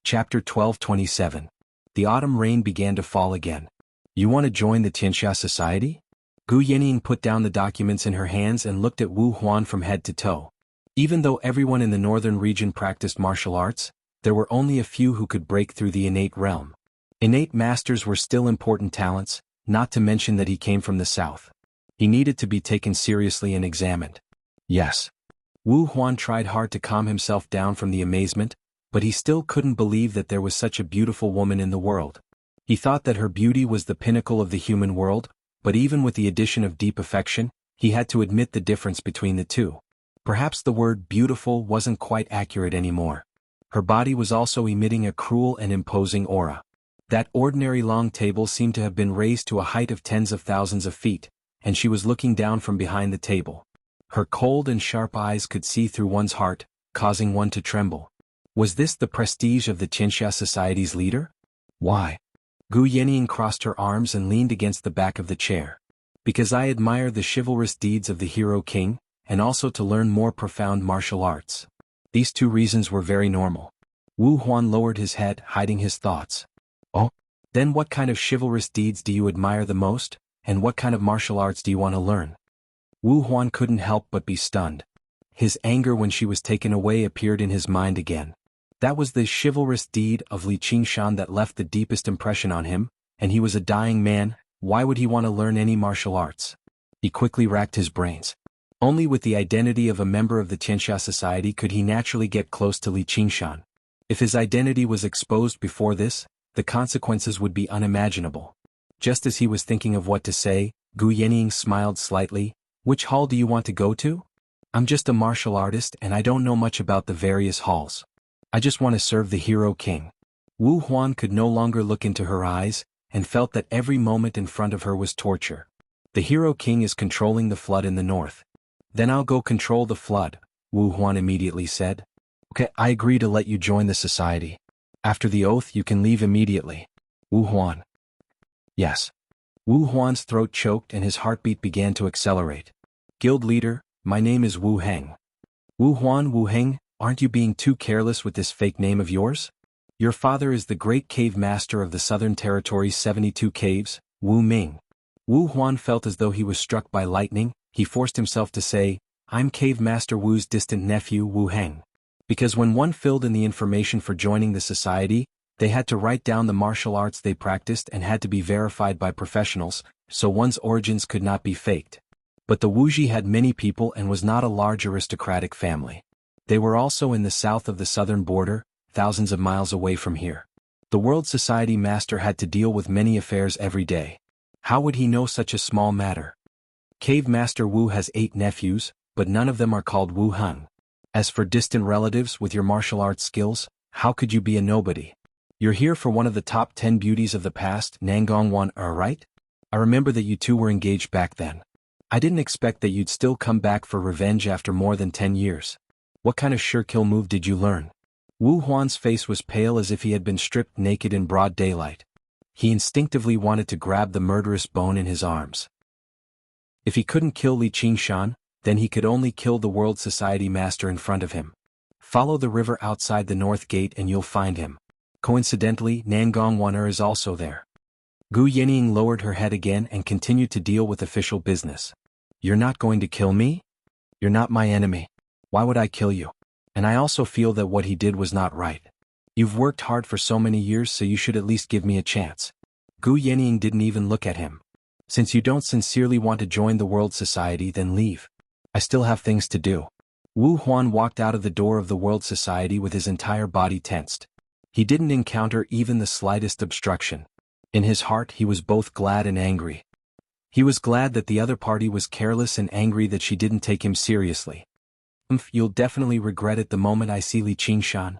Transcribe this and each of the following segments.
Chapter 1227. The autumn rain began to fall again. You want to join the Tianxia Society? Gu Yanning put down the documents in her hands and looked at Wu Huan from head to toe. Even though everyone in the northern region practiced martial arts, there were only a few who could break through the innate realm. Innate masters were still important talents, not to mention that he came from the south. He needed to be taken seriously and examined. Yes. Wu Huan tried hard to calm himself down from the amazement, but he still couldn't believe that there was such a beautiful woman in the world. He thought that her beauty was the pinnacle of the human world, but even with the addition of deep affection, he had to admit the difference between the two. Perhaps the word beautiful wasn't quite accurate anymore. Her body was also emitting a cruel and imposing aura. That ordinary long table seemed to have been raised to a height of tens of thousands of feet, and she was looking down from behind the table. Her cold and sharp eyes could see through one's heart, causing one to tremble. Was this the prestige of the Tianxia Society's leader? Why? Gu Yanning crossed her arms and leaned against the back of the chair. Because I admire the chivalrous deeds of the hero king, and also to learn more profound martial arts. These two reasons were very normal. Wu Huan lowered his head, hiding his thoughts. Oh? Then what kind of chivalrous deeds do you admire the most, and what kind of martial arts do you want to learn? Wu Huan couldn't help but be stunned. His anger when she was taken away appeared in his mind again. That was the chivalrous deed of Li Qingshan that left the deepest impression on him, and he was a dying man. Why would he want to learn any martial arts? He quickly racked his brains. Only with the identity of a member of the Tianxia Society could he naturally get close to Li Qingshan. If his identity was exposed before this, the consequences would be unimaginable. Just as he was thinking of what to say, Gu Yanning smiled slightly. Which hall do you want to go to? I'm just a martial artist and I don't know much about the various halls. I just want to serve the hero king. Wu Huan could no longer look into her eyes, and felt that every moment in front of her was torture. The hero king is controlling the flood in the north. Then I'll go control the flood, Wu Huan immediately said. Okay, I agree to let you join the society. After the oath you can leave immediately. Wu Huan. Yes. Wu Huan's throat choked and his heartbeat began to accelerate. Guild leader, my name is Wu Heng. Wu Huan, Wu Heng, aren't you being too careless with this fake name of yours? Your father is the great cave master of the Southern Territory's 72 caves, Wu Ming. Wu Huan felt as though he was struck by lightning. He forced himself to say, I'm Cave Master Wu's distant nephew Wu Heng. Because when one filled in the information for joining the society, they had to write down the martial arts they practiced and had to be verified by professionals, so one's origins could not be faked. But the Wuji had many people and was not a large aristocratic family. They were also in the south of the southern border, thousands of miles away from here. The World Society Master had to deal with many affairs every day. How would he know such a small matter? Cave Master Wu has 8 nephews, but none of them are called Wu Heng. As for distant relatives with your martial arts skills, how could you be a nobody? You're here for one of the top 10 beauties of the past, Nangong Wan, right? I remember that you two were engaged back then. I didn't expect that you'd still come back for revenge after more than 10 years. What kind of sure-kill move did you learn? Wu Huan's face was pale as if he had been stripped naked in broad daylight. He instinctively wanted to grab the murderous bone in his arms. If he couldn't kill Li Qingshan, then he could only kill the World Society Master in front of him. Follow the river outside the north gate and you'll find him. Coincidentally, Nangong Waner is also there. Gu Yanning lowered her head again and continued to deal with official business. You're not going to kill me? You're not my enemy. Why would I kill you? And I also feel that what he did was not right. You've worked hard for so many years, so you should at least give me a chance. Gu Yanning didn't even look at him. Since you don't sincerely want to join the World Society, then leave. I still have things to do. Wu Huan walked out of the door of the World Society with his entire body tensed. He didn't encounter even the slightest obstruction. In his heart he was both glad and angry. He was glad that the other party was careless and angry that she didn't take him seriously. You'll definitely regret it the moment I see Li Qingshan.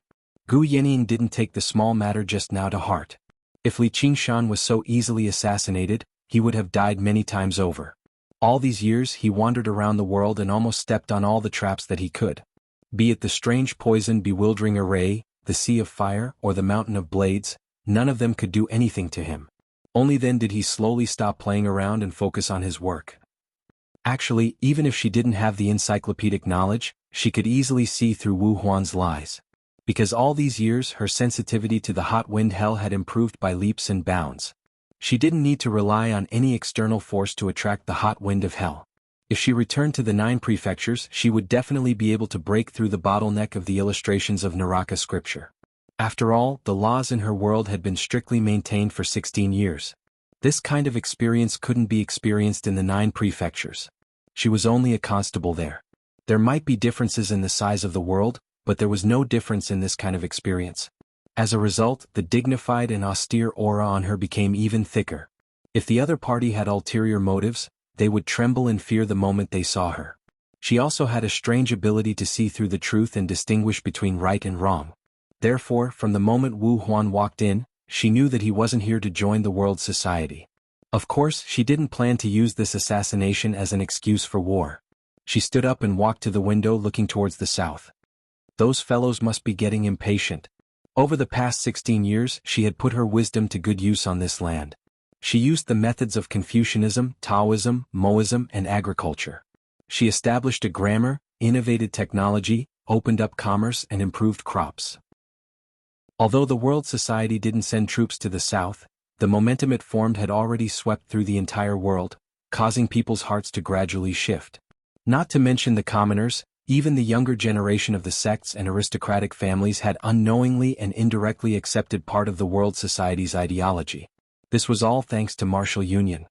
Gu Yanning didn't take the small matter just now to heart. If Li Qingshan was so easily assassinated, he would have died many times over. All these years he wandered around the world and almost stepped on all the traps that he could. Be it the strange poison bewildering array, the sea of fire, or the mountain of blades, none of them could do anything to him. Only then did he slowly stop playing around and focus on his work. Actually, even if she didn't have the encyclopedic knowledge, she could easily see through Wu Huan's lies. Because all these years her sensitivity to the hot wind hell had improved by leaps and bounds. She didn't need to rely on any external force to attract the hot wind of hell. If she returned to the 9 prefectures, she would definitely be able to break through the bottleneck of the illustrations of Naraka scripture. After all, the laws in her world had been strictly maintained for 16 years. This kind of experience couldn't be experienced in the 9 prefectures. She was only a constable there. There might be differences in the size of the world, but there was no difference in this kind of experience. As a result, the dignified and austere aura on her became even thicker. If the other party had ulterior motives, they would tremble in fear the moment they saw her. She also had a strange ability to see through the truth and distinguish between right and wrong. Therefore, from the moment Wu Huan walked in, she knew that he wasn't here to join the world society. Of course, she didn't plan to use this assassination as an excuse for war. She stood up and walked to the window looking towards the south. Those fellows must be getting impatient. Over the past 16 years, she had put her wisdom to good use on this land. She used the methods of Confucianism, Taoism, Moism, and agriculture. She established a grammar, innovated technology, opened up commerce, and improved crops. Although the world society didn't send troops to the south, the momentum it formed had already swept through the entire world, causing people's hearts to gradually shift. Not to mention the commoners, even the younger generation of the sects and aristocratic families had unknowingly and indirectly accepted part of the world society's ideology. This was all thanks to martial union.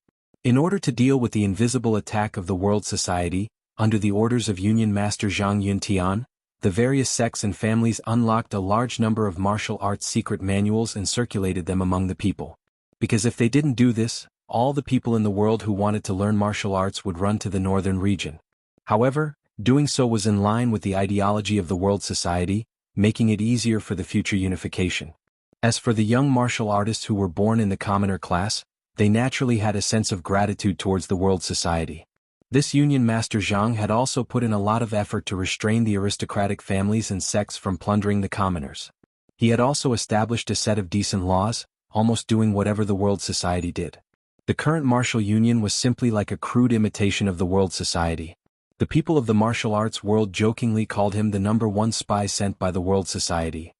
In order to deal with the invisible attack of the world society, under the orders of Union Master Zhang Yuntian, the various sects and families unlocked a large number of martial arts secret manuals and circulated them among the people. Because if they didn't do this, all the people in the world who wanted to learn martial arts would run to the northern region. However, doing so was in line with the ideology of the world society, making it easier for the future unification. As for the young martial artists who were born in the commoner class, they naturally had a sense of gratitude towards the world society. This Union Master Zhang had also put in a lot of effort to restrain the aristocratic families and sects from plundering the commoners. He had also established a set of decent laws, almost doing whatever the world society did. The current martial union was simply like a crude imitation of the world society. The people of the martial arts world jokingly called him the #1 spy sent by the world society.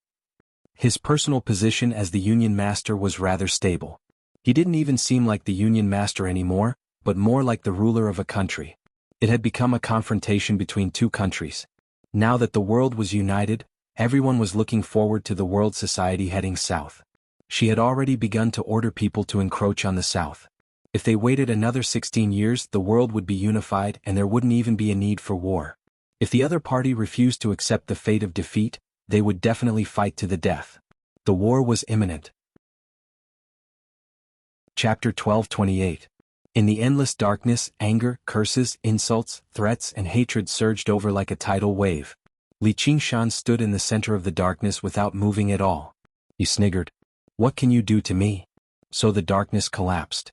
His personal position as the Union Master was rather stable. He didn't even seem like the Union Master anymore, but more like the ruler of a country. It had become a confrontation between 2 countries. Now that the world was united, everyone was looking forward to the world society heading south. She had already begun to order people to encroach on the south. If they waited another 16 years, the world would be unified and there wouldn't even be a need for war. If the other party refused to accept the fate of defeat, they would definitely fight to the death. The war was imminent. Chapter 12:28. In the endless darkness, anger, curses, insults, threats, and hatred surged over like a tidal wave. Li Qingshan stood in the center of the darkness without moving at all. He sniggered. "What can you do to me?" So the darkness collapsed.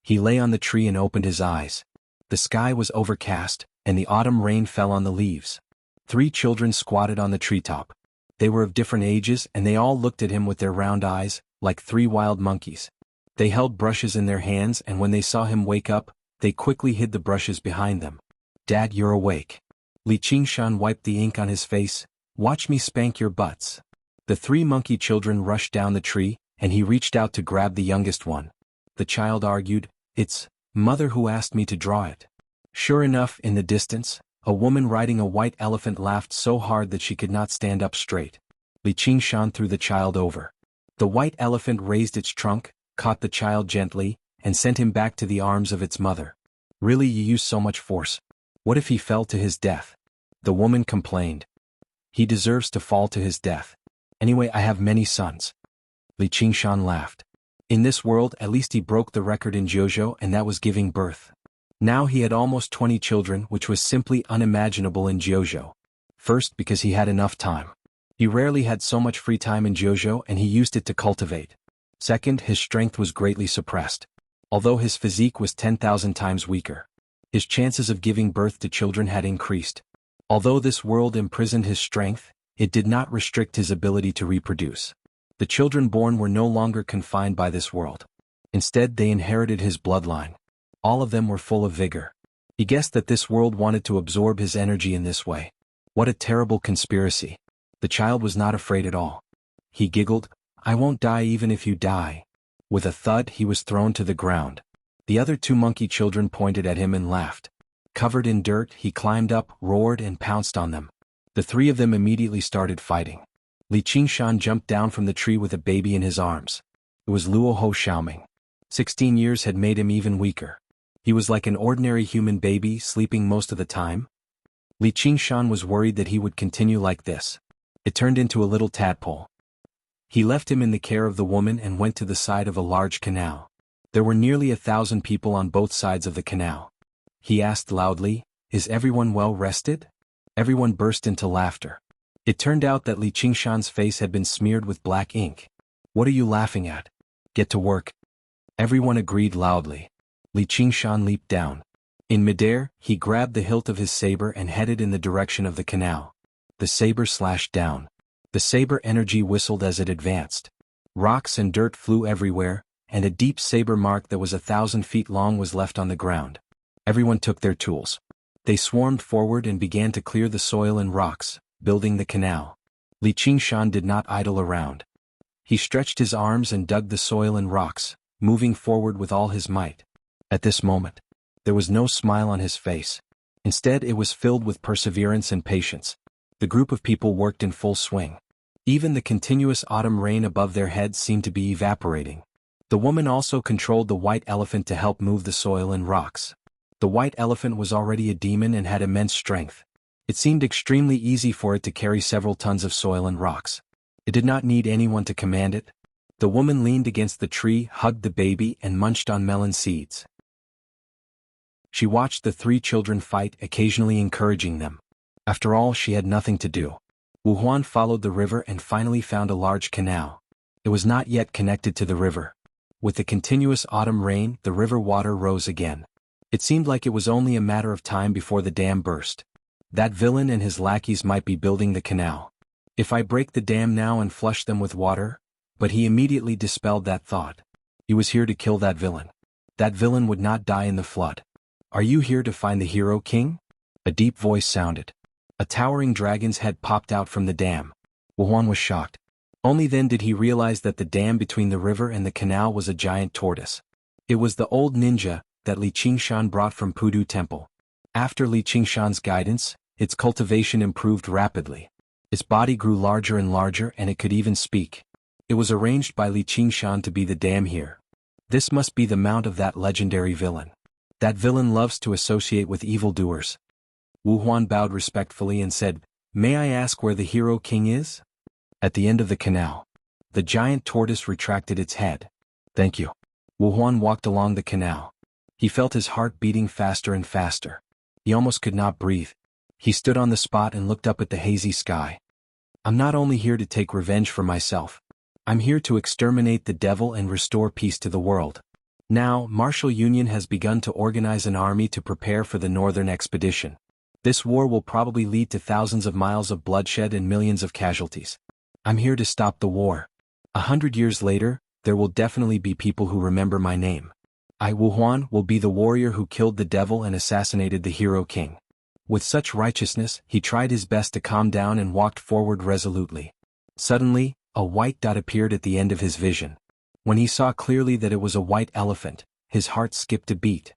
He lay on the tree and opened his eyes. The sky was overcast, and the autumn rain fell on the leaves. 3 children squatted on the treetop. They were of different ages and they all looked at him with their round eyes, like 3 wild monkeys. They held brushes in their hands and when they saw him wake up, they quickly hid the brushes behind them. "Dad, you're awake." Li Qingshan wiped the ink on his face. "Watch me spank your butts." The 3 monkey children rushed down the tree, and he reached out to grab the youngest one. The child argued, "It's Mother who asked me to draw it." Sure enough, in the distance, a woman riding a white elephant laughed so hard that she could not stand up straight. Li Qingshan threw the child over. The white elephant raised its trunk, caught the child gently, and sent him back to the arms of its mother. "Really, you use so much force. What if he fell to his death?" The woman complained. "He deserves to fall to his death. Anyway, I have many sons." Li Qingshan laughed. In this world, at least he broke the record in Jiuzhou, and that was giving birth. Now he had almost 20 children, which was simply unimaginable in Jiuzhou. First, because he had enough time. He rarely had so much free time in Jiuzhou and he used it to cultivate. Second, his strength was greatly suppressed. Although his physique was 10,000 times weaker, his chances of giving birth to children had increased. Although this world imprisoned his strength, it did not restrict his ability to reproduce. The children born were no longer confined by this world. Instead, they inherited his bloodline. All of them were full of vigor. He guessed that this world wanted to absorb his energy in this way. What a terrible conspiracy. The child was not afraid at all. He giggled, "I won't die even if you die." With a thud he was thrown to the ground. The other two monkey children pointed at him and laughed. Covered in dirt, he climbed up, roared, and pounced on them. The three of them immediately started fighting. Li Qingshan jumped down from the tree with a baby in his arms. It was Luo Ho Xiaoming. 16 years had made him even weaker. He was like an ordinary human baby, sleeping most of the time. Li Qingshan was worried that he would continue like this. It turned into a little tadpole. He left him in the care of the woman and went to the side of a large canal. There were nearly 1,000 people on both sides of the canal. He asked loudly, "Is everyone well rested?" Everyone burst into laughter. It turned out that Li Qingshan's face had been smeared with black ink. "What are you laughing at? Get to work." Everyone agreed loudly. Li Qingshan leaped down. In midair, he grabbed the hilt of his saber and headed in the direction of the canal. The saber slashed down. The saber energy whistled as it advanced. Rocks and dirt flew everywhere, and a deep saber mark that was 1,000 feet long was left on the ground. Everyone took their tools. They swarmed forward and began to clear the soil and rocks, building the canal. Li Qingshan did not idle around. He stretched his arms and dug the soil and rocks, moving forward with all his might. At this moment, there was no smile on his face. Instead, it was filled with perseverance and patience. The group of people worked in full swing. Even the continuous autumn rain above their heads seemed to be evaporating. The woman also controlled the white elephant to help move the soil and rocks. The white elephant was already a demon and had immense strength. It seemed extremely easy for it to carry several tons of soil and rocks. It did not need anyone to command it. The woman leaned against the tree, hugged the baby, and munched on melon seeds. She watched the three children fight, occasionally encouraging them. After all, she had nothing to do. Wu Huan followed the river and finally found a large canal. It was not yet connected to the river. With the continuous autumn rain, the river water rose again. It seemed like it was only a matter of time before the dam burst. That villain and his lackeys might be building the canal. If I break the dam now and flush them with water? But he immediately dispelled that thought. He was here to kill that villain. That villain would not die in the flood. "Are you here to find the hero king?" A deep voice sounded. A towering dragon's head popped out from the dam. Wu Huan was shocked. Only then did he realize that the dam between the river and the canal was a giant tortoise. It was the old ninja that Li Qingshan brought from Pudu Temple. After Li Qingshan's guidance, its cultivation improved rapidly. Its body grew larger and larger, and it could even speak. It was arranged by Li Qingshan to be the dam here. This must be the mount of that legendary villain. That villain loves to associate with evildoers. Wu Huan bowed respectfully and said, "May I ask where the hero king is?" At the end of the canal. The giant tortoise retracted its head. "Thank you." Wu Huan walked along the canal. He felt his heart beating faster and faster. He almost could not breathe. He stood on the spot and looked up at the hazy sky. "I'm not only here to take revenge for myself. I'm here to exterminate the devil and restore peace to the world." Now, Martial Union has begun to organize an army to prepare for the northern expedition. This war will probably lead to thousands of miles of bloodshed and millions of casualties. I'm here to stop the war. 100 years later, there will definitely be people who remember my name. I, Wu Huan, will be the warrior who killed the devil and assassinated the hero king. With such righteousness, he tried his best to calm down and walked forward resolutely. Suddenly, a white dot appeared at the end of his vision. When he saw clearly that it was a white elephant, his heart skipped a beat.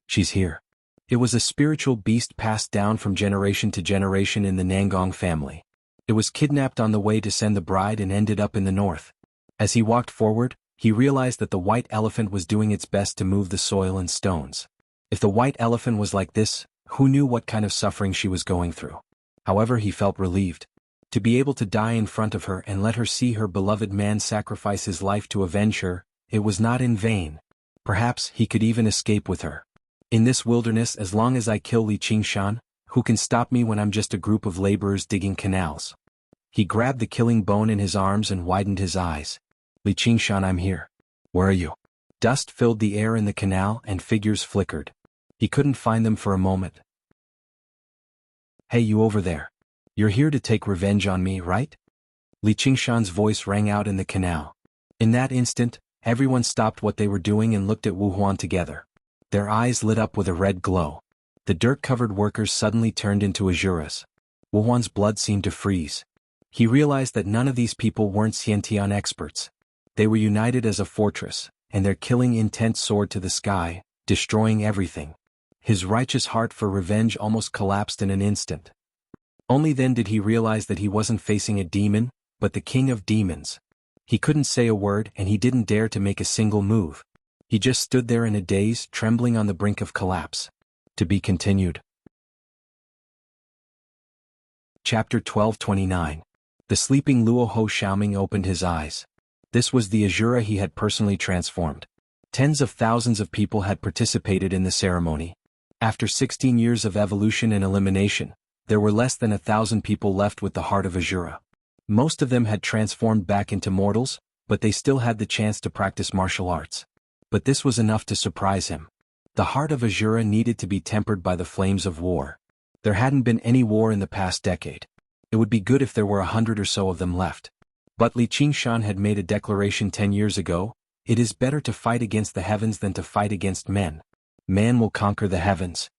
"She's here." It was a spiritual beast passed down from generation to generation in the Nangong family. It was kidnapped on the way to send the bride and ended up in the north. As he walked forward, he realized that the white elephant was doing its best to move the soil and stones. If the white elephant was like this, who knew what kind of suffering she was going through? However, he felt relieved. To be able to die in front of her and let her see her beloved man sacrifice his life to avenge her, it was not in vain. Perhaps he could even escape with her. In this wilderness, as long as I kill Li Qingshan, who can stop me when I'm just a group of laborers digging canals? He grabbed the killing bone in his arms and widened his eyes. "Li Qingshan, I'm here. Where are you?" Dust filled the air in the canal and figures flickered. He couldn't find them for a moment. "Hey, you over there. You're here to take revenge on me, right?" Li Qingshan's voice rang out in the canal. In that instant, everyone stopped what they were doing and looked at Wu Huan together. Their eyes lit up with a red glow. The dirt-covered workers suddenly turned into azuras. Wu Huan's blood seemed to freeze. He realized that none of these people weren't Xiantian experts. They were united as a fortress, and their killing intent soared to the sky, destroying everything. His righteous heart for revenge almost collapsed in an instant. Only then did he realize that he wasn't facing a demon, but the king of demons. He couldn't say a word and he didn't dare to make a single move. He just stood there in a daze, trembling on the brink of collapse. To be continued. Chapter 12:29. The sleeping Luo Ho Xiaoming opened his eyes. This was the Azura he had personally transformed. Tens of thousands of people had participated in the ceremony. After 16 years of evolution and elimination, there were less than 1,000 people left with the heart of Azura. Most of them had transformed back into mortals, but they still had the chance to practice martial arts. But this was enough to surprise him. The heart of Azura needed to be tempered by the flames of war. There hadn't been any war in the past decade. It would be good if there were 100 or so of them left. But Li Qingshan had made a declaration 10 years ago: it is better to fight against the heavens than to fight against men. Man will conquer the heavens.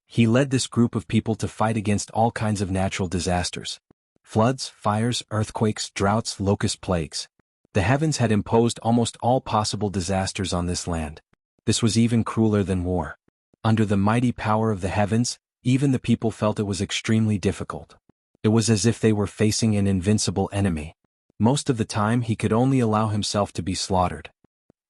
He led this group of people to fight against all kinds of natural disasters. Floods, fires, earthquakes, droughts, locust plagues. The heavens had imposed almost all possible disasters on this land. This was even crueler than war. Under the mighty power of the heavens, even the people felt it was extremely difficult. It was as if they were facing an invincible enemy. Most of the time he could only allow himself to be slaughtered.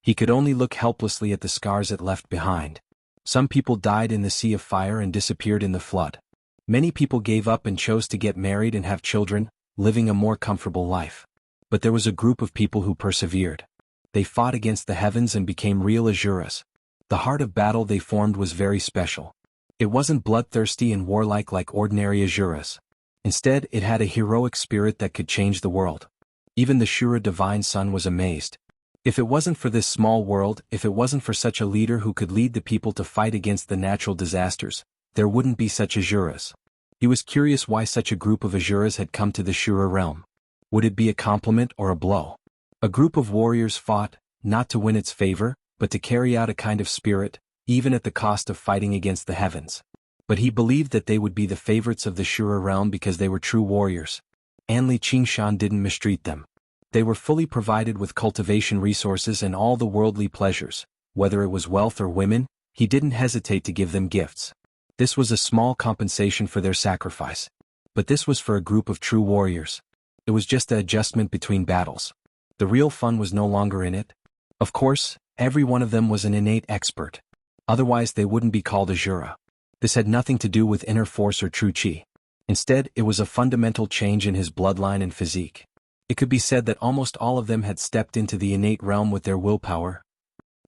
He could only look helplessly at the scars it left behind. Some people died in the sea of fire and disappeared in the flood. Many people gave up and chose to get married and have children, living a more comfortable life. But there was a group of people who persevered. They fought against the heavens and became real Azuras. The heart of battle they formed was very special. It wasn't bloodthirsty and warlike like ordinary Azuras. Instead, it had a heroic spirit that could change the world. Even the Shura divine son was amazed. If it wasn't for this small world, if it wasn't for such a leader who could lead the people to fight against the natural disasters, there wouldn't be such Azuras. He was curious why such a group of Azuras had come to the Shura realm. Would it be a compliment or a blow? A group of warriors fought, not to win its favor, but to carry out a kind of spirit, even at the cost of fighting against the heavens. But he believed that they would be the favorites of the Shura realm because they were true warriors. And Li Qingshan didn't mistreat them. They were fully provided with cultivation resources and all the worldly pleasures. Whether it was wealth or women, he didn't hesitate to give them gifts. This was a small compensation for their sacrifice. But this was for a group of true warriors. It was just an adjustment between battles. The real fun was no longer in it. Of course, every one of them was an innate expert. Otherwise they wouldn't be called Azura. This had nothing to do with inner force or true chi. Instead, it was a fundamental change in his bloodline and physique. It could be said that almost all of them had stepped into the innate realm with their willpower.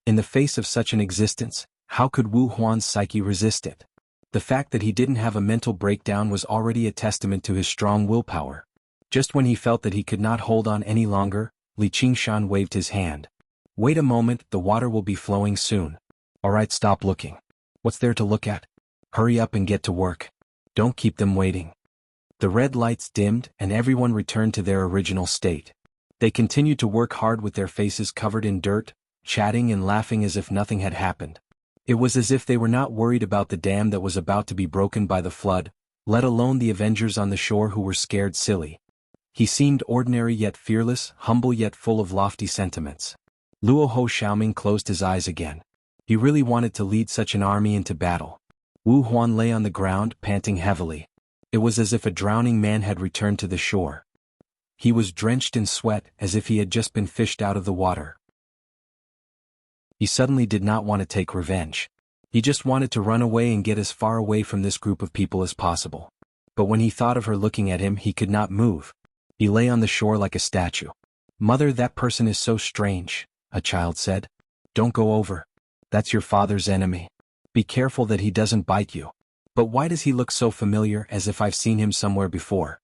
In the face of such an existence, how could Wu Huan's psyche resist it? The fact that he didn't have a mental breakdown was already a testament to his strong willpower. Just when he felt that he could not hold on any longer, Li Qingshan waved his hand. Wait a moment, the water will be flowing soon. Alright, stop looking. What's there to look at? Hurry up and get to work. Don't keep them waiting. The red lights dimmed and everyone returned to their original state. They continued to work hard with their faces covered in dirt, chatting and laughing as if nothing had happened. It was as if they were not worried about the dam that was about to be broken by the flood, let alone the Avengers on the shore who were scared silly. He seemed ordinary yet fearless, humble yet full of lofty sentiments. Luo Ho Xiaoming closed his eyes again. He really wanted to lead such an army into battle. Wu Huan lay on the ground, panting heavily. It was as if a drowning man had returned to the shore. He was drenched in sweat, as if he had just been fished out of the water. He suddenly did not want to take revenge. He just wanted to run away and get as far away from this group of people as possible. But when he thought of her looking at him, he could not move. He lay on the shore like a statue. Mother, that person is so strange, a child said. Don't go over. That's your father's enemy. Be careful that he doesn't bite you. But why does he look so familiar, as if I've seen him somewhere before?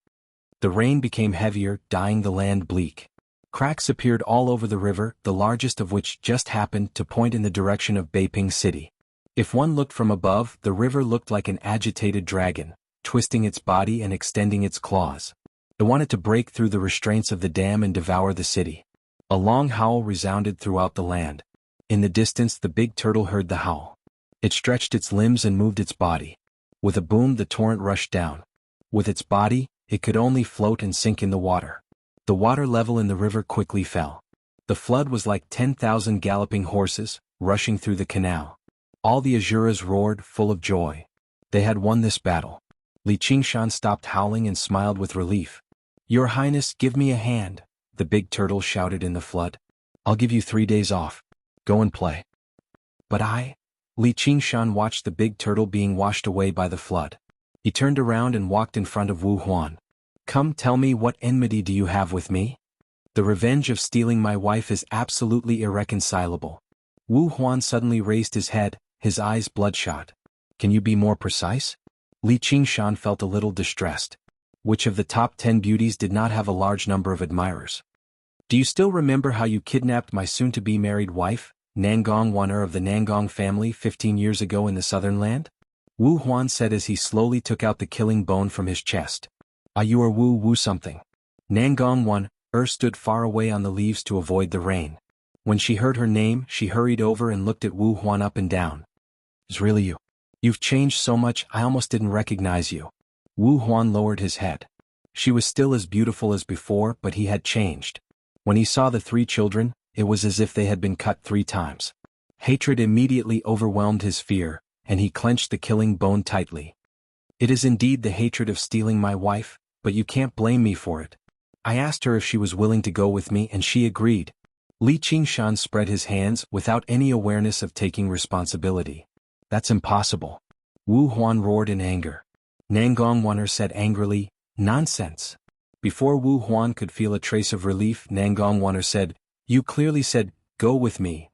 The rain became heavier, dyeing the land bleak. Cracks appeared all over the river, the largest of which just happened to point in the direction of Beiping City. If one looked from above, the river looked like an agitated dragon, twisting its body and extending its claws. It wanted to break through the restraints of the dam and devour the city. A long howl resounded throughout the land. In the distance, the big turtle heard the howl. It stretched its limbs and moved its body. With a boom, the torrent rushed down. With its body, it could only float and sink in the water. The water level in the river quickly fell. The flood was like 10,000 galloping horses, rushing through the canal. All the Azuras roared, full of joy. They had won this battle. Li Qingshan stopped howling and smiled with relief. "Your Highness, give me a hand," the big turtle shouted in the flood. "I'll give you 3 days off. Go and play." "But I—" Li Qingshan watched the big turtle being washed away by the flood. He turned around and walked in front of Wu Huan. "Come, tell me, what enmity do you have with me? The revenge of stealing my wife is absolutely irreconcilable." Wu Huan suddenly raised his head, his eyes bloodshot. "Can you be more precise?" Li Qingshan felt a little distressed. Which of the top 10 beauties did not have a large number of admirers? "Do you still remember how you kidnapped my soon-to-be married wife, Nangong Waner of the Nangong family 15 years ago in the southern land?" Wu Huan said as he slowly took out the killing bone from his chest. "Ah, you are Wu something." Nangong Waner stood far away on the leaves to avoid the rain. When she heard her name, she hurried over and looked at Wu Huan up and down. "It's really you. You've changed so much, I almost didn't recognize you." Wu Huan lowered his head. She was still as beautiful as before, but he had changed. When he saw the 3 children, it was as if they had been cut 3 times. Hatred immediately overwhelmed his fear, and he clenched the killing bone tightly. "It is indeed the hatred of stealing my wife, but you can't blame me for it. I asked her if she was willing to go with me and she agreed." Li Qingshan spread his hands without any awareness of taking responsibility. "That's impossible." Wu Huan roared in anger. Nangong Waner said angrily, "Nonsense." Before Wu Huan could feel a trace of relief, Nangong Waner said, "You clearly said, 'Go with me.'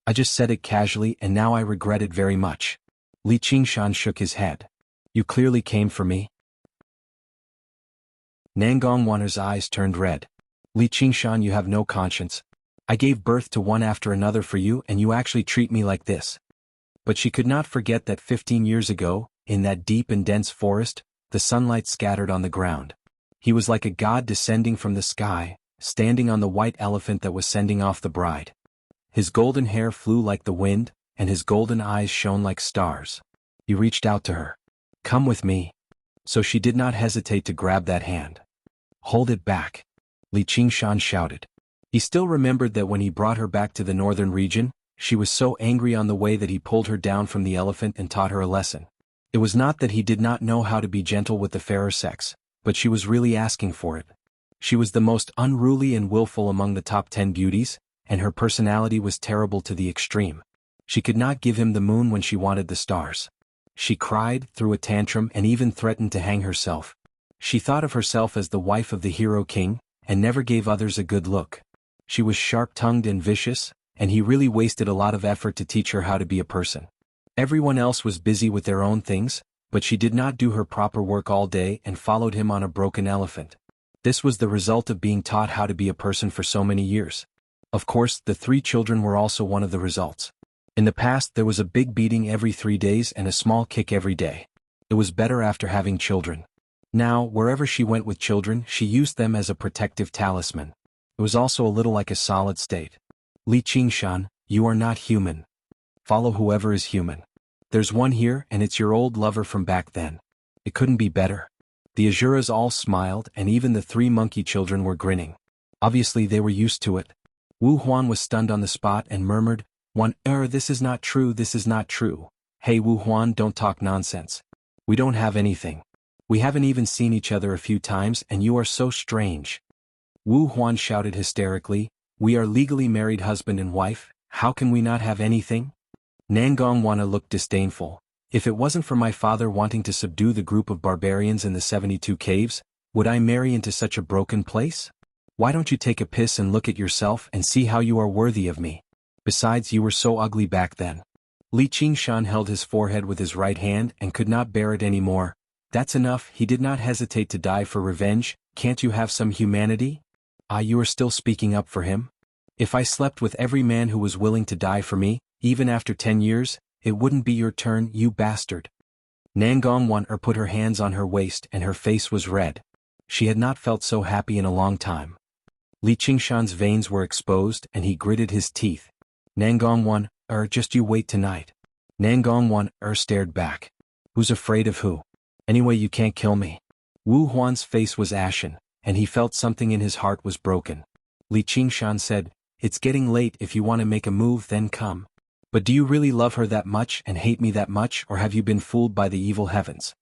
I just said it casually and now I regret it very much." Li Qingshan shook his head. "You clearly came for me." Nangong Waner's eyes turned red. "Li Qingshan, you have no conscience. I gave birth to one after another for you and you actually treat me like this." But she could not forget that 15 years ago, in that deep and dense forest, the sunlight scattered on the ground. He was like a god descending from the sky, standing on the white elephant that was sending off the bride. His golden hair flew like the wind, and his golden eyes shone like stars. He reached out to her. "Come with me." So she did not hesitate to grab that hand. "Hold it back," Li Qingshan shouted. He still remembered that when he brought her back to the northern region, she was so angry on the way that he pulled her down from the elephant and taught her a lesson. It was not that he did not know how to be gentle with the fairer sex, but she was really asking for it. She was the most unruly and willful among the top 10 beauties, and her personality was terrible to the extreme. She could not give him the moon when she wanted the stars. She cried, threw a tantrum, and even threatened to hang herself. She thought of herself as the wife of the hero king, and never gave others a good look. She was sharp-tongued and vicious, and he really wasted a lot of effort to teach her how to be a person. Everyone else was busy with their own things, but she did not do her proper work all day and followed him on a broken elephant. This was the result of being taught how to be a person for so many years. Of course, the 3 children were also one of the results. In the past there was a big beating every 3 days and a small kick every day. It was better after having children. Now, wherever she went with children, she used them as a protective talisman. It was also a little like a solid state. "Li Qingshan, you are not human. Follow whoever is human. There's one here and it's your old lover from back then. It couldn't be better." The Azuras all smiled and even the 3 monkey children were grinning. Obviously they were used to it. Wu Huan was stunned on the spot and murmured, This is not true, this is not true." "Hey Wu Huan, don't talk nonsense. We don't have anything. We haven't even seen each other a few times and you are so strange." Wu Huan shouted hysterically, "We are legally married husband and wife, how can we not have anything?" Nangong Wana looked disdainful. "If it wasn't for my father wanting to subdue the group of barbarians in the 72 caves, would I marry into such a broken place? Why don't you take a piss and look at yourself and see how you are worthy of me? Besides, you were so ugly back then." Li Qingshan held his forehead with his right hand and could not bear it any more. "That's enough," he did not hesitate to die for revenge. "Can't you have some humanity? Ah, you are still speaking up for him? If I slept with every man who was willing to die for me, even after 10 years, it wouldn't be your turn, you bastard." Nangong Wan put her hands on her waist and her face was red. She had not felt so happy in a long time. Li Qingshan's veins were exposed and he gritted his teeth. Nangong Wan, just you wait tonight." Nangong Wan stared back. "Who's afraid of who? Anyway, you can't kill me." Wu Huan's face was ashen, and he felt something in his heart was broken. Li Qingshan said, "It's getting late. If you want to make a move, then come. But do you really love her that much and hate me that much, or have you been fooled by the evil heavens?"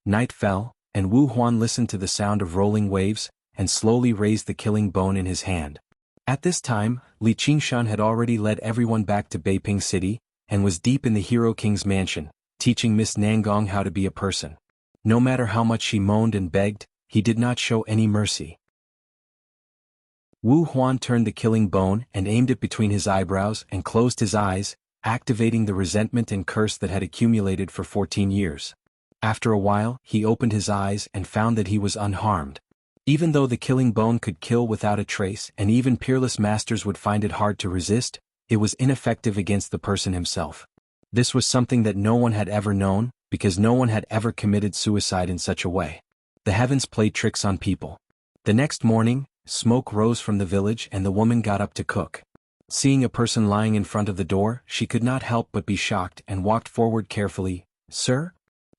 Night fell, and Wu Huan listened to the sound of rolling waves, and slowly raised the killing bone in his hand. At this time, Li Qingshan had already led everyone back to Beiping City, and was deep in the Hero King's mansion, teaching Miss Nangong how to be a person. No matter how much she moaned and begged, he did not show any mercy. Wu Huan turned the killing bone and aimed it between his eyebrows and closed his eyes, activating the resentment and curse that had accumulated for 14 years. After a while, he opened his eyes and found that he was unharmed. Even though the killing bone could kill without a trace and even peerless masters would find it hard to resist, it was ineffective against the person himself. This was something that no one had ever known, because no one had ever committed suicide in such a way. The heavens played tricks on people. The next morning, smoke rose from the village and the woman got up to cook. Seeing a person lying in front of the door, she could not help but be shocked and walked forward carefully. "Sir?"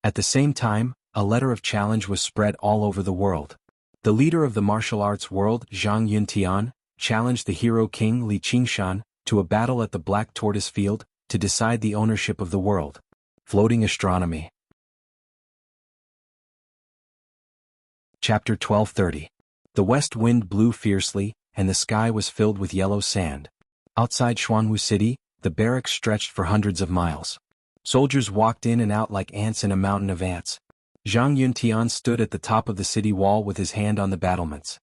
At the same time, a letter of challenge was spread all over the world. The leader of the martial arts world, Zhang Yuntian, challenged the Hero King Li Qingshan to a battle at the Black Tortoise Field to decide the ownership of the world. Floating Astronomy. Chapter 1230. The west wind blew fiercely, and the sky was filled with yellow sand. Outside Jianghu City, the barracks stretched for hundreds of miles. Soldiers walked in and out like ants in a mountain of ants. Zhang Yuntian stood at the top of the city wall with his hand on the battlements.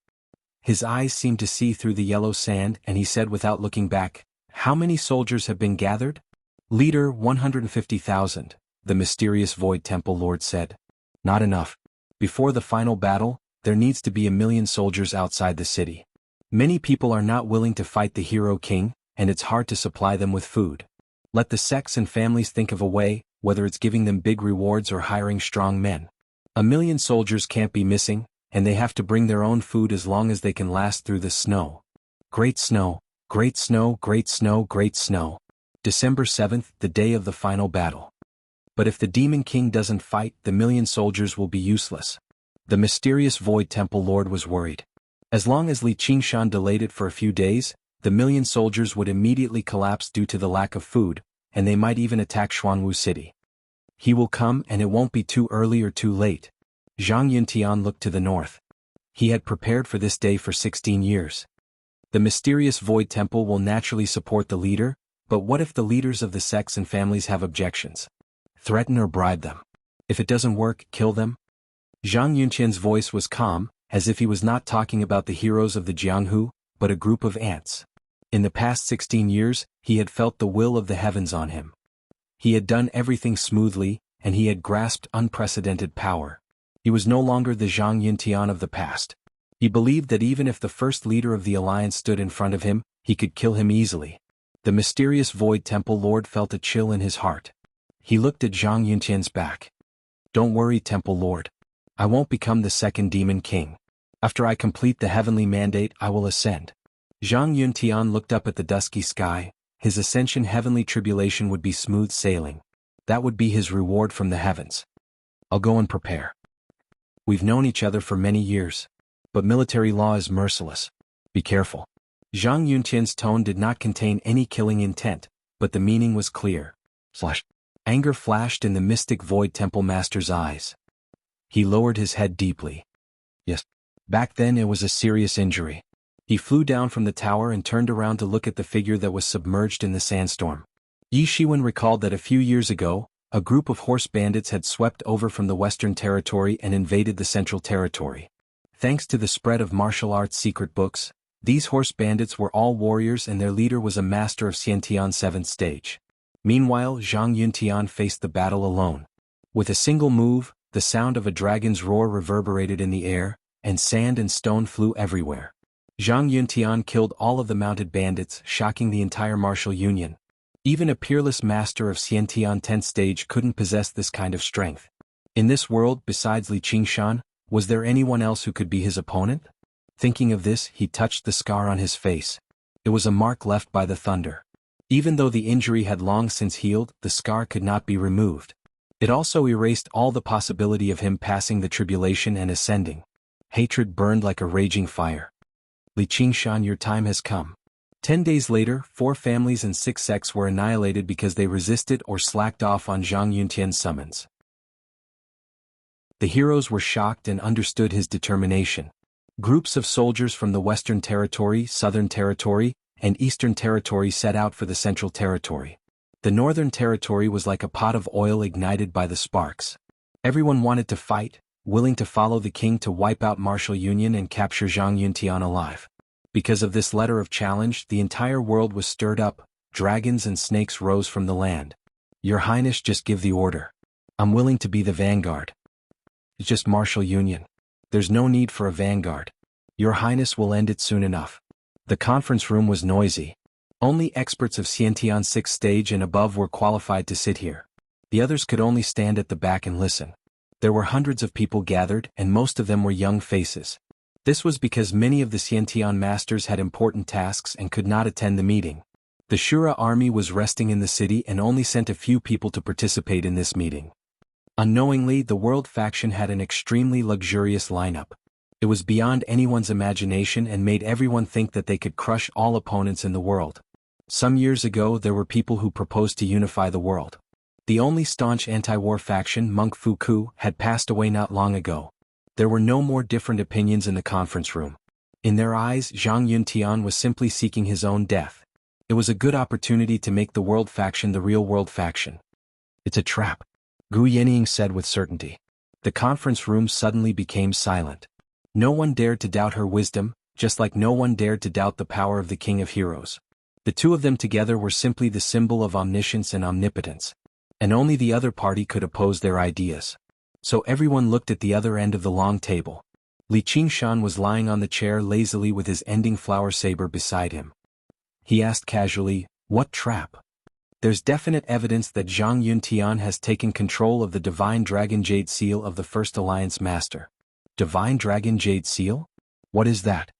His eyes seemed to see through the yellow sand, and he said without looking back, "How many soldiers have been gathered?" "Leader, 150,000, the mysterious Void Temple Lord said. "Not enough. Before the final battle, there needs to be 1,000,000 soldiers outside the city. Many people are not willing to fight the Hero King, and it's hard to supply them with food. Let the sects and families think of a way, whether it's giving them big rewards or hiring strong men. 1,000,000 soldiers can't be missing, and they have to bring their own food as long as they can last through the snow. Great snow, great snow, great snow, great snow. December 7th, the day of the final battle. But if the Demon King doesn't fight, the 1,000,000 soldiers will be useless." The mysterious Void Temple Lord was worried. As long as Li Qingshan delayed it for a few days, the 1,000,000 soldiers would immediately collapse due to the lack of food, and they might even attack Jianghu City. "He will come, and it won't be too early or too late." Zhang Yuntian looked to the north. He had prepared for this day for 16 years. The mysterious Void Temple will naturally support the leader, but what if the leaders of the sects and families have objections? Threaten or bribe them. If it doesn't work, kill them. Zhang Yuntian's voice was calm, as if he was not talking about the heroes of the Jianghu, but a group of ants. In the past 16 years, he had felt the will of the heavens on him. He had done everything smoothly, and he had grasped unprecedented power. He was no longer the Zhang Yuntian of the past. He believed that even if the first leader of the alliance stood in front of him, he could kill him easily. The mysterious Void Temple Lord felt a chill in his heart. He looked at Zhang Yuntian's back. "Don't worry, Temple Lord. I won't become the second Demon King. After I complete the heavenly mandate, I will ascend." Zhang Yuntian looked up at the dusky sky. His ascension heavenly tribulation would be smooth sailing. That would be his reward from the heavens. "I'll go and prepare. We've known each other for many years. But military law is merciless. Be careful." Zhang Yuntian's tone did not contain any killing intent, but the meaning was clear. Anger flashed in the mystic Void Temple Master's eyes. He lowered his head deeply. Yes. Back then it was a serious injury. He flew down from the tower and turned around to look at the figure that was submerged in the sandstorm. Yi Shiwen recalled that a few years ago, a group of horse bandits had swept over from the Western Territory and invaded the Central Territory. Thanks to the spread of martial arts secret books, these horse bandits were all warriors and their leader was a master of Xiantian's 7th stage. Meanwhile, Zhang Yuntian faced the battle alone. With a single move, the sound of a dragon's roar reverberated in the air, and sand and stone flew everywhere. Zhang Yuntian killed all of the mounted bandits, shocking the entire martial union. Even a peerless master of Xiantian 10th stage couldn't possess this kind of strength. In this world, besides Li Qingshan, was there anyone else who could be his opponent? Thinking of this, he touched the scar on his face. It was a mark left by the thunder. Even though the injury had long since healed, the scar could not be removed. It also erased all the possibility of him passing the tribulation and ascending. Hatred burned like a raging fire. Li Qingshan, your time has come. 10 days later, 4 families and 6 sects were annihilated because they resisted or slacked off on Zhang Yuntian's summons. The heroes were shocked and understood his determination. Groups of soldiers from the Western Territory, Southern Territory, and Eastern Territory set out for the Central Territory. The Northern Territory was like a pot of oil ignited by the sparks. Everyone wanted to fight, willing to follow the king to wipe out martial union and capture Zhang Yuntian alive. Because of this letter of challenge, the entire world was stirred up, dragons and snakes rose from the land. Your Highness, just give the order. I'm willing to be the vanguard. It's just martial union. There's no need for a vanguard. Your Highness will end it soon enough. The conference room was noisy. Only experts of Xiantian's 6th stage and above were qualified to sit here. The others could only stand at the back and listen. There were hundreds of people gathered, and most of them were young faces. This was because many of the Xiantian masters had important tasks and could not attend the meeting. The Shura army was resting in the city and only sent a few people to participate in this meeting. Unknowingly, the world faction had an extremely luxurious lineup. It was beyond anyone's imagination and made everyone think that they could crush all opponents in the world. Some years ago, there were people who proposed to unify the world. The only staunch anti-war faction, Monk Fuku, had passed away not long ago. There were no more different opinions in the conference room. In their eyes, Zhang Yuntian was simply seeking his own death. It was a good opportunity to make the world faction the real world faction. It's a trap, Gu Yenying said with certainty. The conference room suddenly became silent. No one dared to doubt her wisdom, just like no one dared to doubt the power of the King of Heroes. The two of them together were simply the symbol of omniscience and omnipotence. And only the other party could oppose their ideas. So everyone looked at the other end of the long table. Li Qingshan was lying on the chair lazily with his ending flower saber beside him. He asked casually, "What trap?" There's definite evidence that Zhang Yuntian has taken control of the Divine Dragon Jade Seal of the First Alliance Master. Divine Dragon Jade Seal? What is that?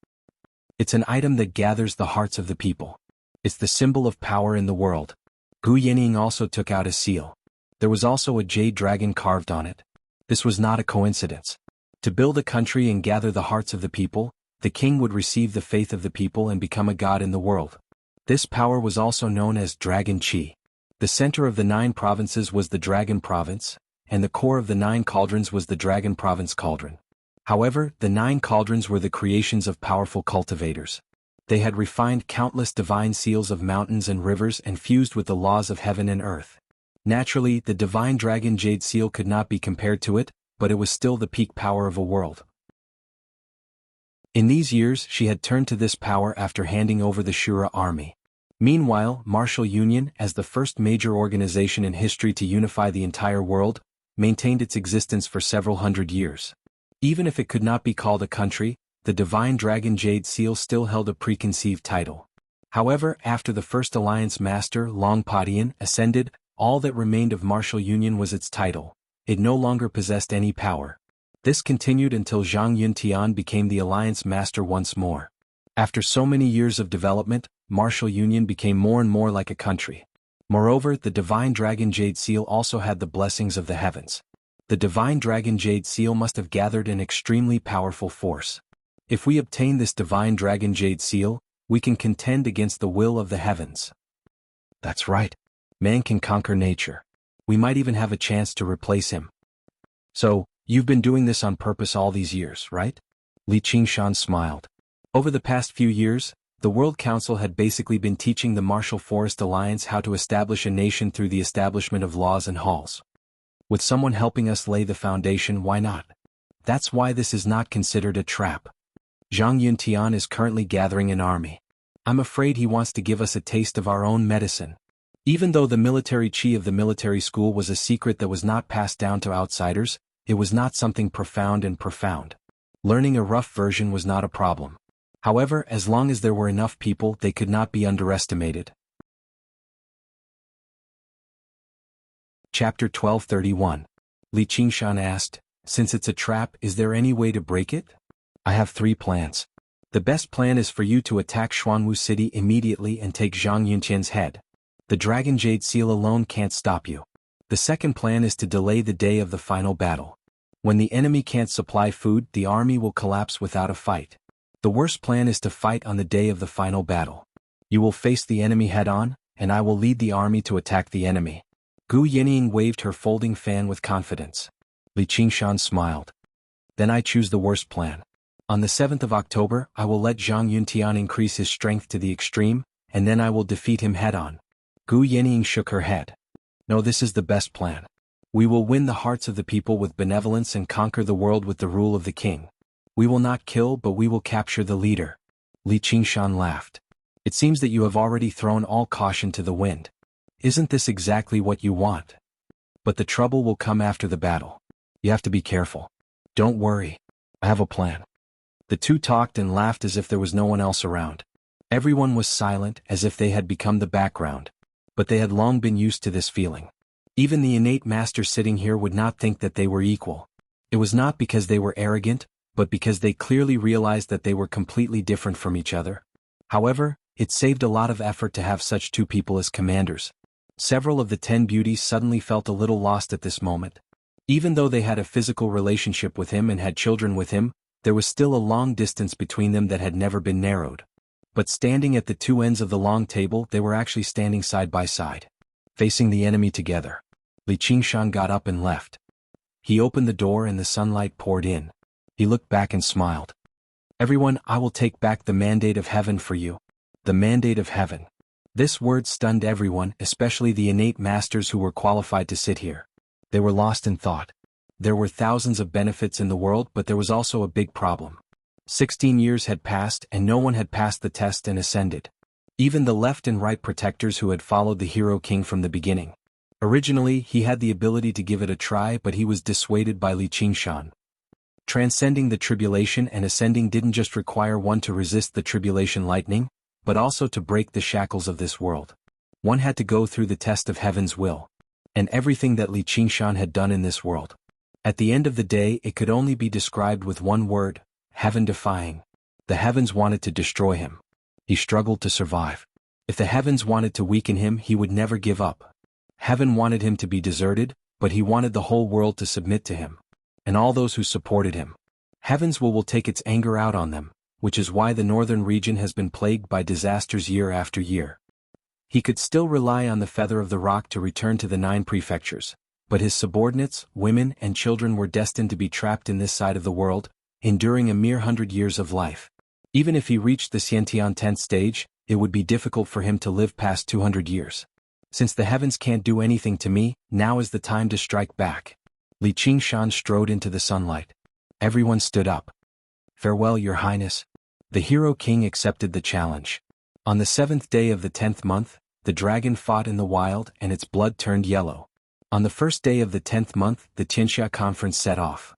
It's an item that gathers the hearts of the people. It's the symbol of power in the world. Gu Yenying also took out a seal. There was also a jade dragon carved on it. This was not a coincidence. To build a country and gather the hearts of the people, the king would receive the faith of the people and become a god in the world. This power was also known as Dragon Qi. The center of the 9 provinces was the Dragon Province, and the core of the 9 cauldrons was the Dragon Province Cauldron. However, the 9 cauldrons were the creations of powerful cultivators. They had refined countless divine seals of mountains and rivers and fused with the laws of heaven and earth. Naturally, the Divine Dragon Jade Seal could not be compared to it, but it was still the peak power of a world. In these years, she had turned to this power after handing over the Shura army. Meanwhile, Martial Union, as the first major organization in history to unify the entire world, maintained its existence for several hundred years. Even if it could not be called a country, the Divine Dragon Jade Seal still held a preconceived title. However, after the First Alliance Master, Long Padian, ascended, all that remained of Martial Union was its title. It no longer possessed any power. This continued until Zhang Yuntian became the Alliance Master once more. After so many years of development, Martial Union became more and more like a country. Moreover, the Divine Dragon Jade Seal also had the blessings of the heavens. The Divine Dragon Jade Seal must have gathered an extremely powerful force. If we obtain this Divine Dragon Jade Seal, we can contend against the will of the heavens. That's right. Man can conquer nature. We might even have a chance to replace him. So, you've been doing this on purpose all these years, right? Li Qingshan smiled. Over the past few years, the World Council had basically been teaching the Martial Forest Alliance how to establish a nation through the establishment of laws and halls. With someone helping us lay the foundation, why not? That's why this is not considered a trap. Zhang Yuntian is currently gathering an army. I'm afraid he wants to give us a taste of our own medicine. Even though the military chi of the military school was a secret that was not passed down to outsiders, it was not something profound. Learning a rough version was not a problem. However, as long as there were enough people, they could not be underestimated. Chapter 1231. Li Qingshan asked, "Since it's a trap, is there any way to break it?" "I have 3 plans. The best plan is for you to attack Xuanwu City immediately and take Zhang Yuntian's head. The Dragon Jade Seal alone can't stop you. The second plan is to delay the day of the final battle. When the enemy can't supply food, the army will collapse without a fight. The worst plan is to fight on the day of the final battle. You will face the enemy head-on, and I will lead the army to attack the enemy. Gu Yenying waved her folding fan with confidence. Li Qingshan smiled. Then I choose the worst plan. On the 7th of October, I will let Zhang Yuntian increase his strength to the extreme, and then I will defeat him head-on. Gu Yenying shook her head. No, this is the best plan. We will win the hearts of the people with benevolence and conquer the world with the rule of the king. We will not kill, but we will capture the leader. Li Qingshan laughed. It seems that you have already thrown all caution to the wind. Isn't this exactly what you want? But the trouble will come after the battle. You have to be careful. Don't worry. I have a plan. The two talked and laughed as if there was no one else around. Everyone was silent, as if they had become the background. But they had long been used to this feeling. Even the innate master sitting here would not think that they were equal. It was not because they were arrogant, but because they clearly realized that they were completely different from each other. However, it saved a lot of effort to have such two people as commanders. Several of the 10 beauties suddenly felt a little lost at this moment. Even though they had a physical relationship with him and had children with him, there was still a long distance between them that had never been narrowed. But standing at the two ends of the long table, they were actually standing side by side, facing the enemy together. Li Qingshan got up and left. He opened the door and the sunlight poured in. He looked back and smiled. Everyone, I will take back the mandate of heaven for you. The mandate of heaven. This word stunned everyone, especially the innate masters who were qualified to sit here. They were lost in thought. There were thousands of benefits in the world, but there was also a big problem. 16 years had passed and no one had passed the test and ascended. Even the left and right protectors who had followed the hero king from the beginning. Originally, he had the ability to give it a try, but he was dissuaded by Li Qingshan. Transcending the tribulation and ascending didn't just require one to resist the tribulation lightning, but also to break the shackles of this world. One had to go through the test of heaven's will. And everything that Li Qingshan had done in this world. At the end of the day, it could only be described with one word: heaven-defying. The heavens wanted to destroy him. He struggled to survive. If the heavens wanted to weaken him, he would never give up. Heaven wanted him to be deserted, but he wanted the whole world to submit to him. And all those who supported him. Heaven's will take its anger out on them, which is why the northern region has been plagued by disasters year after year. He could still rely on the feather of the rock to return to the 9 prefectures, but his subordinates, women and children were destined to be trapped in this side of the world, enduring a mere 100 years of life. Even if he reached the Xiantian 10th stage, it would be difficult for him to live past 200 years. Since the heavens can't do anything to me, now is the time to strike back. Li Qingshan strode into the sunlight. Everyone stood up. Farewell, Your Highness. The hero king accepted the challenge. On the 7th day of the 10th month, the dragon fought in the wild and its blood turned yellow. On the first day of the 10th month, the Tianxia conference set off.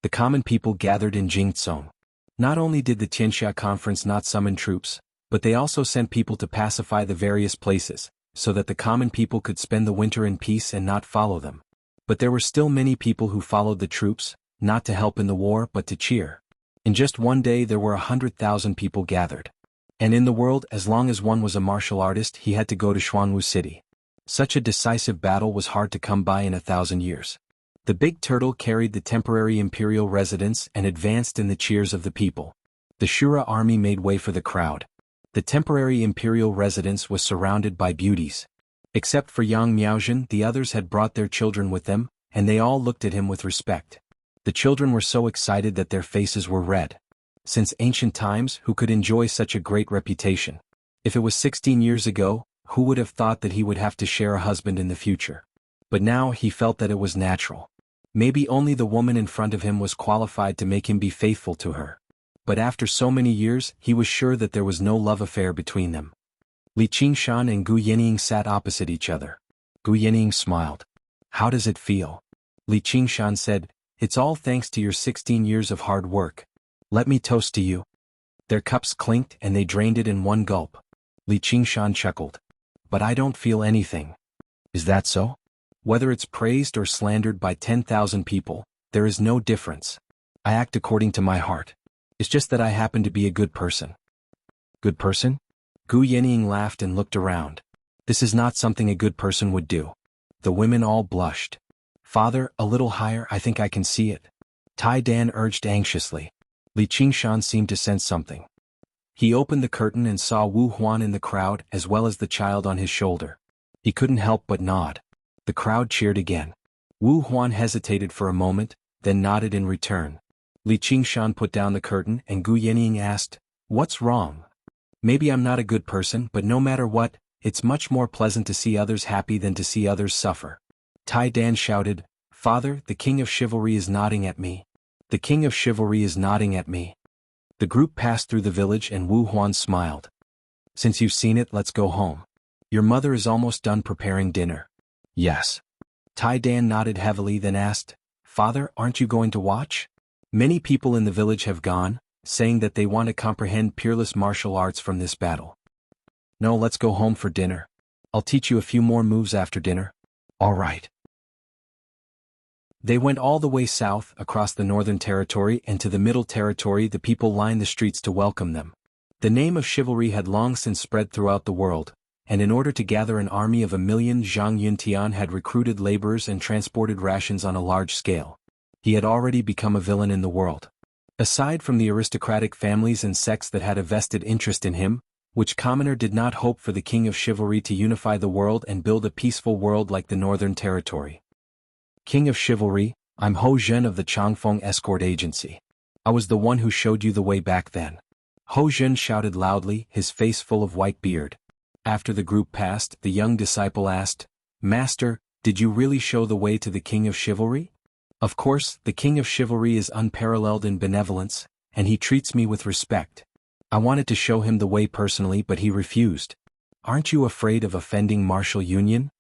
The common people gathered in Jingzhong. Not only did the Tianxia conference not summon troops, but they also sent people to pacify the various places, so that the common people could spend the winter in peace and not follow them. But there were still many people who followed the troops, not to help in the war but to cheer. In just one day there were 100,000 people gathered. And in the world, as long as one was a martial artist, he had to go to Jianghu city. Such a decisive battle was hard to come by in 1,000 years. The big turtle carried the temporary imperial residence and advanced in the cheers of the people. The Shura army made way for the crowd. The temporary imperial residence was surrounded by beauties. Except for Yang Miaozhen, the others had brought their children with them, and they all looked at him with respect. The children were so excited that their faces were red. Since ancient times, who could enjoy such a great reputation? If it was 16 years ago, who would have thought that he would have to share a husband in the future? But now he felt that it was natural. Maybe only the woman in front of him was qualified to make him be faithful to her. But after so many years, he was sure that there was no love affair between them. Li Qingshan and Gu Yenying sat opposite each other. Gu Yenying smiled. How does it feel? Li Qingshan said, It's all thanks to your 16 years of hard work. Let me toast to you. Their cups clinked and they drained it in one gulp. Li Qingshan chuckled. But I don't feel anything. Is that so? Whether it's praised or slandered by 10,000 people, there is no difference. I act according to my heart. It's just that I happen to be a good person. Good person? Gu Yenying laughed and looked around. This is not something a good person would do. The women all blushed. Father, a little higher, I think I can see it. Tai Dan urged anxiously. Li Qingshan seemed to sense something. He opened the curtain and saw Wu Huan in the crowd as well as the child on his shoulder. He couldn't help but nod. The crowd cheered again. Wu Huan hesitated for a moment, then nodded in return. Li Qingshan put down the curtain and Gu Yenying asked, "What's wrong? Maybe I'm not a good person, but no matter what, it's much more pleasant to see others happy than to see others suffer." Tai Dan shouted, "Father, the king of chivalry is nodding at me. The king of chivalry is nodding at me." The group passed through the village and Wu Huan smiled. "Since you've seen it, let's go home. Your mother is almost done preparing dinner." "Yes." Tai Dan nodded heavily then asked, "Father, aren't you going to watch? Many people in the village have gone, saying that they want to comprehend peerless martial arts from this battle." "No, let's go home for dinner. I'll teach you a few more moves after dinner." "All right." They went all the way south, across the Northern Territory and to the Middle Territory. The people lined the streets to welcome them. The name of chivalry had long since spread throughout the world, and in order to gather an army of 1,000,000, Zhang Yuntian had recruited laborers and transported rations on a large scale. He had already become a villain in the world. Aside from the aristocratic families and sects that had a vested interest in him, which commoner did not hope for the king of chivalry to unify the world and build a peaceful world like the Northern Territory? "King of chivalry, I'm Ho Zhen of the Changfeng Escort Agency. I was the one who showed you the way back then." Ho Zhen shouted loudly, his face full of white beard. After the group passed, the young disciple asked, "Master, did you really show the way to the king of chivalry?" "Of course, the king of chivalry is unparalleled in benevolence, and he treats me with respect. I wanted to show him the way personally, but he refused." "Aren't you afraid of offending Martial Union?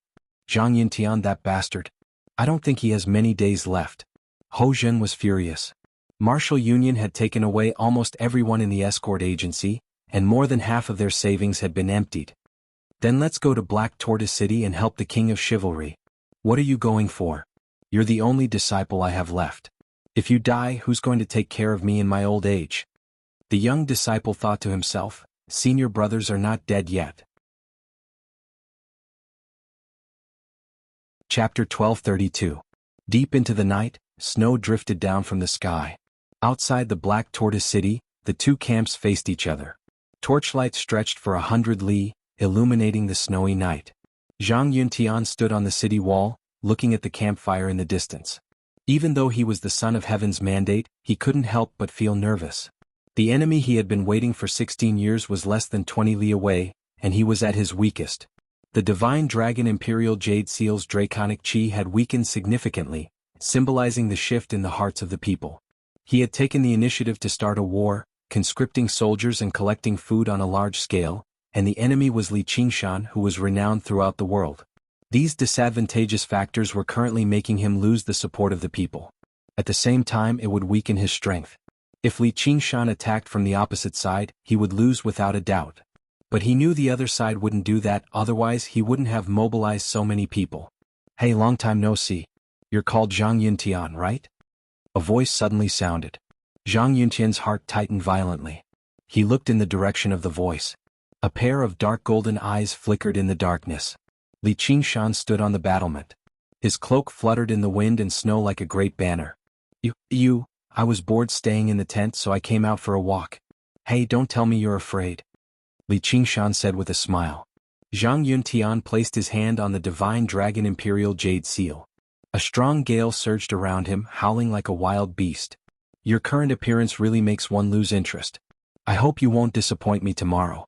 Zhang Yuntian, that bastard. I don't think he has many days left." Ho Zhen was furious. Martial Union had taken away almost everyone in the escort agency, and more than half of their savings had been emptied. "Then let's go to Black Tortoise City and help the king of chivalry." "What are you going for? You're the only disciple I have left. If you die, who's going to take care of me in my old age?" The young disciple thought to himself, "Senior brothers are not dead yet." Chapter 1232. Deep into the night, snow drifted down from the sky. Outside the Black Tortoise City, the two camps faced each other. Torchlights stretched for 100 li, illuminating the snowy night. Zhang Yuntian stood on the city wall, looking at the campfire in the distance. Even though he was the son of Heaven's mandate, he couldn't help but feel nervous. The enemy he had been waiting for 16 years was less than 20 li away, and he was at his weakest. The divine dragon Imperial Jade Seal's draconic chi had weakened significantly, symbolizing the shift in the hearts of the people. He had taken the initiative to start a war, conscripting soldiers and collecting food on a large scale, and the enemy was Li Qingshan, who was renowned throughout the world. These disadvantageous factors were currently making him lose the support of the people. At the same time, it would weaken his strength. If Li Qingshan attacked from the opposite side, he would lose without a doubt. But he knew the other side wouldn't do that, otherwise he wouldn't have mobilized so many people. "Hey, long time no see. You're called Zhang Yuntian, right?" A voice suddenly sounded. Zhang Yuntian's heart tightened violently. He looked in the direction of the voice. A pair of dark golden eyes flickered in the darkness. Li Qingshan stood on the battlement. His cloak fluttered in the wind and snow like a great banner. I was bored staying in the tent, so I came out for a walk." "Hey, don't tell me you're afraid," Li Qingshan said with a smile. Zhang Yuntian placed his hand on the divine dragon Imperial Jade Seal. A strong gale surged around him, howling like a wild beast. "Your current appearance really makes one lose interest. I hope you won't disappoint me tomorrow."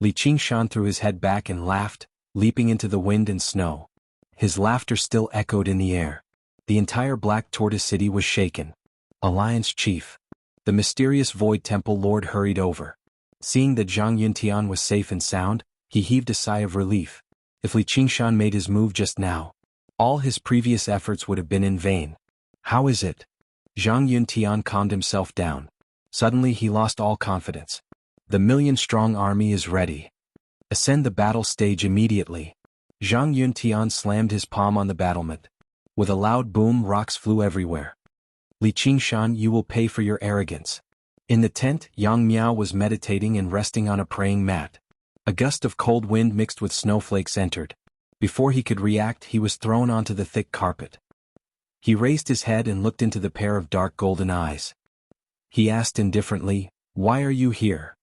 Li Qingshan threw his head back and laughed, leaping into the wind and snow. His laughter still echoed in the air. The entire Black Tortoise City was shaken. "Alliance Chief." The mysterious Void Temple Lord hurried over. Seeing that Zhang Yuntian was safe and sound, he heaved a sigh of relief. If Li Qingshan made his move just now, all his previous efforts would have been in vain. "How is it?" Zhang Yuntian calmed himself down. Suddenly he lost all confidence. "The 1,000,000-strong army is ready. Ascend the battle stage immediately." Zhang Yuntian slammed his palm on the battlement. With a loud boom, rocks flew everywhere. "Li Qingshan, you will pay for your arrogance." In the tent, Yang Miao was meditating and resting on a praying mat. A gust of cold wind mixed with snowflakes entered. Before he could react, he was thrown onto the thick carpet. He raised his head and looked into the pair of dark golden eyes. He asked indifferently, "Why are you here?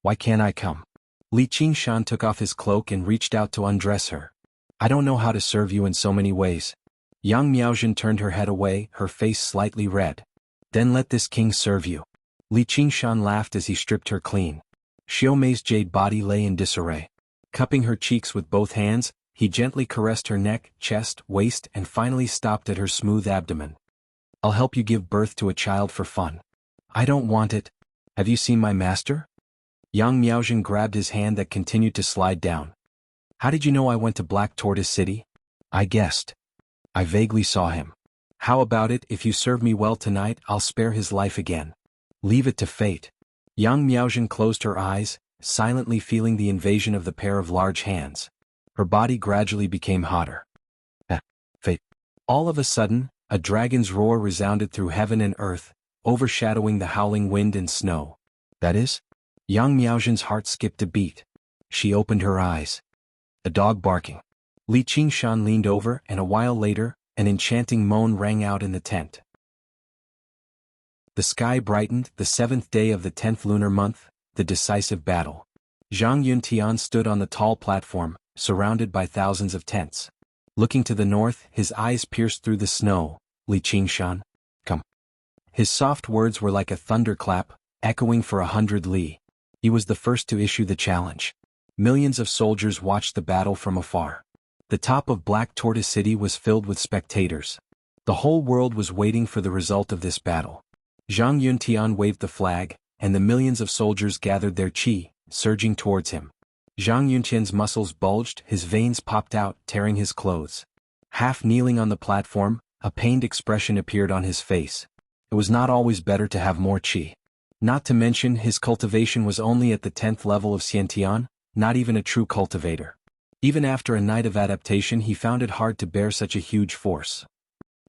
Why can't I come?" Li Qingshan took off his cloak and reached out to undress her. "I don't know how to serve you in so many ways." Yang Miaozhen turned her head away, her face slightly red. "Then let this king serve you." Li Qingshan laughed as he stripped her clean. Xiaomei's jade body lay in disarray. Cupping her cheeks with both hands, he gently caressed her neck, chest, waist, and finally stopped at her smooth abdomen. "I'll help you give birth to a child for fun." "I don't want it. Have you seen my master?" Yang Miaozhen grabbed his hand that continued to slide down. "How did you know I went to Black Tortoise City?" "I guessed. I vaguely saw him." "How about it, if you serve me well tonight, I'll spare his life again." "Leave it to fate." Yang Miaozhen closed her eyes, silently feeling the invasion of the pair of large hands. Her body gradually became hotter. Fate. All of a sudden, a dragon's roar resounded through heaven and earth, overshadowing the howling wind and snow. "That is?" Yang Miaozhen's heart skipped a beat. She opened her eyes. A dog barking. Li Qingshan leaned over, and a while later, an enchanting moan rang out in the tent. The sky brightened, the 7th day of the 10th lunar month, the decisive battle. Zhang Yuntian stood on the tall platform, surrounded by thousands of tents. Looking to the north, his eyes pierced through the snow. "Li Qingshan, come." His soft words were like a thunderclap, echoing for 100 li. He was the first to issue the challenge. Millions of soldiers watched the battle from afar. The top of Black Tortoise City was filled with spectators. The whole world was waiting for the result of this battle. Zhang Yuntian waved the flag, and the millions of soldiers gathered their qi, surging towards him. Zhang Yuntian's muscles bulged, his veins popped out, tearing his clothes. Half kneeling on the platform, a pained expression appeared on his face. It was not always better to have more qi. Not to mention his cultivation was only at the 10th level of Xiantian, not even a true cultivator. Even after a night of adaptation, he found it hard to bear such a huge force.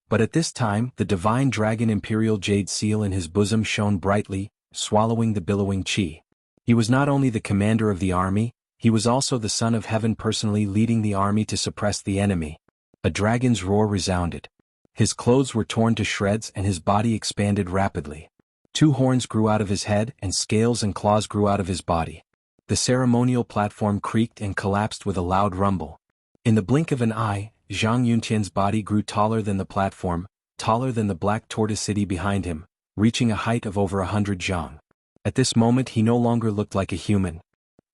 But at this time, the divine dragon imperial jade seal in his bosom shone brightly, swallowing the billowing qi. He was not only the commander of the army, he was also the son of heaven, personally leading the army to suppress the enemy. A dragon's roar resounded. His clothes were torn to shreds and his body expanded rapidly. 2 horns grew out of his head and scales and claws grew out of his body. The ceremonial platform creaked and collapsed with a loud rumble. In the blink of an eye, Zhang Yuntian's body grew taller than the platform, taller than the Black Tortoise City behind him, reaching a height of over 100 zhang. At this moment he no longer looked like a human.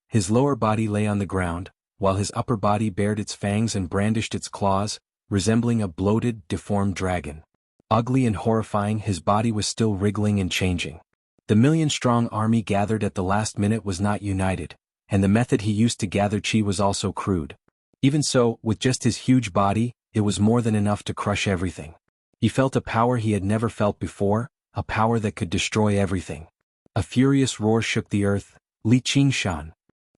His lower body lay on the ground, while his upper body bared its fangs and brandished its claws, resembling a bloated, deformed dragon. Ugly and horrifying, his body was still wriggling and changing. The million-strong army gathered at the last minute was not united, and the method he used to gather qi was also crude. Even so, with just his huge body, it was more than enough to crush everything. He felt a power he had never felt before, a power that could destroy everything. A furious roar shook the earth. "Li Qingshan."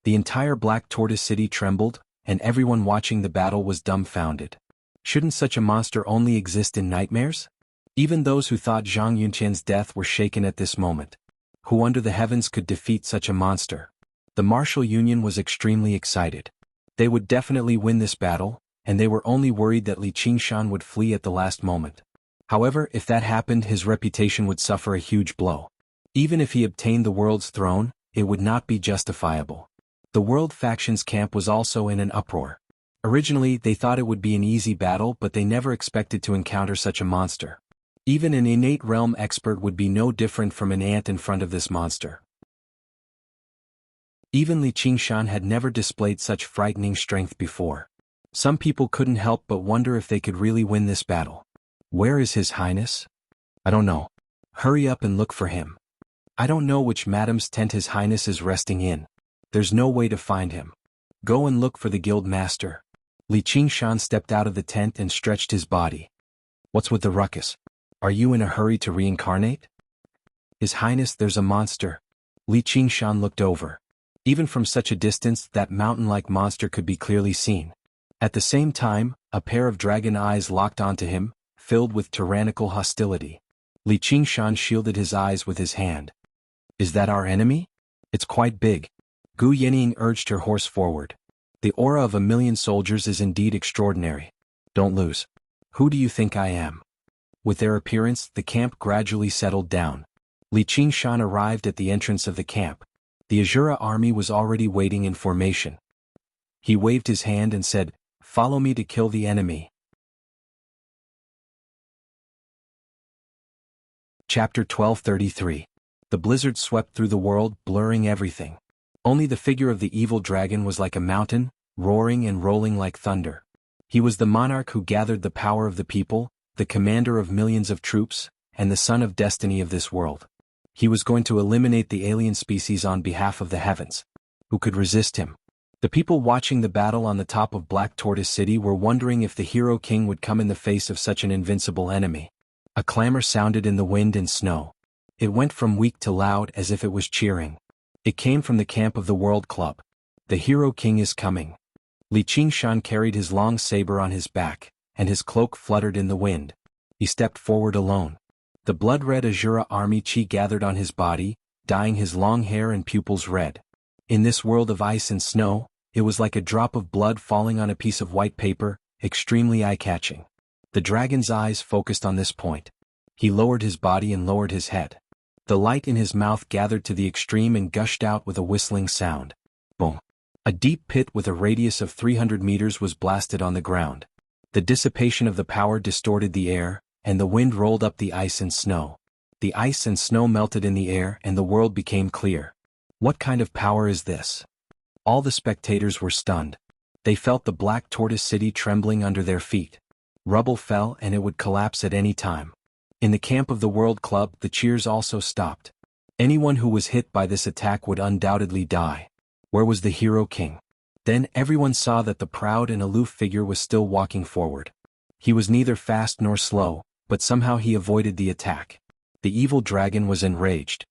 The entire Black Tortoise City trembled, and everyone watching the battle was dumbfounded. Shouldn't such a monster only exist in nightmares? Even those who thought Zhang Yuntian's death were shaken at this moment. Who under the heavens could defeat such a monster? The Martial Union was extremely excited. They would definitely win this battle, and they were only worried that Li Qingshan would flee at the last moment. However, if that happened, his reputation would suffer a huge blow. Even if he obtained the world's throne, it would not be justifiable. The world faction's camp was also in an uproar. Originally, they thought it would be an easy battle, but they never expected to encounter such a monster. Even an innate realm expert would be no different from an ant in front of this monster. Even Li Qingshan had never displayed such frightening strength before. Some people couldn't help but wonder if they could really win this battle. Where is His Highness? I don't know. Hurry up and look for him. I don't know which madam's tent His Highness is resting in. There's no way to find him. Go and look for the guild master. Li Qingshan stepped out of the tent and stretched his body. What's with the ruckus? Are you in a hurry to reincarnate? His Highness, there's a monster. Li Qingshan looked over. Even from such a distance, that mountain-like monster could be clearly seen. At the same time, a pair of dragon eyes locked onto him, filled with tyrannical hostility. Li Qingshan shielded his eyes with his hand. Is that our enemy? It's quite big. Gu Yenying urged her horse forward. The aura of 1,000,000 soldiers is indeed extraordinary. Don't lose. Who do you think I am? With their appearance, the camp gradually settled down. Li Qingshan arrived at the entrance of the camp. The Azura army was already waiting in formation. He waved his hand and said, "Follow me to kill the enemy." Chapter 1233. The blizzard swept through the world, blurring everything. Only the figure of the evil dragon was like a mountain, roaring and rolling like thunder. He was the monarch who gathered the power of the people, the commander of millions of troops, and the son of destiny of this world. He was going to eliminate the alien species on behalf of the heavens. Who could resist him? The people watching the battle on the top of Black Tortoise City were wondering if the hero king would come in the face of such an invincible enemy. A clamor sounded in the wind and snow. It went from weak to loud as if it was cheering. It came from the camp of the World Club. The hero king is coming. Li Qingshan carried his long saber on his back, and his cloak fluttered in the wind. He stepped forward alone. The blood-red Azura army chi gathered on his body, dyeing his long hair and pupils red. In this world of ice and snow, it was like a drop of blood falling on a piece of white paper, extremely eye-catching. The dragon's eyes focused on this point. He lowered his body and lowered his head. The light in his mouth gathered to the extreme and gushed out with a whistling sound. Boom! A deep pit with a radius of 300 meters was blasted on the ground. The dissipation of the power distorted the air, and the wind rolled up the ice and snow. The ice and snow melted in the air and the world became clear. What kind of power is this? All the spectators were stunned. They felt the Black Tortoise City trembling under their feet. Rubble fell and it would collapse at any time. In the camp of the World Club, the cheers also stopped. Anyone who was hit by this attack would undoubtedly die. Where was the hero king? Then everyone saw that the proud and aloof figure was still walking forward. He was neither fast nor slow, but somehow he avoided the attack. The evil dragon was enraged.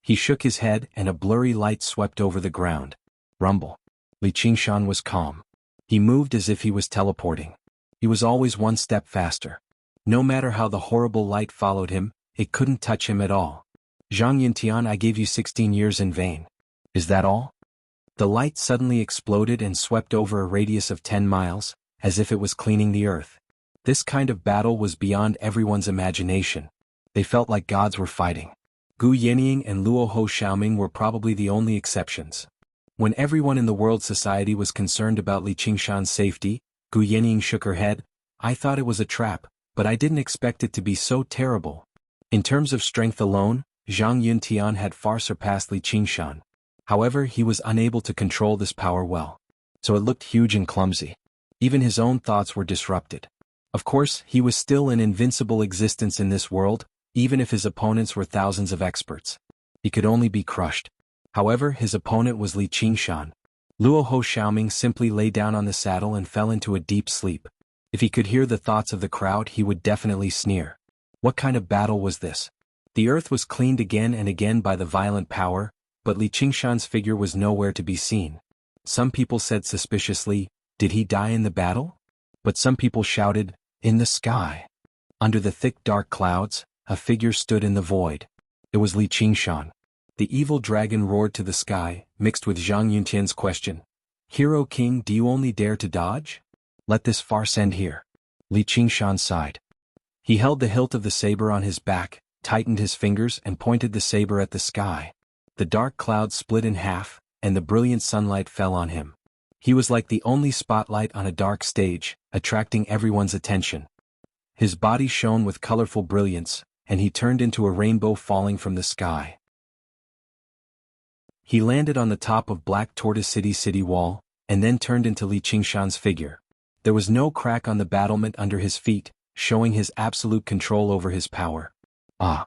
He shook his head and a blurry light swept over the ground. Rumble. Li Qingshan was calm. He moved as if he was teleporting. He was always one step faster. No matter how the horrible light followed him, it couldn't touch him at all. Zhang Yuntian, I gave you 16 years in vain. Is that all? The light suddenly exploded and swept over a radius of 10 miles, as if it was cleaning the earth. This kind of battle was beyond everyone's imagination. They felt like gods were fighting. Gu Yenying and Luo Ho Xiaoming were probably the only exceptions. When everyone in the world society was concerned about Li Qingshan's safety, Gu Yenying shook her head. I thought it was a trap, but I didn't expect it to be so terrible. In terms of strength alone, Zhang Yuntian had far surpassed Li Qingshan. However, he was unable to control this power well. So it looked huge and clumsy. Even his own thoughts were disrupted. Of course, he was still an invincible existence in this world, even if his opponents were thousands of experts. He could only be crushed. However, his opponent was Li Qingshan. Luo Ho Xiaoming simply lay down on the saddle and fell into a deep sleep. If he could hear the thoughts of the crowd, he would definitely sneer. What kind of battle was this? The earth was cleaned again and again by the violent power, but Li Qingshan's figure was nowhere to be seen. Some people said suspiciously, did he die in the battle? But some people shouted, in the sky. Under the thick dark clouds, a figure stood in the void. It was Li Qingshan. The evil dragon roared to the sky, mixed with Zhang Yuntian's question. Hero King, do you only dare to dodge? Let this farce end here. Li Qingshan sighed. He held the hilt of the saber on his back, tightened his fingers and pointed the saber at the sky. The dark clouds split in half, and the brilliant sunlight fell on him. He was like the only spotlight on a dark stage, attracting everyone's attention. His body shone with colorful brilliance, and he turned into a rainbow falling from the sky. He landed on the top of Black Tortoise city wall, and then turned into Li Qingshan's figure. There was no crack on the battlement under his feet, showing his absolute control over his power. Ah!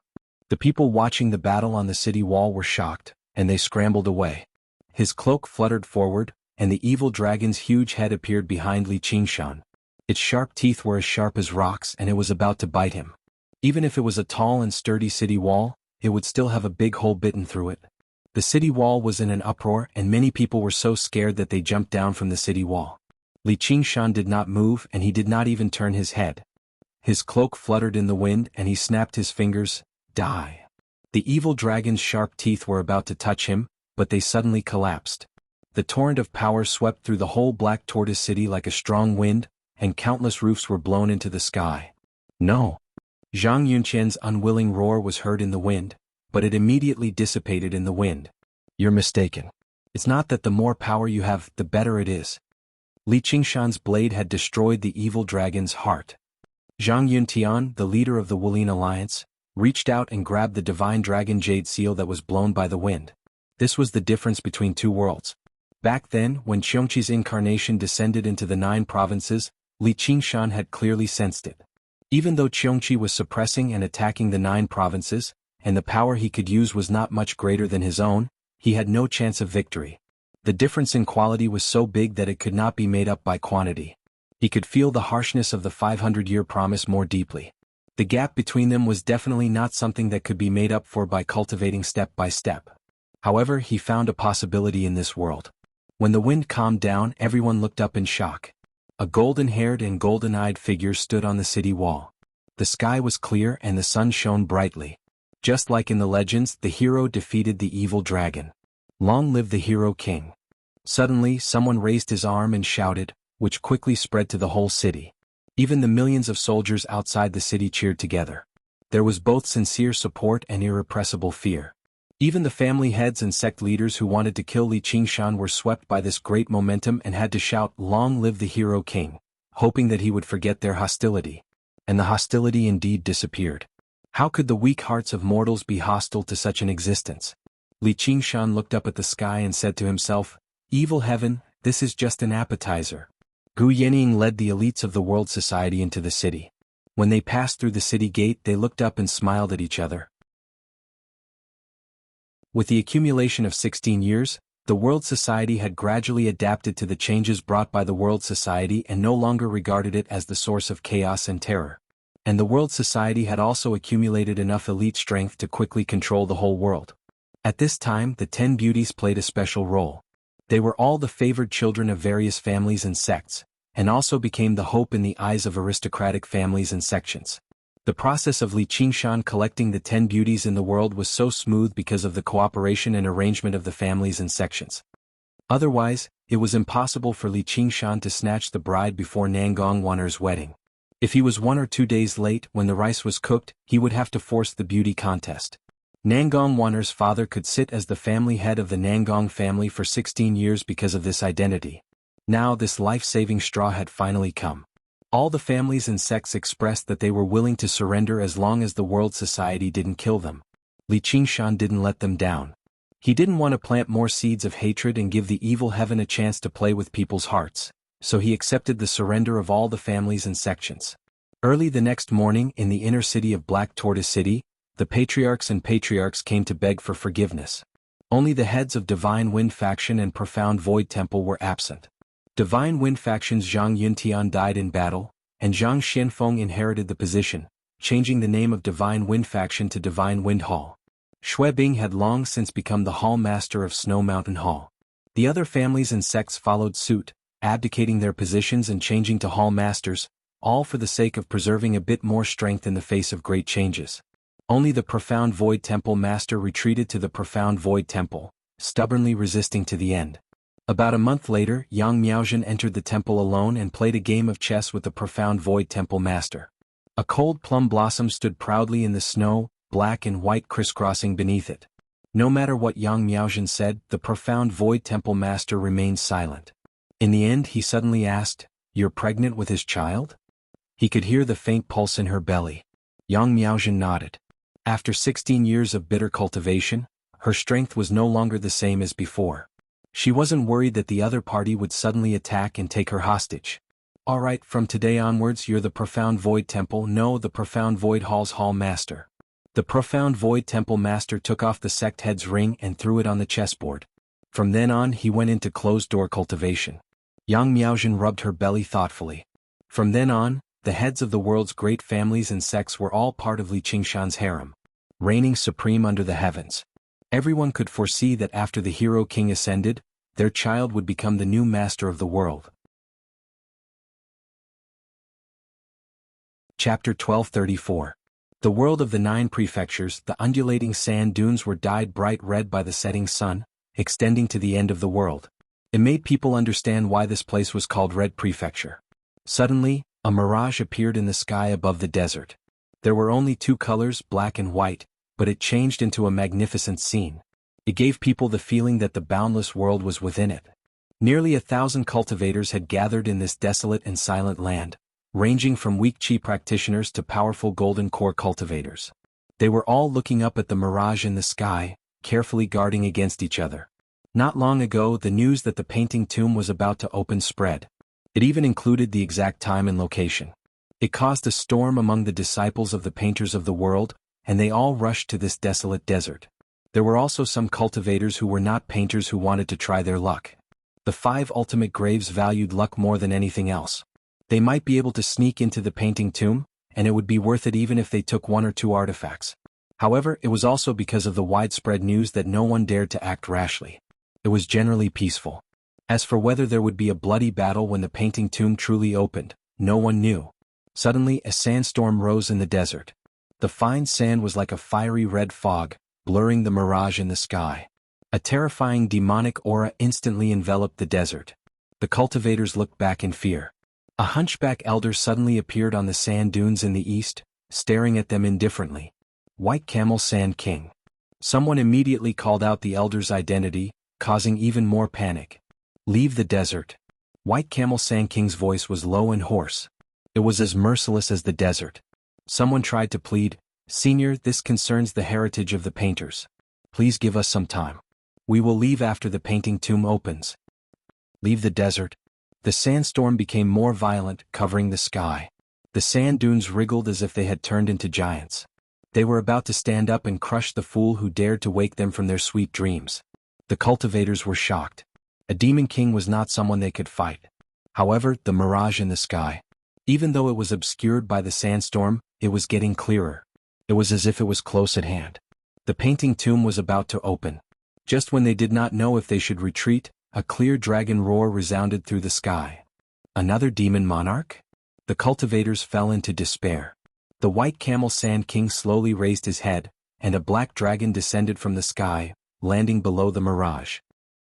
The people watching the battle on the city wall were shocked, and they scrambled away. His cloak fluttered forward, and the evil dragon's huge head appeared behind Li Qingshan. Its sharp teeth were as sharp as rocks and it was about to bite him. Even if it was a tall and sturdy city wall, it would still have a big hole bitten through it. The city wall was in an uproar and many people were so scared that they jumped down from the city wall. Li Qingshan did not move and he did not even turn his head. His cloak fluttered in the wind and he snapped his fingers. Die. The evil dragon's sharp teeth were about to touch him, but they suddenly collapsed. The torrent of power swept through the whole Black Tortoise City like a strong wind, and countless roofs were blown into the sky. No! Zhang Yunqian's unwilling roar was heard in the wind, but it immediately dissipated in the wind. You're mistaken. It's not that the more power you have, the better it is. Li Qingshan's blade had destroyed the evil dragon's heart. Zhang Yuntian, the leader of the Wulin Alliance, reached out and grabbed the divine dragon jade seal that was blown by the wind. This was the difference between two worlds. Back then, when Qiongqi's incarnation descended into the 9 provinces, Li Qingshan had clearly sensed it. Even though Qiongqi was suppressing and attacking the 9 provinces, and the power he could use was not much greater than his own, he had no chance of victory. The difference in quality was so big that it could not be made up by quantity. He could feel the harshness of the 500-year promise more deeply. The gap between them was definitely not something that could be made up for by cultivating step by step. However, he found a possibility in this world. When the wind calmed down, everyone looked up in shock. A golden-haired and golden-eyed figure stood on the city wall. The sky was clear and the sun shone brightly. Just like in the legends, the hero defeated the evil dragon. Long live the hero king. Suddenly, someone raised his arm and shouted, which quickly spread to the whole city. Even the millions of soldiers outside the city cheered together. There was both sincere support and irrepressible fear. Even the family heads and sect leaders who wanted to kill Li Qingshan were swept by this great momentum and had to shout, "Long live the hero king," hoping that he would forget their hostility. And the hostility indeed disappeared. How could the weak hearts of mortals be hostile to such an existence? Li Qingshan looked up at the sky and said to himself, "Evil heaven, this is just an appetizer." Gu Yening led the elites of the world society into the city. When they passed through the city gate, they looked up and smiled at each other. With the accumulation of 16 years, the world society had gradually adapted to the changes brought by the world society and no longer regarded it as the source of chaos and terror. And the world society had also accumulated enough elite strength to quickly control the whole world. At this time, the 10 beauties played a special role. They were all the favored children of various families and sects, and also became the hope in the eyes of aristocratic families and sections. The process of Li Qingshan collecting the 10 beauties in the world was so smooth because of the cooperation and arrangement of the families and sections. Otherwise, it was impossible for Li Qingshan to snatch the bride before Nangong Wan'er's wedding. If he was 1 or 2 days late when the rice was cooked, he would have to force the beauty contest. Nangong Wan'er's father could sit as the family head of the Nangong family for 16 years because of this identity. Now this life-saving straw had finally come. All the families and sects expressed that they were willing to surrender as long as the world society didn't kill them. Li Qingshan didn't let them down. He didn't want to plant more seeds of hatred and give the evil heaven a chance to play with people's hearts, so he accepted the surrender of all the families and sections. Early the next morning in the inner city of Black Tortoise City, the patriarchs and patriarchs came to beg for forgiveness. Only the heads of Divine Wind Faction and Profound Void Temple were absent. Divine Wind Faction's Zhang Yuntian died in battle, and Zhang Xianfeng inherited the position, changing the name of Divine Wind Faction to Divine Wind Hall. Xue Bing had long since become the Hall Master of Snow Mountain Hall. The other families and sects followed suit, abdicating their positions and changing to Hall Masters, all for the sake of preserving a bit more strength in the face of great changes. Only the Profound Void Temple Master retreated to the Profound Void Temple, stubbornly resisting to the end. About a month later, Yang Miaozhen entered the temple alone and played a game of chess with the Profound Void Temple Master. A cold plum blossom stood proudly in the snow, black and white crisscrossing beneath it. No matter what Yang Miaozhen said, the Profound Void Temple Master remained silent. In the end, he suddenly asked, "You're pregnant with his child?" He could hear the faint pulse in her belly. Yang Miaozhen nodded. After 16 years of bitter cultivation, her strength was no longer the same as before. She wasn't worried that the other party would suddenly attack and take her hostage. "All right, from today onwards you're the Profound Void Temple, no, the Profound Void Hall's Hall Master." The Profound Void Temple Master took off the sect head's ring and threw it on the chessboard. From then on he went into closed-door cultivation. Yang Miaozhen rubbed her belly thoughtfully. From then on, the heads of the world's great families and sects were all part of Li Qingshan's harem, reigning supreme under the heavens. Everyone could foresee that after the hero king ascended, their child would become the new master of the world. Chapter 1234. The world of the 9 prefectures, the undulating sand dunes were dyed bright red by the setting sun, extending to the end of the world. It made people understand why this place was called Red Prefecture. Suddenly, a mirage appeared in the sky above the desert. There were only two colors, black and white, but it changed into a magnificent scene. It gave people the feeling that the boundless world was within it. Nearly 1,000 cultivators had gathered in this desolate and silent land, ranging from weak chi practitioners to powerful golden core cultivators. They were all looking up at the mirage in the sky, carefully guarding against each other. Not long ago, the news that the painting tomb was about to open spread. It even included the exact time and location. It caused a storm among the disciples of the painters of the world, and they all rushed to this desolate desert. There were also some cultivators who were not painters who wanted to try their luck. The 5 ultimate graves valued luck more than anything else. They might be able to sneak into the painting tomb, and it would be worth it even if they took 1 or 2 artifacts. However, it was also because of the widespread news that no one dared to act rashly. It was generally peaceful. As for whether there would be a bloody battle when the painting tomb truly opened, no one knew. Suddenly, a sandstorm rose in the desert. The fine sand was like a fiery red fog, blurring the mirage in the sky. A terrifying demonic aura instantly enveloped the desert. The cultivators looked back in fear. A hunchback elder suddenly appeared on the sand dunes in the east, staring at them indifferently. White Camel Sand King. Someone immediately called out the elder's identity, causing even more panic. Leave the desert. White Camel Sand King's voice was low and hoarse. It was as merciless as the desert. Someone tried to plead, "Senior, this concerns the heritage of the painters. Please give us some time. We will leave after the painting tomb opens." Leave the desert. The sandstorm became more violent, covering the sky. The sand dunes wriggled as if they had turned into giants. They were about to stand up and crush the fool who dared to wake them from their sweet dreams. The cultivators were shocked. A demon king was not someone they could fight. However, the mirage in the sky, even though it was obscured by the sandstorm, it was getting clearer. It was as if it was close at hand. The painting tomb was about to open. Just when they did not know if they should retreat, a clear dragon roar resounded through the sky. Another demon monarch? The cultivators fell into despair. The White Camel Sand King slowly raised his head, and a black dragon descended from the sky, landing below the mirage.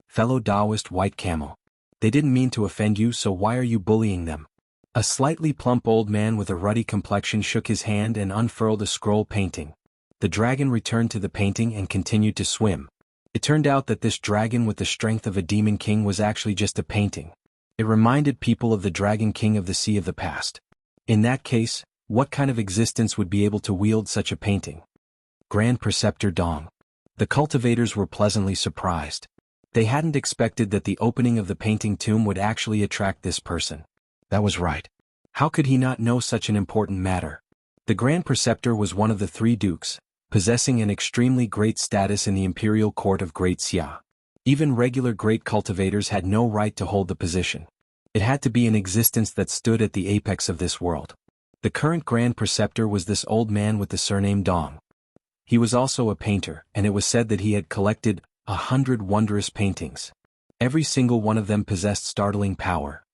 Fellow Taoist White Camel. They didn't mean to offend you, so why are you bullying them? A slightly plump old man with a ruddy complexion shook his hand and unfurled a scroll painting. The dragon returned to the painting and continued to swim. It turned out that this dragon with the strength of a demon king was actually just a painting. It reminded people of the Dragon King of the Sea of the past. In that case, what kind of existence would be able to wield such a painting? Grand Preceptor Dong. The cultivators were pleasantly surprised. They hadn't expected that the opening of the painting tomb would actually attract this person. That was right. How could he not know such an important matter? The Grand Preceptor was one of the 3 dukes, possessing an extremely great status in the imperial court of Great Xia. Even regular great cultivators had no right to hold the position. It had to be an existence that stood at the apex of this world. The current Grand Preceptor was this old man with the surname Dong. He was also a painter, and it was said that he had collected 100 wondrous paintings. Every single one of them possessed startling power.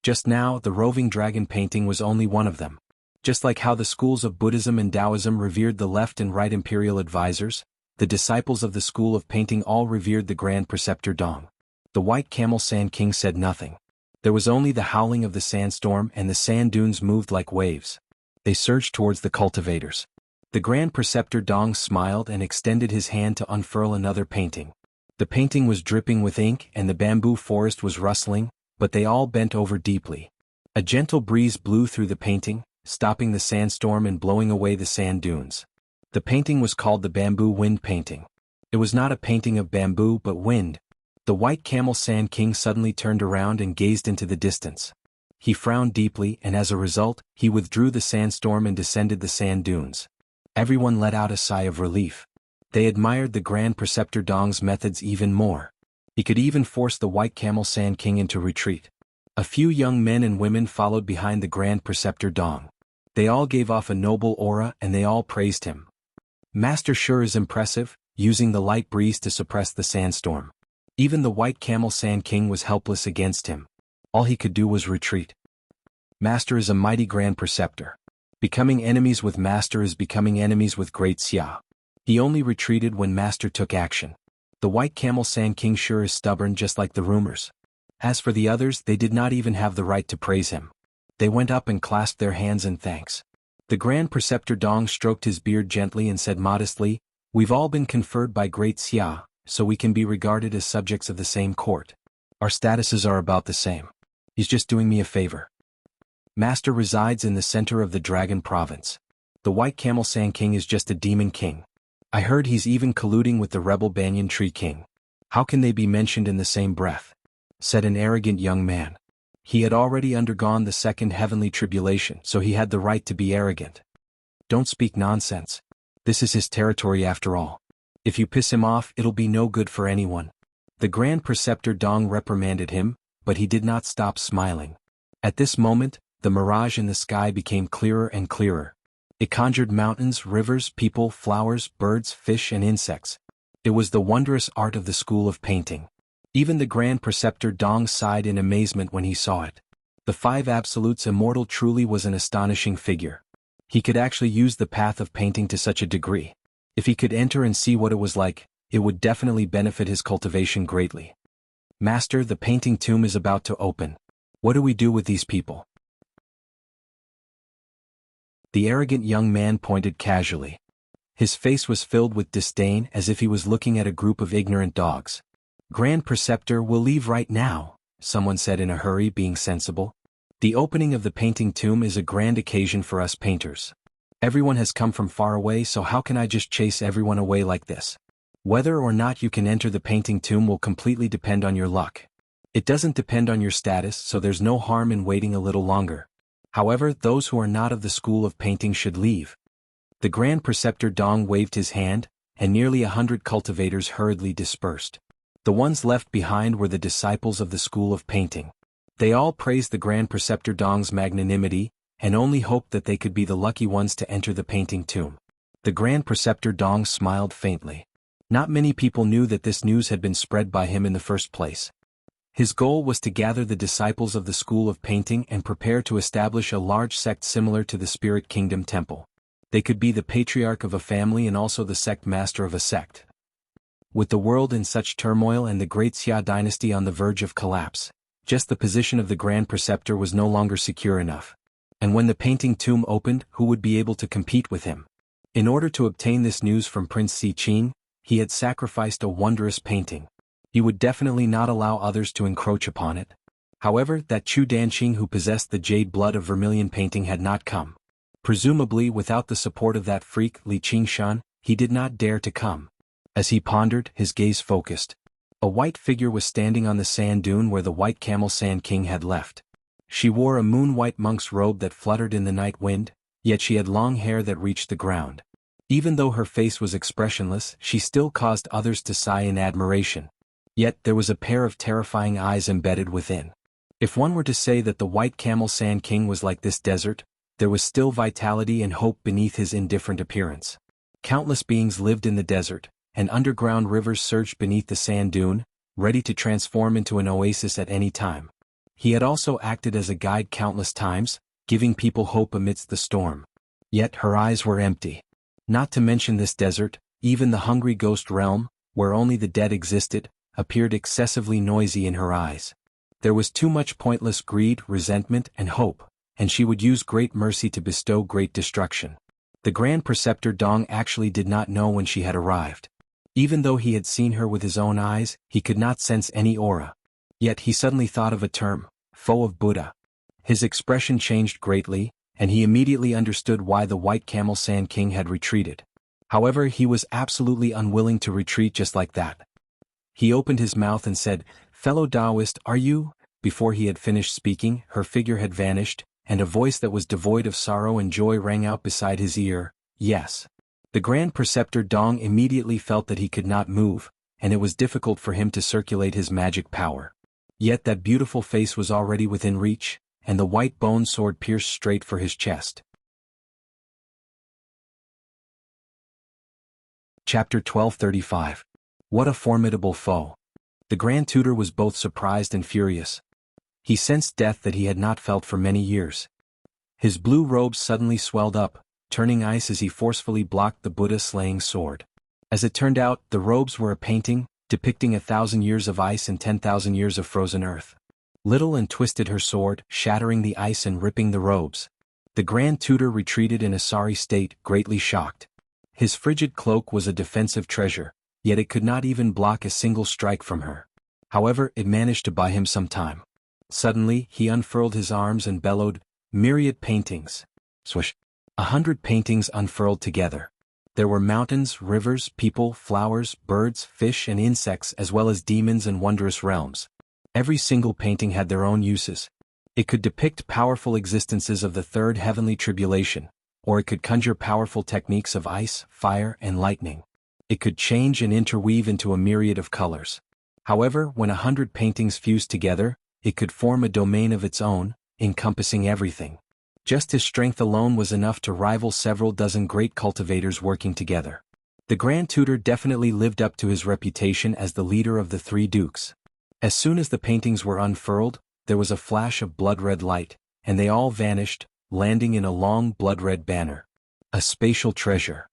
Just now, the roving dragon painting was only one of them. Just like how the schools of Buddhism and Taoism revered the left and right imperial advisors, the disciples of the school of painting all revered the Grand Preceptor Dong. The White Camel Sand King said nothing. There was only the howling of the sandstorm, and the sand dunes moved like waves. They surged towards the cultivators. The Grand Preceptor Dong smiled and extended his hand to unfurl another painting. The painting was dripping with ink and the bamboo forest was rustling, but they all bent over deeply. A gentle breeze blew through the painting, stopping the sandstorm and blowing away the sand dunes. The painting was called the Bamboo Wind Painting. It was not a painting of bamboo but wind. The White Camel Sand King suddenly turned around and gazed into the distance. He frowned deeply, and as a result, he withdrew the sandstorm and descended the sand dunes. Everyone let out a sigh of relief. They admired the Grand Preceptor Dong's methods even more. He could even force the White Camel Sand King into retreat. A few young men and women followed behind the Grand Preceptor Dong. They all gave off a noble aura and they all praised him. Master sure is impressive, using the light breeze to suppress the sandstorm. Even the White Camel Sand King was helpless against him. All he could do was retreat. Master is a mighty Grand Preceptor. Becoming enemies with Master is becoming enemies with Great Xia. He only retreated when Master took action. The White Camel Sand King sure is stubborn just like the rumors. As for the others, they did not even have the right to praise him. They went up and clasped their hands in thanks. The Grand Preceptor Dong stroked his beard gently and said modestly, "We've all been conferred by Great Xia, so we can be regarded as subjects of the same court. Our statuses are about the same. He's just doing me a favor." Master resides in the center of the Dragon Province. The White Camel Sand King is just a demon king. I heard he's even colluding with the rebel Banyan Tree King. How can they be mentioned in the same breath? Said an arrogant young man. He had already undergone the second heavenly tribulation, so he had the right to be arrogant. Don't speak nonsense. This is his territory after all. If you piss him off, it'll be no good for anyone. The Grand Preceptor Dong reprimanded him, but he did not stop smiling. At this moment, the mirage in the sky became clearer and clearer. It conjured mountains, rivers, people, flowers, birds, fish, and insects. It was the wondrous art of the school of painting. Even the Grand Preceptor Dong sighed in amazement when he saw it. The Five Absolutes Immortal truly was an astonishing figure. He could actually use the path of painting to such a degree. If he could enter and see what it was like, it would definitely benefit his cultivation greatly. Master, the painting tomb is about to open. What do we do with these people? The arrogant young man pointed casually. His face was filled with disdain as if he was looking at a group of ignorant dogs. Grand Preceptor, we'll leave right now, someone said in a hurry, being sensible. The opening of the painting tomb is a grand occasion for us painters. Everyone has come from far away, so how can I just chase everyone away like this? Whether or not you can enter the painting tomb will completely depend on your luck. It doesn't depend on your status, so there's no harm in waiting a little longer. However, those who are not of the school of painting should leave. The Grand Preceptor Dong waved his hand, and nearly 100 cultivators hurriedly dispersed. The ones left behind were the disciples of the school of painting. They all praised the Grand Preceptor Dong's magnanimity, and only hoped that they could be the lucky ones to enter the painting tomb. The Grand Preceptor Dong smiled faintly. Not many people knew that this news had been spread by him in the first place. His goal was to gather the disciples of the school of painting and prepare to establish a large sect similar to the Spirit Kingdom Temple. They could be the patriarch of a family and also the sect master of a sect. With the world in such turmoil and the Great Xia dynasty on the verge of collapse, just the position of the Grand Preceptor was no longer secure enough. And when the painting tomb opened, who would be able to compete with him? In order to obtain this news from Prince Si Qing, he had sacrificed a wondrous painting. He would definitely not allow others to encroach upon it. However, that Chu Danqing who possessed the jade blood of vermilion painting had not come. Presumably without the support of that freak Li Qingshan, he did not dare to come. As he pondered, his gaze focused. A white figure was standing on the sand dune where the White Camel Sand King had left. She wore a moon-white monk's robe that fluttered in the night wind, yet she had long hair that reached the ground. Even though her face was expressionless, she still caused others to sigh in admiration. Yet there was a pair of terrifying eyes embedded within. If one were to say that the White Camel Sand King was like this desert, there was still vitality and hope beneath his indifferent appearance. Countless beings lived in the desert, and underground rivers surged beneath the sand dune, ready to transform into an oasis at any time. He had also acted as a guide countless times, giving people hope amidst the storm. Yet her eyes were empty. Not to mention this desert, even the hungry ghost realm, where only the dead existed, appeared excessively noisy in her eyes. There was too much pointless greed, resentment, and hope, and she would use great mercy to bestow great destruction. The Grand Preceptor Dong actually did not know when she had arrived. Even though he had seen her with his own eyes, he could not sense any aura. Yet he suddenly thought of a term, foe of Buddha. His expression changed greatly, and he immediately understood why the White Camel Sand King had retreated. However, he was absolutely unwilling to retreat just like that. He opened his mouth and said, "Fellow Taoist, are you?" Before he had finished speaking, her figure had vanished, and a voice that was devoid of sorrow and joy rang out beside his ear, "Yes." The Grand Preceptor Dong immediately felt that he could not move, and it was difficult for him to circulate his magic power. Yet that beautiful face was already within reach, and the white bone sword pierced straight for his chest. Chapter 1235. What a formidable foe. The Grand Tutor was both surprised and furious. He sensed death that he had not felt for many years. His blue robes suddenly swelled up, turning ice as he forcefully blocked the Buddha-slaying sword. As it turned out, the robes were a painting, depicting 1,000 years of ice and 10,000 years of frozen earth. Little and twisted her sword, shattering the ice and ripping the robes. The Grand Tutor retreated in a sorry state, greatly shocked. His frigid cloak was a defensive treasure, yet it could not even block a single strike from her. However, it managed to buy him some time. Suddenly, he unfurled his arms and bellowed, "Myriad paintings!" Swish! 100 paintings unfurled together. There were mountains, rivers, people, flowers, birds, fish and insects, as well as demons and wondrous realms. Every single painting had their own uses. It could depict powerful existences of the third heavenly tribulation, or it could conjure powerful techniques of ice, fire, and lightning. It could change and interweave into a myriad of colors. However, when 100 paintings fused together, it could form a domain of its own, encompassing everything. Just his strength alone was enough to rival several dozen great cultivators working together. The Grand Tutor definitely lived up to his reputation as the leader of the three dukes. As soon as the paintings were unfurled, there was a flash of blood-red light, and they all vanished, landing in a long blood-red banner. A spatial treasure.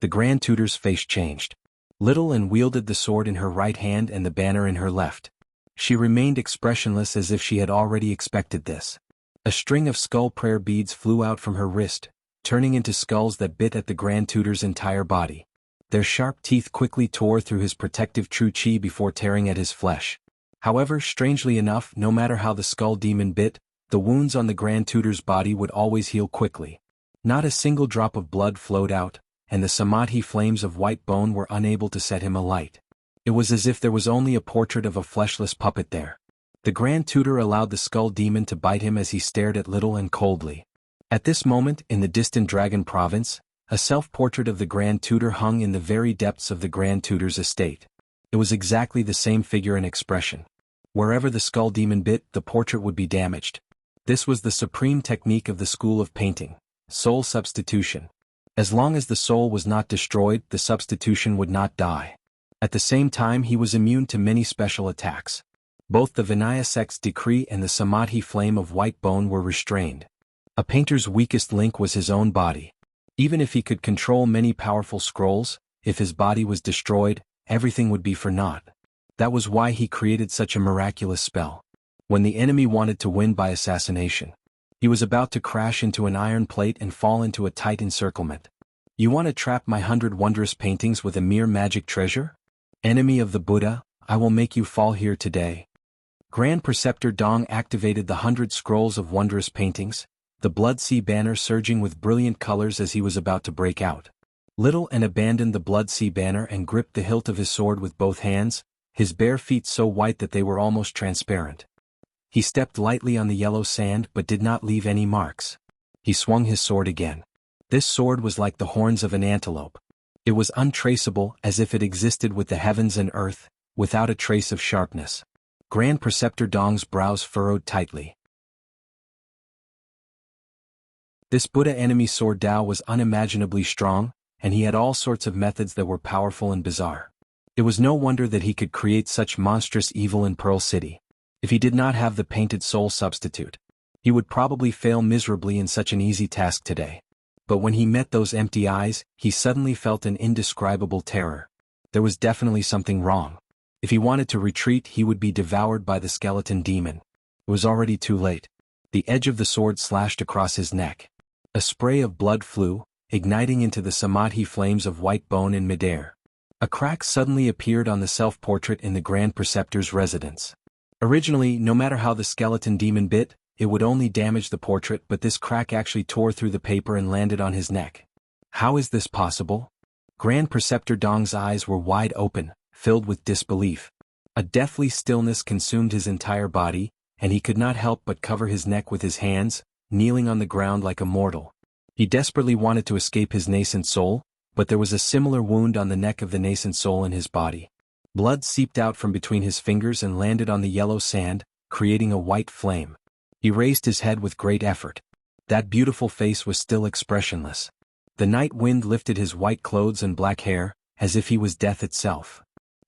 The Grand Tutor's face changed. Little and wielded the sword in her right hand and the banner in her left. She remained expressionless as if she had already expected this. A string of skull prayer beads flew out from her wrist, turning into skulls that bit at the Grand Tutor's entire body. Their sharp teeth quickly tore through his protective true chi before tearing at his flesh. However, strangely enough, no matter how the skull demon bit, the wounds on the Grand Tutor's body would always heal quickly. Not a single drop of blood flowed out, and the samadhi flames of white bone were unable to set him alight. It was as if there was only a portrait of a fleshless puppet there. The Grand Tutor allowed the skull demon to bite him as he stared at Little and coldly. At this moment, in the distant Dragon Province, a self-portrait of the Grand Tutor hung in the very depths of the Grand Tutor's estate. It was exactly the same figure and expression. Wherever the skull demon bit, the portrait would be damaged. This was the supreme technique of the school of painting, soul substitution. As long as the soul was not destroyed, the substitution would not die. At the same time, he was immune to many special attacks. Both the Vinaya sect's decree and the samadhi flame of white bone were restrained. A painter's weakest link was his own body. Even if he could control many powerful scrolls, if his body was destroyed, everything would be for naught. That was why he created such a miraculous spell. When the enemy wanted to win by assassination, he was about to crash into an iron plate and fall into a tight encirclement. You want to trap my 100 wondrous paintings with a mere magic treasure? Enemy of the Buddha, I will make you fall here today. Grand Preceptor Dong activated the 100 scrolls of wondrous paintings, the Blood Sea banner surging with brilliant colors as he was about to break out. Little and abandoned the Blood Sea banner and gripped the hilt of his sword with both hands, his bare feet so white that they were almost transparent. He stepped lightly on the yellow sand but did not leave any marks. He swung his sword again. This sword was like the horns of an antelope. It was untraceable, as if it existed with the heavens and earth, without a trace of sharpness. Grand Preceptor Dong's brows furrowed tightly. This Buddha enemy sword Dao was unimaginably strong, and he had all sorts of methods that were powerful and bizarre. It was no wonder that he could create such monstrous evil in Pearl City. If he did not have the painted soul substitute, he would probably fail miserably in such an easy task today. But when he met those empty eyes, he suddenly felt an indescribable terror. There was definitely something wrong. If he wanted to retreat, he would be devoured by the skeleton demon. It was already too late. The edge of the sword slashed across his neck. A spray of blood flew, igniting into the samadhi flames of white bone in midair. A crack suddenly appeared on the self-portrait in the Grand Preceptor's residence. Originally, no matter how the skeleton demon bit, it would only damage the portrait, but this crack actually tore through the paper and landed on his neck. How is this possible? Grand Preceptor Dong's eyes were wide open, filled with disbelief. A deathly stillness consumed his entire body, and he could not help but cover his neck with his hands, kneeling on the ground like a mortal. He desperately wanted to escape his nascent soul, but there was a similar wound on the neck of the nascent soul in his body. Blood seeped out from between his fingers and landed on the yellow sand, creating a white flame. He raised his head with great effort. That beautiful face was still expressionless. The night wind lifted his white clothes and black hair, as if he was death itself.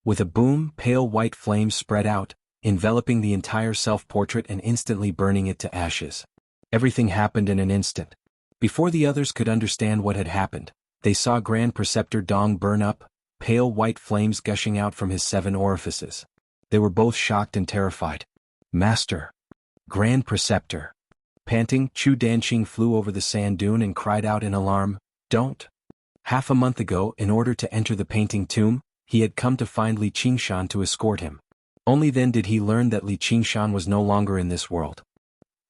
With a boom, pale white flames spread out, enveloping the entire self-portrait and instantly burning it to ashes. Everything happened in an instant. Before the others could understand what had happened, they saw Grand Preceptor Dong burn up, pale white flames gushing out from his 7 orifices. They were both shocked and terrified. Master! Grand Preceptor! Panting, Chu Danqing flew over the sand dune and cried out in alarm, "Don't!" Half a month ago, in order to enter the painting tomb, he had come to find Li Qingshan to escort him. Only then did he learn that Li Qingshan was no longer in this world.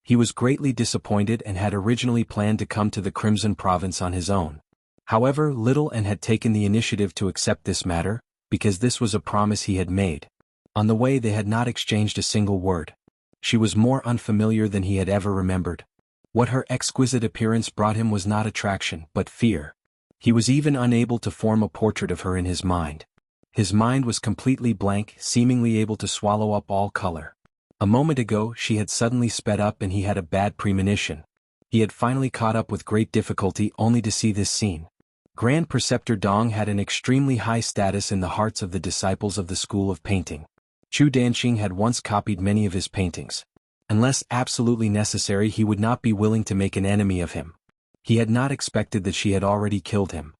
He was greatly disappointed and had originally planned to come to the Crimson Province on his own. However, Little N had taken the initiative to accept this matter, because this was a promise he had made. On the way they had not exchanged a single word. She was more unfamiliar than he had ever remembered. What her exquisite appearance brought him was not attraction, but fear. He was even unable to form a portrait of her in his mind. His mind was completely blank, seemingly able to swallow up all color. A moment ago she had suddenly sped up and he had a bad premonition. He had finally caught up with great difficulty only to see this scene. Grand Preceptor Dong had an extremely high status in the hearts of the disciples of the School of Painting. Chu Danqing had once copied many of his paintings. Unless absolutely necessary, he would not be willing to make an enemy of him. He had not expected that she had already killed him.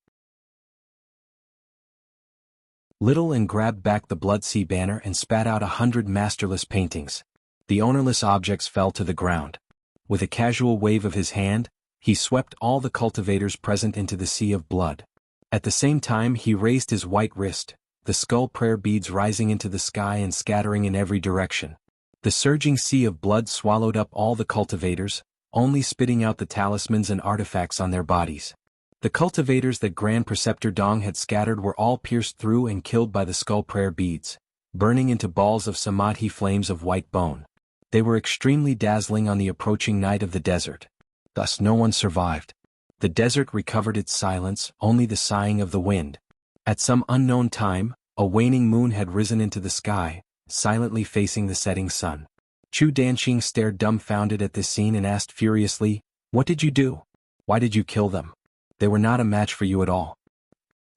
Little N grabbed back the Blood Sea banner and spat out 100 masterless paintings. The ownerless objects fell to the ground. With a casual wave of his hand, he swept all the cultivators present into the sea of blood. At the same time he raised his white wrist, the skull prayer beads rising into the sky and scattering in every direction. The surging sea of blood swallowed up all the cultivators, only spitting out the talismans and artifacts on their bodies. The cultivators that Grand Preceptor Dong had scattered were all pierced through and killed by the skull prayer beads, burning into balls of samadhi flames of white bone. They were extremely dazzling on the approaching night of the desert. Thus no one survived. The desert recovered its silence, only the sighing of the wind. At some unknown time, a waning moon had risen into the sky, silently facing the setting sun. Chu Danqing stared dumbfounded at this scene and asked furiously, "What did you do? Why did you kill them? They were not a match for you at all."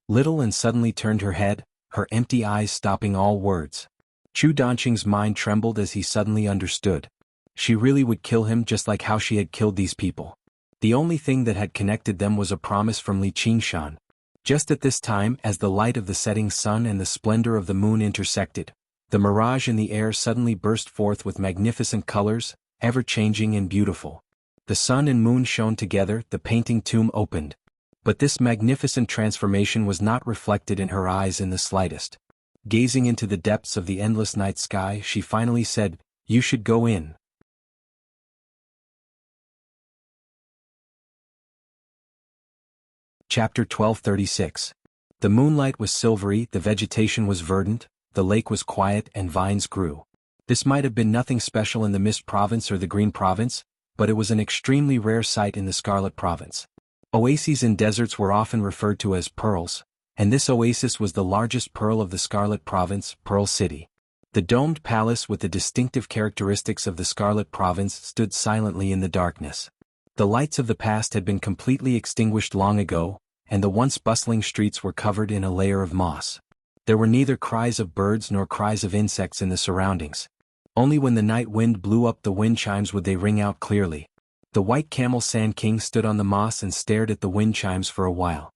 Little N suddenly turned her head, her empty eyes stopping all words. Chu Danqing's mind trembled as he suddenly understood. She really would kill him just like how she had killed these people. The only thing that had connected them was a promise from Li Qingshan. Just at this time, as the light of the setting sun and the splendor of the moon intersected, the mirage in the air suddenly burst forth with magnificent colors, ever-changing and beautiful. The sun and moon shone together, the painting tomb opened. But this magnificent transformation was not reflected in her eyes in the slightest. Gazing into the depths of the endless night sky, she finally said, "You should go in." Chapter 1236. The moonlight was silvery, the vegetation was verdant, the lake was quiet and vines grew. This might have been nothing special in the Mist Province or the Green Province, but it was an extremely rare sight in the Scarlet Province. Oases in deserts were often referred to as pearls, and this oasis was the largest pearl of the Scarlet Province, Pearl City. The domed palace with the distinctive characteristics of the Scarlet Province stood silently in the darkness. The lights of the past had been completely extinguished long ago, and the once bustling streets were covered in a layer of moss. There were neither cries of birds nor cries of insects in the surroundings. Only when the night wind blew up the wind chimes would they ring out clearly. The white camel Sand King stood on the moss and stared at the wind chimes for a while.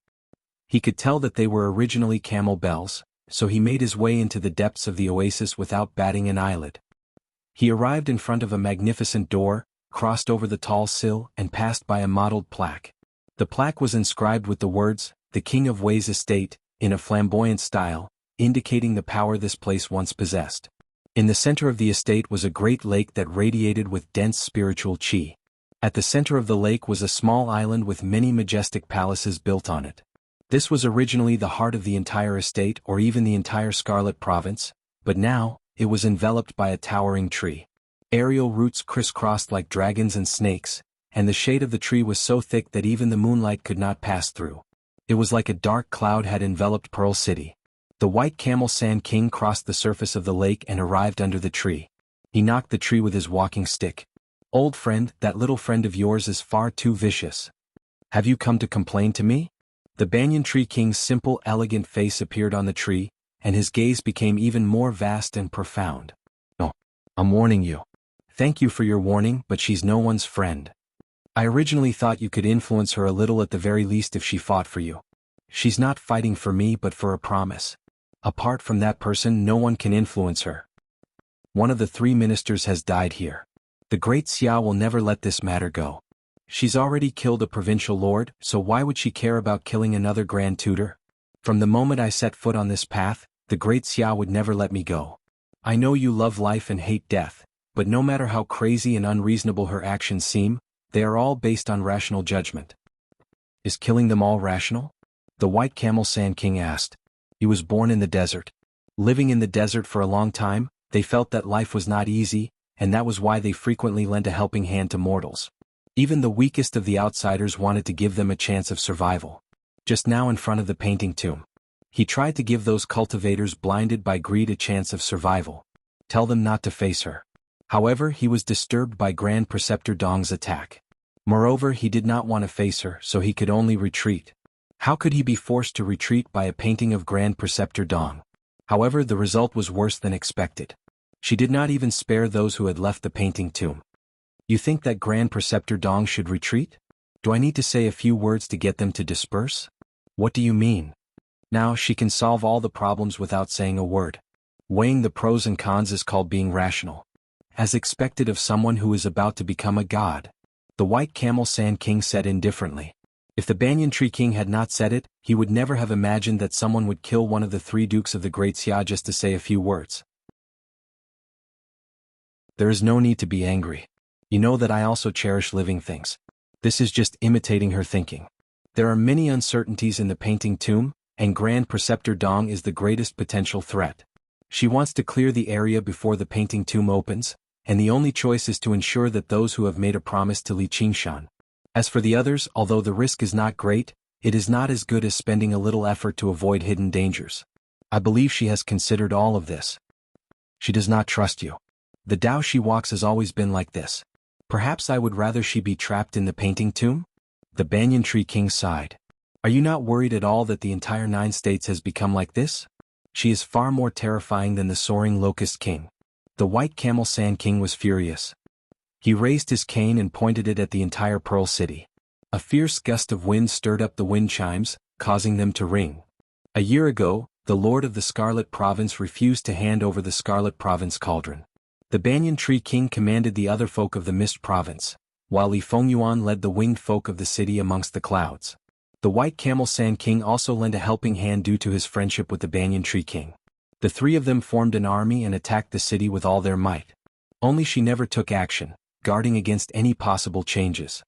He could tell that they were originally camel bells, so he made his way into the depths of the oasis without batting an eyelid. He arrived in front of a magnificent door, crossed over the tall sill and passed by a mottled plaque. The plaque was inscribed with the words, "The King of Wei's Estate," in a flamboyant style, indicating the power this place once possessed. In the center of the estate was a great lake that radiated with dense spiritual qi. At the center of the lake was a small island with many majestic palaces built on it. This was originally the heart of the entire estate or even the entire Scarlet Province, but now, it was enveloped by a towering tree. Aerial roots crisscrossed like dragons and snakes, and the shade of the tree was so thick that even the moonlight could not pass through. It was like a dark cloud had enveloped Pearl City. The white camel Sand King crossed the surface of the lake and arrived under the tree. He knocked the tree with his walking stick. "Old friend, that little friend of yours is far too vicious. Have you come to complain to me?" The Banyan Tree King's simple, elegant face appeared on the tree, and his gaze became even more vast and profound. "Oh, I'm warning you. Thank you for your warning, but she's no one's friend. I originally thought you could influence her a little at the very least if she fought for you. She's not fighting for me but for a promise. Apart from that person, no one can influence her. One of the 3 ministers has died here. The great Xia will never let this matter go. She's already killed a provincial lord, so why would she care about killing another grand tutor? From the moment I set foot on this path, the great Xia would never let me go. I know you love life and hate death, but no matter how crazy and unreasonable her actions seem, they are all based on rational judgment. Is killing them all rational? The White Camel Sand King asked. He was born in the desert. Living in the desert for a long time, they felt that life was not easy, and that was why they frequently lent a helping hand to mortals. Even the weakest of the outsiders wanted to give them a chance of survival. Just now in front of the painting tomb, he tried to give those cultivators blinded by greed a chance of survival. Tell them not to face her. However, he was disturbed by Grand Preceptor Dong's attack. Moreover, he did not want to face her, so he could only retreat. How could he be forced to retreat by a painting of Grand Preceptor Dong? However, the result was worse than expected. She did not even spare those who had left the painting tomb. You think that Grand Preceptor Dong should retreat? Do I need to say a few words to get them to disperse? What do you mean? Now she can solve all the problems without saying a word. Weighing the pros and cons is called being rational. As expected of someone who is about to become a god. The White Camel Sand King said indifferently. If the Banyan Tree King had not said it, he would never have imagined that someone would kill one of the 3 dukes of the Great Xia just to say a few words. There is no need to be angry. You know that I also cherish living things. This is just imitating her thinking. There are many uncertainties in the painting tomb, and Grand Preceptor Dong is the greatest potential threat. She wants to clear the area before the painting tomb opens, and the only choice is to ensure that those who have made a promise to Li Qingshan. As for the others, although the risk is not great, it is not as good as spending a little effort to avoid hidden dangers. I believe she has considered all of this. She does not trust you. The Tao she walks has always been like this. Perhaps I would rather she be trapped in the painting tomb? The Banyan Tree King sighed. Are you not worried at all that the entire 9 states has become like this? She is far more terrifying than the soaring Locust King. The White Camel Sand King was furious. He raised his cane and pointed it at the entire Pearl City. A fierce gust of wind stirred up the wind chimes, causing them to ring. A year ago, the Lord of the Scarlet Province refused to hand over the Scarlet Province cauldron. The Banyan Tree King commanded the other folk of the Mist Province, while Li Fengyuan led the winged folk of the city amongst the clouds. The White Camel Sand King also lent a helping hand due to his friendship with the Banyan Tree King. The 3 of them formed an army and attacked the city with all their might. Only she never took action, guarding against any possible changes.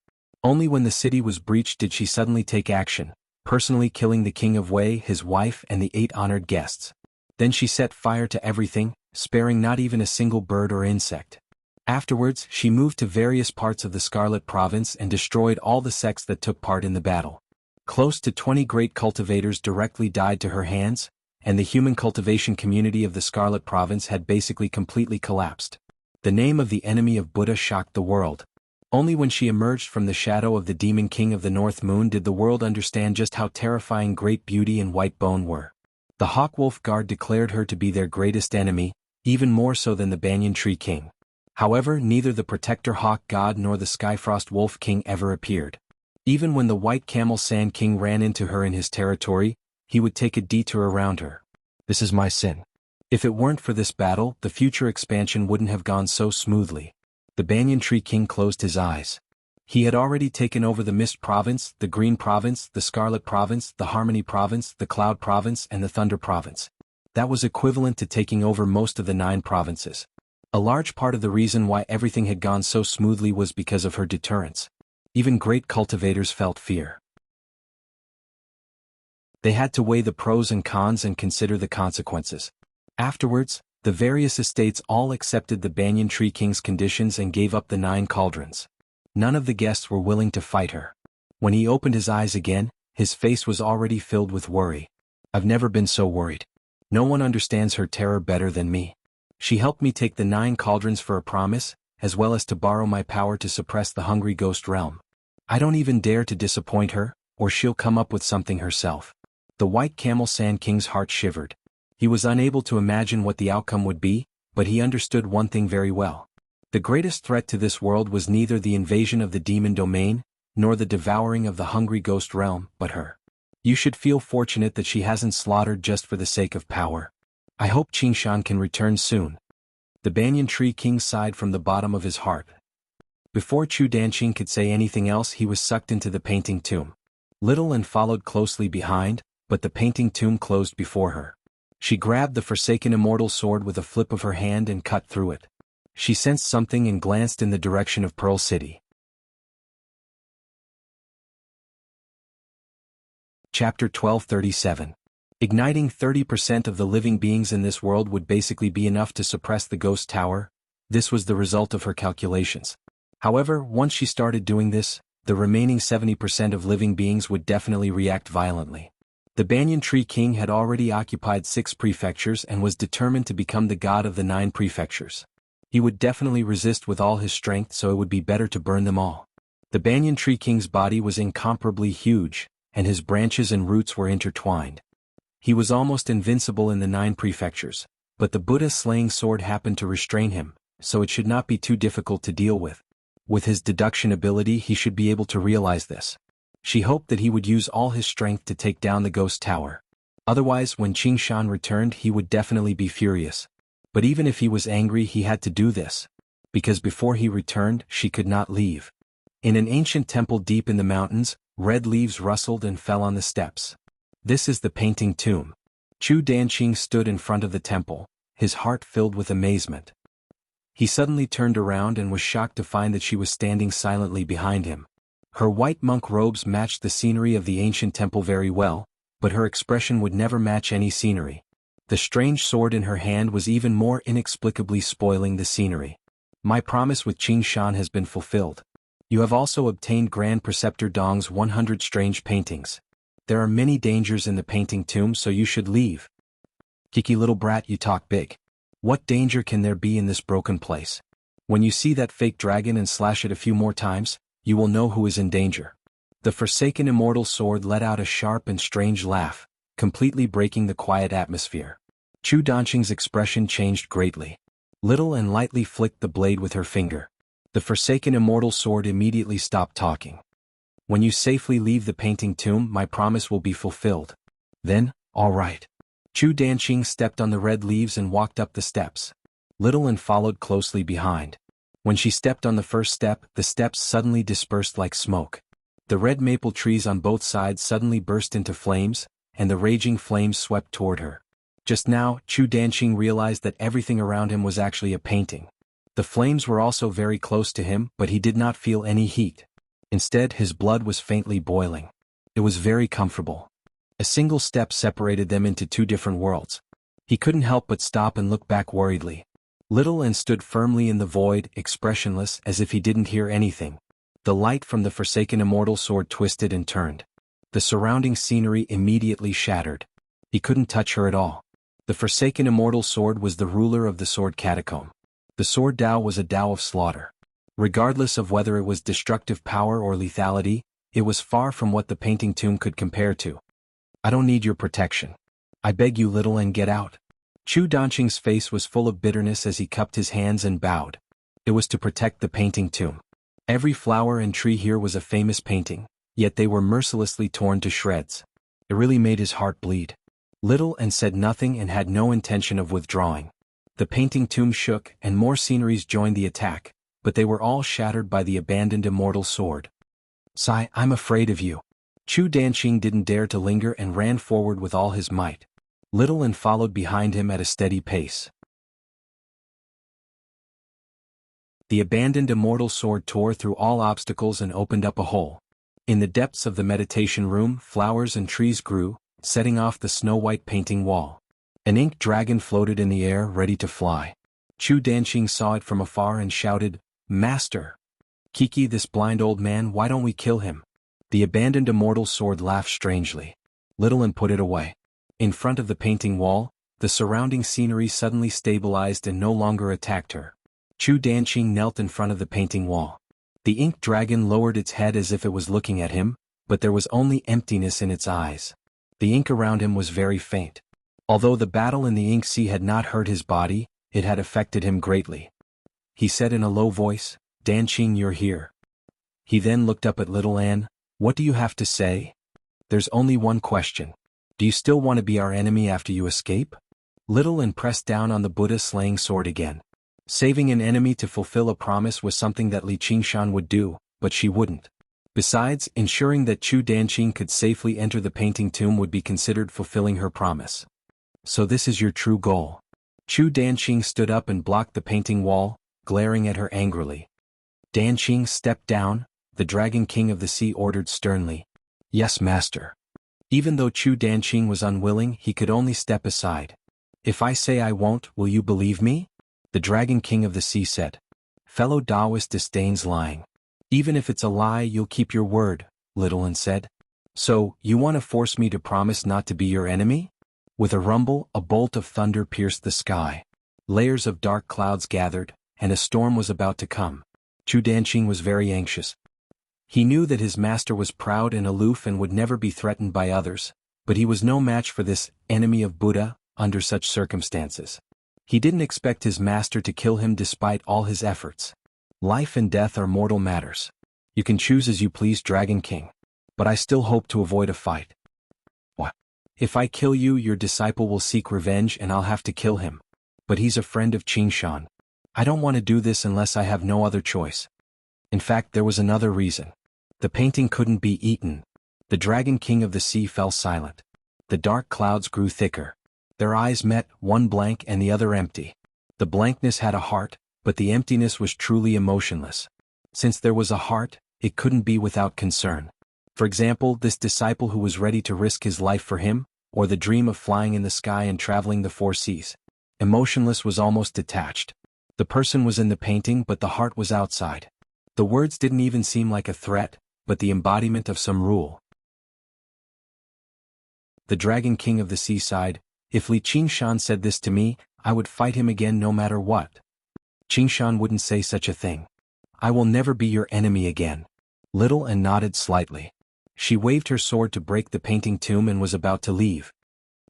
Only when the city was breached did she suddenly take action, personally killing the King of Wei, his wife, and the 8 honored guests. Then she set fire to everything, sparing not even a single bird or insect. Afterwards, she moved to various parts of the Scarlet Province and destroyed all the sects that took part in the battle. Close to 20 great cultivators directly died to her hands, and the human cultivation community of the Scarlet Province had basically completely collapsed. The name of the enemy of Buddha shocked the world. Only when she emerged from the shadow of the Demon King of the North Moon did the world understand just how terrifying Great Beauty and White Bone were. The Hawkwolf Guard declared her to be their greatest enemy, even more so than the Banyan Tree King. However, neither the Protector Hawk God nor the Skyfrost Wolf King ever appeared. Even when the White Camel Sand King ran into her in his territory, he would take a detour around her. This is my sin. If it weren't for this battle, the future expansion wouldn't have gone so smoothly. The Banyan Tree King closed his eyes. He had already taken over the Mist Province, the Green Province, the Scarlet Province, the Harmony Province, the Cloud Province, and the Thunder Province. That was equivalent to taking over most of the 9 provinces. A large part of the reason why everything had gone so smoothly was because of her deterrence. Even great cultivators felt fear. They had to weigh the pros and cons and consider the consequences. Afterwards, the various estates all accepted the Banyan Tree King's conditions and gave up the 9 cauldrons. None of the guests were willing to fight her. When he opened his eyes again, his face was already filled with worry. I've never been so worried. No one understands her terror better than me. She helped me take the 9 cauldrons for a promise, as well as to borrow my power to suppress the hungry ghost realm. I don't even dare to disappoint her, or she'll come up with something herself. The White Camel Sand King's heart shivered. He was unable to imagine what the outcome would be, but he understood one thing very well. The greatest threat to this world was neither the invasion of the demon domain, nor the devouring of the hungry ghost realm, but her. You should feel fortunate that she hasn't slaughtered just for the sake of power. I hope Qingshan can return soon. The banyan tree king sighed from the bottom of his heart. Before Chu Danqing could say anything else, he was sucked into the painting tomb. Little and followed closely behind, but the painting tomb closed before her. She grabbed the forsaken immortal sword with a flip of her hand and cut through it. She sensed something and glanced in the direction of Pearl City. Chapter 1237. Igniting 30% of the living beings in this world would basically be enough to suppress the ghost tower. This was the result of her calculations. However, once she started doing this, the remaining 70% of living beings would definitely react violently. The Banyan Tree King had already occupied 6 prefectures and was determined to become the god of the 9 prefectures. He would definitely resist with all his strength, so it would be better to burn them all. The Banyan Tree King's body was incomparably huge, and his branches and roots were intertwined. He was almost invincible in the 9 prefectures, but the Buddha-slaying sword happened to restrain him, so it should not be too difficult to deal with. With his deduction ability, he should be able to realize this. She hoped that he would use all his strength to take down the ghost tower. Otherwise, when Qingshan returned, he would definitely be furious. But even if he was angry, he had to do this, because before he returned, she could not leave. In an ancient temple deep in the mountains, red leaves rustled and fell on the steps. This is the painting tomb. Chu Danqing stood in front of the temple, his heart filled with amazement. He suddenly turned around and was shocked to find that she was standing silently behind him. Her white monk robes matched the scenery of the ancient temple very well, but her expression would never match any scenery. The strange sword in her hand was even more inexplicably spoiling the scenery. My promise with Qingshan has been fulfilled. You have also obtained Grand Preceptor Dong's 100 strange paintings. There are many dangers in the painting tomb, so you should leave. Kiki, little brat, you talk big. What danger can there be in this broken place? When you see that fake dragon and slash it a few more times, you will know who is in danger. The forsaken immortal sword let out a sharp and strange laugh, completely breaking the quiet atmosphere. Chu Danqing's expression changed greatly. Little and lightly flicked the blade with her finger. The forsaken immortal sword immediately stopped talking. When you safely leave the painting tomb, my promise will be fulfilled. Then, all right. Chu Danqing stepped on the red leaves and walked up the steps. Little and followed closely behind. When she stepped on the first step, the steps suddenly dispersed like smoke. The red maple trees on both sides suddenly burst into flames, and the raging flames swept toward her. Just now, Chu Danqing realized that everything around him was actually a painting. The flames were also very close to him, but he did not feel any heat. Instead, his blood was faintly boiling. It was very comfortable. A single step separated them into 2 different worlds. He couldn't help but stop and look back worriedly. Little and stood firmly in the void, expressionless, as if he didn't hear anything. The light from the forsaken immortal sword twisted and turned. The surrounding scenery immediately shattered. He couldn't touch her at all. The forsaken immortal sword was the ruler of the sword catacomb. The sword Tao was a Tao of slaughter. Regardless of whether it was destructive power or lethality, it was far from what the painting tomb could compare to. I don't need your protection. I beg you, little, and get out. Chu Danqing's face was full of bitterness as he cupped his hands and bowed. It was to protect the painting tomb. Every flower and tree here was a famous painting, yet they were mercilessly torn to shreds. It really made his heart bleed. Little and said nothing and had no intention of withdrawing. The painting tomb shook and more sceneries joined the attack, but they were all shattered by the abandoned immortal sword. Sai, I'm afraid of you. Chu Danqing didn't dare to linger and ran forward with all his might. Little and followed behind him at a steady pace. The abandoned immortal sword tore through all obstacles and opened up a hole. In the depths of the meditation room, flowers and trees grew, setting off the snow-white painting wall. An ink dragon floated in the air, ready to fly. Chu Danqing saw it from afar and shouted, "Master! Kiki, this blind old man, why don't we kill him?" The abandoned immortal sword laughed strangely. Little and put it away. In front of the painting wall, the surrounding scenery suddenly stabilized and no longer attacked her. Chu Danqing knelt in front of the painting wall. The ink dragon lowered its head as if it was looking at him, but there was only emptiness in its eyes. The ink around him was very faint. Although the battle in the ink sea had not hurt his body, it had affected him greatly. He said in a low voice, "Danqing, you're here." He then looked up at little Anne. "What do you have to say?" There's only one question. Do you still want to be our enemy after you escape? Little and pressed down on the Buddha-slaying sword again. Saving an enemy to fulfill a promise was something that Li Qingshan would do, but she wouldn't. Besides, ensuring that Chu Danqing could safely enter the painting tomb would be considered fulfilling her promise. So this is your true goal. Chu Danqing stood up and blocked the painting wall, glaring at her angrily. Danqing, step down, the Dragon King of the Sea ordered sternly. Yes, master. Even though Chu Danqing was unwilling, he could only step aside. If I say I won't, will you believe me? The Dragon King of the Sea said. Fellow Taoist disdains lying. Even if it's a lie, you'll keep your word, Little An said. So, you want to force me to promise not to be your enemy? With a rumble, a bolt of thunder pierced the sky. Layers of dark clouds gathered, and a storm was about to come. Chu Danqing was very anxious. He knew that his master was proud and aloof and would never be threatened by others, but he was no match for this enemy of Buddha under such circumstances. He didn't expect his master to kill him despite all his efforts. Life and death are mortal matters. You can choose as you please, Dragon King. But I still hope to avoid a fight. What? If I kill you, your disciple will seek revenge and I'll have to kill him. But he's a friend of Qingshan. I don't want to do this unless I have no other choice. In fact, there was another reason. The painting couldn't be eaten. The Dragon King of the Sea fell silent. The dark clouds grew thicker. Their eyes met, one blank and the other empty. The blankness had a heart, but the emptiness was truly emotionless. Since there was a heart, it couldn't be without concern. For example, this disciple who was ready to risk his life for him, or the dream of flying in the sky and traveling the four seas. Emotionless was almost detached. The person was in the painting but the heart was outside. The words didn't even seem like a threat, but the embodiment of some rule. The Dragon King of the Sea sighed. If Li Qingshan said this to me, I would fight him again no matter what. Qingshan wouldn't say such a thing. I will never be your enemy again. Little An nodded slightly. She waved her sword to break the painting tomb and was about to leave.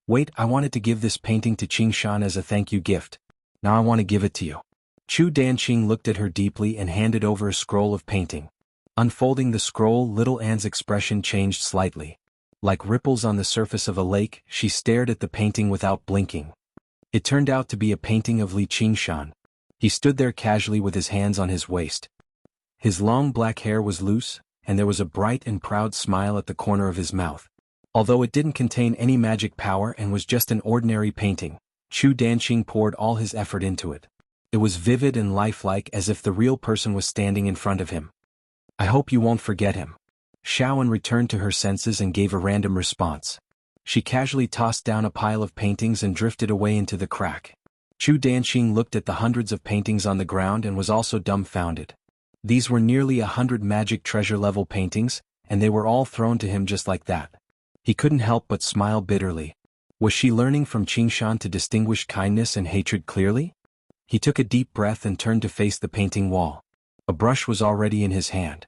Wait, I wanted to give this painting to Qingshan as a thank you gift. Now I want to give it to you. Chu Danqing looked at her deeply and handed over a scroll of painting. Unfolding the scroll, Little An's expression changed slightly. Like ripples on the surface of a lake, she stared at the painting without blinking. It turned out to be a painting of Li Qingshan. He stood there casually with his hands on his waist. His long black hair was loose, and there was a bright and proud smile at the corner of his mouth. Although it didn't contain any magic power and was just an ordinary painting, Chu Danqing poured all his effort into it. It was vivid and lifelike as if the real person was standing in front of him. I hope you won't forget him. Xiaoan returned to her senses and gave a random response. She casually tossed down a pile of paintings and drifted away into the crack. Chu Danqing looked at the hundreds of paintings on the ground and was also dumbfounded. These were nearly 100 magic treasure-level paintings, and they were all thrown to him just like that. He couldn't help but smile bitterly. Was she learning from Qingshan to distinguish kindness and hatred clearly? He took a deep breath and turned to face the painting wall. A brush was already in his hand.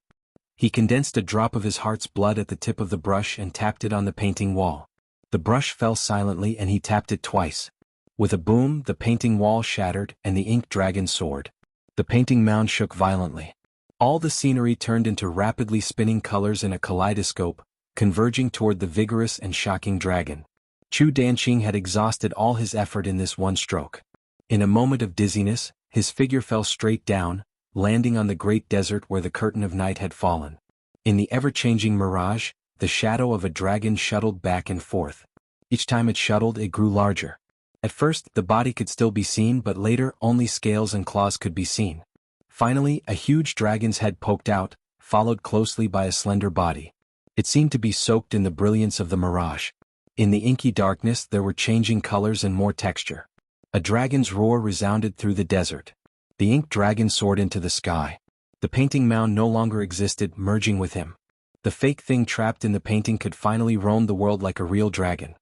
He condensed a drop of his heart's blood at the tip of the brush and tapped it on the painting wall. The brush fell silently and he tapped it twice. With a boom, the painting wall shattered and the ink dragon soared. The painting mound shook violently. All the scenery turned into rapidly spinning colors in a kaleidoscope, converging toward the vigorous and shocking dragon. Chu Danqing had exhausted all his effort in this one stroke. In a moment of dizziness, his figure fell straight down, landing on the great desert where the curtain of night had fallen. In the ever-changing mirage, the shadow of a dragon shuttled back and forth. Each time it shuttled, it grew larger. At first, the body could still be seen, but later, only scales and claws could be seen. Finally, a huge dragon's head poked out, followed closely by a slender body. It seemed to be soaked in the brilliance of the mirage. In the inky darkness, there were changing colors and more texture. A dragon's roar resounded through the desert. The ink dragon soared into the sky. The painting mound no longer existed, merging with him. The fake thing trapped in the painting could finally roam the world like a real dragon.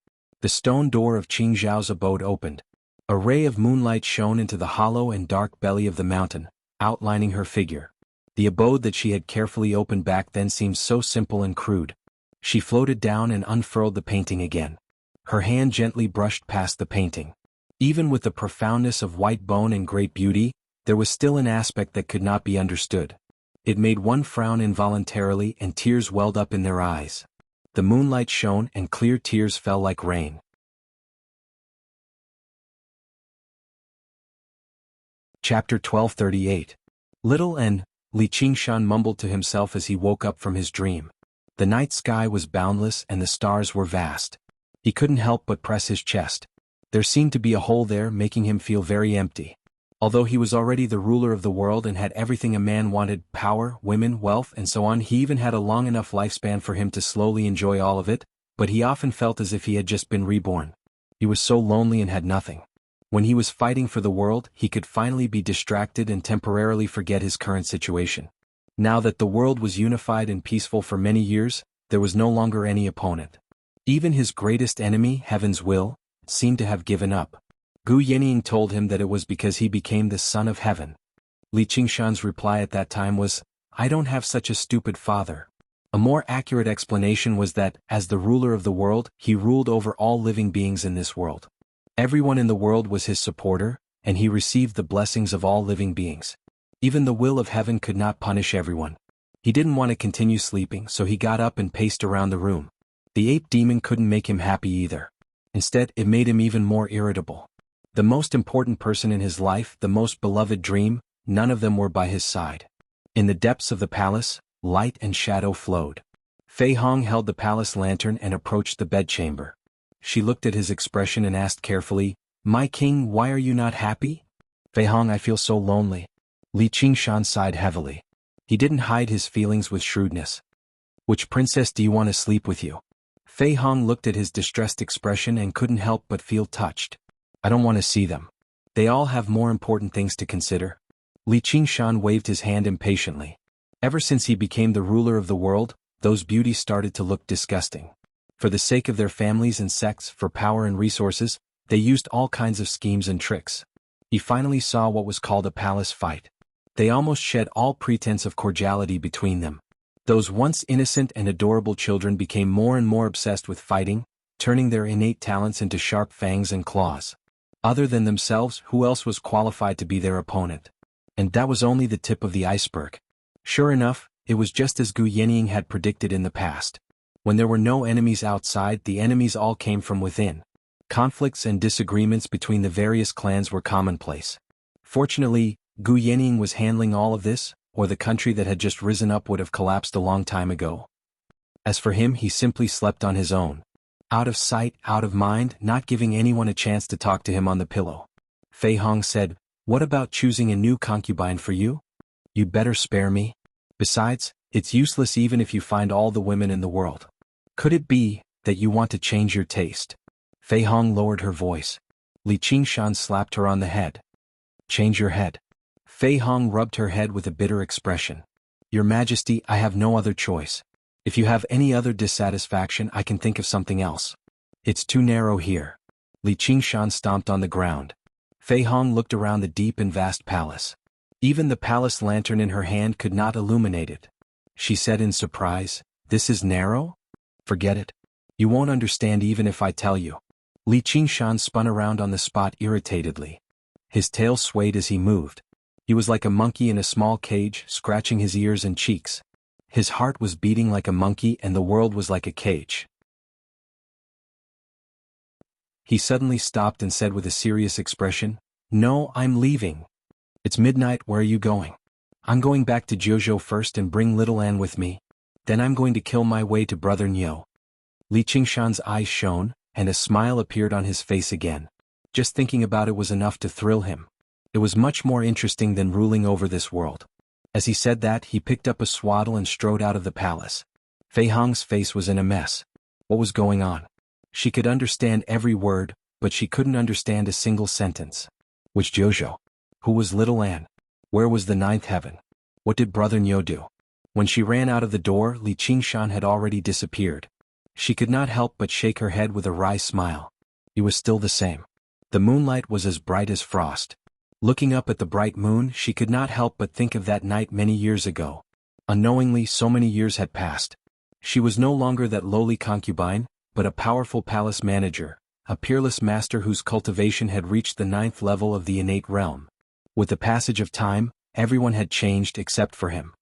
The stone door of Qing Zhao's abode opened. A ray of moonlight shone into the hollow and dark belly of the mountain, outlining her figure. The abode that she had carefully opened back then seemed so simple and crude. She floated down and unfurled the painting again. Her hand gently brushed past the painting. Even with the profoundness of white bone and great beauty, there was still an aspect that could not be understood. It made one frown involuntarily and tears welled up in their eyes. The moonlight shone and clear tears fell like rain. Chapter 1238. Little N. Li Qingshan mumbled to himself as he woke up from his dream. The night sky was boundless and the stars were vast. He couldn't help but press his chest. There seemed to be a hole there, making him feel very empty. Although he was already the ruler of the world and had everything a man wanted, power, women, wealth, and so on, he even had a long enough lifespan for him to slowly enjoy all of it, but he often felt as if he had just been reborn. He was so lonely and had nothing. When he was fighting for the world, he could finally be distracted and temporarily forget his current situation. Now that the world was unified and peaceful for many years, there was no longer any opponent. Even his greatest enemy, Heaven's Will, seemed to have given up. Gu Yenying told him that it was because he became the son of heaven. Li Qingshan's reply at that time was, "I don't have such a stupid father." A more accurate explanation was that, as the ruler of the world, he ruled over all living beings in this world. Everyone in the world was his supporter, and he received the blessings of all living beings. Even the will of heaven could not punish everyone. He didn't want to continue sleeping, so he got up and paced around the room. The ape demon couldn't make him happy either. Instead, it made him even more irritable. The most important person in his life, the most beloved dream, none of them were by his side. In the depths of the palace, light and shadow flowed. Fei Hong held the palace lantern and approached the bedchamber. She looked at his expression and asked carefully, "My king, why are you not happy?" "Fei Hong, I feel so lonely." Li Qingshan sighed heavily. He didn't hide his feelings with shrewdness. "Which princess do you want to sleep with you?" Fei Hong looked at his distressed expression and couldn't help but feel touched. "I don't want to see them. They all have more important things to consider." Li Qingshan waved his hand impatiently. Ever since he became the ruler of the world, those beauties started to look disgusting. For the sake of their families and sects, for power and resources, they used all kinds of schemes and tricks. He finally saw what was called a palace fight. They almost shed all pretense of cordiality between them. Those once innocent and adorable children became more and more obsessed with fighting, turning their innate talents into sharp fangs and claws. Other than themselves, who else was qualified to be their opponent? And that was only the tip of the iceberg. Sure enough, it was just as Gu Yenying had predicted in the past. When there were no enemies outside, the enemies all came from within. Conflicts and disagreements between the various clans were commonplace. Fortunately, Gu Yenying was handling all of this, or the country that had just risen up would have collapsed a long time ago. As for him, he simply slept on his own. Out of sight, out of mind, not giving anyone a chance to talk to him on the pillow. Fei Hong said, "What about choosing a new concubine for you? You'd better spare me. Besides, it's useless even if you find all the women in the world. Could it be that you want to change your taste?" Fei Hong lowered her voice. Li Qingshan slapped her on the head. "Change your head." Fei Hong rubbed her head with a bitter expression. "Your Majesty, I have no other choice. If you have any other dissatisfaction, I can think of something else. It's too narrow here." Li Qingshan stomped on the ground. Fei Hong looked around the deep and vast palace. Even the palace lantern in her hand could not illuminate it. She said in surprise, "This is narrow? Forget it. You won't understand even if I tell you." Li Qingshan spun around on the spot irritatedly. His tail swayed as he moved. He was like a monkey in a small cage, scratching his ears and cheeks. His heart was beating like a monkey and the world was like a cage. He suddenly stopped and said with a serious expression, "No, I'm leaving." "It's midnight, where are you going?" "I'm going back to Jianghu first and bring little Anne with me. Then I'm going to kill my way to Brother Niu." Li Qingshan's eyes shone, and a smile appeared on his face again. Just thinking about it was enough to thrill him. It was much more interesting than ruling over this world. As he said that, he picked up a swaddle and strode out of the palace. Fei Hong's face was in a mess. What was going on? She could understand every word, but she couldn't understand a single sentence. Which Jianghu? Who was little Anne? Where was the ninth heaven? What did Brother Niu do? When she ran out of the door, Li Qingshan had already disappeared. She could not help but shake her head with a wry smile. He was still the same. The moonlight was as bright as frost. Looking up at the bright moon, she could not help but think of that night many years ago. Unknowingly, so many years had passed. She was no longer that lowly concubine, but a powerful palace manager, a peerless master whose cultivation had reached the 9th level of the innate realm. With the passage of time, everyone had changed except for him.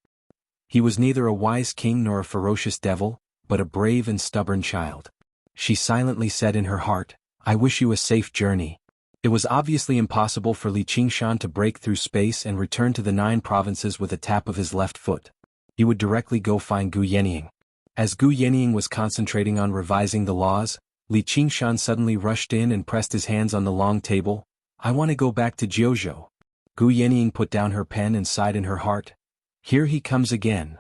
He was neither a wise king nor a ferocious devil, but a brave and stubborn child. She silently said in her heart, "I wish you a safe journey." It was obviously impossible for Li Qingshan to break through space and return to the 9 provinces with a tap of his left foot. He would directly go find Gu Yenying. As Gu Yenying was concentrating on revising the laws, Li Qingshan suddenly rushed in and pressed his hands on the long table. "I want to go back to Jiuzhou." Gu Yenying put down her pen and sighed in her heart. "Here he comes again.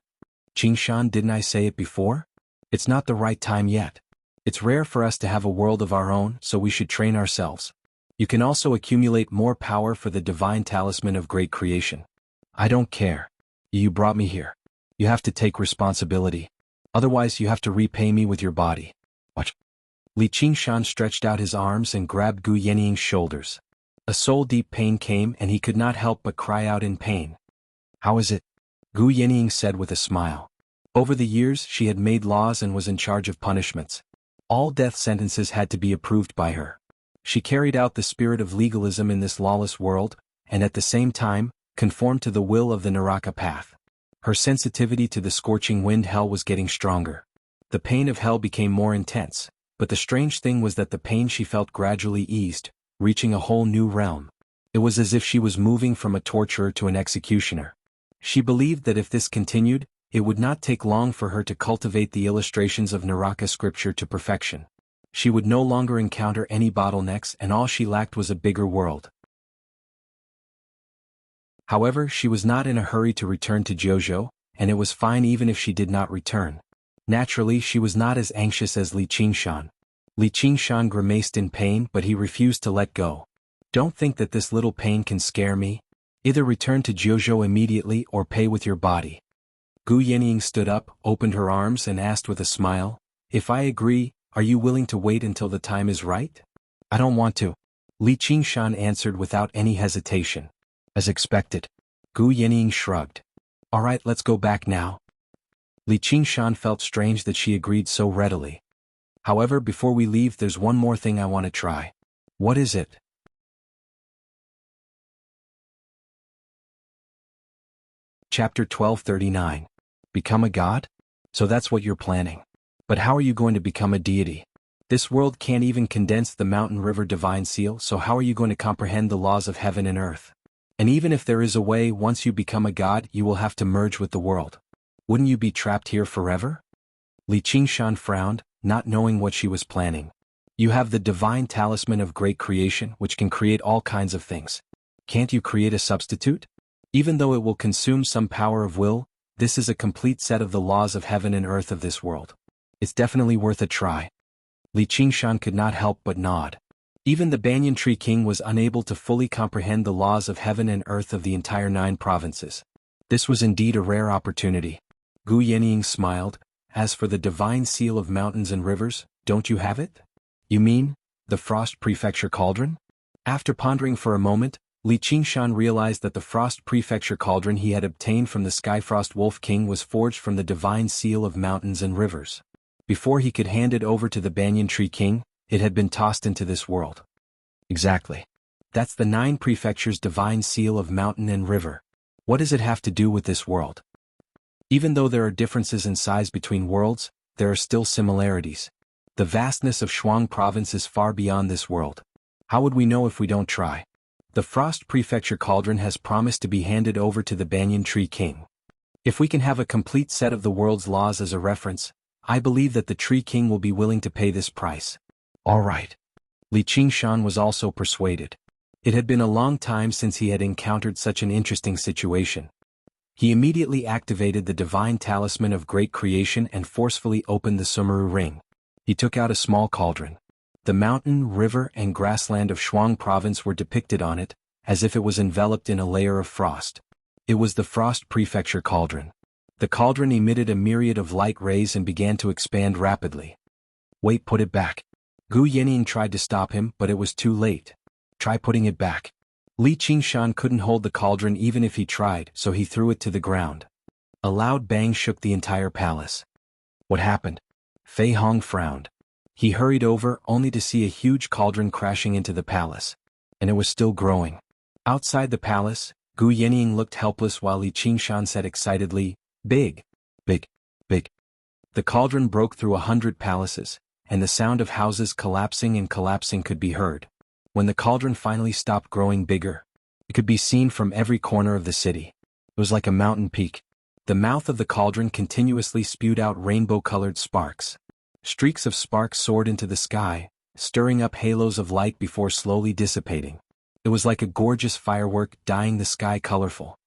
Qingshan, didn't I say it before? It's not the right time yet. It's rare for us to have a world of our own, so we should train ourselves. You can also accumulate more power for the divine talisman of great creation." "I don't care. You brought me here. You have to take responsibility. Otherwise you have to repay me with your body." "What?" Li Qingshan stretched out his arms and grabbed Gu Yenying's shoulders. A soul-deep pain came and he could not help but cry out in pain. "How is it?" Gu Yenying said with a smile. Over the years she had made laws and was in charge of punishments. All death sentences had to be approved by her. She carried out the spirit of legalism in this lawless world, and at the same time, conformed to the will of the Naraka path. Her sensitivity to the scorching wind hell was getting stronger. The pain of hell became more intense, but the strange thing was that the pain she felt gradually eased, reaching a whole new realm. It was as if she was moving from a torturer to an executioner. She believed that if this continued, it would not take long for her to cultivate the illustrations of Naraka scripture to perfection. She would no longer encounter any bottlenecks and all she lacked was a bigger world. However, she was not in a hurry to return to Jiuzhou, and it was fine even if she did not return. Naturally, she was not as anxious as Li Qingshan. Li Qingshan grimaced in pain, but he refused to let go. "Don't think that this little pain can scare me. Either return to Jiuzhou immediately or pay with your body." Gu Yenying stood up, opened her arms and asked with a smile, "If I agree, are you willing to wait until the time is right?" "I don't want to," Li Qingshan answered without any hesitation. "As expected." Gu Yenying shrugged. "All right, let's go back now." Li Qingshan felt strange that she agreed so readily. "However, before we leave there's one more thing I want to try." "What is it?" Chapter 1239. Become a god? So that's what you're planning. But how are you going to become a deity? This world can't even condense the mountain river divine seal, so how are you going to comprehend the laws of heaven and earth? And even if there is a way, once you become a god, you will have to merge with the world. Wouldn't you be trapped here forever? Li Qingshan frowned, not knowing what she was planning. "You have the divine talisman of great creation, which can create all kinds of things. Can't you create a substitute? Even though it will consume some power of will, this is a complete set of the laws of heaven and earth of this world. It's definitely worth a try." Li Qingshan could not help but nod. Even the Banyan Tree King was unable to fully comprehend the laws of heaven and earth of the entire 9 provinces. This was indeed a rare opportunity. Gu Yenying smiled. "As for the divine seal of mountains and rivers, don't you have it?" "You mean, the Frost Prefecture Cauldron?" After pondering for a moment, Li Qingshan realized that the Frost Prefecture Cauldron he had obtained from the Skyfrost Wolf King was forged from the divine seal of mountains and rivers. Before he could hand it over to the Banyan Tree King, it had been tossed into this world. "Exactly. That's the 9 prefectures' divine seal of mountain and river. What does it have to do with this world?" Even though there are differences in size between worlds, there are still similarities. The vastness of Shuang Province is far beyond this world. How would we know if we don't try? The Frost Prefecture Cauldron has promised to be handed over to the Banyan Tree King. If we can have a complete set of the world's laws as a reference, I believe that the Tree King will be willing to pay this price. All right. Li Qingshan was also persuaded. It had been a long time since he had encountered such an interesting situation. He immediately activated the divine talisman of great creation and forcefully opened the Sumeru ring. He took out a small cauldron. The mountain, river, and grassland of Shuang Province were depicted on it, as if it was enveloped in a layer of frost. It was the Frost Prefecture Cauldron. The cauldron emitted a myriad of light rays and began to expand rapidly. "Wait, put it back." Gu Yenying tried to stop him, but it was too late. "Try putting it back." Li Qingshan couldn't hold the cauldron even if he tried, so he threw it to the ground. A loud bang shook the entire palace. "What happened?" Fei Hong frowned. He hurried over, only to see a huge cauldron crashing into the palace. And it was still growing. Outside the palace, Gu Yenying looked helpless while Li Qingshan said excitedly, "Big, big, big." The cauldron broke through 100 palaces, and the sound of houses collapsing and collapsing could be heard. When the cauldron finally stopped growing bigger, it could be seen from every corner of the city. It was like a mountain peak. The mouth of the cauldron continuously spewed out rainbow-colored sparks. Streaks of sparks soared into the sky, stirring up halos of light before slowly dissipating. It was like a gorgeous firework dyeing the sky colorful.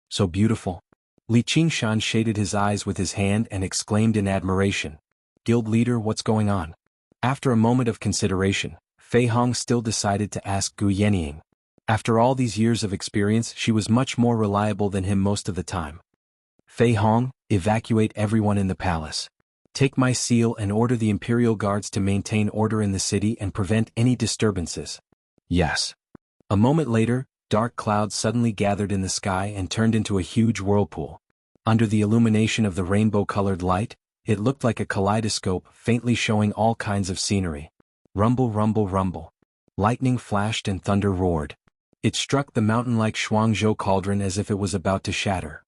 So beautiful. Li Qingshan shaded his eyes with his hand and exclaimed in admiration. Guild leader, what's going on? After a moment of consideration, Fei Hong still decided to ask Gu Yenying. After all these years of experience, she was much more reliable than him most of the time. Fei Hong, evacuate everyone in the palace. Take my seal and order the Imperial Guards to maintain order in the city and prevent any disturbances. Yes. A moment later, dark clouds suddenly gathered in the sky and turned into a huge whirlpool. Under the illumination of the rainbow-colored light, it looked like a kaleidoscope, faintly showing all kinds of scenery. Rumble, rumble, rumble. Lightning flashed and thunder roared. It struck the mountain-like Shuangzhou cauldron as if it was about to shatter.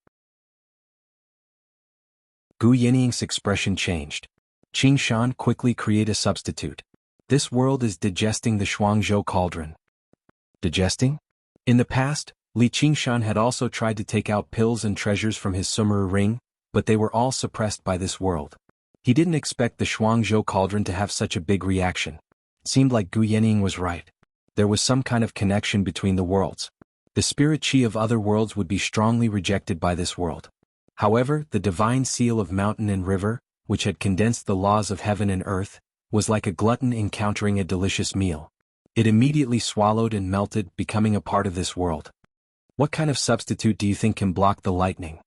Gu Yenying's expression changed. Qingshan, quickly create a substitute. This world is digesting the Shuangzhou cauldron. Digesting? In the past, Li Qingshan had also tried to take out pills and treasures from his Sumeru ring, but they were all suppressed by this world. He didn't expect the Shuangzhou cauldron to have such a big reaction. It seemed like Gu Yenying was right. There was some kind of connection between the worlds. The spirit chi of other worlds would be strongly rejected by this world. However, the divine seal of mountain and river, which had condensed the laws of heaven and earth, was like a glutton encountering a delicious meal. It immediately swallowed and melted, becoming a part of this world. What kind of substitute do you think can block the lightning?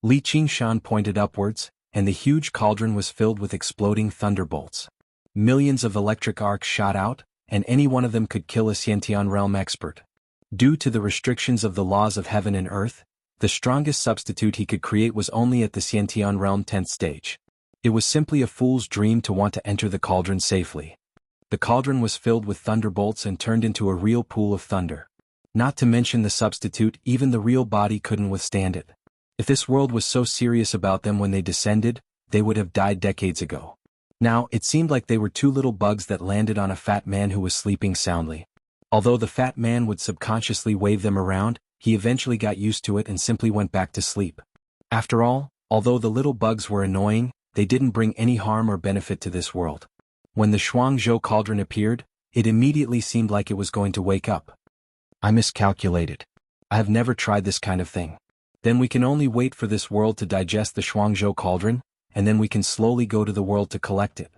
Li Qingshan pointed upwards, and the huge cauldron was filled with exploding thunderbolts. Millions of electric arcs shot out, and any one of them could kill a Xiantian realm expert. Due to the restrictions of the laws of heaven and earth, the strongest substitute he could create was only at the Xiantian realm 10th stage. It was simply a fool's dream to want to enter the cauldron safely. The cauldron was filled with thunderbolts and turned into a real pool of thunder. Not to mention the substitute, even the real body couldn't withstand it. If this world was so serious about them when they descended, they would have died decades ago. Now, it seemed like they were two little bugs that landed on a fat man who was sleeping soundly. Although the fat man would subconsciously wave them around, he eventually got used to it and simply went back to sleep. After all, although the little bugs were annoying, they didn't bring any harm or benefit to this world. When the Shuangzhou cauldron appeared, it immediately seemed like it was going to wake up. I miscalculated. I have never tried this kind of thing. Then we can only wait for this world to digest the Shuangzhou cauldron, and then we can slowly go to the world to collect it.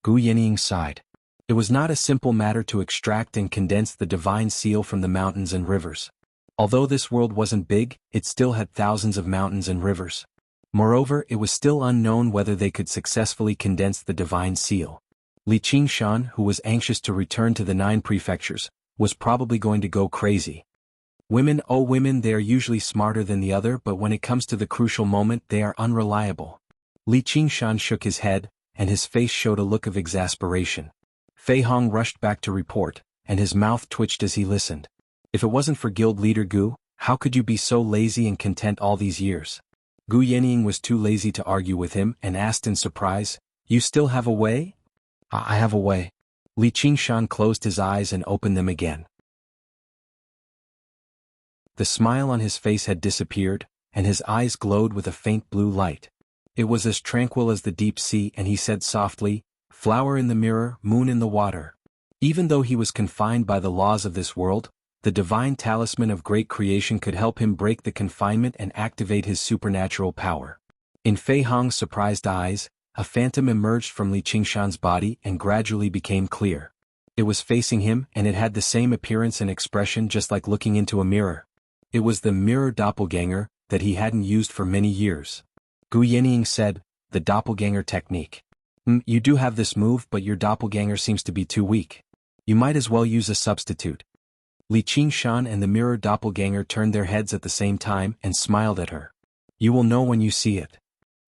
Gu Yenying sighed. It was not a simple matter to extract and condense the divine seal from the mountains and rivers. Although this world wasn't big, it still had thousands of mountains and rivers. Moreover, it was still unknown whether they could successfully condense the divine seal. Li Qingshan, who was anxious to return to the 9 prefectures, was probably going to go crazy. Women, oh women, they are usually smarter than the other, but when it comes to the crucial moment, they are unreliable. Li Qingshan shook his head, and his face showed a look of exasperation. Fei Hong rushed back to report, and his mouth twitched as he listened. If it wasn't for Guild Leader Gu, how could you be so lazy and content all these years? Gu Yenying was too lazy to argue with him and asked in surprise, You still have a way? I have a way. Li Qingshan closed his eyes and opened them again. The smile on his face had disappeared, and his eyes glowed with a faint blue light. It was as tranquil as the deep sea, and he said softly, Flower in the mirror, moon in the water. Even though he was confined by the laws of this world, the divine talisman of great creation could help him break the confinement and activate his supernatural power. In Fei Hong's surprised eyes, a phantom emerged from Li Qingshan's body and gradually became clear. It was facing him, and it had the same appearance and expression, just like looking into a mirror. It was the mirror doppelganger that he hadn't used for many years. Gu Yenying said, The doppelganger technique. You do have this move, but your doppelganger seems to be too weak. You might as well use a substitute. Li Qingshan and the mirror doppelganger turned their heads at the same time and smiled at her. You will know when you see it.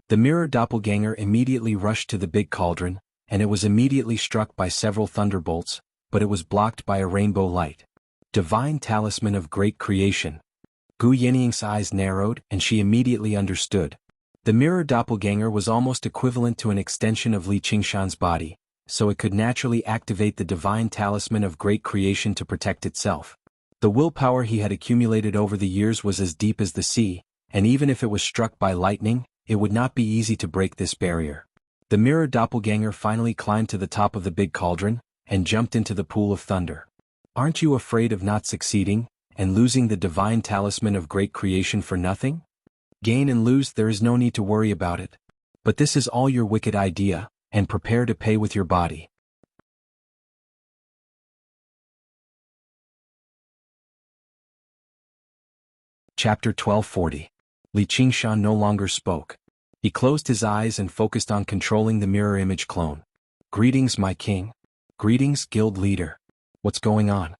The mirror doppelganger immediately rushed to the big cauldron, and it was immediately struck by several thunderbolts, but it was blocked by a rainbow light. Divine talisman of great creation. Gu Yenying's eyes narrowed, and she immediately understood. The mirror doppelganger was almost equivalent to an extension of Li Qingshan's body, so it could naturally activate the divine talisman of great creation to protect itself. The willpower he had accumulated over the years was as deep as the sea, and even if it was struck by lightning, it would not be easy to break this barrier. The mirror doppelganger finally climbed to the top of the big cauldron, and jumped into the pool of thunder. Aren't you afraid of not succeeding, and losing the divine talisman of great creation for nothing? Gain and lose, there is no need to worry about it. But this is all your wicked idea, and prepare to pay with your body. Chapter 1240. Li Qingshan no longer spoke. He closed his eyes and focused on controlling the mirror image clone. Greetings, my king. Greetings, guild leader. What's going on?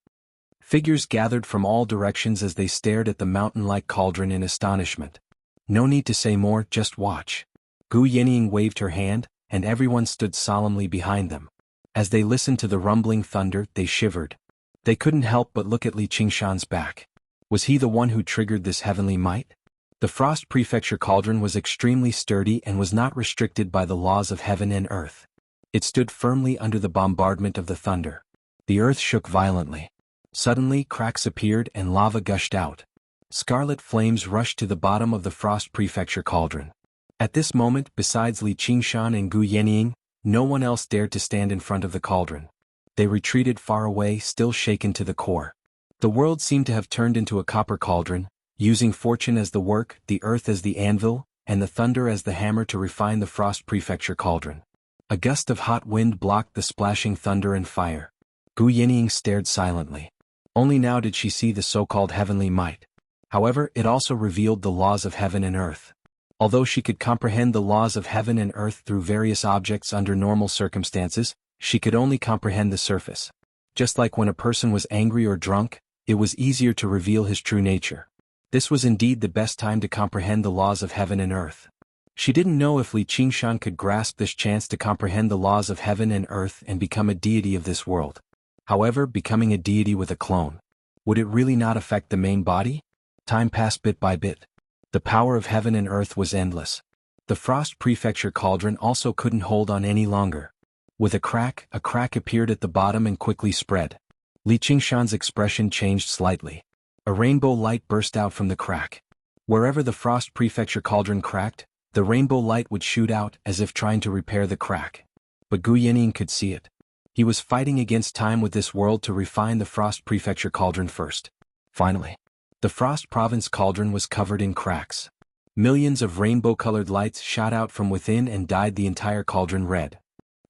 Figures gathered from all directions as they stared at the mountain-like cauldron in astonishment. No need to say more, just watch. Gu Yenying waved her hand, and everyone stood solemnly behind them. As they listened to the rumbling thunder, they shivered. They couldn't help but look at Li Qingshan's back. Was he the one who triggered this heavenly might? The Frost Prefecture cauldron was extremely sturdy and was not restricted by the laws of heaven and earth. It stood firmly under the bombardment of the thunder. The earth shook violently. Suddenly, cracks appeared and lava gushed out. Scarlet flames rushed to the bottom of the Frost Prefecture cauldron. At this moment, besides Li Qingshan and Gu Yenying, no one else dared to stand in front of the cauldron. They retreated far away, still shaken to the core. The world seemed to have turned into a copper cauldron, using fortune as the work, the earth as the anvil, and the thunder as the hammer to refine the Frost Prefecture cauldron. A gust of hot wind blocked the splashing thunder and fire. Gu Yenying stared silently. Only now did she see the so-called heavenly might. However, it also revealed the laws of heaven and earth. Although she could comprehend the laws of heaven and earth through various objects under normal circumstances, she could only comprehend the surface. Just like when a person was angry or drunk, it was easier to reveal his true nature. This was indeed the best time to comprehend the laws of heaven and earth. She didn't know if Li Qingshan could grasp this chance to comprehend the laws of heaven and earth and become a deity of this world. However, becoming a deity with a clone, would it really not affect the main body? Time passed bit by bit. The power of heaven and earth was endless. The Frost Prefecture cauldron also couldn't hold on any longer. With a crack appeared at the bottom and quickly spread. Li Qingshan's expression changed slightly. A rainbow light burst out from the crack. Wherever the Frost Prefecture cauldron cracked, the rainbow light would shoot out as if trying to repair the crack. But Gu Yenying could see it. He was fighting against time with this world to refine the Frost Prefecture cauldron first. Finally, the Frost Province cauldron was covered in cracks. Millions of rainbow-colored lights shot out from within and dyed the entire cauldron red.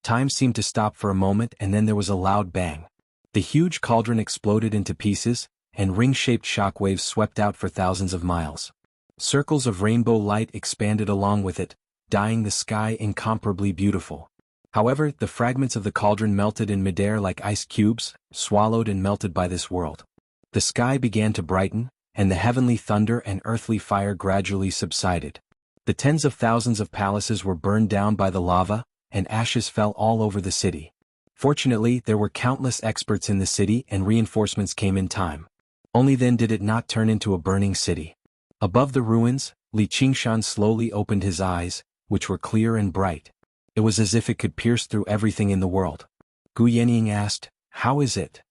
Time seemed to stop for a moment, and then there was a loud bang. The huge cauldron exploded into pieces, and ring-shaped shockwaves swept out for thousands of miles. Circles of rainbow light expanded along with it, dyeing the sky incomparably beautiful. However, the fragments of the cauldron melted in midair like ice cubes, swallowed and melted by this world. The sky began to brighten, and the heavenly thunder and earthly fire gradually subsided. The tens of thousands of palaces were burned down by the lava, and ashes fell all over the city. Fortunately, there were countless experts in the city and reinforcements came in time. Only then did it not turn into a burning city. Above the ruins, Li Qingshan slowly opened his eyes, which were clear and bright. It was as if it could pierce through everything in the world. Gu Yenying asked, "How is it?"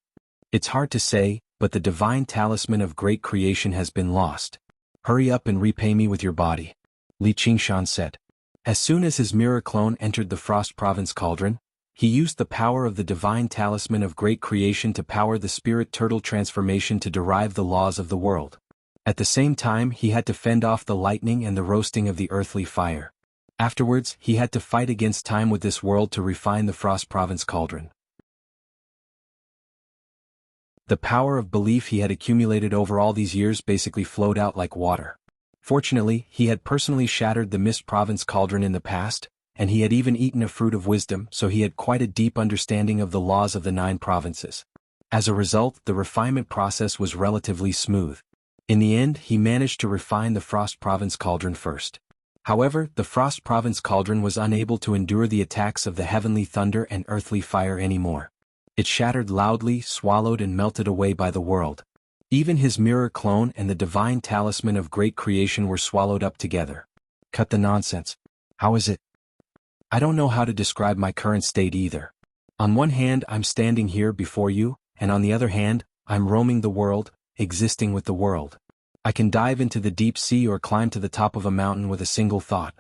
"It's hard to say, but the divine talisman of great creation has been lost. Hurry up and repay me with your body," Li Qingshan said. As soon as his mirror clone entered the Frost Province cauldron, he used the power of the divine talisman of great creation to power the spirit turtle transformation to derive the laws of the world. At the same time, he had to fend off the lightning and the roasting of the earthly fire. Afterwards, he had to fight against time with this world to refine the Frost Province cauldron. The power of belief he had accumulated over all these years basically flowed out like water. Fortunately, he had personally shattered the Mist Province cauldron in the past, and he had even eaten a fruit of wisdom, so he had quite a deep understanding of the laws of the 9 provinces. As a result, the refinement process was relatively smooth. In the end, he managed to refine the Frost Province cauldron first. However, the Frost Province cauldron was unable to endure the attacks of the heavenly thunder and earthly fire anymore. It shattered loudly, swallowed and melted away by the world. Even his mirror clone and the divine talisman of great creation were swallowed up together. Cut the nonsense. How is it? I don't know how to describe my current state either. On one hand, I'm standing here before you, and on the other hand, I'm roaming the world, existing with the world. I can dive into the deep sea or climb to the top of a mountain with a single thought.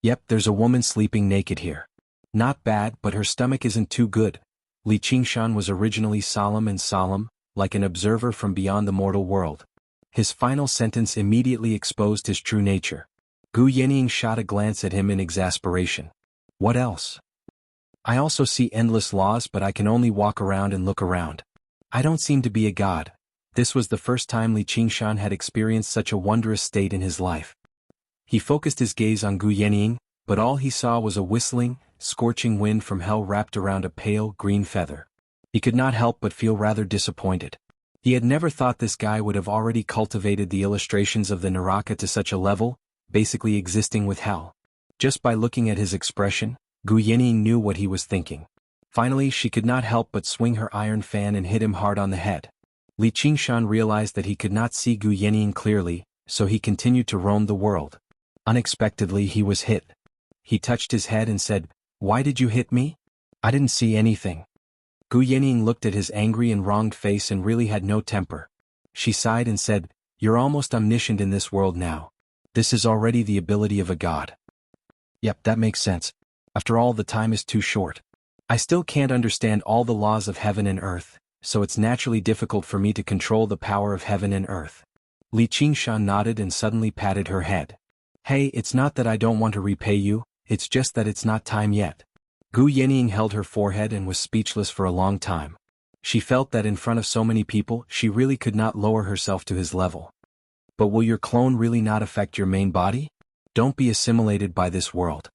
Yep, there's a woman sleeping naked here. Not bad, but her stomach isn't too good. Li Qingshan was originally solemn, like an observer from beyond the mortal world. His final sentence immediately exposed his true nature. Gu Yenying shot a glance at him in exasperation. What else? I also see endless laws, but I can only walk around and look around. I don't seem to be a god. This was the first time Li Qingshan had experienced such a wondrous state in his life. He focused his gaze on Gu Yenying, but all he saw was a whistling, scorching wind from hell wrapped around a pale, green feather. He could not help but feel rather disappointed. He had never thought this guy would have already cultivated the illustrations of the Naraka to such a level, basically existing with hell. Just by looking at his expression, Gu Yenying knew what he was thinking. Finally, she could not help but swing her iron fan and hit him hard on the head. Li Qingshan realized that he could not see Gu Yenying clearly, so he continued to roam the world. Unexpectedly, he was hit. He touched his head and said, "Why did you hit me? I didn't see anything." Gu Yenying looked at his angry and wronged face and really had no temper. She sighed and said, "You're almost omniscient in this world now. This is already the ability of a god." Yep, that makes sense. After all, the time is too short. I still can't understand all the laws of heaven and earth, so it's naturally difficult for me to control the power of heaven and earth. Li Qingshan nodded and suddenly patted her head. Hey, it's not that I don't want to repay you, it's just that it's not time yet. Gu Yenying held her forehead and was speechless for a long time. She felt that in front of so many people, she really could not lower herself to his level. But will your clone really not affect your main body? Don't be assimilated by this world.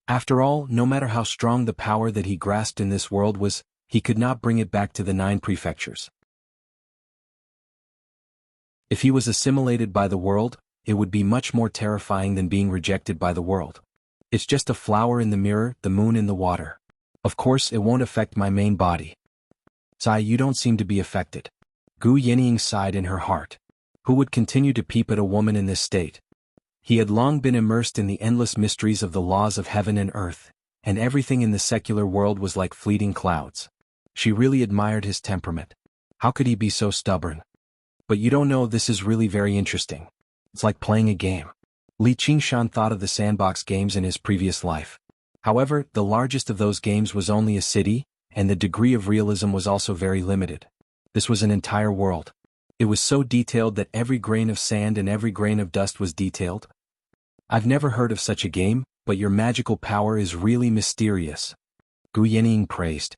After all, no matter how strong the power that he grasped in this world was, he could not bring it back to the 9 prefectures. If he was assimilated by the world, it would be much more terrifying than being rejected by the world. It's just a flower in the mirror, the moon in the water. Of course, it won't affect my main body. Sai, you don't seem to be affected. Gu Yenying sighed in her heart. Who would continue to peep at a woman in this state? He had long been immersed in the endless mysteries of the laws of heaven and earth, and everything in the secular world was like fleeting clouds. She really admired his temperament. How could he be so stubborn? But you don't know, this is really very interesting. It's like playing a game. Li Qingshan thought of the sandbox games in his previous life. However, the largest of those games was only a city, and the degree of realism was also very limited. This was an entire world. It was so detailed that every grain of sand and every grain of dust was detailed. I've never heard of such a game, but your magical power is really mysterious. Gu Yenying praised.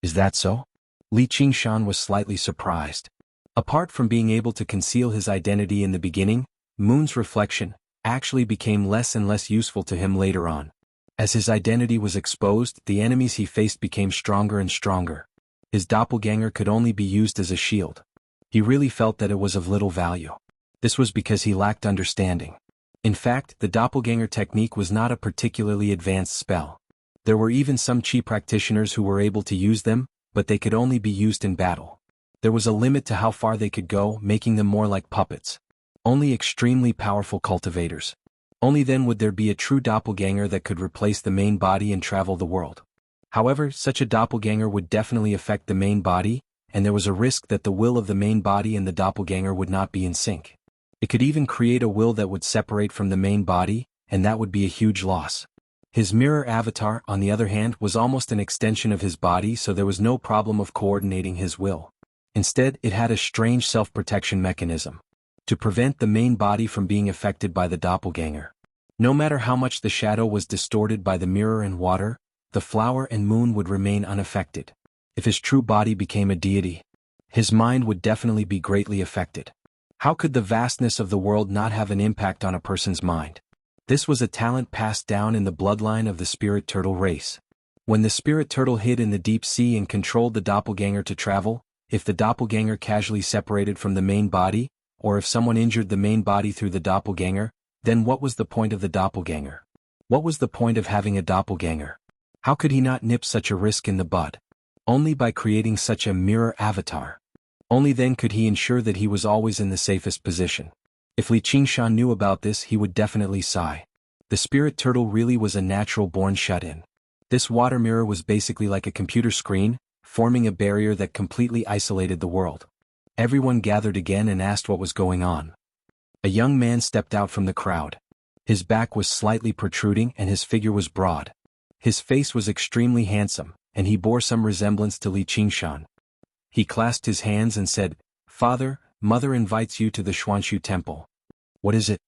Is that so? Li Qingshan was slightly surprised. Apart from being able to conceal his identity in the beginning, Moon's reflection actually became less and less useful to him later on. As his identity was exposed, the enemies he faced became stronger and stronger. His doppelganger could only be used as a shield. He really felt that it was of little value. This was because he lacked understanding. In fact, the doppelganger technique was not a particularly advanced spell. There were even some chi practitioners who were able to use them, but they could only be used in battle. There was a limit to how far they could go, making them more like puppets. Only extremely powerful cultivators. Only then would there be a true doppelganger that could replace the main body and travel the world. However, such a doppelganger would definitely affect the main body, and there was a risk that the will of the main body and the doppelganger would not be in sync. It could even create a will that would separate from the main body, and that would be a huge loss. His mirror avatar, on the other hand, was almost an extension of his body, so there was no problem of coordinating his will. Instead, it had a strange self-protection mechanism to prevent the main body from being affected by the doppelganger. No matter how much the shadow was distorted by the mirror and water, the flower and moon would remain unaffected. If his true body became a deity, his mind would definitely be greatly affected. How could the vastness of the world not have an impact on a person's mind? This was a talent passed down in the bloodline of the spirit turtle race. When the spirit turtle hid in the deep sea and controlled the doppelganger to travel, if the doppelganger casually separated from the main body, or if someone injured the main body through the doppelganger, then what was the point of the doppelganger? What was the point of having a doppelganger? How could he not nip such a risk in the bud? Only by creating such a mirror avatar. Only then could he ensure that he was always in the safest position. If Li Qingshan knew about this, he would definitely sigh. The spirit turtle really was a natural-born shut-in. This water mirror was basically like a computer screen, forming a barrier that completely isolated the world. Everyone gathered again and asked what was going on. A young man stepped out from the crowd. His back was slightly protruding and his figure was broad. His face was extremely handsome, and he bore some resemblance to Li Qingshan. He clasped his hands and said, "Father, Mother invites you to the Xuanshu temple." "What is it?"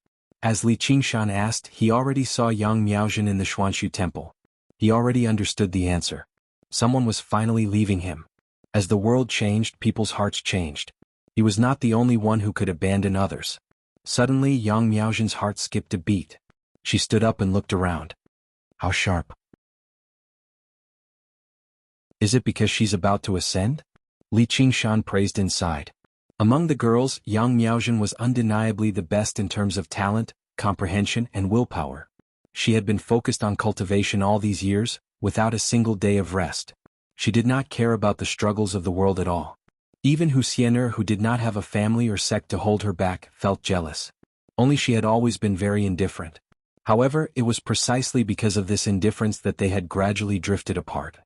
As Li Qingshan asked, he already saw Yang Miaozhen in the Xuanshu temple. He already understood the answer. Someone was finally leaving him. As the world changed, people's hearts changed. He was not the only one who could abandon others. Suddenly Yang Miaozhen's heart skipped a beat. She stood up and looked around. How sharp. Is it because she's about to ascend? Li Qingshan praised inside. Among the girls, Yang Miaozhen was undeniably the best in terms of talent, comprehension, and willpower. She had been focused on cultivation all these years, without a single day of rest. She did not care about the struggles of the world at all. Even Wuxia, who did not have a family or sect to hold her back, felt jealous. Only she had always been very indifferent. However, it was precisely because of this indifference that they had gradually drifted apart.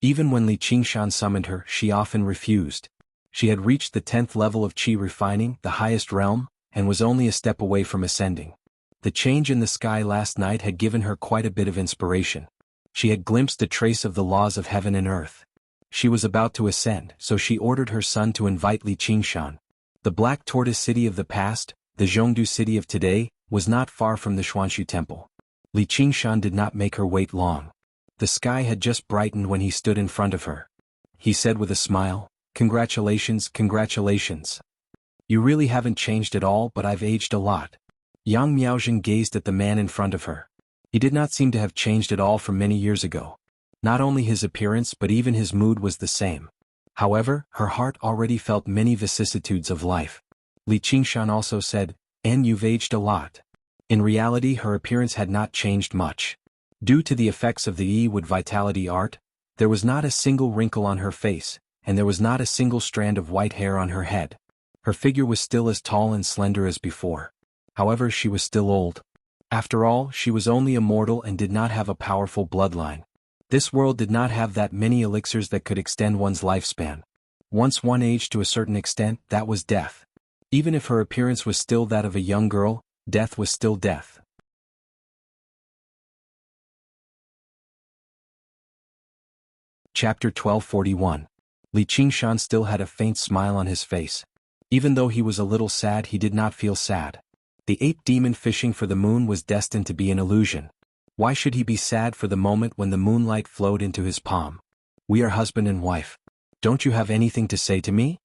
Even when Li Qingshan summoned her, she often refused. She had reached the 10th level of qi refining, the highest realm, and was only a step away from ascending. The change in the sky last night had given her quite a bit of inspiration. She had glimpsed a trace of the laws of heaven and earth. She was about to ascend, so she ordered her son to invite Li Qingshan. The Black Tortoise city of the past, the Jianghu city of today, was not far from the Xuanshu temple. Li Qingshan did not make her wait long. The sky had just brightened when he stood in front of her. He said with a smile, "Congratulations, congratulations. You really haven't changed at all, but I've aged a lot." Yang Miaozhen gazed at the man in front of her. He did not seem to have changed at all from many years ago. Not only his appearance but even his mood was the same. However, her heart already felt many vicissitudes of life. Li Qingshan also said, "And you've aged a lot." In reality, her appearance had not changed much. Due to the effects of the Yi-Wood Vitality art, there was not a single wrinkle on her face, and there was not a single strand of white hair on her head. Her figure was still as tall and slender as before. However, she was still old. After all, she was only a mortal and did not have a powerful bloodline. This world did not have that many elixirs that could extend one's lifespan. Once one aged to a certain extent, that was death. Even if her appearance was still that of a young girl, death was still death. Chapter 1241. Li Qingshan still had a faint smile on his face. Even though he was a little sad, he did not feel sad. The ape demon fishing for the moon was destined to be an illusion. Why should he be sad for the moment when the moonlight flowed into his palm? We are husband and wife. Don't you have anything to say to me?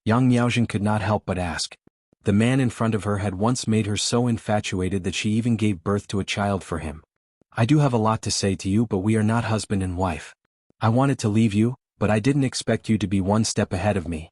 Yang Miaozhen could not help but ask. The man in front of her had once made her so infatuated that she even gave birth to a child for him. I do have a lot to say to you, but we are not husband and wife. I wanted to leave you, but I didn't expect you to be one step ahead of me.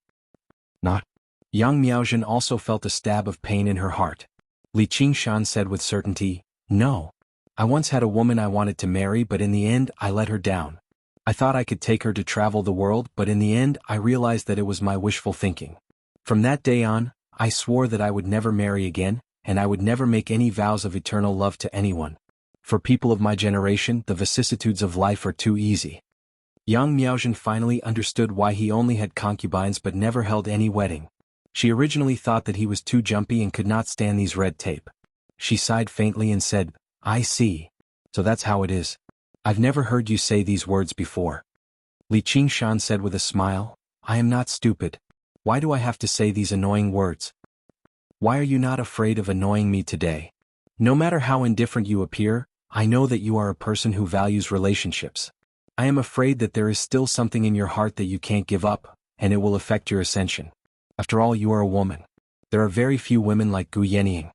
Not. Yang Miaozhen also felt a stab of pain in her heart. Li Qingshan said with certainty, "No. I once had a woman I wanted to marry, but in the end I let her down. I thought I could take her to travel the world, but in the end I realized that it was my wishful thinking. From that day on, I swore that I would never marry again, and I would never make any vows of eternal love to anyone. For people of my generation, the vicissitudes of life are too easy." Yang Miaozhen finally understood why he only had concubines but never held any wedding. She originally thought that he was too jumpy and could not stand these red tape. She sighed faintly and said, "I see. So that's how it is. I've never heard you say these words before." Li Qingshan said with a smile, "I am not stupid. Why do I have to say these annoying words? Why are you not afraid of annoying me today? No matter how indifferent you appear, I know that you are a person who values relationships. I am afraid that there is still something in your heart that you can't give up, and it will affect your ascension. After all, you are a woman. There are very few women like Gu Yenying.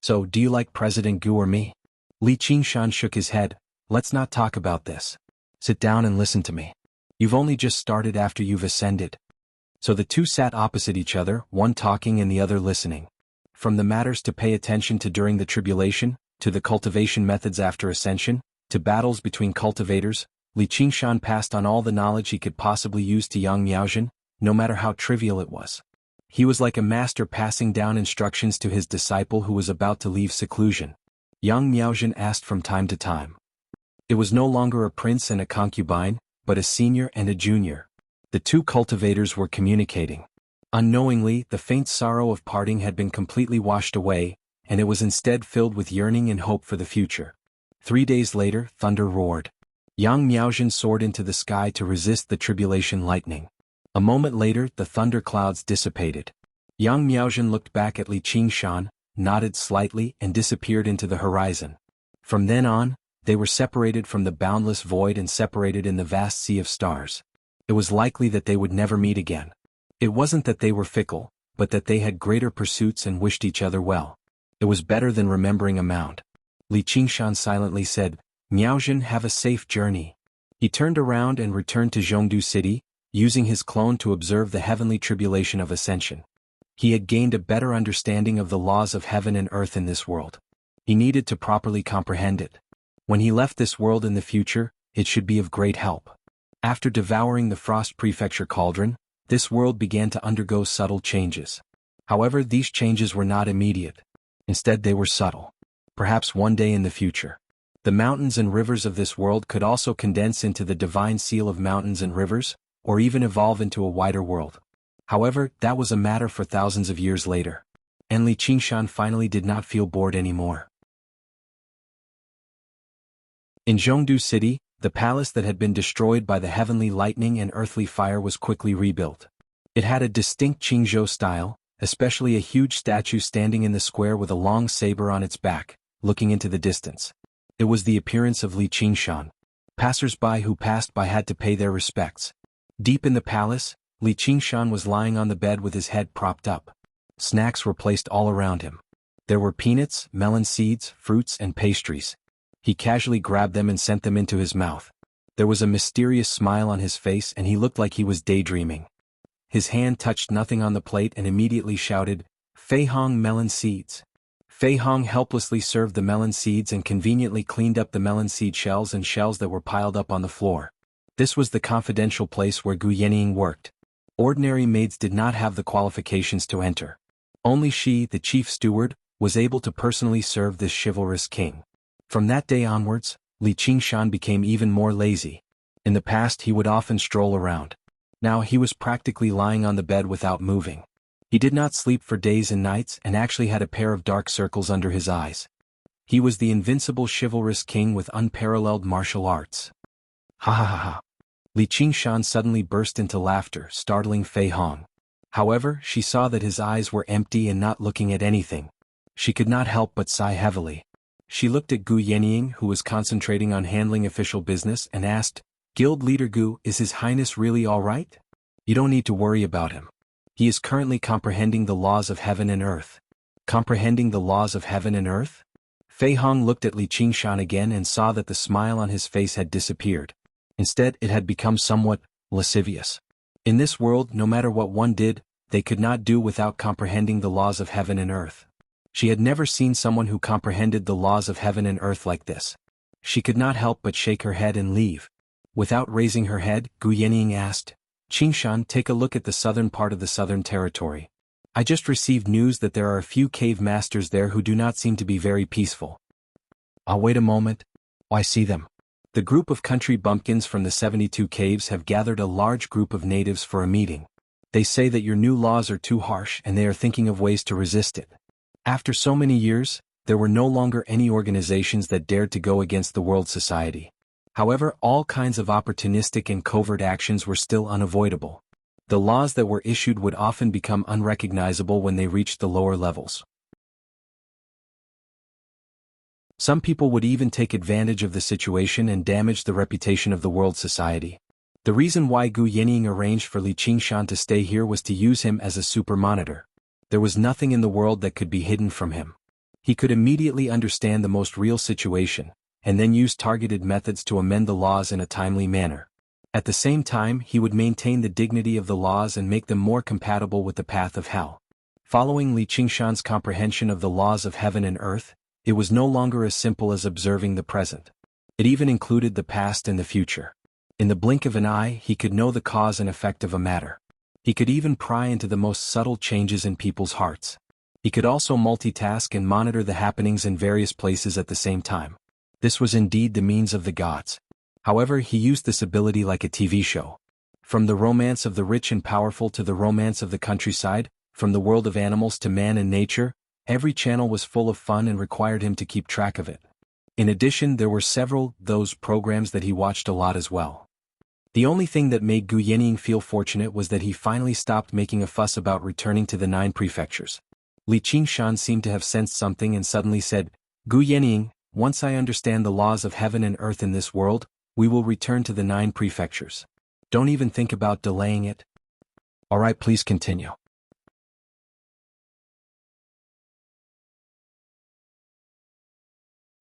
So, do you like President Gu or me?" Li Qingshan shook his head. "Let's not talk about this. Sit down and listen to me. You've only just started after you've ascended." So the two sat opposite each other, one talking and the other listening. From the matters to pay attention to during the tribulation, to the cultivation methods after ascension, to battles between cultivators, Li Qingshan passed on all the knowledge he could possibly use to Yang Miaozhen, no matter how trivial it was. He was like a master passing down instructions to his disciple who was about to leave seclusion. Yang Miaozhen asked from time to time. It was no longer a prince and a concubine, but a senior and a junior. The two cultivators were communicating. Unknowingly, the faint sorrow of parting had been completely washed away, and it was instead filled with yearning and hope for the future. 3 days later, thunder roared. Yang Miaozhen soared into the sky to resist the tribulation lightning. A moment later, the thunder clouds dissipated. Yang Miaozhen looked back at Li Qingshan, nodded slightly and disappeared into the horizon. From then on, they were separated from the boundless void and separated in the vast sea of stars. It was likely that they would never meet again. It wasn't that they were fickle, but that they had greater pursuits and wished each other well. It was better than remembering a mound. Li Qingshan silently said, "Miaozhen, have a safe journey." He turned around and returned to Jianghu city, using his clone to observe the heavenly tribulation of ascension. He had gained a better understanding of the laws of heaven and earth in this world. He needed to properly comprehend it. When he left this world in the future, it should be of great help. After devouring the Frost Prefecture cauldron, this world began to undergo subtle changes. However, these changes were not immediate. Instead, they were subtle. Perhaps one day in the future, the mountains and rivers of this world could also condense into the divine seal of mountains and rivers, or even evolve into a wider world. However, that was a matter for thousands of years later. And Li Qingshan finally did not feel bored anymore. In Jianghu city, the palace that had been destroyed by the heavenly lightning and earthly fire was quickly rebuilt. It had a distinct Qingzhou style, especially a huge statue standing in the square with a long saber on its back, looking into the distance. It was the appearance of Li Qingshan. Passers-by who passed by had to pay their respects. Deep in the palace, Li Qingshan was lying on the bed with his head propped up. Snacks were placed all around him. There were peanuts, melon seeds, fruits and pastries. He casually grabbed them and sent them into his mouth. There was a mysterious smile on his face and he looked like he was daydreaming. His hand touched nothing on the plate and immediately shouted, "Fei Hong melon seeds." Fei Hong helplessly served the melon seeds and conveniently cleaned up the melon seed shells and shells that were piled up on the floor. This was the confidential place where Gu Yenying worked. Ordinary maids did not have the qualifications to enter. Only she, the chief steward, was able to personally serve this chivalrous king. From that day onwards, Li Qingshan became even more lazy. In the past he would often stroll around. Now he was practically lying on the bed without moving. He did not sleep for days and nights and actually had a pair of dark circles under his eyes. He was the invincible chivalrous king with unparalleled martial arts. Ha ha ha ha. Li Qingshan suddenly burst into laughter, startling Fei Hong. However, she saw that his eyes were empty and not looking at anything. She could not help but sigh heavily. She looked at Gu Yenying, who was concentrating on handling official business, and asked, "Guild leader Gu, is His Highness really all right? You don't need to worry about him. He is currently comprehending the laws of heaven and earth." Comprehending the laws of heaven and earth? Fei Hong looked at Li Qingshan again and saw that the smile on his face had disappeared. Instead, it had become somewhat lascivious. In this world, no matter what one did, they could not do without comprehending the laws of heaven and earth. She had never seen someone who comprehended the laws of heaven and earth like this. She could not help but shake her head and leave. Without raising her head, Gu Yenying asked, "Qingshan, take a look at the southern part of the southern territory. I just received news that there are a few cave masters there who do not seem to be very peaceful." "I'll wait a moment. I see them." The group of country bumpkins from the 72 caves have gathered a large group of natives for a meeting. They say that your new laws are too harsh and they are thinking of ways to resist it. After so many years, there were no longer any organizations that dared to go against the world society. However, all kinds of opportunistic and covert actions were still unavoidable. The laws that were issued would often become unrecognizable when they reached the lower levels. Some people would even take advantage of the situation and damage the reputation of the world society. The reason why Gu Yenying arranged for Li Qingshan to stay here was to use him as a super monitor. There was nothing in the world that could be hidden from him. He could immediately understand the most real situation, and then use targeted methods to amend the laws in a timely manner. At the same time, he would maintain the dignity of the laws and make them more compatible with the path of hell. Following Li Qingshan's comprehension of the laws of heaven and earth, it was no longer as simple as observing the present. It even included the past and the future. In the blink of an eye, he could know the cause and effect of a matter. He could even pry into the most subtle changes in people's hearts. He could also multitask and monitor the happenings in various places at the same time. This was indeed the means of the gods. However, he used this ability like a TV show. From the romance of the rich and powerful to the romance of the countryside, from the world of animals to man and nature, every channel was full of fun and required him to keep track of it. In addition, there were several those programs that he watched a lot as well. The only thing that made Gu Yenying feel fortunate was that he finally stopped making a fuss about returning to the 9 prefectures. Li Qingshan seemed to have sensed something and suddenly said, "Gu Yenying, once I understand the laws of heaven and earth in this world, we will return to the 9 prefectures. Don't even think about delaying it." Alright, please continue.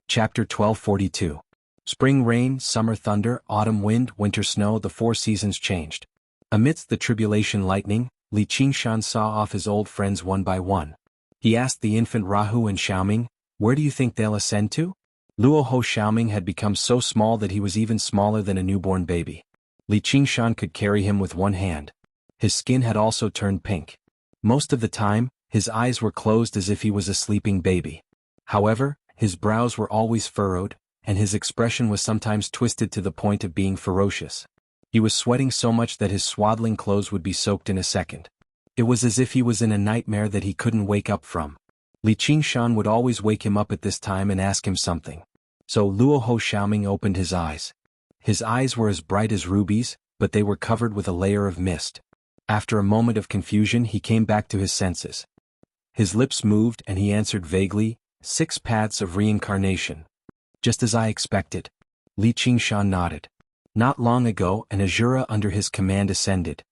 Chapter 1242. Spring rain, summer thunder, autumn wind, winter snow, the 4 seasons changed. Amidst the tribulation lightning, Li Qingshan saw off his old friends one by one. He asked the infant Rahu and Xiaoming, "Where do you think they'll ascend to?" Luoho Xiaoming had become so small that he was even smaller than a newborn baby. Li Qingshan could carry him with one hand. His skin had also turned pink. Most of the time, his eyes were closed as if he was a sleeping baby. However, his brows were always furrowed, and his expression was sometimes twisted to the point of being ferocious. He was sweating so much that his swaddling clothes would be soaked in a second. It was as if he was in a nightmare that he couldn't wake up from. Li Qingshan would always wake him up at this time and ask him something. So Luoho Xiaoming opened his eyes. His eyes were as bright as rubies, but they were covered with a layer of mist. After a moment of confusion, he came back to his senses. His lips moved and he answered vaguely, "6 paths of reincarnation." "Just as I expected." Li Qingshan nodded. Not long ago, an Asura under his command ascended.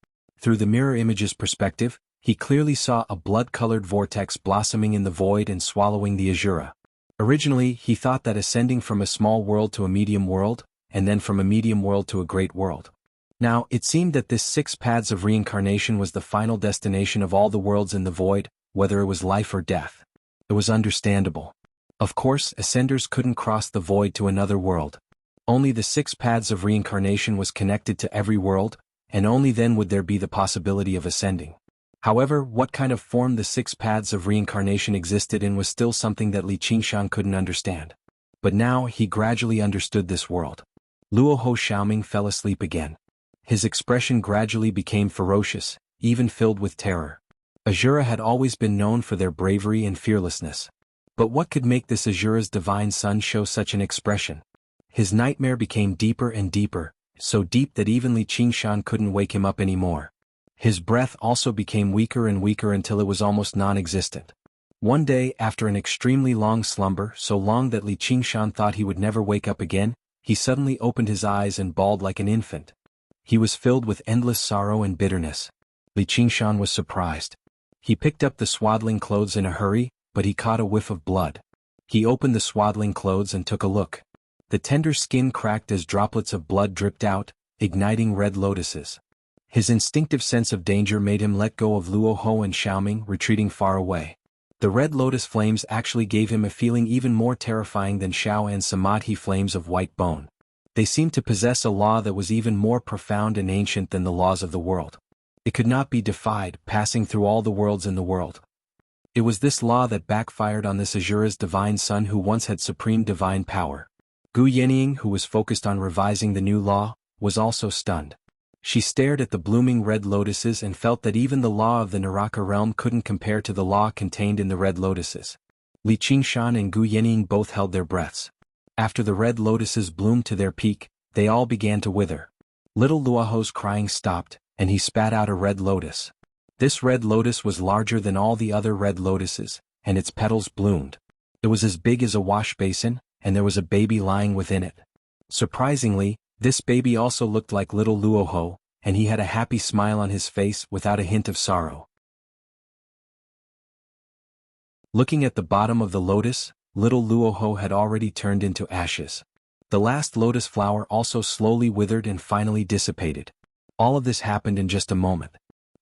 Through the mirror image's perspective, he clearly saw a blood-colored vortex blossoming in the void and swallowing the Asura. Originally, he thought that ascending from a small world to a medium world, and then from a medium world to a great world. Now, it seemed that this 6 paths of reincarnation was the final destination of all the worlds in the void, whether it was life or death. It was understandable. Of course, ascenders couldn't cross the void to another world. Only the 6 paths of reincarnation was connected to every world, and only then would there be the possibility of ascending. However, what kind of form the 6 paths of reincarnation existed in was still something that Li Qingshan couldn't understand. But now, he gradually understood this world. Luoho Xiaoming fell asleep again. His expression gradually became ferocious, even filled with terror. Asura had always been known for their bravery and fearlessness. But what could make this Asura's divine son show such an expression? His nightmare became deeper and deeper, so deep that even Li Qingshan couldn't wake him up anymore. His breath also became weaker and weaker until it was almost non-existent. One day, after an extremely long slumber, so long that Li Qingshan thought he would never wake up again, he suddenly opened his eyes and bawled like an infant. He was filled with endless sorrow and bitterness. Li Qingshan was surprised. He picked up the swaddling clothes in a hurry, but he caught a whiff of blood. He opened the swaddling clothes and took a look. The tender skin cracked as droplets of blood dripped out, igniting red lotuses. His instinctive sense of danger made him let go of Luoho and Xiaoming, retreating far away. The red lotus flames actually gave him a feeling even more terrifying than Xiao and Samadhi flames of white bone. They seemed to possess a law that was even more profound and ancient than the laws of the world. It could not be defied, passing through all the worlds in the world. It was this law that backfired on this Asura's divine son who once had supreme divine power. Gu Yenying, who was focused on revising the new law, was also stunned. She stared at the blooming red lotuses and felt that even the law of the Naraka realm couldn't compare to the law contained in the red lotuses. Li Qingshan and Gu Yenying both held their breaths. After the red lotuses bloomed to their peak, they all began to wither. Little Luoho's crying stopped, and he spat out a red lotus. This red lotus was larger than all the other red lotuses, and its petals bloomed. It was as big as a wash basin, and there was a baby lying within it. Surprisingly, this baby also looked like little Luoho, and he had a happy smile on his face without a hint of sorrow. Looking at the bottom of the lotus, little Luoho had already turned into ashes. The last lotus flower also slowly withered and finally dissipated. All of this happened in just a moment.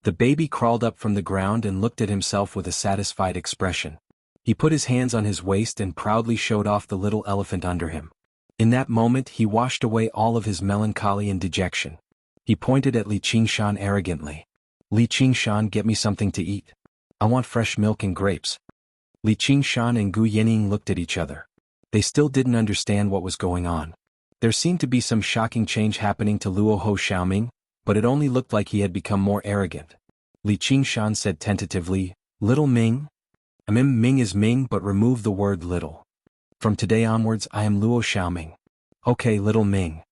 The baby crawled up from the ground and looked at himself with a satisfied expression. He put his hands on his waist and proudly showed off the little elephant under him. In that moment he washed away all of his melancholy and dejection. He pointed at Li Qingshan arrogantly. "Li Qingshan, get me something to eat. I want fresh milk and grapes." Li Qingshan and Gu Yening looked at each other. They still didn't understand what was going on. There seemed to be some shocking change happening to Luo Ho Xiaoming, but it only looked like he had become more arrogant. Li Qingshan said tentatively, "Little Ming?" Ming is Ming, but remove the word little. From today onwards I am Luo Xiaoming. Okay, Little Ming.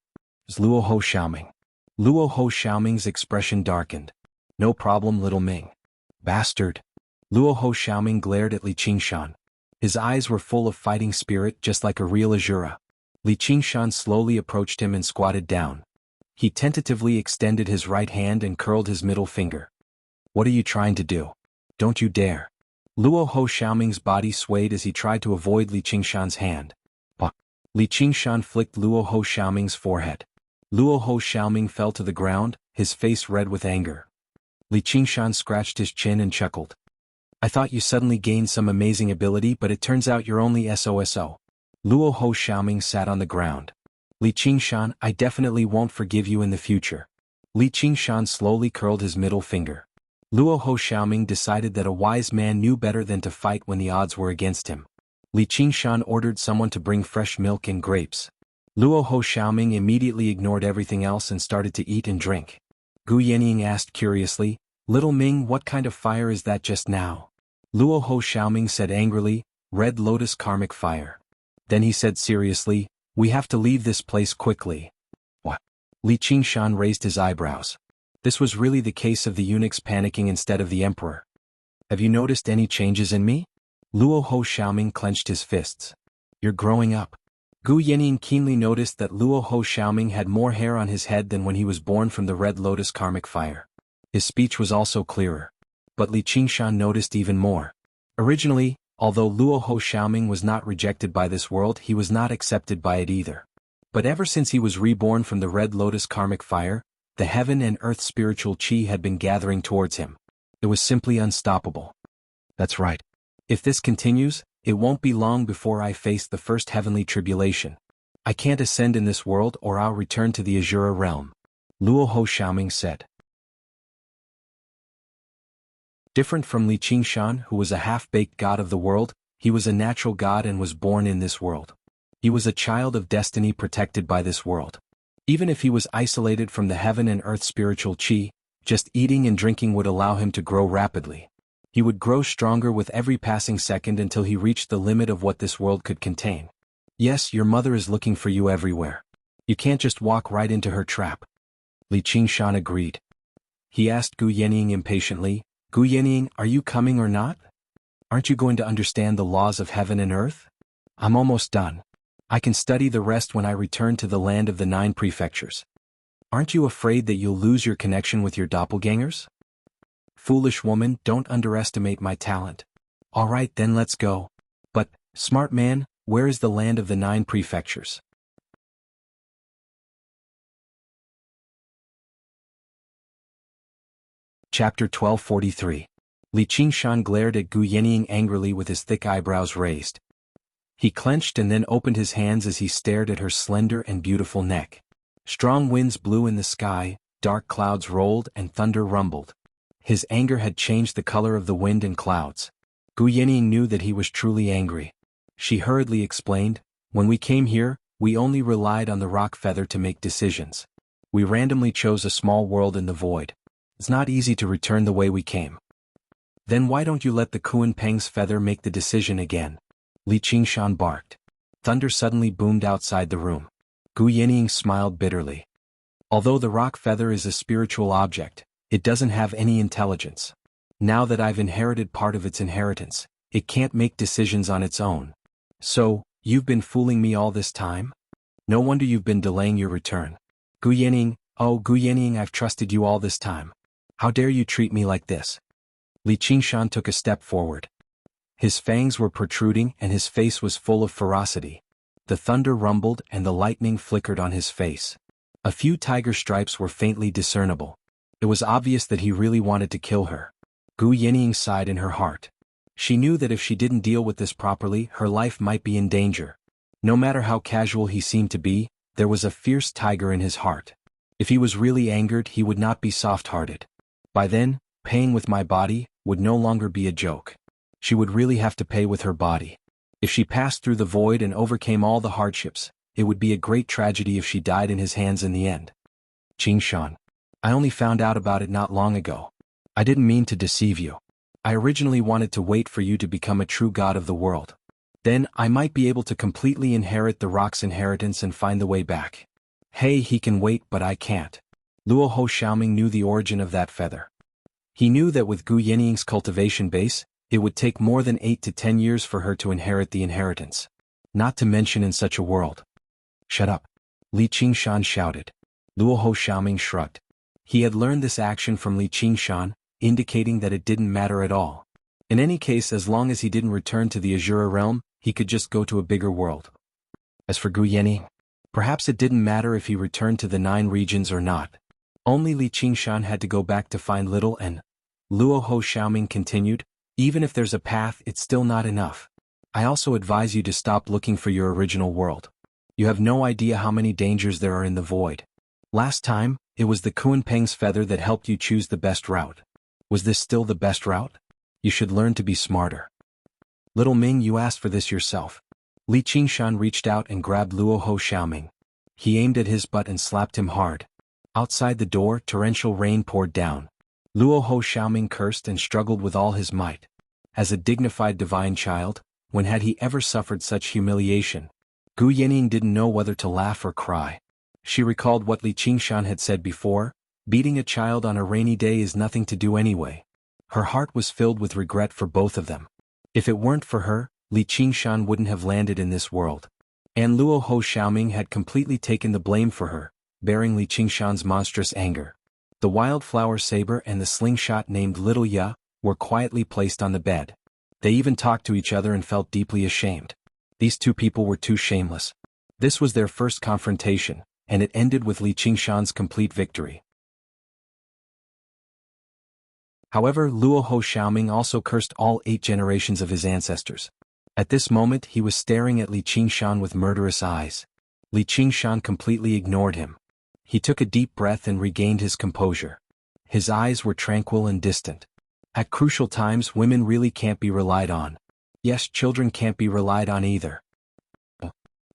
Luo Ho Xiaoming. Luo Ho Xiaoming's expression darkened. No problem, Little Ming. Bastard. Luo Ho Xiaoming glared at Li Qingshan. His eyes were full of fighting spirit, just like a real Azura. Li Qingshan slowly approached him and squatted down. He tentatively extended his right hand and curled his middle finger. What are you trying to do? Don't you dare. Luo Ho Xiaoming's body swayed as he tried to avoid Li Qingshan's hand. Bah! Li Qingshan flicked Luo Ho Xiaoming's forehead. Luo Ho Xiaoming fell to the ground, his face red with anger. Li Qingshan scratched his chin and chuckled. I thought you suddenly gained some amazing ability, but it turns out you're only SOSO. Luo Ho Xiaoming sat on the ground. Li Qingshan, I definitely won't forgive you in the future. Li Qingshan slowly curled his middle finger. Luo Ho Xiaoming decided that a wise man knew better than to fight when the odds were against him. Li Qingshan ordered someone to bring fresh milk and grapes. Luo Ho Xiaoming immediately ignored everything else and started to eat and drink. Gu Yening asked curiously, Little Ming, what kind of fire is that just now? Luo Ho Xiaoming said angrily, Red Lotus Karmic Fire. Then he said seriously, we have to leave this place quickly. What? Li Qingshan raised his eyebrows. This was really the case of the eunuchs panicking instead of the emperor. Have you noticed any changes in me? Luo Ho Xiaoming clenched his fists. You're growing up. Gu Yening keenly noticed that Luo Ho Xiaoming had more hair on his head than when he was born from the Red Lotus Karmic Fire. His speech was also clearer. But Li Qingshan noticed even more. Originally, although Luo Ho Xiaoming was not rejected by this world, he was not accepted by it either. But ever since he was reborn from the Red Lotus Karmic Fire, the heaven and earth spiritual chi had been gathering towards him. It was simply unstoppable. That's right. If this continues, it won't be long before I face the first heavenly tribulation. I can't ascend in this world or I'll return to the Azura realm. Luo Ho Xiaoming said. Different from Li Qingshan, who was a half-baked god of the world, he was a natural god and was born in this world. He was a child of destiny protected by this world. Even if he was isolated from the heaven and earth spiritual chi, just eating and drinking would allow him to grow rapidly. He would grow stronger with every passing second until he reached the limit of what this world could contain. Yes, your mother is looking for you everywhere. You can't just walk right into her trap. Li Qingshan agreed. He asked Gu Yening impatiently, Gu Yening, are you coming or not? Aren't you going to understand the laws of heaven and earth? I'm almost done. I can study the rest when I return to the land of the 9 prefectures. Aren't you afraid that you'll lose your connection with your doppelgangers? Foolish woman, don't underestimate my talent. All right, then let's go. But, smart man, where is the land of the 9 prefectures? Chapter 1243. Li Qingshan glared at Gu Yening angrily with his thick eyebrows raised. He clenched and then opened his hands as he stared at her slender and beautiful neck. Strong winds blew in the sky, dark clouds rolled and thunder rumbled. His anger had changed the color of the wind and clouds. Gu Yening knew that he was truly angry. She hurriedly explained, when we came here, we only relied on the rock feather to make decisions. We randomly chose a small world in the void. It's not easy to return the way we came. Then why don't you let the Kuan Peng's feather make the decision again? Li Qingshan barked. Thunder suddenly boomed outside the room. Gu Yening smiled bitterly. Although the rock feather is a spiritual object, it doesn't have any intelligence. Now that I've inherited part of its inheritance, it can't make decisions on its own. So, you've been fooling me all this time? No wonder you've been delaying your return. Gu Yening, oh Gu Yening, I've trusted you all this time. How dare you treat me like this? Li Qingshan took a step forward. His fangs were protruding and his face was full of ferocity. The thunder rumbled and the lightning flickered on his face. A few tiger stripes were faintly discernible. It was obvious that he really wanted to kill her. Gu Yening sighed in her heart. She knew that if she didn't deal with this properly, her life might be in danger. No matter how casual he seemed to be, there was a fierce tiger in his heart. If he was really angered, he would not be soft-hearted. By then, paying with my body would no longer be a joke. she would really have to pay with her body. If she passed through the void and overcame all the hardships, it would be a great tragedy if she died in his hands in the end. Qingshan, I only found out about it not long ago. I didn't mean to deceive you. I originally wanted to wait for you to become a true god of the world. Then, I might be able to completely inherit the rock's inheritance and find the way back. Hey, he can wait but I can't. Luo Ho Xiaoming knew the origin of that feather. He knew that with Gu Yannying's cultivation base, it would take more than 8 to 10 years for her to inherit the inheritance. Not to mention in such a world. Shut up. Li Qingshan shouted. Luo Ho Xiaoming shrugged. He had learned this action from Li Qingshan, indicating that it didn't matter at all. In any case, as long as he didn't return to the Azura realm, he could just go to a bigger world. As for Gu Yanning, perhaps it didn't matter if he returned to the 9 regions or not. Only Li Qingshan had to go back to find little and Luo Ho Xiaoming continued, even if there's a path, it's still not enough. I also advise you to stop looking for your original world. You have no idea how many dangers there are in the void. Last time, it was the Kunpeng's feather that helped you choose the best route. Was this still the best route? You should learn to be smarter. Little Ming, you asked for this yourself. Li Qingshan reached out and grabbed Luo Ho Xiaoming. He aimed at his butt and slapped him hard. Outside the door, torrential rain poured down. Luo Ho Xiaoming cursed and struggled with all his might. As a dignified divine child, when had he ever suffered such humiliation? Gu Yanning didn't know whether to laugh or cry. She recalled what Li Qingshan had said before, beating a child on a rainy day is nothing to do anyway. Her heart was filled with regret for both of them. If it weren't for her, Li Qingshan wouldn't have landed in this world. And Luo Ho Xiaoming had completely taken the blame for her, bearing Li Qingshan's monstrous anger. The wildflower saber and the slingshot named Little Ya were quietly placed on the bed. They even talked to each other and felt deeply ashamed. These two people were too shameless. This was their first confrontation, and it ended with Li Qingshan's complete victory. However, Luo Ho Xiaoming also cursed all 8 generations of his ancestors. At this moment he was staring at Li Qingshan with murderous eyes. Li Qingshan completely ignored him. He took a deep breath and regained his composure. His eyes were tranquil and distant. At crucial times women really can't be relied on. Yes, children can't be relied on either.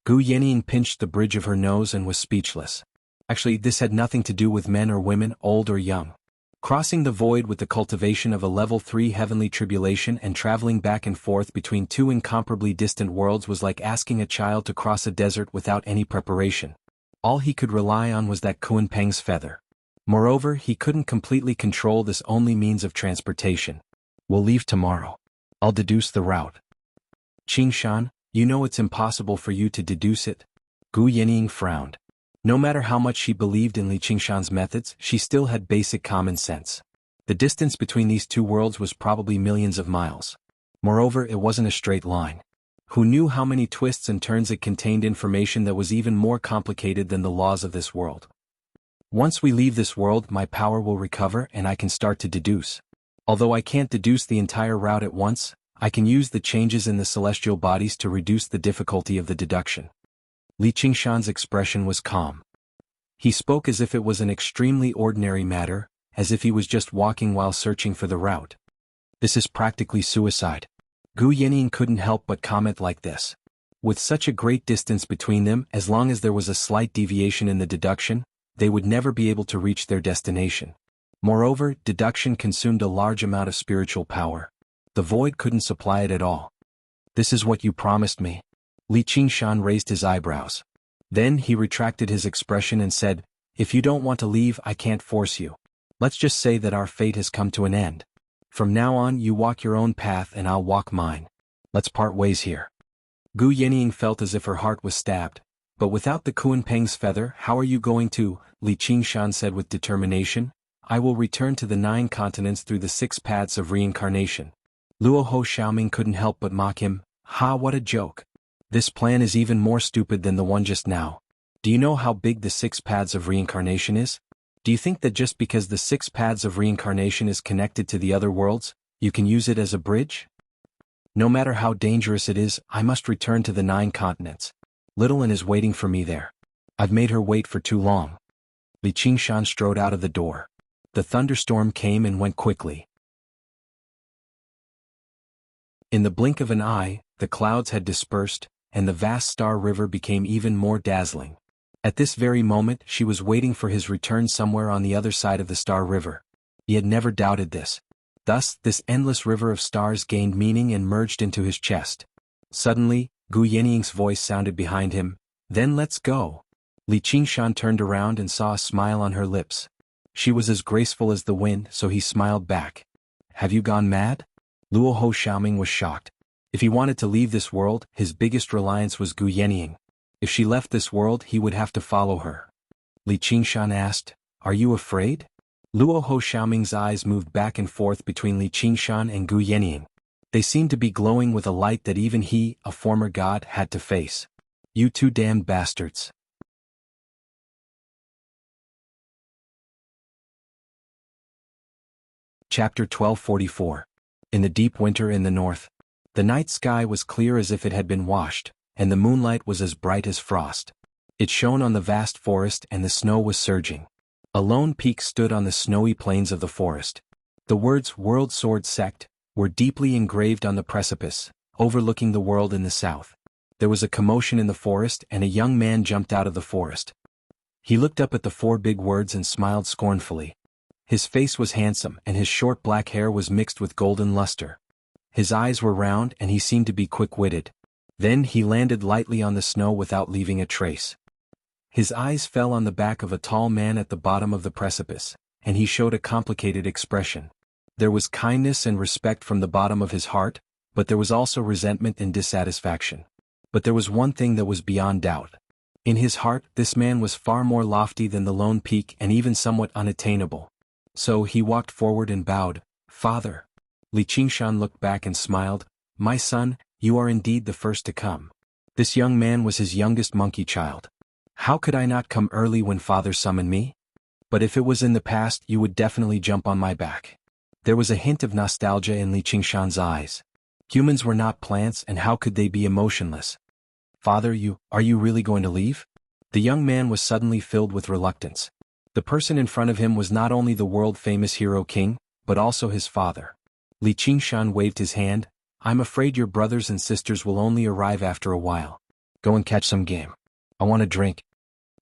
Gu Yanning pinched the bridge of her nose and was speechless. Actually, this had nothing to do with men or women, old or young. Crossing the void with the cultivation of a level 3 heavenly tribulation and traveling back and forth between 2 incomparably distant worlds was like asking a child to cross a desert without any preparation. All he could rely on was that Kunpeng's feather. Moreover, he couldn't completely control this only means of transportation. We'll leave tomorrow. I'll deduce the route. Qingshan, you know it's impossible for you to deduce it. Gu Yanning frowned. No matter how much she believed in Li Qingshan's methods, she still had basic common sense. The distance between these 2 worlds was probably millions of miles. Moreover, it wasn't a straight line. Who knew how many twists and turns it contained information that was even more complicated than the laws of this world. Once we leave this world, my power will recover and I can start to deduce. Although I can't deduce the entire route at once, I can use the changes in the celestial bodies to reduce the difficulty of the deduction. Li Qingshan's expression was calm. He spoke as if it was an extremely ordinary matter, as if he was just walking while searching for the route. This is practically suicide. Gu Yanning couldn't help but comment like this. With such a great distance between them, as long as there was a slight deviation in the deduction, they would never be able to reach their destination. Moreover, deduction consumed a large amount of spiritual power. The void couldn't supply it at all. This is what you promised me. Li Qingshan raised his eyebrows. Then he retracted his expression and said, if you don't want to leave, I can't force you. Let's just say that our fate has come to an end. From now on, you walk your own path and I'll walk mine. Let's part ways here. Gu Yanning felt as if her heart was stabbed. But without the Kunpeng's feather, how are you going to? Li Qingshan said with determination. I will return to the 9 continents through the 6 paths of reincarnation. Luo Ho Xiaoming couldn't help but mock him. Ha, what a joke. This plan is even more stupid than the one just now. Do you know how big the 6 paths of reincarnation is? Do you think that just because the 6 paths of reincarnation is connected to the other worlds, you can use it as a bridge? No matter how dangerous it is, I must return to the 9 continents. Little An is waiting for me there. I've made her wait for too long. Li Qingshan strode out of the door. The thunderstorm came and went quickly. In the blink of an eye, the clouds had dispersed, and the vast star river became even more dazzling. At this very moment she was waiting for his return somewhere on the other side of the star river. He had never doubted this. Thus, this endless river of stars gained meaning and merged into his chest. Suddenly, Gu Yaniying's voice sounded behind him, "Then let's go." Li Qingshan turned around and saw a smile on her lips. She was as graceful as the wind, so he smiled back. "Have you gone mad?" Luo Ho Xiaoming was shocked. If he wanted to leave this world, his biggest reliance was Gu Yanying. If she left this world, he would have to follow her. Li Qingshan asked, "Are you afraid?" Luo Ho Xiaoming's eyes moved back and forth between Li Qingshan and Gu Yanying. They seemed to be glowing with a light that even he, a former god, had to face. "You two damned bastards." Chapter 1244. In the deep winter in the north. The night sky was clear as if it had been washed, and the moonlight was as bright as frost. It shone on the vast forest and the snow was surging. A lone peak stood on the snowy plains of the forest. The words "World Sword Sect" were deeply engraved on the precipice, overlooking the world in the south. There was a commotion in the forest and a young man jumped out of the forest. He looked up at the four big words and smiled scornfully. His face was handsome and his short black hair was mixed with golden luster. His eyes were round and he seemed to be quick-witted. Then he landed lightly on the snow without leaving a trace. His eyes fell on the back of a tall man at the bottom of the precipice, and he showed a complicated expression. There was kindness and respect from the bottom of his heart, but there was also resentment and dissatisfaction. But there was one thing that was beyond doubt. In his heart, this man was far more lofty than the lone peak and even somewhat unattainable. So he walked forward and bowed. "Father." Li Qingshan looked back and smiled. "My son, you are indeed the first to come." This young man was his youngest monkey child. "How could I not come early when father summoned me? But if it was in the past, you would definitely jump on my back." There was a hint of nostalgia in Li Qingshan's eyes. Humans were not plants, and how could they be emotionless? "Father, are you really going to leave?" The young man was suddenly filled with reluctance. The person in front of him was not only the world-famous hero king, but also his father. Li Qingshan waved his hand. "I'm afraid your brothers and sisters will only arrive after a while. Go and catch some game. I want a drink."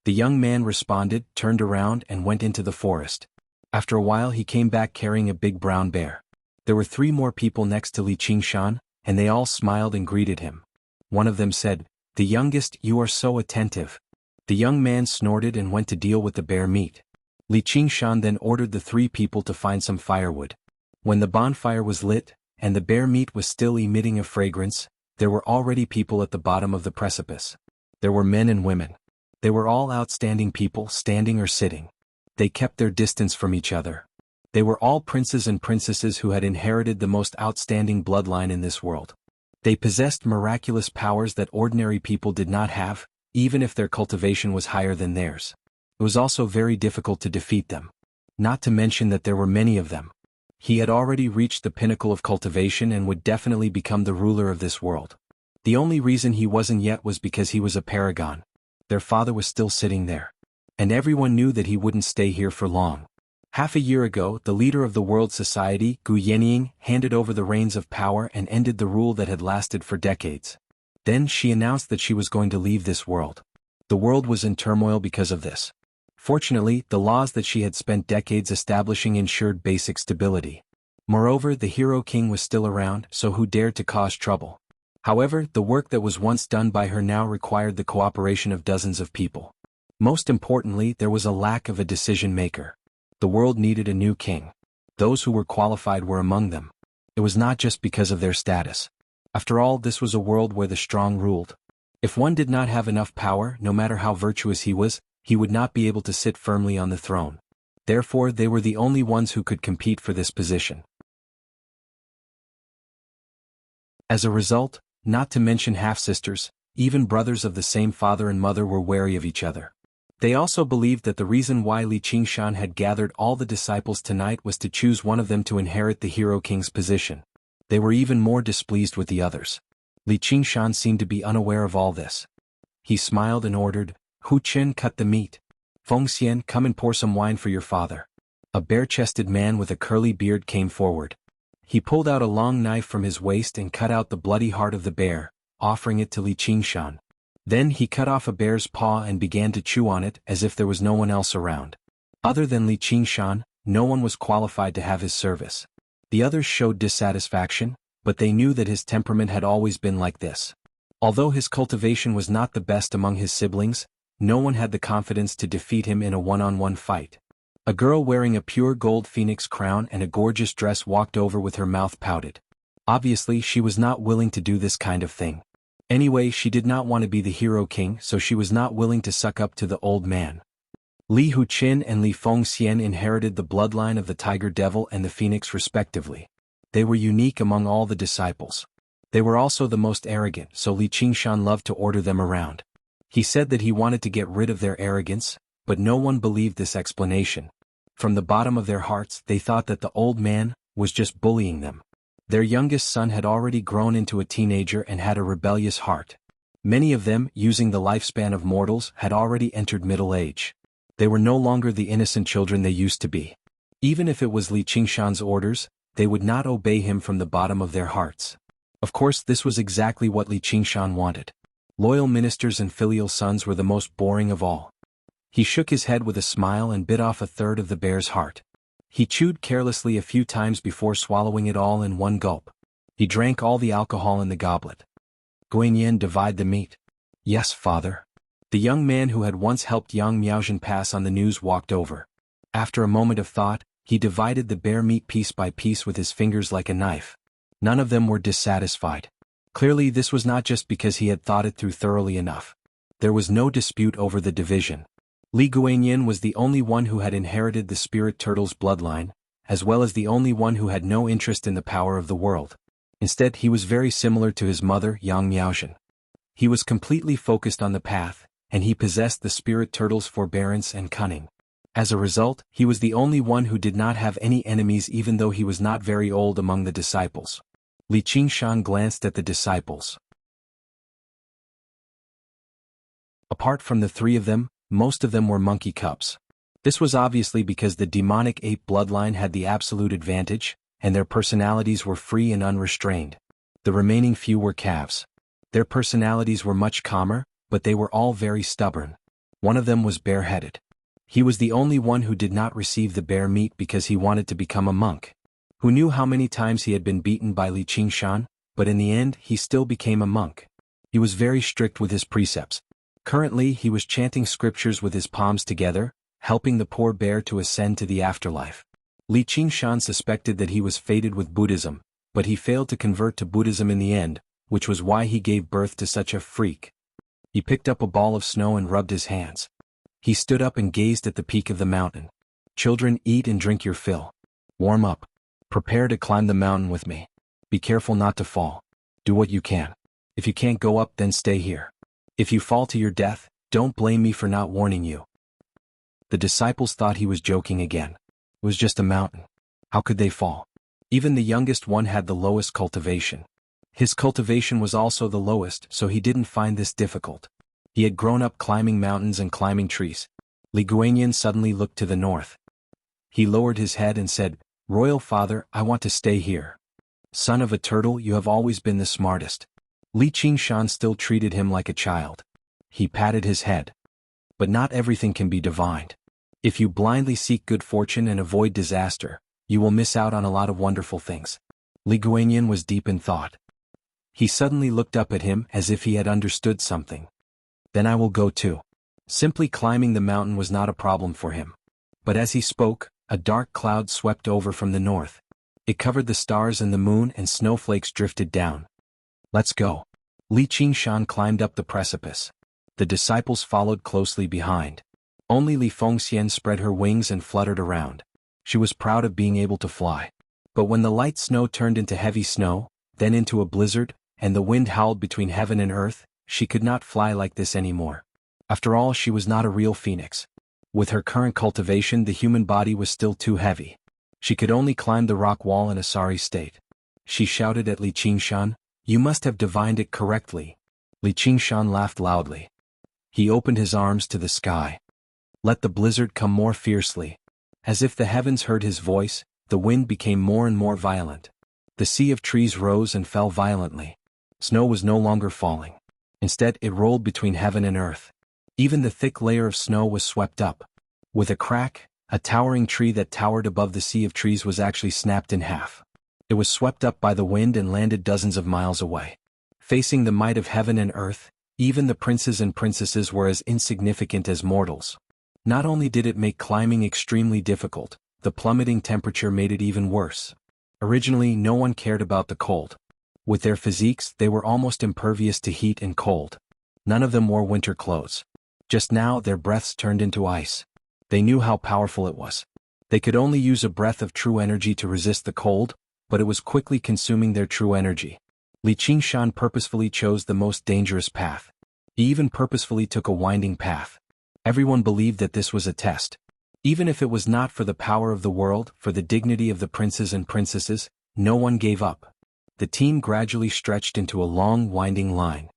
The young man responded, turned around and went into the forest. After a while he came back carrying a big brown bear. There were 3 more people next to Li Qingshan, and they all smiled and greeted him. One of them said, "The youngest, you are so attentive." The young man snorted and went to deal with the bear meat. Li Qingshan then ordered the 3 people to find some firewood. When the bonfire was lit, and the bear meat was still emitting a fragrance, there were already people at the bottom of the precipice. There were men and women. They were all outstanding people, standing or sitting. They kept their distance from each other. They were all princes and princesses who had inherited the most outstanding bloodline in this world. They possessed miraculous powers that ordinary people did not have, even if their cultivation was higher than theirs. It was also very difficult to defeat them. Not to mention that there were many of them. He had already reached the pinnacle of cultivation and would definitely become the ruler of this world. The only reason he wasn't yet was because he was a paragon. Their father was still sitting there. And everyone knew that he wouldn't stay here for long. Half a year ago, the leader of the world society, Gu Yenying, handed over the reins of power and ended the rule that had lasted for decades. Then she announced that she was going to leave this world. The world was in turmoil because of this. Fortunately, the laws that she had spent decades establishing ensured basic stability. Moreover, the hero king was still around, so who dared to cause trouble? However, the work that was once done by her now required the cooperation of dozens of people. Most importantly, there was a lack of a decision-maker. The world needed a new king. Those who were qualified were among them. It was not just because of their status. After all, this was a world where the strong ruled. If one did not have enough power, no matter how virtuous he was, he would not be able to sit firmly on the throne. Therefore, they were the only ones who could compete for this position. As a result, not to mention half-sisters, even brothers of the same father and mother were wary of each other. They also believed that the reason why Li Qingshan had gathered all the disciples tonight was to choose one of them to inherit the hero king's position. They were even more displeased with the others. Li Qingshan seemed to be unaware of all this. He smiled and ordered, "Hu Chen, cut the meat. Feng Xian, come and pour some wine for your father." A bare-chested man with a curly beard came forward. He pulled out a long knife from his waist and cut out the bloody heart of the bear, offering it to Li Qingshan. Then he cut off a bear's paw and began to chew on it as if there was no one else around. Other than Li Qingshan, no one was qualified to have his service. The others showed dissatisfaction, but they knew that his temperament had always been like this. Although his cultivation was not the best among his siblings, no one had the confidence to defeat him in a one-on-one fight. A girl wearing a pure gold phoenix crown and a gorgeous dress walked over with her mouth pouted. Obviously, she was not willing to do this kind of thing. Anyway, she did not want to be the hero king, so she was not willing to suck up to the old man. Li Huqin and Li Fengxian inherited the bloodline of the tiger devil and the phoenix respectively. They were unique among all the disciples. They were also the most arrogant, so Li Qingshan loved to order them around. He said that he wanted to get rid of their arrogance, but no one believed this explanation. From the bottom of their hearts, they thought that the old man was just bullying them. Their youngest son had already grown into a teenager and had a rebellious heart. Many of them, using the lifespan of mortals, had already entered middle age. They were no longer the innocent children they used to be. Even if it was Li Qingshan's orders, they would not obey him from the bottom of their hearts. Of course, this was exactly what Li Qingshan wanted. Loyal ministers and filial sons were the most boring of all. He shook his head with a smile and bit off a third of the bear's heart. He chewed carelessly a few times before swallowing it all in one gulp. He drank all the alcohol in the goblet. Guanyin, divide the meat. Yes, father. The young man who had once helped Yang Miaozhen pass on the news walked over. After a moment of thought, he divided the bear meat piece by piece with his fingers like a knife. None of them were dissatisfied. Clearly, this was not just because he had thought it through thoroughly enough. There was no dispute over the division. Li Guanyin was the only one who had inherited the spirit turtle's bloodline, as well as the only one who had no interest in the power of the world. Instead, he was very similar to his mother, Yang Miaozhen. He was completely focused on the path, and he possessed the spirit turtle's forbearance and cunning. As a result, he was the only one who did not have any enemies even though he was not very old among the disciples. Li Qingshan glanced at the disciples. Apart from the three of them, most of them were monkey cubs. This was obviously because the demonic ape bloodline had the absolute advantage, and their personalities were free and unrestrained. The remaining few were calves. Their personalities were much calmer, but they were all very stubborn. One of them was bareheaded. He was the only one who did not receive the bear meat because he wanted to become a monk. Who knew how many times he had been beaten by Li Qingshan, but in the end he still became a monk. He was very strict with his precepts. Currently he was chanting scriptures with his palms together, helping the poor bear to ascend to the afterlife. Li Qingshan suspected that he was fated with Buddhism, but he failed to convert to Buddhism in the end, which was why he gave birth to such a freak. He picked up a ball of snow and rubbed his hands. He stood up and gazed at the peak of the mountain. Children, eat and drink your fill. Warm up. Prepare to climb the mountain with me. Be careful not to fall. Do what you can. If you can't go up, then stay here. If you fall to your death, don't blame me for not warning you. The disciples thought he was joking again. It was just a mountain. How could they fall? Even the youngest one had the lowest cultivation. His cultivation was also the lowest, so he didn't find this difficult. He had grown up climbing mountains and climbing trees. Li Guanyin suddenly looked to the north. He lowered his head and said, "Royal father, I want to stay here. Son of a turtle, you have always been the smartest." Li Qingshan still treated him like a child. He patted his head. But not everything can be divined. If you blindly seek good fortune and avoid disaster, you will miss out on a lot of wonderful things. Li Guanyin was deep in thought. He suddenly looked up at him as if he had understood something. Then I will go too. Simply climbing the mountain was not a problem for him. But as he spoke, a dark cloud swept over from the north. It covered the stars and the moon, and snowflakes drifted down. Let's go. Li Qingshan climbed up the precipice. The disciples followed closely behind. Only Li Fengxian spread her wings and fluttered around. She was proud of being able to fly. But when the light snow turned into heavy snow, then into a blizzard, and the wind howled between heaven and earth, she could not fly like this anymore. After all, she was not a real phoenix. With her current cultivation, the human body was still too heavy. She could only climb the rock wall in a sorry state. She shouted at Li Qingshan, "You must have divined it correctly." Li Qingshan laughed loudly. He opened his arms to the sky. Let the blizzard come more fiercely. As if the heavens heard his voice, the wind became more and more violent. The sea of trees rose and fell violently. Snow was no longer falling. Instead, it rolled between heaven and earth. Even the thick layer of snow was swept up. With a crack, a towering tree that towered above the sea of trees was actually snapped in half. It was swept up by the wind and landed dozens of miles away. Facing the might of heaven and earth, even the princes and princesses were as insignificant as mortals. Not only did it make climbing extremely difficult, the plummeting temperature made it even worse. Originally, no one cared about the cold. With their physiques, they were almost impervious to heat and cold. None of them wore winter clothes. Just now, their breaths turned into ice. They knew how powerful it was. They could only use a breath of true energy to resist the cold, but it was quickly consuming their true energy. Li Qingshan purposefully chose the most dangerous path. He even purposefully took a winding path. Everyone believed that this was a test. Even if it was not for the power of the world, for the dignity of the princes and princesses, no one gave up. The team gradually stretched into a long, winding line.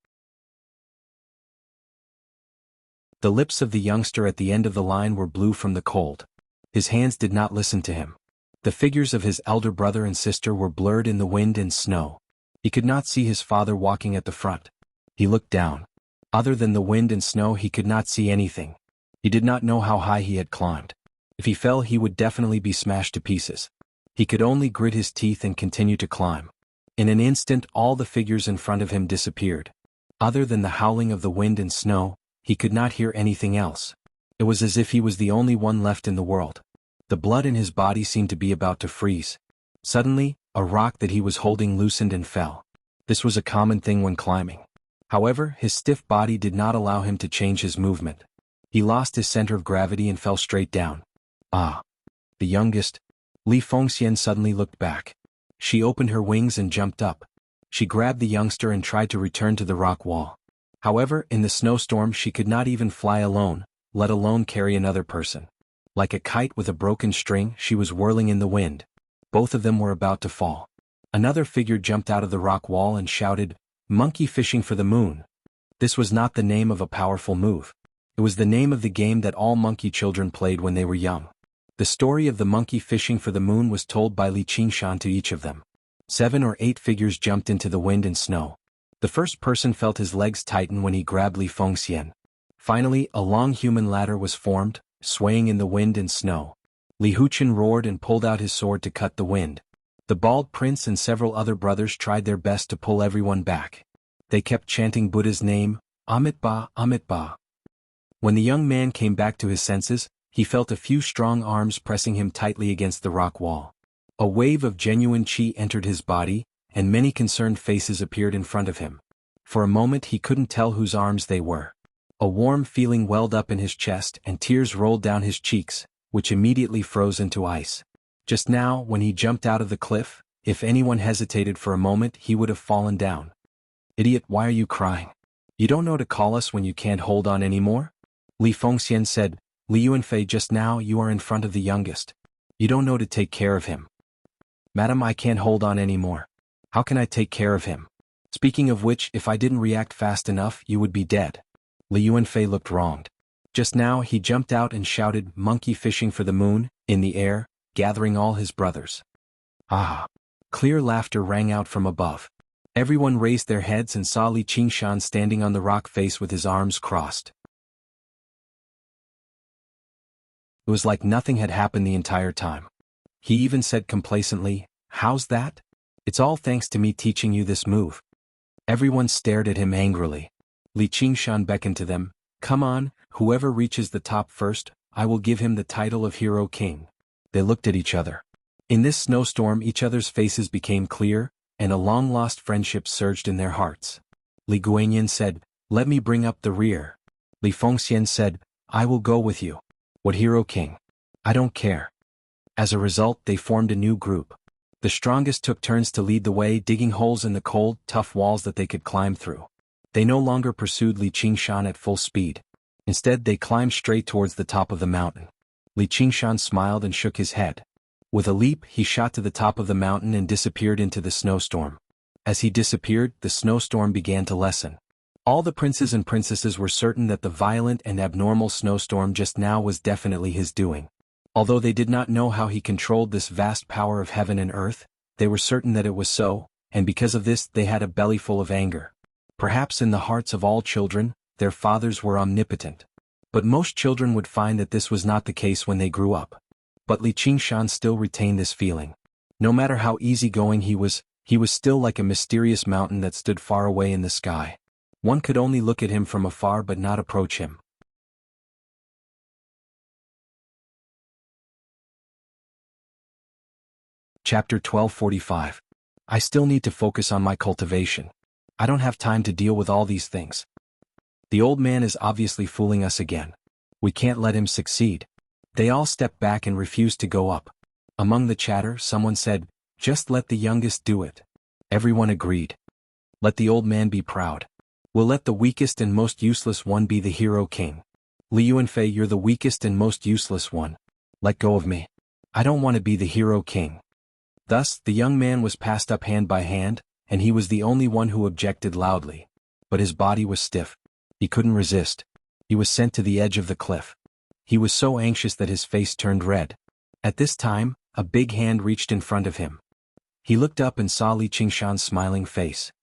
The lips of the youngster at the end of the line were blue from the cold. His hands did not listen to him. The figures of his elder brother and sister were blurred in the wind and snow. He could not see his father walking at the front. He looked down. Other than the wind and snow, he could not see anything. He did not know how high he had climbed. If he fell, he would definitely be smashed to pieces. He could only grit his teeth and continue to climb. In an instant, all the figures in front of him disappeared. Other than the howling of the wind and snow, he could not hear anything else. It was as if he was the only one left in the world. The blood in his body seemed to be about to freeze. Suddenly, a rock that he was holding loosened and fell. This was a common thing when climbing. However, his stiff body did not allow him to change his movement. He lost his center of gravity and fell straight down. Ah! The youngest. Li Fengxian suddenly looked back. She opened her wings and jumped up. She grabbed the youngster and tried to return to the rock wall. However, in the snowstorm she could not even fly alone, let alone carry another person. Like a kite with a broken string, she was whirling in the wind. Both of them were about to fall. Another figure jumped out of the rock wall and shouted, "Monkey fishing for the moon." This was not the name of a powerful move. It was the name of the game that all monkey children played when they were young. The story of the monkey fishing for the moon was told by Li Qingshan to each of them. 7 or 8 figures jumped into the wind and snow. The first person felt his legs tighten when he grabbed Li Fengxian. Finally, a long human ladder was formed, swaying in the wind and snow. Li Huchen roared and pulled out his sword to cut the wind. The bald prince and several other brothers tried their best to pull everyone back. They kept chanting Buddha's name, Amitabha, Amitabha. When the young man came back to his senses, he felt a few strong arms pressing him tightly against the rock wall. A wave of genuine qi entered his body, and many concerned faces appeared in front of him. For a moment he couldn't tell whose arms they were. A warm feeling welled up in his chest and tears rolled down his cheeks, which immediately froze into ice. Just now, when he jumped out of the cliff, if anyone hesitated for a moment he would have fallen down. "Idiot, why are you crying? You don't know to call us when you can't hold on anymore?" Li Fengxian said, "Li Yuanfei, just now you are in front of the youngest. You don't know to take care of him." "Madam, I can't hold on anymore. How can I take care of him? Speaking of which, if I didn't react fast enough, you would be dead." Li Yuanfei looked wronged. Just now he jumped out and shouted, "Monkey fishing for the moon," in the air, gathering all his brothers. Ah! Clear laughter rang out from above. Everyone raised their heads and saw Li Qingshan standing on the rock face with his arms crossed. It was like nothing had happened the entire time. He even said complacently, "How's that? It's all thanks to me teaching you this move." Everyone stared at him angrily. Li Qingshan beckoned to them, "Come on, whoever reaches the top first, I will give him the title of Hero King." They looked at each other. In this snowstorm each other's faces became clear, and a long-lost friendship surged in their hearts. Li Guanyin said, "Let me bring up the rear." Li Fengxian said, "I will go with you." "What Hero King? I don't care." As a result, they formed a new group. The strongest took turns to lead the way, digging holes in the cold, tough walls that they could climb through. They no longer pursued Li Qingshan at full speed. Instead, they climbed straight towards the top of the mountain. Li Qingshan smiled and shook his head. With a leap, he shot to the top of the mountain and disappeared into the snowstorm. As he disappeared, the snowstorm began to lessen. All the princes and princesses were certain that the violent and abnormal snowstorm just now was definitely his doing. Although they did not know how he controlled this vast power of heaven and earth, They were certain that it was so, and because of this they had a bellyful of anger. Perhaps in the hearts of all children, their fathers were omnipotent. But most children would find that this was not the case when they grew up. But Li Qingshan still retained this feeling. No matter how easygoing he was still like a mysterious mountain that stood far away in the sky. One could only look at him from afar but not approach him. Chapter 1245. I still need to focus on my cultivation. I don't have time to deal with all these things. The old man is obviously fooling us again. We can't let him succeed. They all stepped back and refused to go up. Among the chatter, someone said, "Just let the youngest do it." Everyone agreed. Let the old man be proud. We'll let the weakest and most useless one be the hero king. Li Yuanfei, you're the weakest and most useless one. Let go of me. I don't want to be the hero king. Thus, the young man was passed up hand by hand, and he was the only one who objected loudly. But his body was stiff. He couldn't resist. He was sent to the edge of the cliff. He was so anxious that his face turned red. At this time, a big hand reached in front of him. He looked up and saw Li Qingshan's smiling face.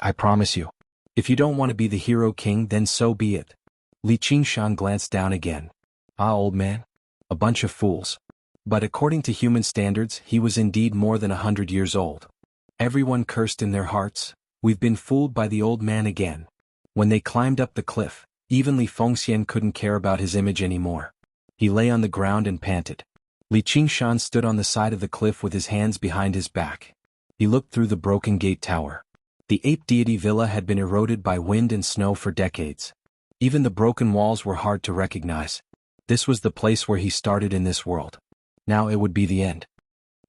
I promise you. If you don't want to be the hero king, then so be it. Li Qingshan glanced down again. Ah, old man. A bunch of fools. But according to human standards, he was indeed more than 100 years old. Everyone cursed in their hearts. We've been fooled by the old man again. When they climbed up the cliff, even Li Fengxian couldn't care about his image anymore. He lay on the ground and panted. Li Qingshan stood on the side of the cliff with his hands behind his back. He looked through the broken gate tower. The ape deity villa had been eroded by wind and snow for decades. Even the broken walls were hard to recognize. This was the place where he started in this world. Now it would be the end.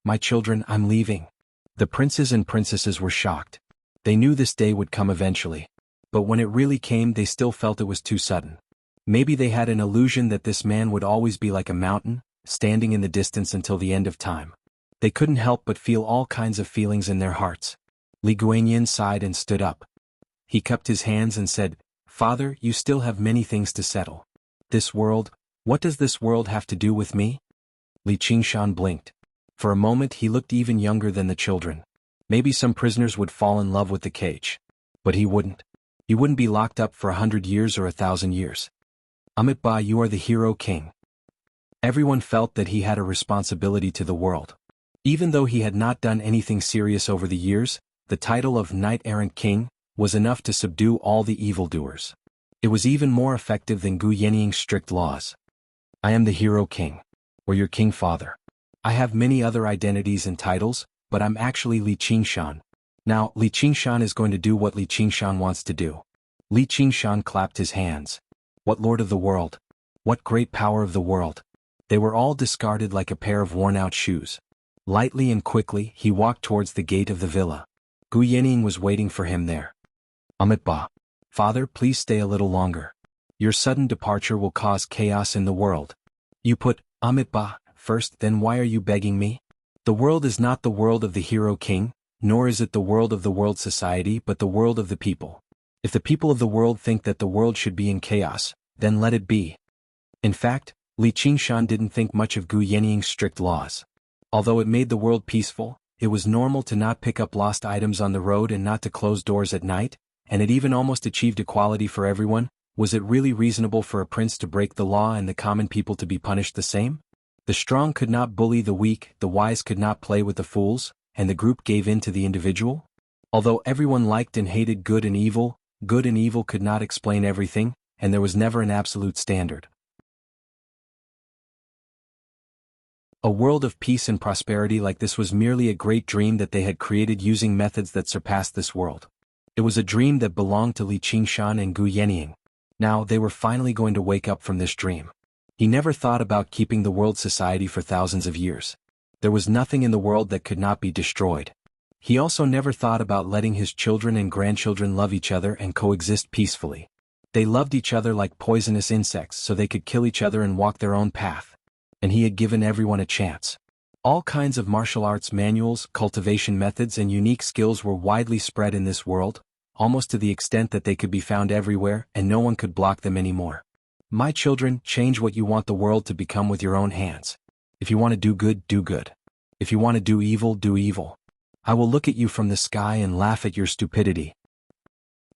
My children, I'm leaving. The princes and princesses were shocked. They knew this day would come eventually. But when it really came, they still felt it was too sudden. Maybe they had an illusion that this man would always be like a mountain, standing in the distance until the end of time. They couldn't help but feel all kinds of feelings in their hearts. Li Guanyin sighed and stood up. He cupped his hands and said, "Father, you still have many things to settle. This world, what does this world have to do with me?" Li Qingshan blinked. For a moment he looked even younger than the children. Maybe some prisoners would fall in love with the cage. But he wouldn't. He wouldn't be locked up for 100 years or 1,000 years. Amitabha, you are the hero king. Everyone felt that he had a responsibility to the world. Even though he had not done anything serious over the years, the title of Knight-Errant King was enough to subdue all the evildoers. It was even more effective than Gu Yannying's strict laws. I am the hero king, or your king father. I have many other identities and titles, but I'm actually Li Qingshan. Now, Li Qingshan is going to do what Li Qingshan wants to do. Li Qingshan clapped his hands. What lord of the world? What great power of the world? They were all discarded like a pair of worn-out shoes. Lightly and quickly, he walked towards the gate of the villa. Gu Yannying was waiting for him there. Amitabha. Father, please stay a little longer. Your sudden departure will cause chaos in the world. You put Amitabha first, then why are you begging me? The world is not the world of the hero king, nor is it the world of the world society, but the world of the people. If the people of the world think that the world should be in chaos, then let it be. In fact, Li Qingshan didn't think much of Gu Yannying's strict laws. Although it made the world peaceful, it was normal to not pick up lost items on the road and not to close doors at night, and it even almost achieved equality for everyone. Was it really reasonable for a prince to break the law and the common people to be punished the same? The strong could not bully the weak, the wise could not play with the fools, and the group gave in to the individual? Although everyone liked and hated good and evil could not explain everything, and there was never an absolute standard. A world of peace and prosperity like this was merely a great dream that they had created using methods that surpassed this world. It was a dream that belonged to Li Qingshan and Gu Yannying. Now they were finally going to wake up from this dream. He never thought about keeping the world society for thousands of years. There was nothing in the world that could not be destroyed. He also never thought about letting his children and grandchildren love each other and coexist peacefully. They loved each other like poisonous insects so they could kill each other and walk their own path. And he had given everyone a chance. All kinds of martial arts manuals, cultivation methods and unique skills were widely spread in this world, almost to the extent that they could be found everywhere and no one could block them anymore. My children, change what you want the world to become with your own hands. If you want to do good, do good. If you want to do evil, do evil. I will look at you from the sky and laugh at your stupidity.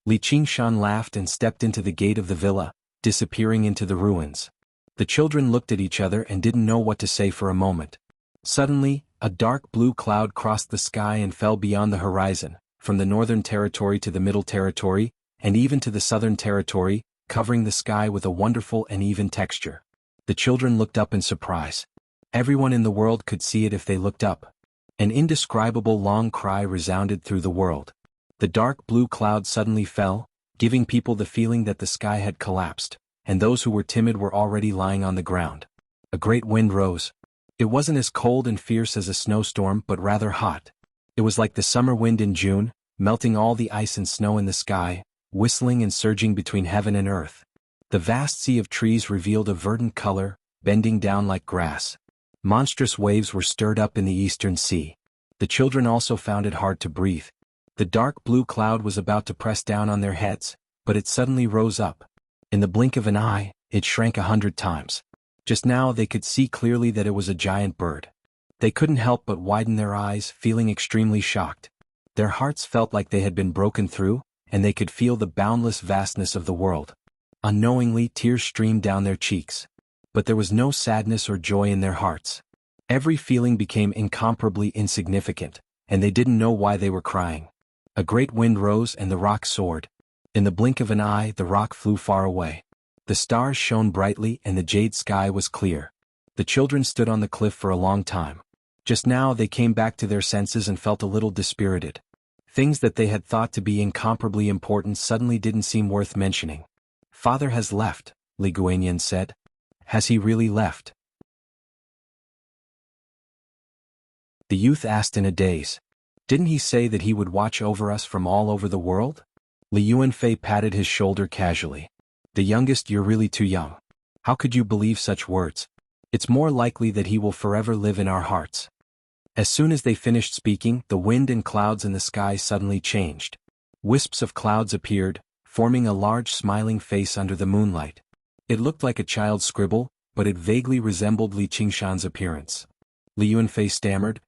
Li Qingshan laughed and stepped into the gate of the villa, disappearing into the ruins. The children looked at each other and didn't know what to say for a moment. Suddenly, a dark blue cloud crossed the sky and fell beyond the horizon, from the northern territory to the middle territory, and even to the southern territory, covering the sky with a wonderful and even texture. The children looked up in surprise. Everyone in the world could see it if they looked up. An indescribable long cry resounded through the world. The dark blue cloud suddenly fell, giving people the feeling that the sky had collapsed, and those who were timid were already lying on the ground. A great wind rose. It wasn't as cold and fierce as a snowstorm but rather hot. It was like the summer wind in June, melting all the ice and snow in the sky, whistling and surging between heaven and earth. The vast sea of trees revealed a verdant color, bending down like grass. Monstrous waves were stirred up in the eastern sea. The children also found it hard to breathe. The dark blue cloud was about to press down on their heads, but it suddenly rose up. In the blink of an eye, it shrank 100 times. Just now they could see clearly that it was a giant bird. They couldn't help but widen their eyes, feeling extremely shocked. Their hearts felt like they had been broken through, and they could feel the boundless vastness of the world. Unknowingly, tears streamed down their cheeks. But there was no sadness or joy in their hearts. Every feeling became incomparably insignificant, and they didn't know why they were crying. A great wind rose and the rock soared. In the blink of an eye, the rock flew far away. The stars shone brightly and the jade sky was clear. The children stood on the cliff for a long time. Just now they came back to their senses and felt a little dispirited. Things that they had thought to be incomparably important suddenly didn't seem worth mentioning. "Father has left," Li Guanyin said. "Has he really left?" The youth asked in a daze. "Didn't he say that he would watch over us from all over the world?" Li Yuanfei patted his shoulder casually. "The youngest, you're really too young. How could you believe such words? It's more likely that he will forever live in our hearts." As soon as they finished speaking, the wind and clouds in the sky suddenly changed. Wisps of clouds appeared, forming a large smiling face under the moonlight. It looked like a child's scribble, but it vaguely resembled Li Qingshan's appearance. Li Yuanfei stammered,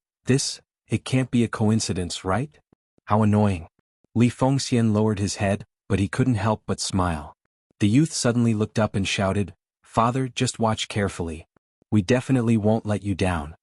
It can't be a coincidence, right? How annoying." Li Fengxian lowered his head, but he couldn't help but smile. The youth suddenly looked up and shouted, "Father, just watch carefully. We definitely won't let you down."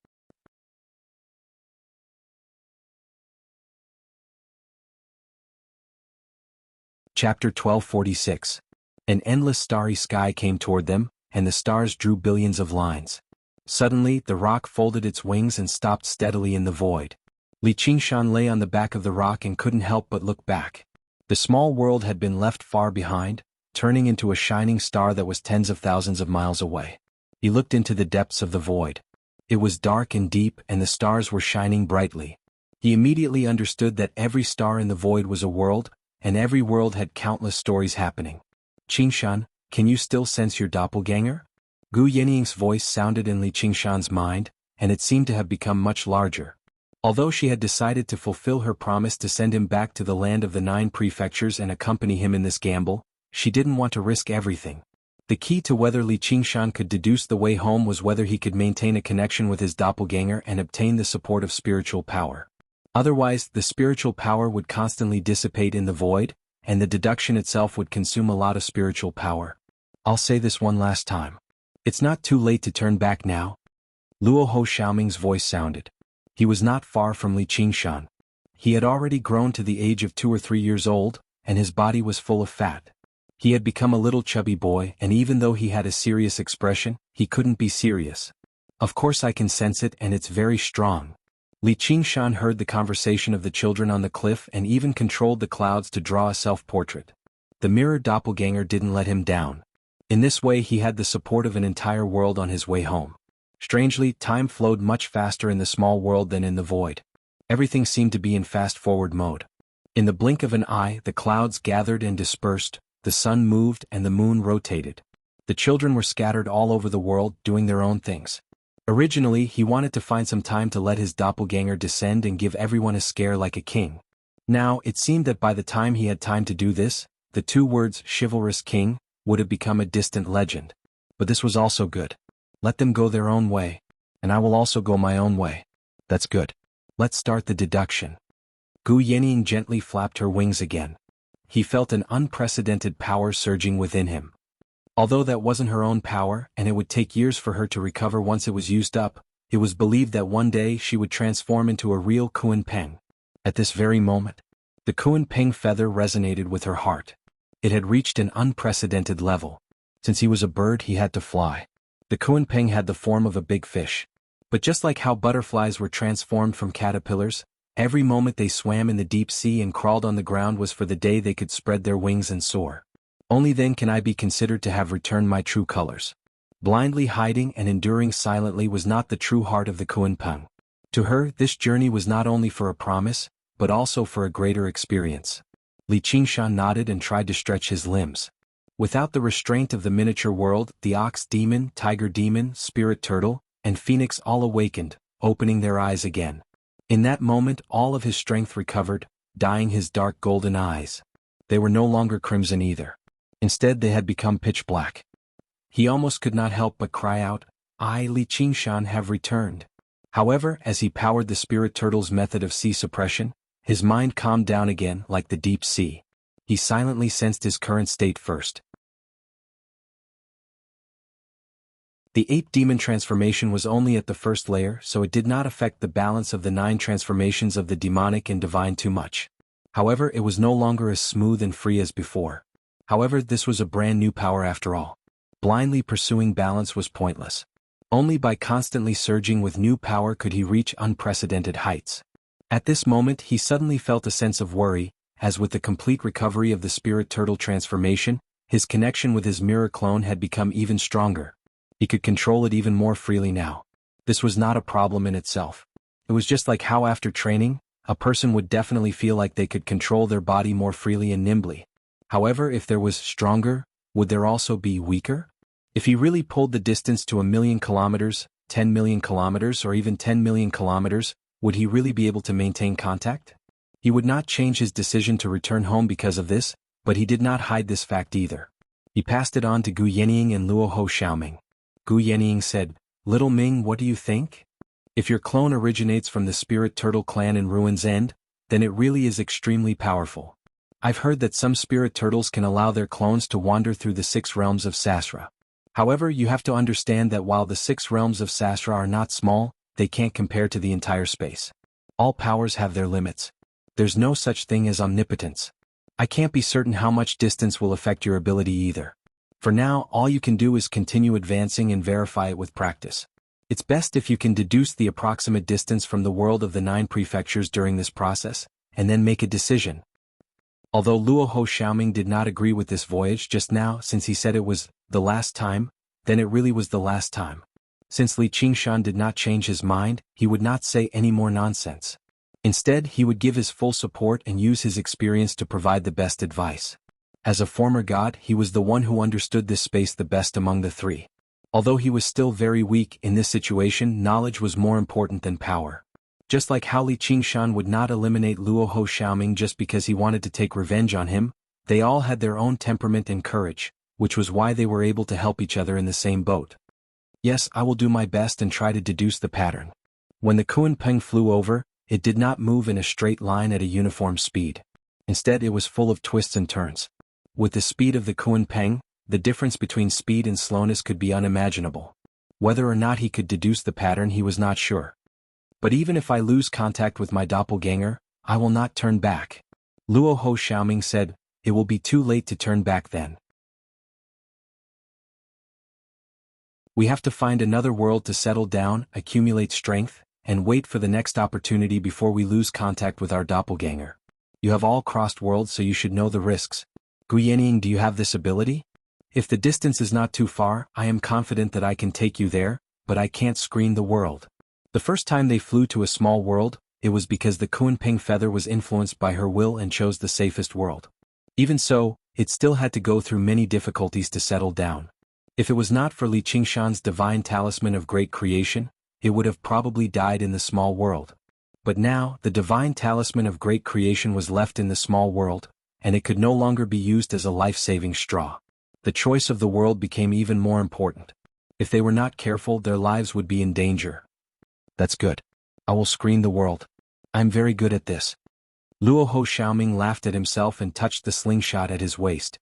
Chapter 1246. An endless starry sky came toward them, and the stars drew billions of lines. Suddenly, the rock folded its wings and stopped steadily in the void. Li Qingshan lay on the back of the rock and couldn't help but look back. The small world had been left far behind, turning into a shining star that was tens of thousands of miles away. He looked into the depths of the void. It was dark and deep and the stars were shining brightly. He immediately understood that every star in the void was a world, and every world had countless stories happening. "Qingshan, can you still sense your doppelganger?" Gu Yanniang's voice sounded in Li Qingshan's mind, and it seemed to have become much larger. Although she had decided to fulfill her promise to send him back to the land of the 9 prefectures and accompany him in this gamble, she didn't want to risk everything. The key to whether Li Qingshan could deduce the way home was whether he could maintain a connection with his doppelganger and obtain the support of spiritual power. Otherwise, the spiritual power would constantly dissipate in the void, and the deduction itself would consume a lot of spiritual power. "I'll say this one last time. It's not too late to turn back now." Luo Ho Xiaoming's voice sounded. He was not far from Li Qingshan. He had already grown to the age of 2 or 3 years old, and his body was full of fat. He had become a little chubby boy, and even though he had a serious expression, he couldn't be serious. "Of course I can sense it and it's very strong." Li Qingshan heard the conversation of the children on the cliff and even controlled the clouds to draw a self-portrait. The mirror doppelganger didn't let him down. In this way he had the support of an entire world on his way home. Strangely, time flowed much faster in the small world than in the void. Everything seemed to be in fast-forward mode. In the blink of an eye, the clouds gathered and dispersed, the sun moved and the moon rotated. The children were scattered all over the world, doing their own things. Originally, he wanted to find some time to let his doppelganger descend and give everyone a scare like a king. Now, it seemed that by the time he had time to do this, the 2 words, chivalrous king, would have become a distant legend. But this was also good. Let them go their own way, and I will also go my own way. That's good. Let's start the deduction. Gu Yanning gently flapped her wings again. He felt an unprecedented power surging within him. Although that wasn't her own power and it would take years for her to recover once it was used up, it was believed that one day she would transform into a real Kunpeng. At this very moment, the Kunpeng feather resonated with her heart. It had reached an unprecedented level. Since he was a bird, he had to fly. The Kunpeng had the form of a big fish. But just like how butterflies were transformed from caterpillars, every moment they swam in the deep sea and crawled on the ground was for the day they could spread their wings and soar. Only then can I be considered to have returned my true colors. Blindly hiding and enduring silently was not the true heart of the Kunpeng. To her, this journey was not only for a promise, but also for a greater experience. Li Qingshan nodded and tried to stretch his limbs. Without the restraint of the miniature world, the ox demon, tiger demon, spirit turtle, and phoenix all awakened, opening their eyes again. In that moment all of his strength recovered, dyeing his dark golden eyes. They were no longer crimson either. Instead they had become pitch black. He almost could not help but cry out, "I, Li Qingshan, have returned." However, as he powered the spirit turtle's method of sea suppression, his mind calmed down again like the deep sea. He silently sensed his current state first. The 8 demon transformation was only at the first layer, so it did not affect the balance of the 9 transformations of the demonic and divine too much. However, it was no longer as smooth and free as before. However, this was a brand new power after all. Blindly pursuing balance was pointless. Only by constantly surging with new power could he reach unprecedented heights. At this moment he suddenly felt a sense of worry, as with the complete recovery of the spirit turtle transformation, his connection with his mirror clone had become even stronger. He could control it even more freely now. This was not a problem in itself. It was just like how after training, a person would definitely feel like they could control their body more freely and nimbly. However, if there was stronger, would there also be weaker? If he really pulled the distance to 1,000,000 kilometers, 10 million kilometers, or even 10 million kilometers, would he really be able to maintain contact? He would not change his decision to return home because of this, but he did not hide this fact either. He passed it on to Gu Yanning and Luo Ho Xiaoming. Gu Yanning said, "Little Ming, what do you think? If your clone originates from the spirit turtle clan in Ruin's End, then it really is extremely powerful. I've heard that some spirit turtles can allow their clones to wander through the 6 realms of Sasra. However, you have to understand that while the 6 realms of Sasra are not small, they can't compare to the entire space. All powers have their limits. There's no such thing as omnipotence. I can't be certain how much distance will affect your ability either. For now, all you can do is continue advancing and verify it with practice. It's best if you can deduce the approximate distance from the world of the 9 prefectures during this process, and then make a decision." Although Luo Ho Xiaoming did not agree with this voyage just now since he said it was the last time, then it really was the last time. Since Li Qingshan did not change his mind, he would not say any more nonsense. Instead, he would give his full support and use his experience to provide the best advice. As a former god, he was the one who understood this space the best among the 3. Although he was still very weak in this situation, knowledge was more important than power. Just like how Li Qingshan would not eliminate Luo Ho Xiaoming just because he wanted to take revenge on him, they all had their own temperament and courage, which was why they were able to help each other in the same boat. Yes, I will do my best and try to deduce the pattern. When the Kunpeng flew over, it did not move in a straight line at a uniform speed. Instead, it was full of twists and turns. With the speed of the Kunpeng, the difference between speed and slowness could be unimaginable. Whether or not he could deduce the pattern, he was not sure. But even if I lose contact with my doppelganger, I will not turn back. Luo Ho Xiaoming said, "It will be too late to turn back then. We have to find another world to settle down, accumulate strength, and wait for the next opportunity before we lose contact with our doppelganger. You have all crossed worlds, so you should know the risks. Gu Yanning, do you have this ability? If the distance is not too far, I am confident that I can take you there, but I can't screen the world." The first time they flew to a small world, it was because the Kunpeng feather was influenced by her will and chose the safest world. Even so, it still had to go through many difficulties to settle down. If it was not for Li Qingshan's divine talisman of great creation, it would have probably died in the small world. But now, the divine talisman of great creation was left in the small world, and it could no longer be used as a life-saving straw. The choice of the world became even more important. If they were not careful, their lives would be in danger. That's good. I will screen the world. I'm very good at this. Luo Ho Xiaoming laughed at himself and touched the slingshot at his waist.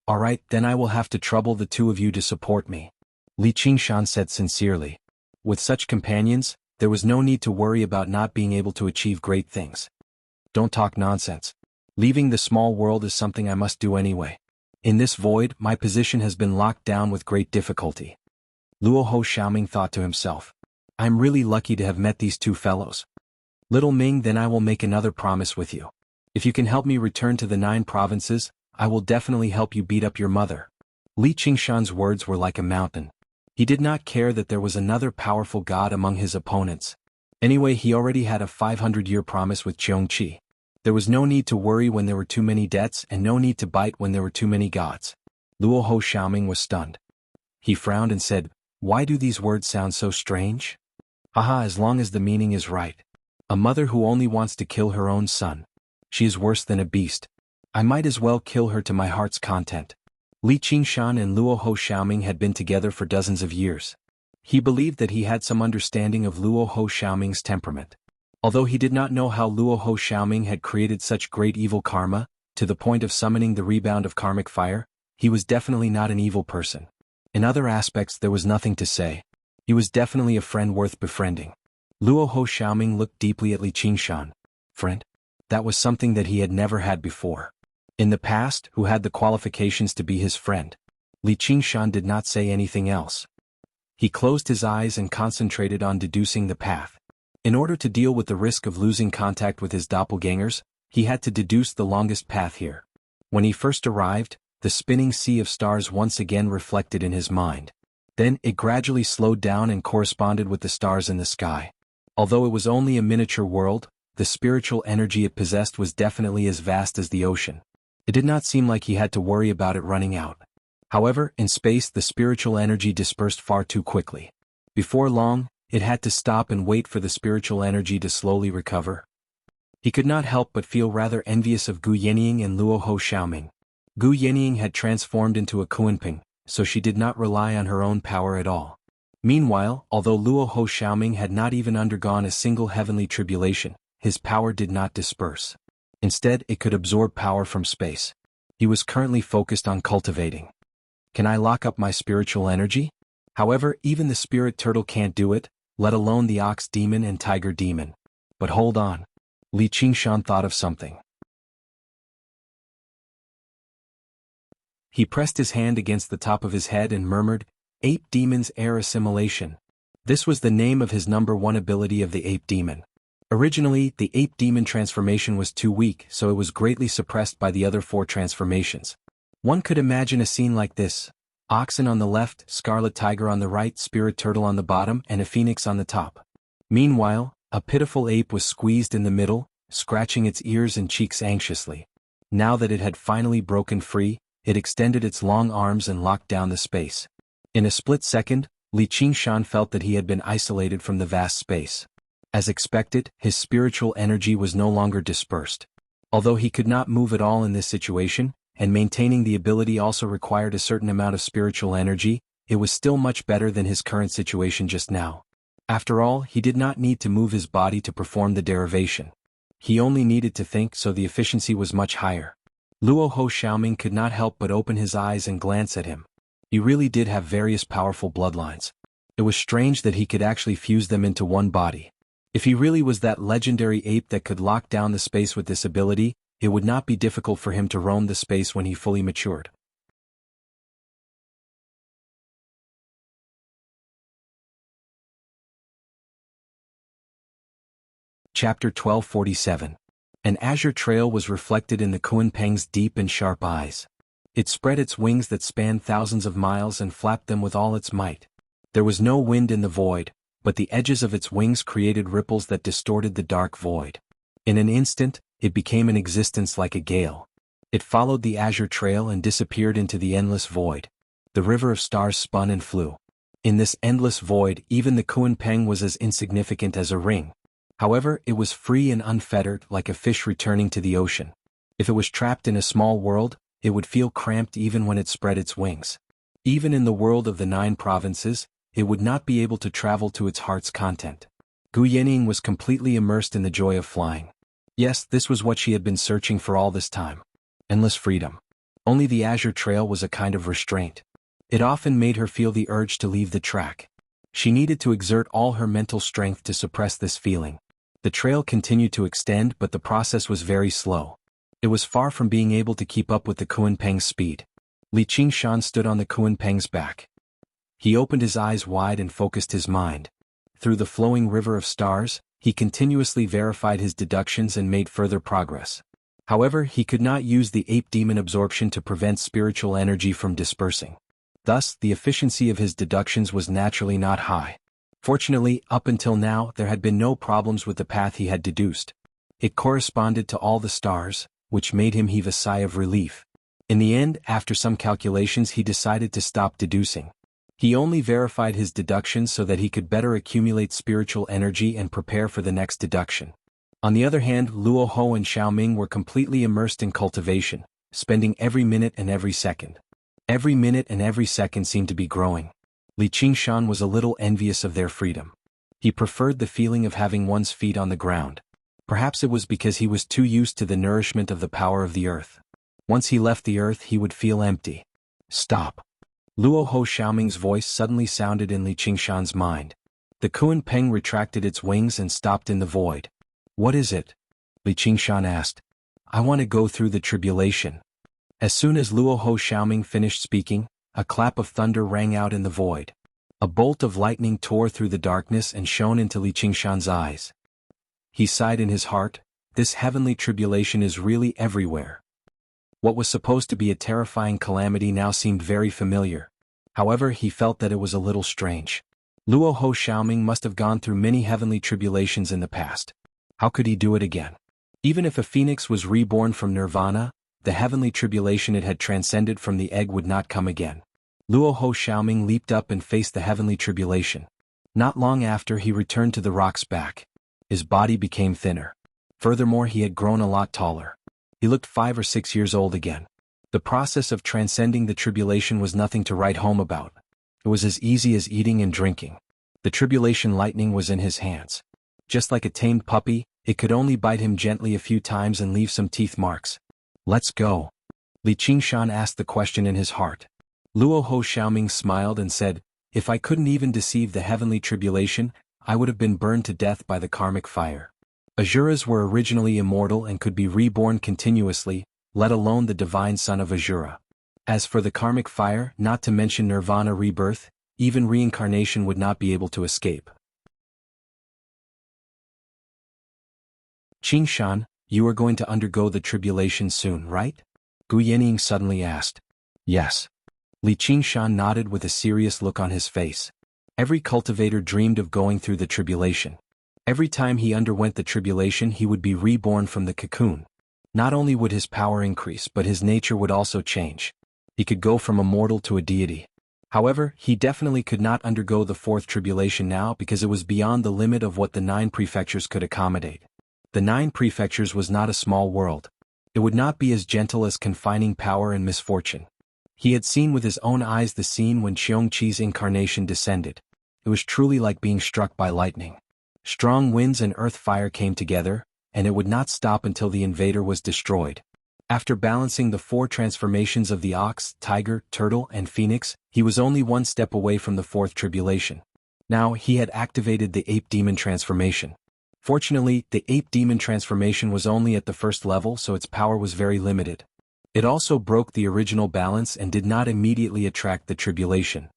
Alright, then I will have to trouble the two of you to support me. Li Qingshan said sincerely. With such companions, there was no need to worry about not being able to achieve great things. Don't talk nonsense. Leaving the small world is something I must do anyway. In this void, my position has been locked down with great difficulty. Luo Ho Xiaoming thought to himself. I'm really lucky to have met these two fellows. Little Ming, then I will make another promise with you. If you can help me return to the 9 provinces, I will definitely help you beat up your mother. Li Qingshan's words were like a mountain. He did not care that there was another powerful god among his opponents. Anyway, he already had a 500-year promise with Jianghu. There was no need to worry when there were too many debts and no need to bite when there were too many gods. Luo Ho Xiaoming was stunned. He frowned and said, "Why do these words sound so strange?" Haha, as long as the meaning is right. A mother who only wants to kill her own son. She is worse than a beast. I might as well kill her to my heart's content. Li Qingshan and Luo Ho Xiaoming had been together for dozens of years. He believed that he had some understanding of Luo Ho Xiaoming's temperament. Although he did not know how Luo Ho Xiaoming had created such great evil karma, to the point of summoning the rebound of karmic fire, he was definitely not an evil person. In other aspects there was nothing to say. He was definitely a friend worth befriending. Luo Ho Xiaoming looked deeply at Li Qingshan. Friend? That was something that he had never had before. In the past, who had the qualifications to be his friend? Li Qingshan did not say anything else. He closed his eyes and concentrated on deducing the path. In order to deal with the risk of losing contact with his doppelgangers, he had to deduce the longest path here. When he first arrived, the spinning sea of stars once again reflected in his mind. Then it gradually slowed down and corresponded with the stars in the sky. Although it was only a miniature world, the spiritual energy it possessed was definitely as vast as the ocean. It did not seem like he had to worry about it running out. However, in space the spiritual energy dispersed far too quickly. Before long, it had to stop and wait for the spiritual energy to slowly recover. He could not help but feel rather envious of Gu Yenying and Luo Ho Xiaoming. Gu Yenying had transformed into a Kuanping, so she did not rely on her own power at all. Meanwhile, although Luo Ho Xiaoming had not even undergone a single heavenly tribulation, his power did not disperse. Instead, it could absorb power from space. He was currently focused on cultivating. Can I lock up my spiritual energy? However, even the spirit turtle can't do it, let alone the ox demon and tiger demon. But hold on. Li Qingshan thought of something. He pressed his hand against the top of his head and murmured, Ape Demon's Air Assimilation. This was the name of his #1 ability of the ape demon. Originally, the ape demon transformation was too weak, so it was greatly suppressed by the other 4 transformations. One could imagine a scene like this: oxen on the left, scarlet tiger on the right, spirit turtle on the bottom, and a phoenix on the top. Meanwhile, a pitiful ape was squeezed in the middle, scratching its ears and cheeks anxiously. Now that it had finally broken free, it extended its long arms and locked down the space. In a split second, Li Qingshan felt that he had been isolated from the vast space. As expected, his spiritual energy was no longer dispersed. Although he could not move at all in this situation, and maintaining the ability also required a certain amount of spiritual energy, it was still much better than his current situation just now. After all, he did not need to move his body to perform the derivation. He only needed to think, so the efficiency was much higher. Luo Ho Xiaoming could not help but open his eyes and glance at him. He really did have various powerful bloodlines. It was strange that he could actually fuse them into one body. If he really was that legendary ape that could lock down the space with this ability, it would not be difficult for him to roam the space when he fully matured. Chapter 1247. An azure trail was reflected in the Kuanpeng's deep and sharp eyes. It spread its wings that spanned thousands of miles and flapped them with all its might. There was no wind in the void, but the edges of its wings created ripples that distorted the dark void. In an instant, it became in existence like a gale. It followed the azure trail and disappeared into the endless void. The river of stars spun and flew. In this endless void, even the Kuanpeng was as insignificant as a ring. However, it was free and unfettered, like a fish returning to the ocean. If it was trapped in a small world, it would feel cramped even when it spread its wings. Even in the world of the 9 provinces, it would not be able to travel to its heart's content. Gu Yenying was completely immersed in the joy of flying. Yes, this was what she had been searching for all this time. Endless freedom. Only the Azure Trail was a kind of restraint. It often made her feel the urge to leave the track. She needed to exert all her mental strength to suppress this feeling. The trail continued to extend, but the process was very slow. It was far from being able to keep up with the Kunpeng's speed. Li Qingshan stood on the Kunpeng's back. He opened his eyes wide and focused his mind. Through the flowing river of stars, he continuously verified his deductions and made further progress. However, he could not use the ape demon absorption to prevent spiritual energy from dispersing. Thus, the efficiency of his deductions was naturally not high. Fortunately, up until now, there had been no problems with the path he had deduced. It corresponded to all the stars, which made him heave a sigh of relief. In the end, after some calculations, he decided to stop deducing. He only verified his deductions so that he could better accumulate spiritual energy and prepare for the next deduction. On the other hand, Luo Ho and Xiaoming were completely immersed in cultivation, spending every minute and every second. Every minute and every second seemed to be growing. Li Qingshan was a little envious of their freedom. He preferred the feeling of having one's feet on the ground. Perhaps it was because he was too used to the nourishment of the power of the earth. Once he left the earth, he would feel empty. Stop. Luo Ho Xiaoming's voice suddenly sounded in Li Qingshan's mind. The Kunpeng retracted its wings and stopped in the void. What is it? Li Qingshan asked. I want to go through the tribulation. As soon as Luo Ho Xiaoming finished speaking, a clap of thunder rang out in the void. A bolt of lightning tore through the darkness and shone into Li Qingshan's eyes. He sighed in his heart, this heavenly tribulation is really everywhere. What was supposed to be a terrifying calamity now seemed very familiar. However, he felt that it was a little strange. Luo Ho Xiaoming must have gone through many heavenly tribulations in the past. How could he do it again? Even if a phoenix was reborn from nirvana, the heavenly tribulation it had transcended from the egg would not come again. Luo Ho Xiaoming leaped up and faced the heavenly tribulation. Not long after, he returned to the rock's back. His body became thinner. Furthermore, he had grown a lot taller. He looked 5 or 6 years old again. The process of transcending the tribulation was nothing to write home about. It was as easy as eating and drinking. The tribulation lightning was in his hands. Just like a tamed puppy, it could only bite him gently a few times and leave some teeth marks. Let's go. Li Qingshan asked the question in his heart. Luo Ho Xiaoming smiled and said, if I couldn't even deceive the heavenly tribulation, I would have been burned to death by the karmic fire. Asuras were originally immortal and could be reborn continuously, let alone the divine son of Asura. As for the karmic fire, not to mention nirvana rebirth, even reincarnation would not be able to escape. Qingshan, you are going to undergo the tribulation soon, right? Gu Yening suddenly asked. Yes. Li Qingshan nodded with a serious look on his face. Every cultivator dreamed of going through the tribulation. Every time he underwent the tribulation, he would be reborn from the cocoon. Not only would his power increase, but his nature would also change. He could go from a mortal to a deity. However, he definitely could not undergo the 4th tribulation now because it was beyond the limit of what the 9 prefectures could accommodate. The 9 prefectures was not a small world. It would not be as gentle as confining power and misfortune. He had seen with his own eyes the scene when Qiongqi's incarnation descended. It was truly like being struck by lightning. Strong winds and earth fire came together, and it would not stop until the invader was destroyed. After balancing the 4 transformations of the ox, tiger, turtle, and phoenix, he was only one step away from the 4th tribulation. Now he had activated the ape demon transformation. Fortunately, the ape demon transformation was only at the 1st level, so its power was very limited. It also broke the original balance and did not immediately attract the tribulation.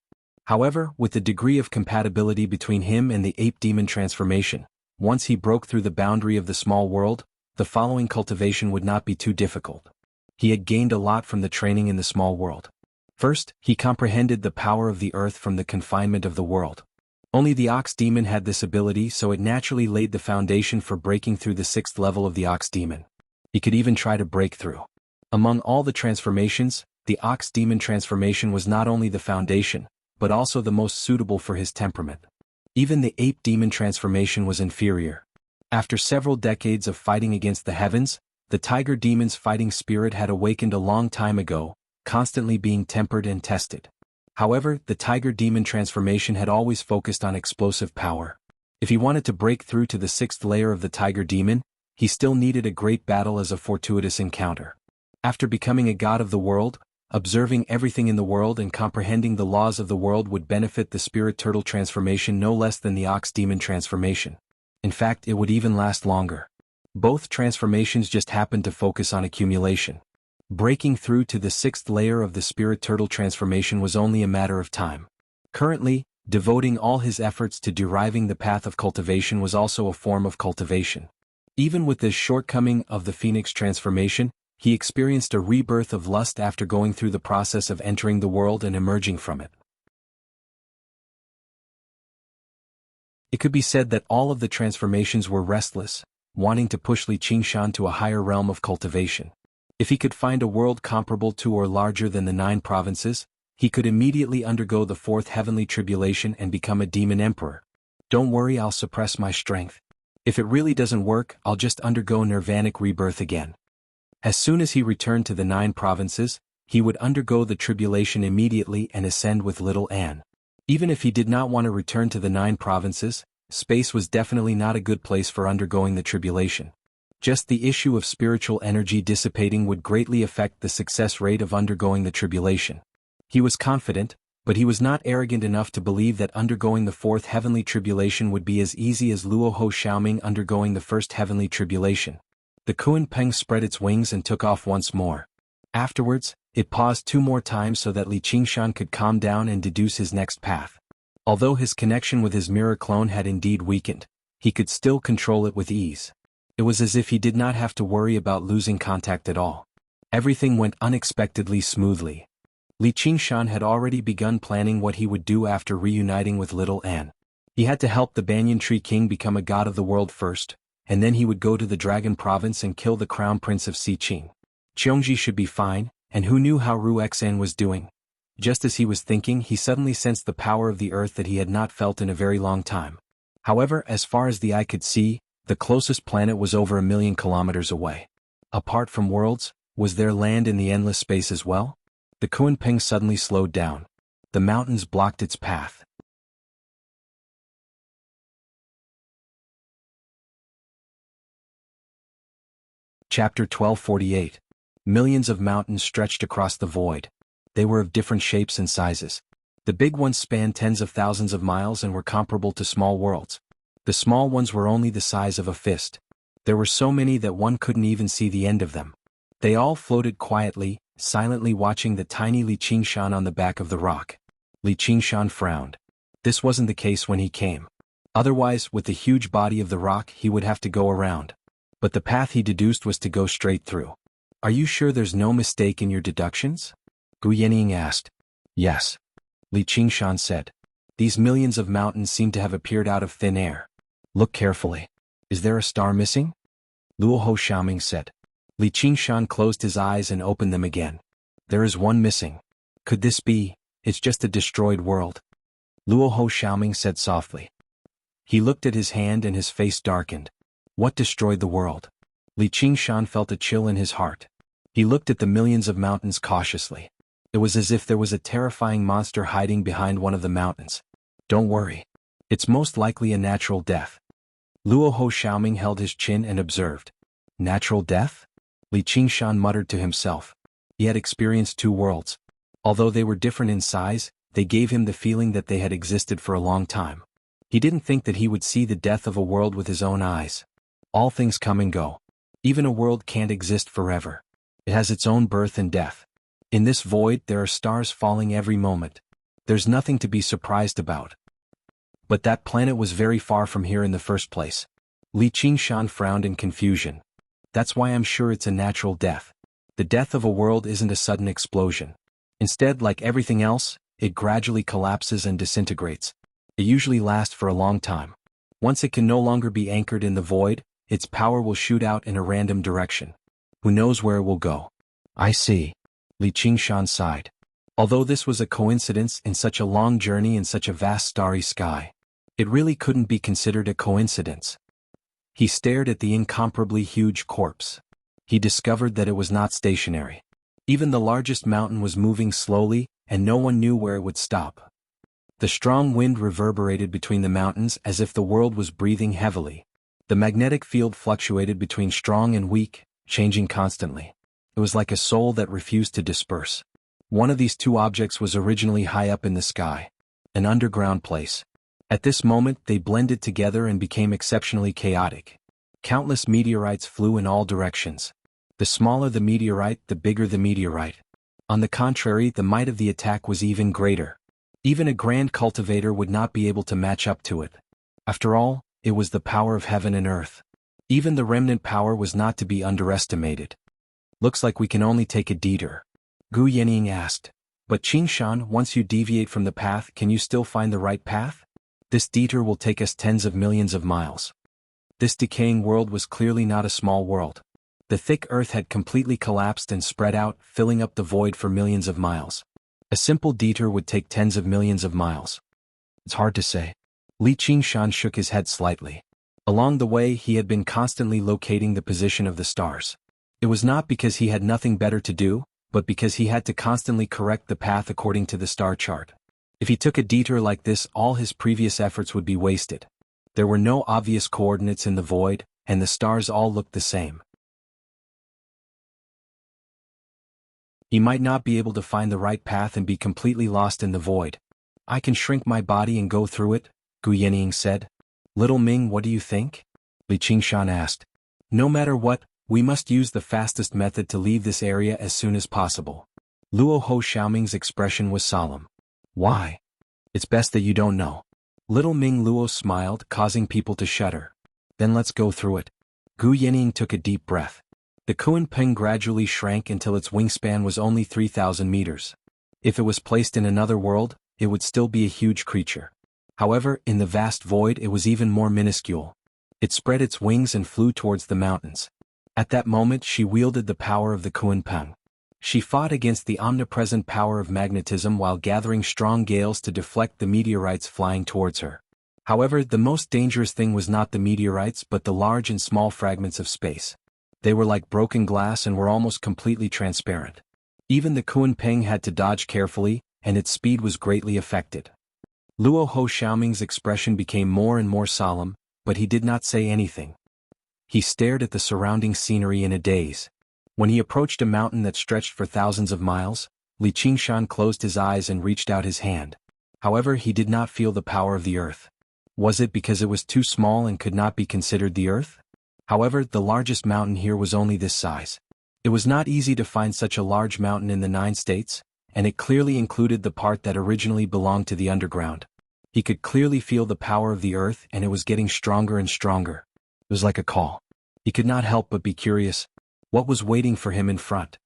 However, with the degree of compatibility between him and the ape demon transformation, once he broke through the boundary of the small world, the following cultivation would not be too difficult. He had gained a lot from the training in the small world. First, he comprehended the power of the earth from the confinement of the world. Only the ox demon had this ability, so it naturally laid the foundation for breaking through the 6th level of the ox demon. He could even try to break through. Among all the transformations, the ox demon transformation was not only the foundation, but also the most suitable for his temperament. Even the ape demon transformation was inferior. After several decades of fighting against the heavens, the tiger demon's fighting spirit had awakened a long time ago, constantly being tempered and tested. However, the tiger demon transformation had always focused on explosive power. If he wanted to break through to the 6th layer of the tiger demon, he still needed a great battle as a fortuitous encounter. After becoming a god of the world, observing everything in the world and comprehending the laws of the world would benefit the spirit turtle transformation no less than the ox demon transformation. In fact, it would even last longer. Both transformations just happened to focus on accumulation. Breaking through to the sixth layer of the spirit turtle transformation was only a matter of time. Currently, devoting all his efforts to deriving the path of cultivation was also a form of cultivation. Even with this shortcoming of the phoenix transformation, he experienced a rebirth of lust after going through the process of entering the world and emerging from it. It could be said that all of the transformations were restless, wanting to push Li Qingshan to a higher realm of cultivation. If he could find a world comparable to or larger than the 9 provinces, he could immediately undergo the 4th heavenly tribulation and become a demon emperor. Don't worry, I'll suppress my strength. If it really doesn't work, I'll just undergo nirvanic rebirth again. As soon as he returned to the 9 provinces, he would undergo the tribulation immediately and ascend with little Anne. Even if he did not want to return to the 9 provinces, space was definitely not a good place for undergoing the tribulation. Just the issue of spiritual energy dissipating would greatly affect the success rate of undergoing the tribulation. He was confident, but he was not arrogant enough to believe that undergoing the 4th heavenly tribulation would be as easy as Luo Ho Xiaoming undergoing the 1st heavenly tribulation. The Kuan Peng spread its wings and took off once more. Afterwards, it paused 2 more times so that Li Qingshan could calm down and deduce his next path. Although his connection with his mirror clone had indeed weakened, he could still control it with ease. It was as if he did not have to worry about losing contact at all. Everything went unexpectedly smoothly. Li Qingshan had already begun planning what he would do after reuniting with little Anne. He had to help the Banyan Tree King become a god of the world first, and then he would go to the Dragon Province and kill the Crown Prince of Xiqing. Qiongji should be fine, and who knew how Ru Xan was doing? Just as he was thinking, he suddenly sensed the power of the earth that he had not felt in a very long time. However, as far as the eye could see, the closest planet was over 1 million kilometers away. Apart from worlds, was there land in the endless space as well? The Kuan Peng suddenly slowed down. The mountains blocked its path. Chapter 1248. Millions of mountains stretched across the void. They were of different shapes and sizes. The big ones spanned tens of thousands of miles and were comparable to small worlds. The small ones were only the size of a fist. There were so many that one couldn't even see the end of them. They all floated quietly, silently watching the tiny Li Qingshan on the back of the rock. Li Qingshan frowned. This wasn't the case when he came. Otherwise, with the huge body of the rock, he would have to go around. But the path he deduced was to go straight through. Are you sure there's no mistake in your deductions? Gu Yenying asked. Yes. Li Qingshan said. These millions of mountains seem to have appeared out of thin air. Look carefully. Is there a star missing? Luo Ho Xiaoming said. Li Qingshan closed his eyes and opened them again. There is one missing. Could this be? It's just a destroyed world. Luo Ho Xiaoming said softly. He looked at his hand and his face darkened. What destroyed the world? Li Qingshan felt a chill in his heart. He looked at the millions of mountains cautiously. It was as if there was a terrifying monster hiding behind one of the mountains. Don't worry. It's most likely a natural death. Luo Ho Xiaoming held his chin and observed. Natural death? Li Qingshan muttered to himself. He had experienced 2 worlds. Although they were different in size, they gave him the feeling that they had existed for a long time. He didn't think that he would see the death of a world with his own eyes. All things come and go. Even a world can't exist forever. It has its own birth and death. In this void, there are stars falling every moment. There's nothing to be surprised about. But that planet was very far from here in the first place. Li Qingshan frowned in confusion. That's why I'm sure it's a natural death. The death of a world isn't a sudden explosion. Instead, like everything else, it gradually collapses and disintegrates. It usually lasts for a long time. Once it can no longer be anchored in the void, its power will shoot out in a random direction. Who knows where it will go? I see. Li Qingshan sighed. Although this was a coincidence in such a long journey in such a vast starry sky, it really couldn't be considered a coincidence. He stared at the incomparably huge corpse. He discovered that it was not stationary. Even the largest mountain was moving slowly, and no one knew where it would stop. The strong wind reverberated between the mountains as if the world was breathing heavily. The magnetic field fluctuated between strong and weak, changing constantly. It was like a soul that refused to disperse. One of these two objects was originally high up in the sky, an underground place. At this moment they blended together and became exceptionally chaotic. Countless meteorites flew in all directions. The smaller the meteorite, the bigger the meteorite. On the contrary, the might of the attack was even greater. Even a grand cultivator would not be able to match up to it. After all, it was the power of heaven and earth. Even the remnant power was not to be underestimated. Looks like we can only take a detour. Gu Yenying asked. But Qingshan, once you deviate from the path, can you still find the right path? This detour will take us tens of millions of miles. This decaying world was clearly not a small world. The thick earth had completely collapsed and spread out, filling up the void for millions of miles. A simple detour would take tens of millions of miles. It's hard to say. Li Qingshan shook his head slightly. Along the way he had been constantly locating the position of the stars. It was not because he had nothing better to do, but because he had to constantly correct the path according to the star chart. If he took a detour like this, all his previous efforts would be wasted. There were no obvious coordinates in the void, and the stars all looked the same. He might not be able to find the right path and be completely lost in the void. I can shrink my body and go through it, Gu Yenying said. Little Ming, what do you think? Li Qingshan asked. No matter what, we must use the fastest method to leave this area as soon as possible. Luo Ho Xiaoming's expression was solemn. Why? It's best that you don't know. Little Ming Luo smiled, causing people to shudder. Then let's go through it. Gu Yenying took a deep breath. The Kunpeng gradually shrank until its wingspan was only 3,000 meters. If it was placed in another world, it would still be a huge creature. However, in the vast void it was even more minuscule. It spread its wings and flew towards the mountains. At that moment she wielded the power of the Kunpeng. She fought against the omnipresent power of magnetism while gathering strong gales to deflect the meteorites flying towards her. However, the most dangerous thing was not the meteorites but the large and small fragments of space. They were like broken glass and were almost completely transparent. Even the Kunpeng had to dodge carefully, and its speed was greatly affected. Luo Ho Xiaoming's expression became more and more solemn, but he did not say anything. He stared at the surrounding scenery in a daze. When he approached a mountain that stretched for thousands of miles, Li Qingshan closed his eyes and reached out his hand. However, he did not feel the power of the earth. Was it because it was too small and could not be considered the earth? However, the largest mountain here was only this size. It was not easy to find such a large mountain in the 9 states, and it clearly included the part that originally belonged to the underground. He could clearly feel the power of the earth and it was getting stronger and stronger. It was like a call. He could not help but be curious. What was waiting for him in front?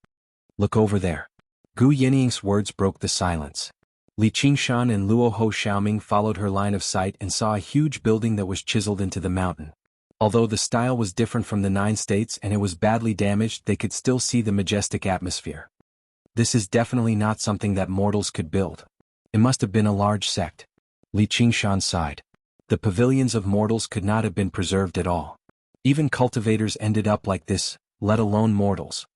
Look over there. Gu Yenying's words broke the silence. Li Qingshan and Luo Ho Xiaoming followed her line of sight and saw a huge building that was chiseled into the mountain. Although the style was different from the 9 states and it was badly damaged, they could still see the majestic atmosphere. This is definitely not something that mortals could build. It must have been a large sect. Li Qingshan sighed. The pavilions of mortals could not have been preserved at all. Even cultivators ended up like this, let alone mortals.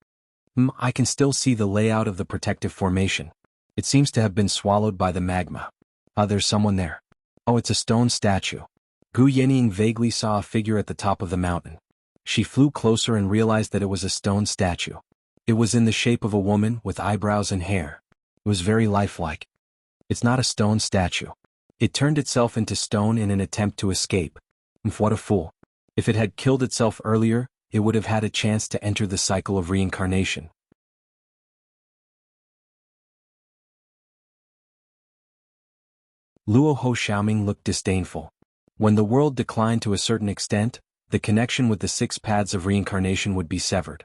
I can still see the layout of the protective formation. It seems to have been swallowed by the magma. There's someone there. Oh, it's a stone statue. Gu Yenying vaguely saw a figure at the top of the mountain. She flew closer and realized that it was a stone statue. It was in the shape of a woman with eyebrows and hair. It was very lifelike. It's not a stone statue. It turned itself into stone in an attempt to escape. What a fool. If it had killed itself earlier, it would have had a chance to enter the cycle of reincarnation. Luo Ho Xiaoming looked disdainful. When the world declined to a certain extent, the connection with the 6 paths of reincarnation would be severed.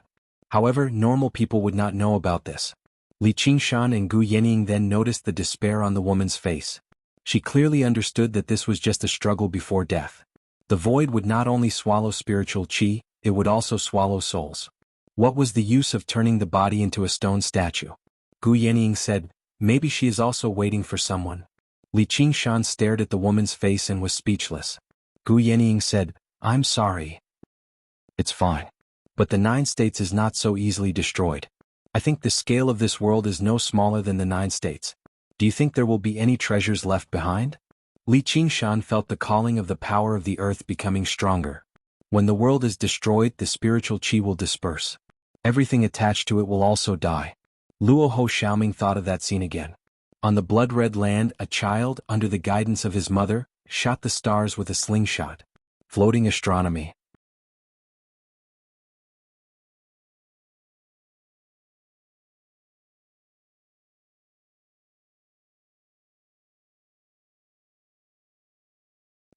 However, normal people would not know about this. Li Qingshan and Gu Yenying then noticed the despair on the woman's face. She clearly understood that this was just a struggle before death. The void would not only swallow spiritual qi, it would also swallow souls. What was the use of turning the body into a stone statue? Gu Yenying said, maybe she is also waiting for someone. Li Qingshan stared at the woman's face and was speechless. Gu Yenying said, I'm sorry. It's fine. But the 9 states is not so easily destroyed. I think the scale of this world is no smaller than the 9 states. Do you think there will be any treasures left behind? Li Qingshan felt the calling of the power of the earth becoming stronger. When the world is destroyed, the spiritual qi will disperse. Everything attached to it will also die. Luo Ho Xiaoming thought of that scene again. On the blood-red land, a child, under the guidance of his mother, shot the stars with a slingshot. Floating astronomy.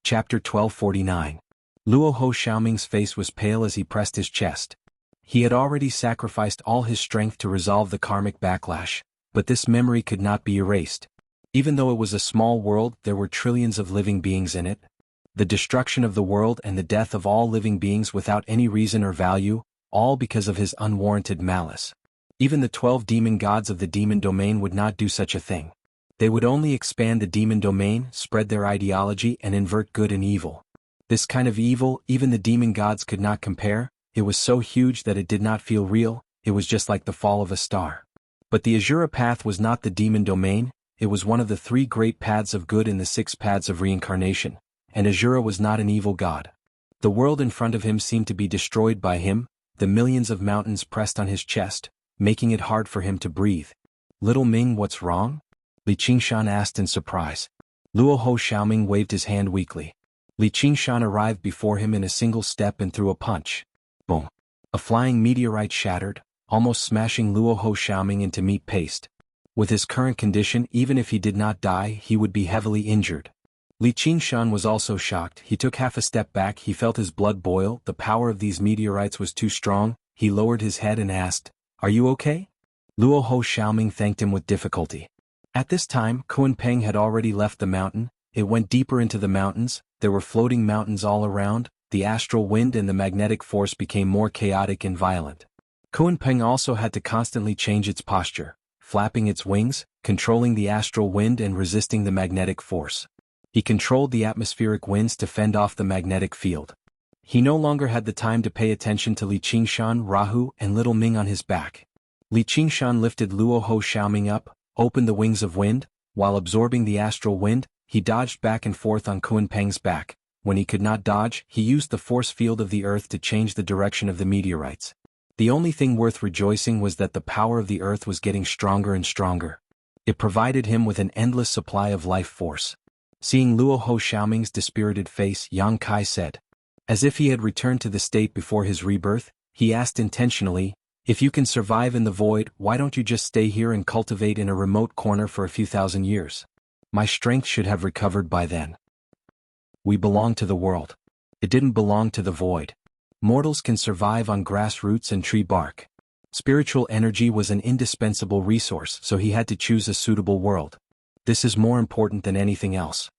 Chapter 1249. Luo Ho Xiaoming's face was pale as he pressed his chest. He had already sacrificed all his strength to resolve the karmic backlash, but this memory could not be erased. Even though it was a small world, there were trillions of living beings in it. The destruction of the world and the death of all living beings without any reason or value, all because of his unwarranted malice. Even the 12 demon gods of the demon domain would not do such a thing. They would only expand the demon domain, spread their ideology, and invert good and evil. This kind of evil, even the demon gods could not compare. It was so huge that it did not feel real. It was just like the fall of a star. But the Asura path was not the demon domain. It was one of the 3 great paths of good in the 6 paths of reincarnation, and Asura was not an evil god. The world in front of him seemed to be destroyed by him, the millions of mountains pressed on his chest, making it hard for him to breathe. Little Ming, what's wrong? Li Qingshan asked in surprise. Luo Ho Xiaoming waved his hand weakly. Li Qingshan arrived before him in a single step and threw a punch. Boom. A flying meteorite shattered, almost smashing Luo Ho Xiaoming into meat paste. With his current condition, even if he did not die, he would be heavily injured. Li Qingshan was also shocked. He took half a step back. He felt his blood boil. The power of these meteorites was too strong. He lowered his head and asked, "Are you okay?" Luo Ho Xiaoming thanked him with difficulty. At this time, Kunpeng had already left the mountain. It went deeper into the mountains. There were floating mountains all around. The astral wind and the magnetic force became more chaotic and violent. Kunpeng also had to constantly change its posture, flapping its wings, controlling the astral wind and resisting the magnetic force. He controlled the atmospheric winds to fend off the magnetic field. He no longer had the time to pay attention to Li Qingshan, Rahu, and Little Ming on his back. Li Qingshan lifted Luo Ho Xiaoming up, opened the wings of wind. While absorbing the astral wind, he dodged back and forth on Kunpeng's back. When he could not dodge, he used the force field of the earth to change the direction of the meteorites. The only thing worth rejoicing was that the power of the earth was getting stronger and stronger. It provided him with an endless supply of life force. Seeing Luo Ho Xiaoming's dispirited face, Yang Kai said. As if he had returned to the state before his rebirth, he asked intentionally, "If you can survive in the void, why don't you just stay here and cultivate in a remote corner for a few thousand years? My strength should have recovered by then." We belong to the world. It didn't belong to the void. Mortals can survive on grass roots and tree bark. Spiritual energy was an indispensable resource, so he had to choose a suitable world. This is more important than anything else.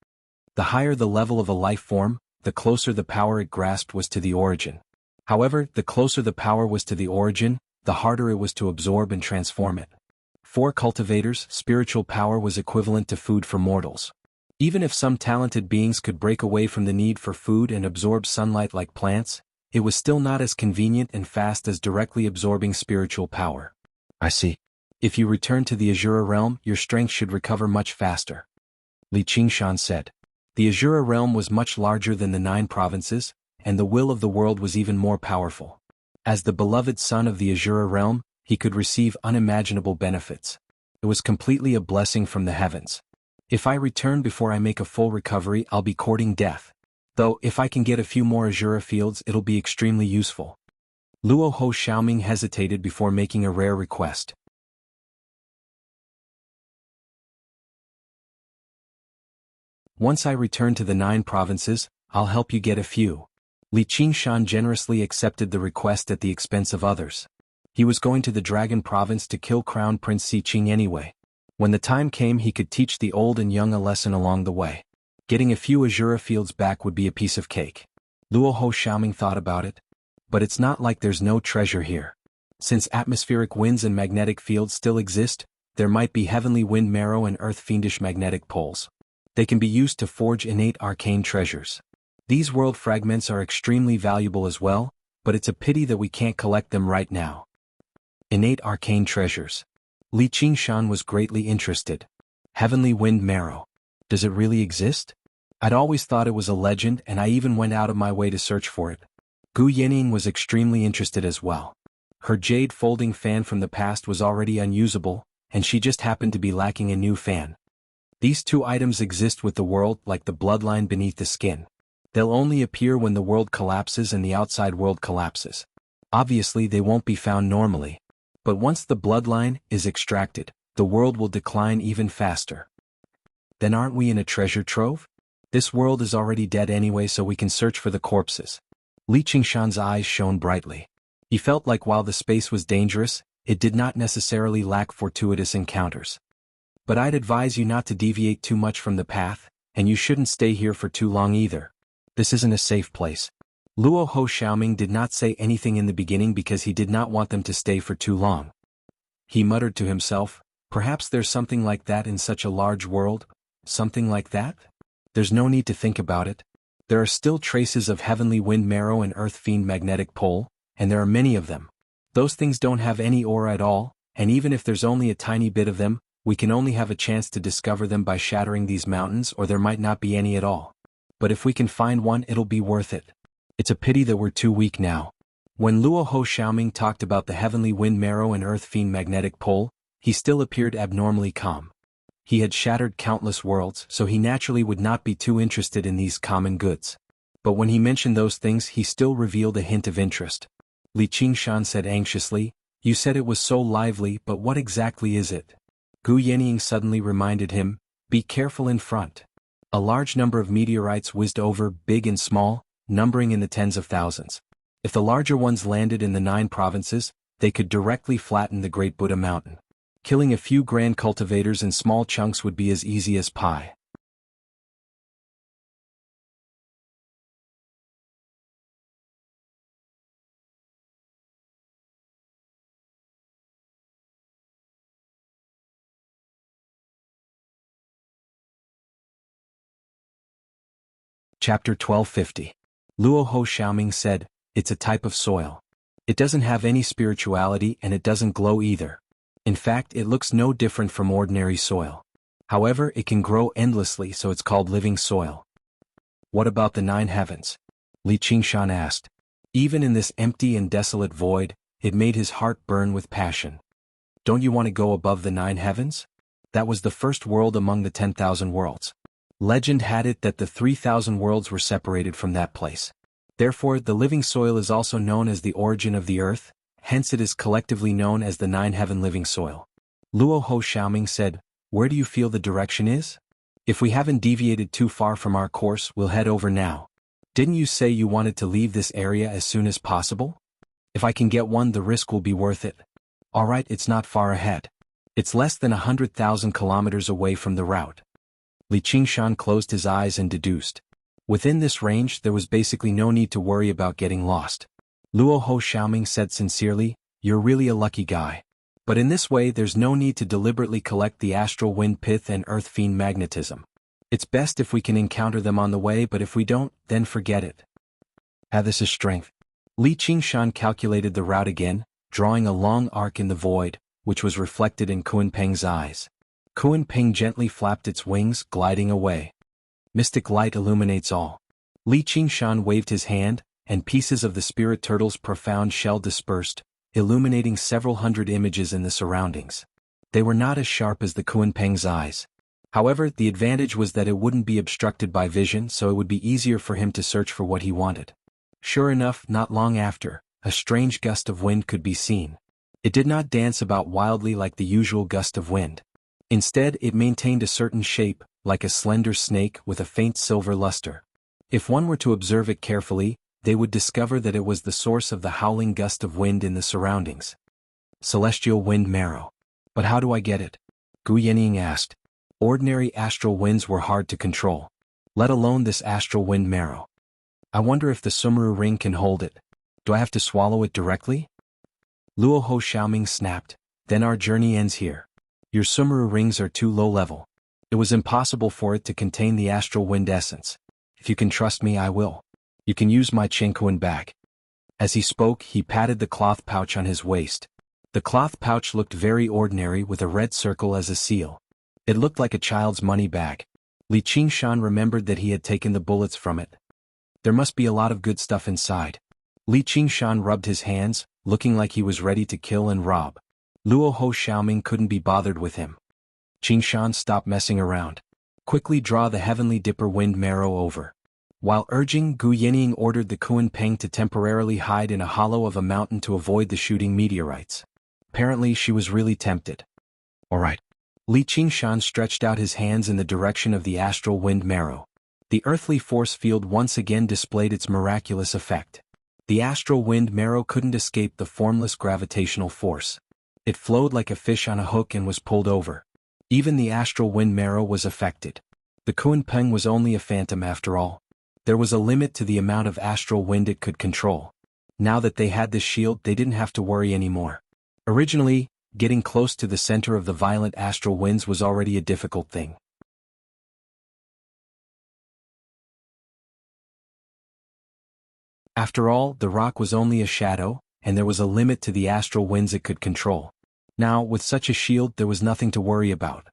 The higher the level of a life form, the closer the power it grasped was to the origin. However, the closer the power was to the origin, the harder it was to absorb and transform it. For cultivators, spiritual power was equivalent to food for mortals. Even if some talented beings could break away from the need for food and absorb sunlight like plants, it was still not as convenient and fast as directly absorbing spiritual power. I see. If you return to the Asura realm, your strength should recover much faster. Li Qingshan said. The Asura realm was much larger than the 9 provinces, and the will of the world was even more powerful. As the beloved son of the Asura realm, he could receive unimaginable benefits. It was completely a blessing from the heavens. If I return before I make a full recovery, I'll be courting death. Though, if I can get a few more Asura fields, it'll be extremely useful. Luo Ho Xiaoming hesitated before making a rare request. Once I return to the 9 provinces, I'll help you get a few. Li Qingshan generously accepted the request at the expense of others. He was going to the Dragon Province to kill Crown Prince Si Qing anyway. When the time came, he could teach the old and young a lesson along the way. Getting a few Asura fields back would be a piece of cake. Luo Ho Xiaoming thought about it. But it's not like there's no treasure here. Since atmospheric winds and magnetic fields still exist, there might be heavenly wind marrow and earth fiendish magnetic poles. They can be used to forge innate arcane treasures. These world fragments are extremely valuable as well, but it's a pity that we can't collect them right now. Innate arcane treasures. Li Qingshan was greatly interested. Heavenly wind marrow. Does it really exist? I'd always thought it was a legend, and I even went out of my way to search for it. Gu Yanning was extremely interested as well. Her jade folding fan from the past was already unusable, and she just happened to be lacking a new fan. These two items exist with the world like the bloodline beneath the skin. They'll only appear when the world collapses and the outside world collapses. Obviously they won't be found normally. But once the bloodline is extracted, the world will decline even faster. Then aren't we in a treasure trove? This world is already dead anyway, so we can search for the corpses. Li Qingshan's eyes shone brightly. He felt like while the space was dangerous, it did not necessarily lack fortuitous encounters. But I'd advise you not to deviate too much from the path, and you shouldn't stay here for too long either. This isn't a safe place. Luo Ho Xiaoming did not say anything in the beginning because he did not want them to stay for too long. He muttered to himself, perhaps there's something like that in such a large world? Something like that? There's no need to think about it. There are still traces of heavenly wind marrow and earth fiend magnetic pole, and there are many of them. Those things don't have any aura at all, and even if there's only a tiny bit of them, we can only have a chance to discover them by shattering these mountains, or there might not be any at all. But if we can find one, it'll be worth it. It's a pity that we're too weak now. When Luo Ho Xiaoming talked about the heavenly wind marrow and earth fiend magnetic pole, he still appeared abnormally calm. He had shattered countless worlds, so he naturally would not be too interested in these common goods. But when he mentioned those things, he still revealed a hint of interest. Li Qingshan said anxiously, "You said it was so lively, but what exactly is it?" Gu Yanning suddenly reminded him, "Be careful in front." A large number of meteorites whizzed over, big and small, numbering in the tens of thousands. If the larger ones landed in the 9 provinces, they could directly flatten the Great Buddha Mountain. Killing a few grand cultivators in small chunks would be as easy as pie. Chapter 1250. Luo Ho Xiaoming said, "It's a type of soil. It doesn't have any spirituality and it doesn't glow either. In fact, it looks no different from ordinary soil. However, it can grow endlessly, so it's called living soil." "What about the 9 heavens?" Li Qingshan asked. Even in this empty and desolate void, it made his heart burn with passion. "Don't you want to go above the 9 heavens? That was the first world among the 10,000 worlds. Legend had it that the 3,000 worlds were separated from that place. Therefore, the living soil is also known as the origin of the earth, hence it is collectively known as the 9 heaven living soil." Luo Ho Xiaoming said, "Where do you feel the direction is? If we haven't deviated too far from our course, we'll head over now. Didn't you say you wanted to leave this area as soon as possible? If I can get one, the risk will be worth it." "Alright, it's not far ahead. It's less than 100,000 kilometers away from the route." Li Qingshan closed his eyes and deduced. Within this range, there was basically no need to worry about getting lost. Luo Ho Xiaoming said sincerely, "You're really a lucky guy. But in this way, there's no need to deliberately collect the astral wind pith and earth fiend magnetism. It's best if we can encounter them on the way, but if we don't, then forget it." This is strength. Li Qingshan calculated the route again, drawing a long arc in the void, which was reflected in Kunpeng's eyes. Kunpeng gently flapped its wings, gliding away. Mystic light illuminates all. Li Qingshan waved his hand, and pieces of the spirit turtle's profound shell dispersed, illuminating several hundred images in the surroundings. They were not as sharp as the Kunpeng's eyes. However, the advantage was that it wouldn't be obstructed by vision, so it would be easier for him to search for what he wanted. Sure enough, not long after, a strange gust of wind could be seen. It did not dance about wildly like the usual gust of wind. Instead, it maintained a certain shape, like a slender snake with a faint silver luster. If one were to observe it carefully, they would discover that it was the source of the howling gust of wind in the surroundings. Celestial wind marrow. But how do I get it? Gu Yanning asked. Ordinary astral winds were hard to control. Let alone this astral wind marrow. I wonder if the Sumeru ring can hold it. Do I have to swallow it directly? Luo Ho Xiaoming snapped. Then our journey ends here. Your Sumeru rings are too low level. It was impossible for it to contain the astral wind essence. If you can trust me, I will. You can use my Qingkuan bag. As he spoke, he patted the cloth pouch on his waist. The cloth pouch looked very ordinary with a red circle as a seal. It looked like a child's money bag. Li Qingshan remembered that he had taken the bullets from it. There must be a lot of good stuff inside. Li Qingshan rubbed his hands, looking like he was ready to kill and rob. Luo Ho Xiaoming couldn't be bothered with him. Qingshan, stop messing around. Quickly draw the heavenly dipper wind marrow over. While urging, Gu Yenying ordered the Kuan Peng to temporarily hide in a hollow of a mountain to avoid the shooting meteorites. Apparently she was really tempted. Alright. Li Qingshan stretched out his hands in the direction of the astral wind marrow. The earthly force field once again displayed its miraculous effect. The astral wind marrow couldn't escape the formless gravitational force. It flowed like a fish on a hook and was pulled over. Even the astral wind marrow was affected. The Kuan Peng was only a phantom after all. There was a limit to the amount of astral wind it could control. Now that they had this shield, they didn't have to worry anymore. Originally, getting close to the center of the violent astral winds was already a difficult thing. After all, the rock was only a shadow, and there was a limit to the astral winds it could control. Now, with such a shield, there was nothing to worry about.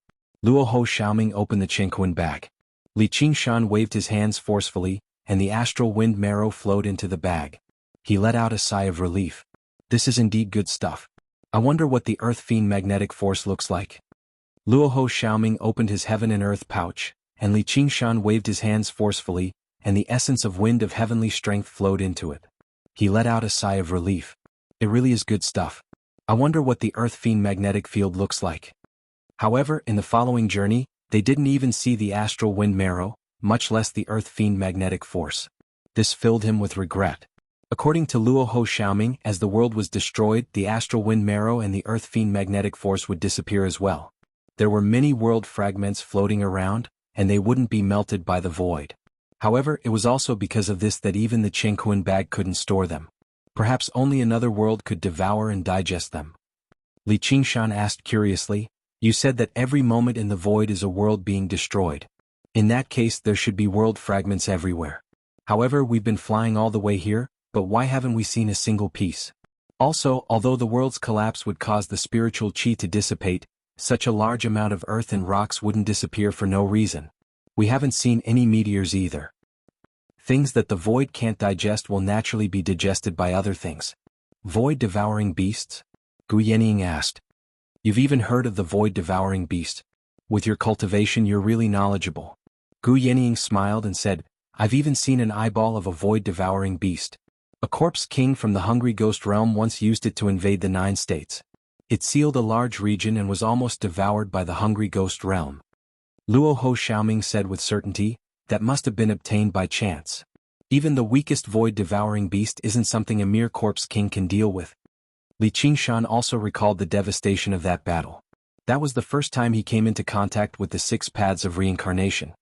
Luo Ho Xiaoming opened the Qingquan bag. Li Qingshan waved his hands forcefully, and the astral wind marrow flowed into the bag. He let out a sigh of relief. This is indeed good stuff. I wonder what the Earth Fiend magnetic force looks like. Luo Ho Xiaoming opened his heaven and earth pouch, and Li Qingshan waved his hands forcefully, and the essence of wind of heavenly strength flowed into it. He let out a sigh of relief. It really is good stuff. I wonder what the Earth Fiend magnetic field looks like. However, in the following journey, they didn't even see the astral wind marrow, much less the Earth Fiend magnetic force. This filled him with regret. According to Luo Ho Xiaoming, as the world was destroyed, the astral wind marrow and the Earth Fiend magnetic force would disappear as well. There were many world fragments floating around, and they wouldn't be melted by the void. However, it was also because of this that even the Qingquan bag couldn't store them. Perhaps only another world could devour and digest them. Li Qingshan asked curiously, you said that every moment in the void is a world being destroyed. In that case, there should be world fragments everywhere. However, we've been flying all the way here, but why haven't we seen a single piece? Also, although the world's collapse would cause the spiritual qi to dissipate, such a large amount of earth and rocks wouldn't disappear for no reason. We haven't seen any meteors either. Things that the void can't digest will naturally be digested by other things. Void-devouring beasts? Gu Yenying asked. You've even heard of the void-devouring beast. With your cultivation, you're really knowledgeable. Gu Yenying smiled and said, I've even seen an eyeball of a void-devouring beast. A corpse king from the Hungry Ghost realm once used it to invade the 9 states. It sealed a large region and was almost devoured by the Hungry Ghost realm. Luo Ho Xiaoming said with certainty, that must have been obtained by chance. Even the weakest void-devouring beast isn't something a mere corpse king can deal with. Li Qingshan also recalled the devastation of that battle. That was the first time he came into contact with the 6 paths of reincarnation.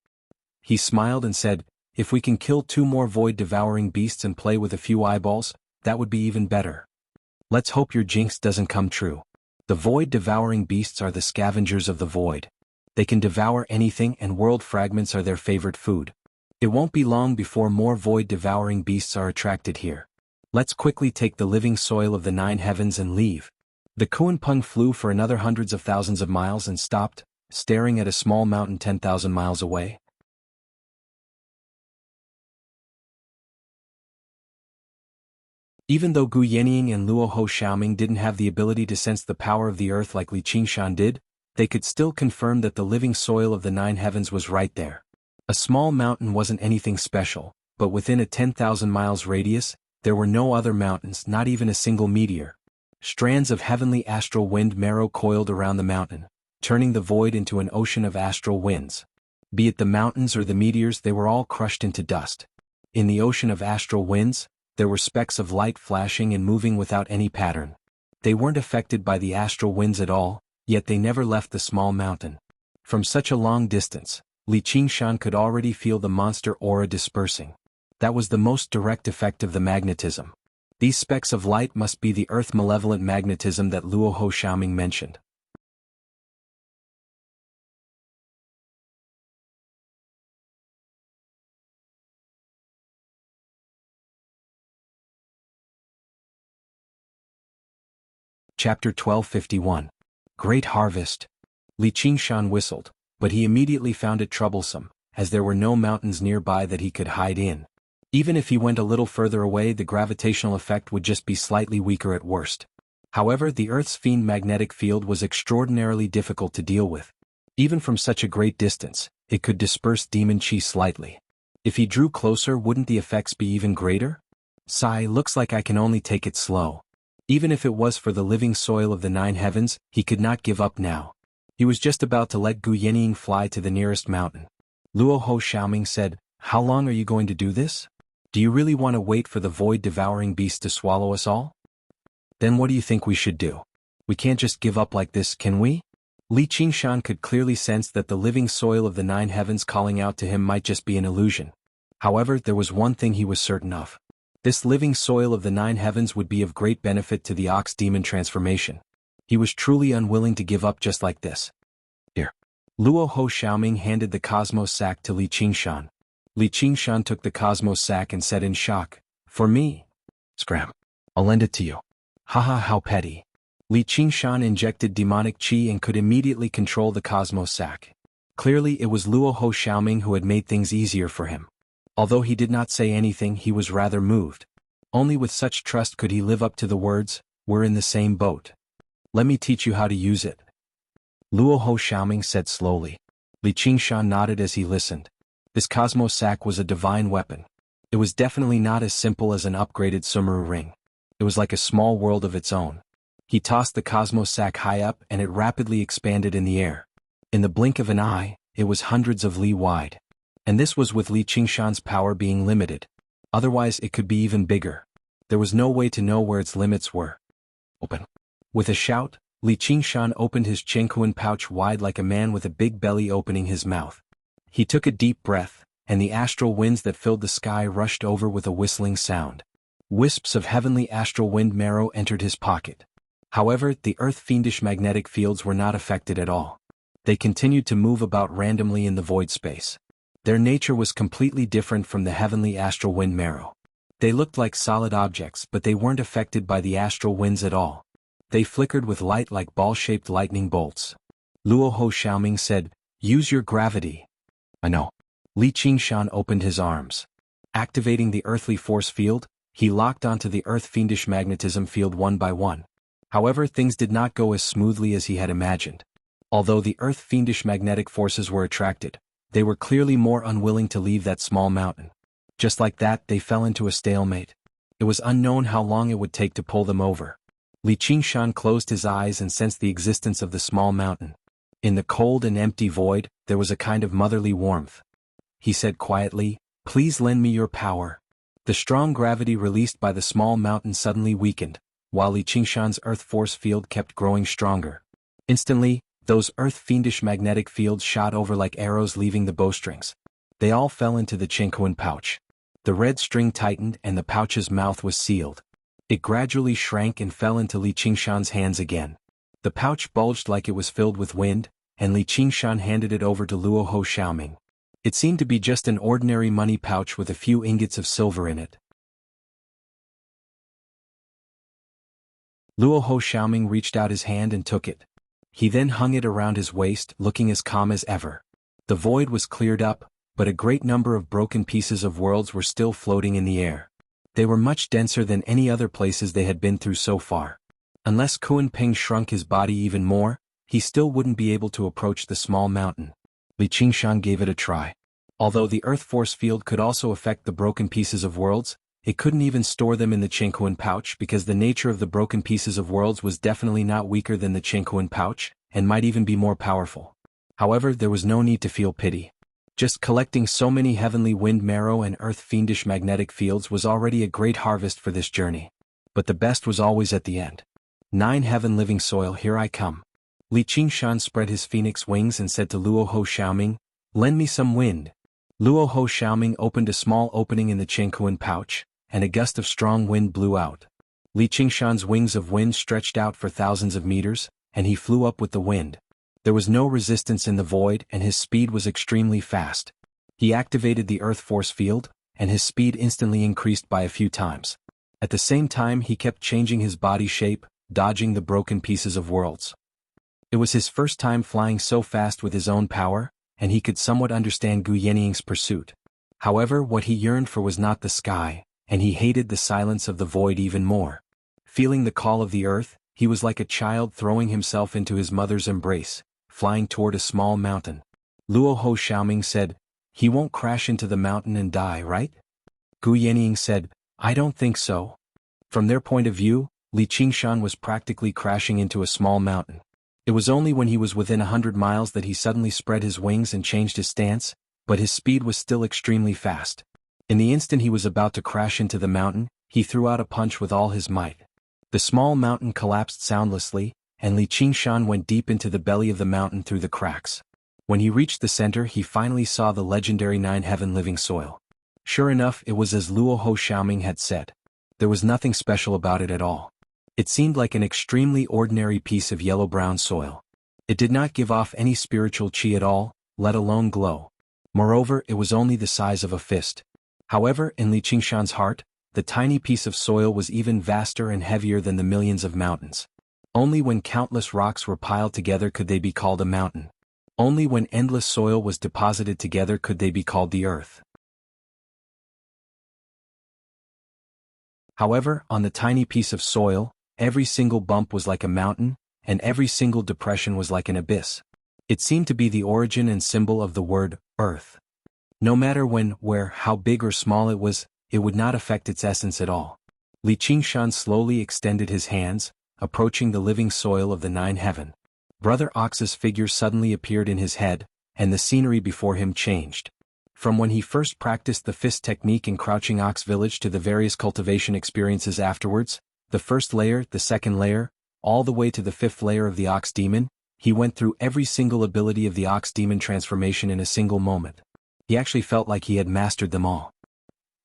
He smiled and said, if we can kill 2 more void-devouring beasts and play with a few eyeballs, that would be even better. Let's hope your jinx doesn't come true. The void-devouring beasts are the scavengers of the void. They can devour anything, and world fragments are their favorite food. It won't be long before more void-devouring beasts are attracted here. Let's quickly take the living soil of the 9 heavens and leave. The Kuan Peng flew for another hundreds of thousands of miles and stopped, staring at a small mountain 10,000 miles away. Even though Gu Yenying and Luo Ho Xiaoming didn't have the ability to sense the power of the earth like Li Qingshan did, they could still confirm that the living soil of the 9 heavens was right there. A small mountain wasn't anything special, but within a 10,000 miles radius, there were no other mountains, not even a single meteor. Strands of heavenly astral wind marrow coiled around the mountain, turning the void into an ocean of astral winds. Be it the mountains or the meteors, they were all crushed into dust. In the ocean of astral winds, there were specks of light flashing and moving without any pattern. They weren't affected by the astral winds at all, yet they never left the small mountain. From such a long distance, Li Qingshan could already feel the monster aura dispersing. That was the most direct effect of the magnetism. These specks of light must be the earth malevolent magnetism that Luo Ho Xiaoming mentioned. Chapter 1251. Great Harvest. Li Qingshan whistled, but he immediately found it troublesome, as there were no mountains nearby that he could hide in. Even if he went a little further away, the gravitational effect would just be slightly weaker at worst. However, the Earth's fiend magnetic field was extraordinarily difficult to deal with. Even from such a great distance, it could disperse demon chi slightly. If he drew closer, wouldn't the effects be even greater? Sigh, looks like I can only take it slow. Even if it was for the living soil of the 9 heavens, he could not give up now. He was just about to let Gu Yenying fly to the nearest mountain. Luo Ho Xiaoming said, "How long are you going to do this? Do you really want to wait for the void-devouring beast to swallow us all? Then what do you think we should do? We can't just give up like this, can we?" Li Qingshan could clearly sense that the living soil of the 9 heavens calling out to him might just be an illusion. However, there was one thing he was certain of. This living soil of the 9 heavens would be of great benefit to the ox demon transformation. He was truly unwilling to give up just like this. Here. Luo Ho Xiaoming handed the cosmos sack to Li Qingshan. Li Qingshan took the cosmos sack and said in shock, "For me? Scram. I'll lend it to you." Haha, how petty. Li Qingshan injected demonic chi and could immediately control the cosmos sack. Clearly it was Luo Ho Xiaoming who had made things easier for him. Although he did not say anything, he was rather moved. Only with such trust could he live up to the words, "We're in the same boat. Let me teach you how to use it." Luo Ho Xiaoming said slowly. Li Qingshan nodded as he listened. This cosmos sack was a divine weapon. It was definitely not as simple as an upgraded Sumeru ring. It was like a small world of its own. He tossed the cosmos sack high up and it rapidly expanded in the air. In the blink of an eye, it was hundreds of li wide. And this was with Li Qingshan's power being limited. Otherwise it could be even bigger. There was no way to know where its limits were. Open. With a shout, Li Qingshan opened his Jianghu pouch wide like a man with a big belly opening his mouth. He took a deep breath, and the astral winds that filled the sky rushed over with a whistling sound. Wisps of heavenly astral wind marrow entered his pocket. However, the earth fiendish magnetic fields were not affected at all. They continued to move about randomly in the void space. Their nature was completely different from the heavenly astral wind marrow. They looked like solid objects, but they weren't affected by the astral winds at all. They flickered with light like ball-shaped lightning bolts. Luo Ho Xiaoming said, "Use your gravity." "I know." Li Qingshan opened his arms. Activating the earthly force field, he locked onto the earth fiendish magnetism field one by one. However, things did not go as smoothly as he had imagined. Although the earth fiendish magnetic forces were attracted, they were clearly more unwilling to leave that small mountain. Just like that, they fell into a stalemate. It was unknown how long it would take to pull them over. Li Qingshan closed his eyes and sensed the existence of the small mountain. In the cold and empty void, there was a kind of motherly warmth. He said quietly, "Please lend me your power." The strong gravity released by the small mountain suddenly weakened, while Li Qingshan's earth force field kept growing stronger. Instantly, those earth fiendish magnetic fields shot over like arrows leaving the bowstrings. They all fell into the Jianghu pouch. The red string tightened and the pouch's mouth was sealed. It gradually shrank and fell into Li Qingshan's hands again. The pouch bulged like it was filled with wind, and Li Qingshan handed it over to Luo Ho Xiaoming. It seemed to be just an ordinary money pouch with a few ingots of silver in it. Luo Ho Xiaoming reached out his hand and took it. He then hung it around his waist, looking as calm as ever. The void was cleared up, but a great number of broken pieces of worlds were still floating in the air. They were much denser than any other places they had been through so far. Unless Kuan Ping shrunk his body even more, he still wouldn't be able to approach the small mountain. Li Qingshan gave it a try. Although the earth force field could also affect the broken pieces of worlds, it couldn't even store them in the Jianghu pouch because the nature of the broken pieces of worlds was definitely not weaker than the Jianghu pouch, and might even be more powerful. However, there was no need to feel pity. Just collecting so many heavenly wind marrow and earth fiendish magnetic fields was already a great harvest for this journey. But the best was always at the end. 9 heaven living soil, here I come. Li Qingshan spread his phoenix wings and said to Luo Ho Xiaoming, "Lend me some wind." Luo Ho Xiaoming opened a small opening in the Jianghu pouch, and a gust of strong wind blew out. Li Qingshan's wings of wind stretched out for thousands of meters, and he flew up with the wind. There was no resistance in the void and his speed was extremely fast. He activated the earth force field, and his speed instantly increased by a few times. At the same time he kept changing his body shape, dodging the broken pieces of worlds. It was his first time flying so fast with his own power, and he could somewhat understand Gu Yenying's pursuit. However, what he yearned for was not the sky, and he hated the silence of the void even more. Feeling the call of the earth, he was like a child throwing himself into his mother's embrace, flying toward a small mountain. Luo Ho Xiaoming said, "He won't crash into the mountain and die, right?" Gu Yenying said, "I don't think so." From their point of view, Li Qingshan was practically crashing into a small mountain. It was only when he was within 100 miles that he suddenly spread his wings and changed his stance, but his speed was still extremely fast. In the instant he was about to crash into the mountain, he threw out a punch with all his might. The small mountain collapsed soundlessly, and Li Qingshan went deep into the belly of the mountain through the cracks. When he reached the center, he finally saw the legendary nine-heaven living soil. Sure enough, it was as Luo Ho Xiaoming had said. There was nothing special about it at all. It seemed like an extremely ordinary piece of yellow-brown soil. It did not give off any spiritual qi at all, let alone glow. Moreover, it was only the size of a fist. However, in Li Qingshan's heart, the tiny piece of soil was even vaster and heavier than the millions of mountains. Only when countless rocks were piled together could they be called a mountain. Only when endless soil was deposited together could they be called the earth. However, on the tiny piece of soil, every single bump was like a mountain, and every single depression was like an abyss. It seemed to be the origin and symbol of the word, earth. No matter when, where, how big or small it was, it would not affect its essence at all. Li Qingshan slowly extended his hands, approaching the living soil of the nine heaven. Brother Ox's figure suddenly appeared in his head, and the scenery before him changed. From when he first practiced the fist technique in Crouching Ox Village to the various cultivation experiences afterwards, the first layer, the second layer, all the way to the fifth layer of the Ox Demon, he went through every single ability of the Ox Demon transformation in a single moment. He actually felt like he had mastered them all.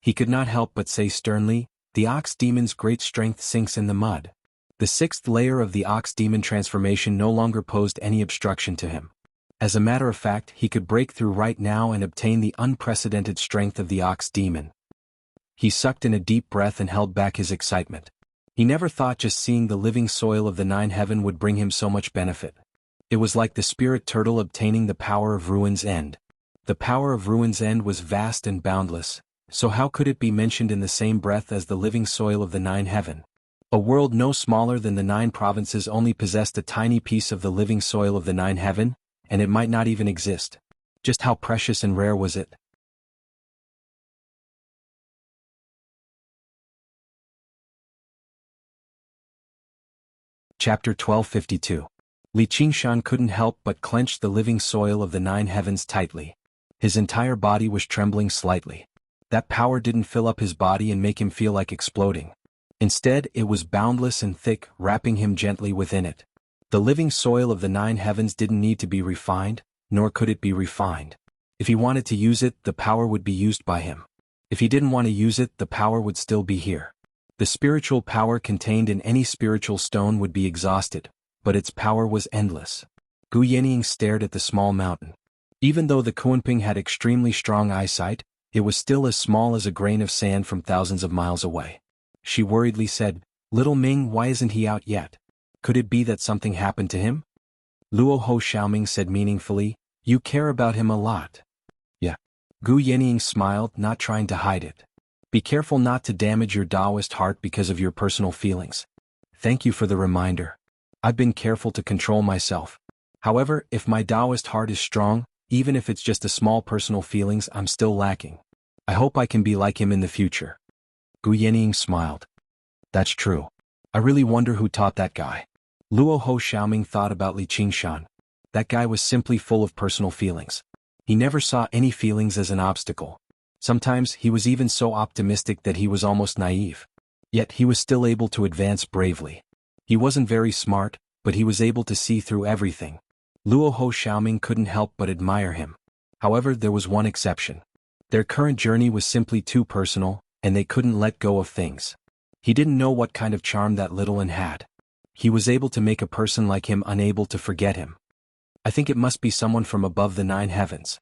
He could not help but say sternly, "The Ox Demon's great strength sinks in the mud." The sixth layer of the Ox Demon transformation no longer posed any obstruction to him. As a matter of fact, he could break through right now and obtain the unprecedented strength of the Ox Demon. He sucked in a deep breath and held back his excitement. He never thought just seeing the living soil of the nine heaven would bring him so much benefit. It was like the spirit turtle obtaining the power of Ruin's End. The power of Ruin's End was vast and boundless, so how could it be mentioned in the same breath as the living soil of the nine heaven? A world no smaller than the 9 provinces only possessed a tiny piece of the living soil of the nine heaven, and it might not even exist. Just how precious and rare was it? Chapter 1252. Li Qingshan couldn't help but clench the living soil of the nine heavens tightly. His entire body was trembling slightly. That power didn't fill up his body and make him feel like exploding. Instead, it was boundless and thick, wrapping him gently within it. The living soil of the nine heavens didn't need to be refined, nor could it be refined. If he wanted to use it, the power would be used by him. If he didn't want to use it, the power would still be here. The spiritual power contained in any spiritual stone would be exhausted, but its power was endless. Gu Yenying stared at the small mountain. Even though the Kunping had extremely strong eyesight, it was still as small as a grain of sand from thousands of miles away. She worriedly said, "Little Ming, why isn't he out yet? Could it be that something happened to him?" Luo Ho Xiaoming said meaningfully, "You care about him a lot." Yeah. Gu Yenying smiled, not trying to hide it. "Be careful not to damage your Taoist heart because of your personal feelings." "Thank you for the reminder. I've been careful to control myself. However, if my Taoist heart is strong, even if it's just a small personal feelings, I'm still lacking. I hope I can be like him in the future." Gu Yenying smiled. "That's true. I really wonder who taught that guy." Luo Ho Xiaoming thought about Li Qingshan. That guy was simply full of personal feelings. He never saw any feelings as an obstacle. Sometimes he was even so optimistic that he was almost naive. Yet he was still able to advance bravely. He wasn't very smart, but he was able to see through everything. Luo Ho Xiaoming couldn't help but admire him. However, there was one exception. Their current journey was simply too personal, and they couldn't let go of things. He didn't know what kind of charm that little one had. He was able to make a person like him unable to forget him. I think it must be someone from above the nine heavens.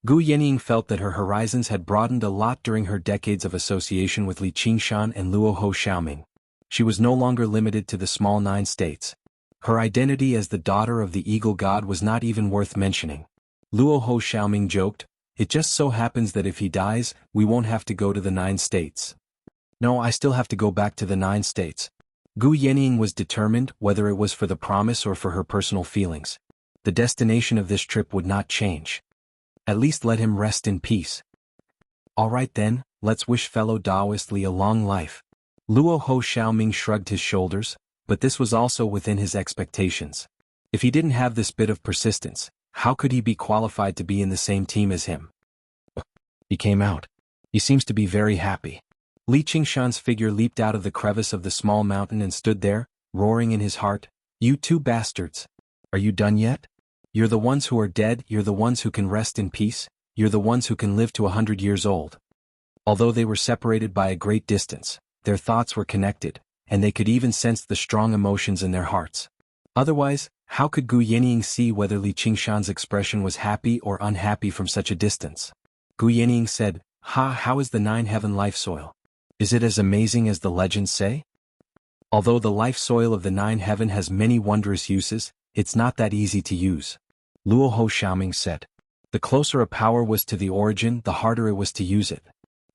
Gu Yenying felt that her horizons had broadened a lot during her decades of association with Li Qingshan and Luo Ho Xiaoming. She was no longer limited to the small 9 states. Her identity as the daughter of the Eagle God was not even worth mentioning. Luo Ho Xiaoming joked, It just so happens that if he dies, we won't have to go to the 9 states. No, I still have to go back to the 9 states. Gu Yenying was determined, whether it was for the promise or for her personal feelings. The destination of this trip would not change. At least let him rest in peace. All right then, let's wish fellow Taoist Li a long life. Luo Ho Xiaoming shrugged his shoulders, but this was also within his expectations. If he didn't have this bit of persistence, how could he be qualified to be in the same team as him? He came out. He seems to be very happy. Li Qingshan's figure leaped out of the crevice of the small mountain and stood there, roaring in his heart, "You two bastards! Are you done yet? You're the ones who are dead, you're the ones who can rest in peace, you're the ones who can live to 100 years old." Although they were separated by a great distance, their thoughts were connected, and they could even sense the strong emotions in their hearts. Otherwise, how could Gu Yenying see whether Li Qingshan's expression was happy or unhappy from such a distance? Gu Yenying said, How is the 9 heaven life soil? Is it as amazing as the legends say? Although the life soil of the 9 heaven has many wondrous uses, it's not that easy to use. Luo Ho Xiaoming said. The closer a power was to the origin, the harder it was to use it.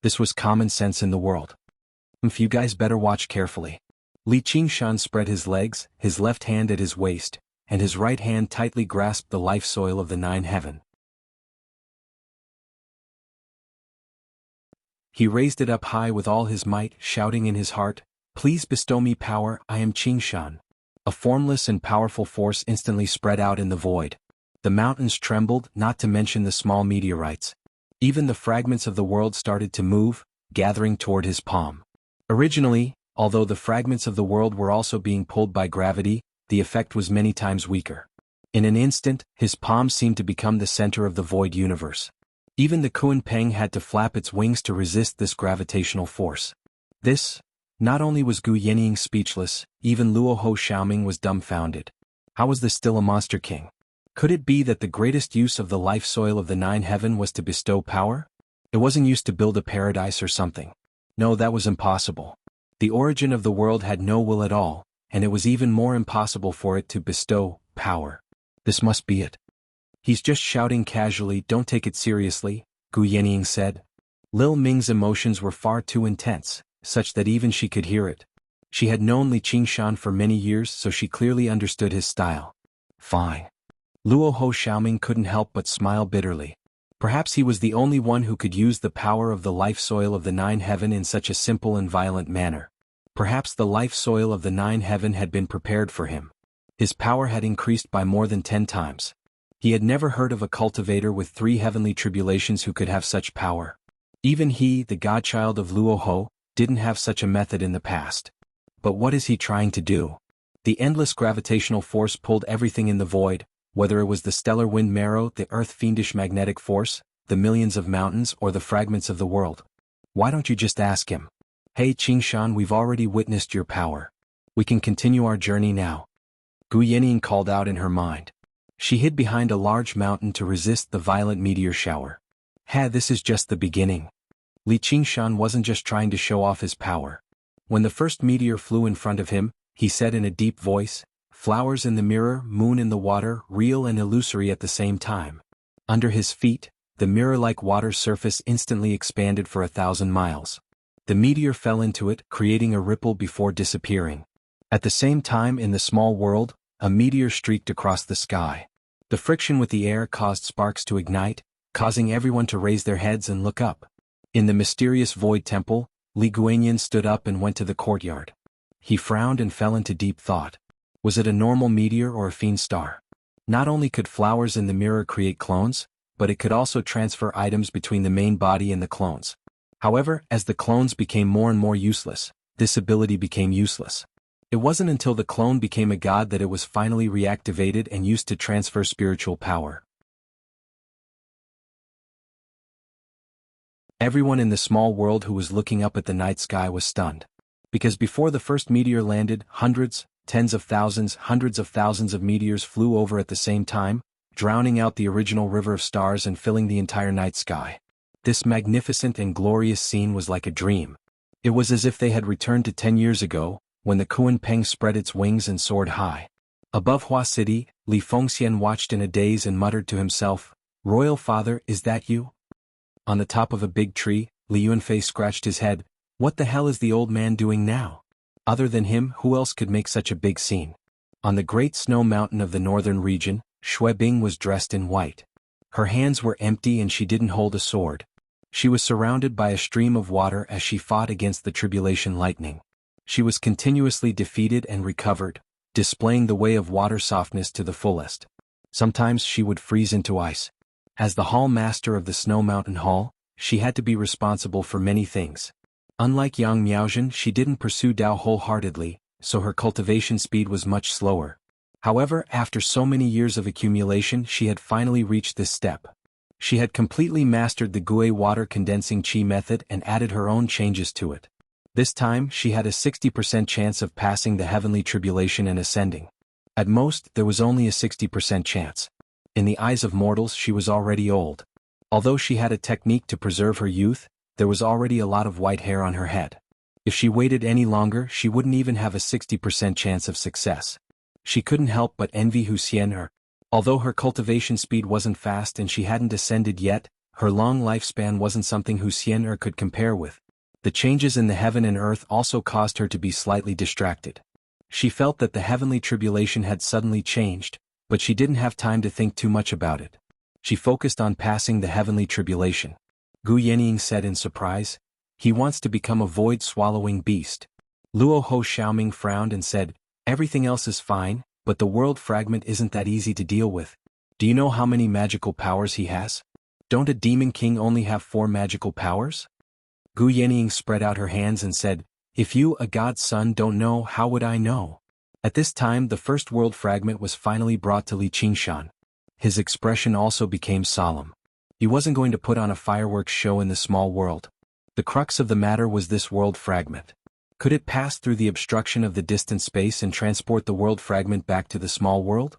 This was common sense in the world. You guys better watch carefully. Li Qingshan spread his legs, his left hand at his waist, and his right hand tightly grasped the life soil of the 9 heaven. He raised it up high with all his might, shouting in his heart, "Please bestow me power, I am Qingshan." A formless and powerful force instantly spread out in the void. The mountains trembled, not to mention the small meteorites. Even the fragments of the world started to move, gathering toward his palm. Originally, although the fragments of the world were also being pulled by gravity, the effect was many times weaker. In an instant, his palm seemed to become the center of the void universe. Even the Kunpeng had to flap its wings to resist this gravitational force. Not only was Gu Yenying speechless, even Luo Ho Xiaoming was dumbfounded. How was this still a monster king? Could it be that the greatest use of the life soil of the 9 heaven was to bestow power? It wasn't used to build a paradise or something. No, that was impossible. The origin of the world had no will at all, and it was even more impossible for it to bestow power. This must be it. He's just shouting casually, don't take it seriously, Gu Yenying said. Lil Ming's emotions were far too intense, such that even she could hear it. She had known Li Qingshan for many years, so she clearly understood his style. Fine. Luo Ho Xiaoming couldn't help but smile bitterly. Perhaps he was the only one who could use the power of the life soil of the 9 heaven in such a simple and violent manner. Perhaps the life soil of the 9 heaven had been prepared for him. His power had increased by more than 10 times. He had never heard of a cultivator with 3 heavenly tribulations who could have such power. Even he, the godchild of Luo Ho, didn't have such a method in the past. But what is he trying to do? The endless gravitational force pulled everything in the void, whether it was the stellar wind marrow, the earth-fiendish magnetic force, the millions of mountains, or the fragments of the world. Why don't you just ask him? Hey Qingshan, we've already witnessed your power. We can continue our journey now. Gu Yenying called out in her mind. She hid behind a large mountain to resist the violent meteor shower. This is just the beginning. Li Qingshan wasn't just trying to show off his power. When the first meteor flew in front of him, he said in a deep voice, flowers in the mirror, moon in the water, real and illusory at the same time. Under his feet, the mirror-like water surface instantly expanded for 1,000 miles. The meteor fell into it, creating a ripple before disappearing. At the same time in the small world, a meteor streaked across the sky. The friction with the air caused sparks to ignite, causing everyone to raise their heads and look up. In the mysterious void temple, Li Guanyin stood up and went to the courtyard. He frowned and fell into deep thought. Was it a normal meteor or a fiend star? Not only could flowers in the mirror create clones, but it could also transfer items between the main body and the clones. However, as the clones became more and more useless, this ability became useless. It wasn't until the clone became a god that it was finally reactivated and used to transfer spiritual power. Everyone in the small world who was looking up at the night sky was stunned. Because before the first meteor landed, hundreds, tens of thousands, hundreds of thousands of meteors flew over at the same time, drowning out the original river of stars and filling the entire night sky. This magnificent and glorious scene was like a dream. It was as if they had returned to 10 years ago, when the Kunpeng spread its wings and soared high. Above Hua City, Li Fengxian watched in a daze and muttered to himself, Royal Father, is that you? On the top of a big tree, Li Yunfei scratched his head. What the hell is the old man doing now? Other than him, who else could make such a big scene? On the great snow mountain of the northern region, Xue Bing was dressed in white. Her hands were empty and she didn't hold a sword. She was surrounded by a stream of water as she fought against the tribulation lightning. She was continuously defeated and recovered, displaying the way of water softness to the fullest. Sometimes she would freeze into ice. As the hall master of the Snow Mountain Hall, she had to be responsible for many things. Unlike Yang Miaozhen, she didn't pursue Dao wholeheartedly, so her cultivation speed was much slower. However, after so many years of accumulation, she had finally reached this step. She had completely mastered the Gue water condensing qi method and added her own changes to it. This time, she had a 60% chance of passing the heavenly tribulation and ascending. At most, there was only a 60% chance. In the eyes of mortals, she was already old. Although she had a technique to preserve her youth, there was already a lot of white hair on her head. If she waited any longer, she wouldn't even have a 60% chance of success. She couldn't help but envy Wuxia. Although her cultivation speed wasn't fast and she hadn't ascended yet, her long lifespan wasn't something Wuxia could compare with. The changes in the heaven and earth also caused her to be slightly distracted. She felt that the heavenly tribulation had suddenly changed, but she didn't have time to think too much about it. She focused on passing the heavenly tribulation. Gu Yenying said in surprise, "He wants to become a void-swallowing beast." Luo Ho Xiaoming frowned and said, "Everything else is fine, but the world fragment isn't that easy to deal with. Do you know how many magical powers he has? Don't a demon king only have 4 magical powers?" Gu Yenying spread out her hands and said, "If you, a god's son, don't know, how would I know?" At this time the first world fragment was finally brought to Li Qingshan. His expression also became solemn. He wasn't going to put on a fireworks show in the small world. The crux of the matter was this world fragment. Could it pass through the obstruction of the distant space and transport the world fragment back to the small world?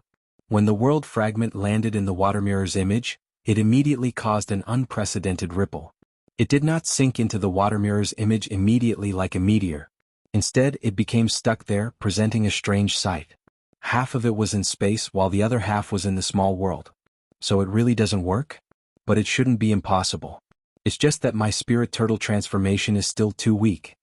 When the world fragment landed in the water mirror's image, it immediately caused an unprecedented ripple. It did not sink into the water mirror's image immediately like a meteor. Instead, it became stuck there, presenting a strange sight. Half of it was in space while the other half was in the small world. So it really doesn't work? But it shouldn't be impossible. It's just that my spirit turtle transformation is still too weak.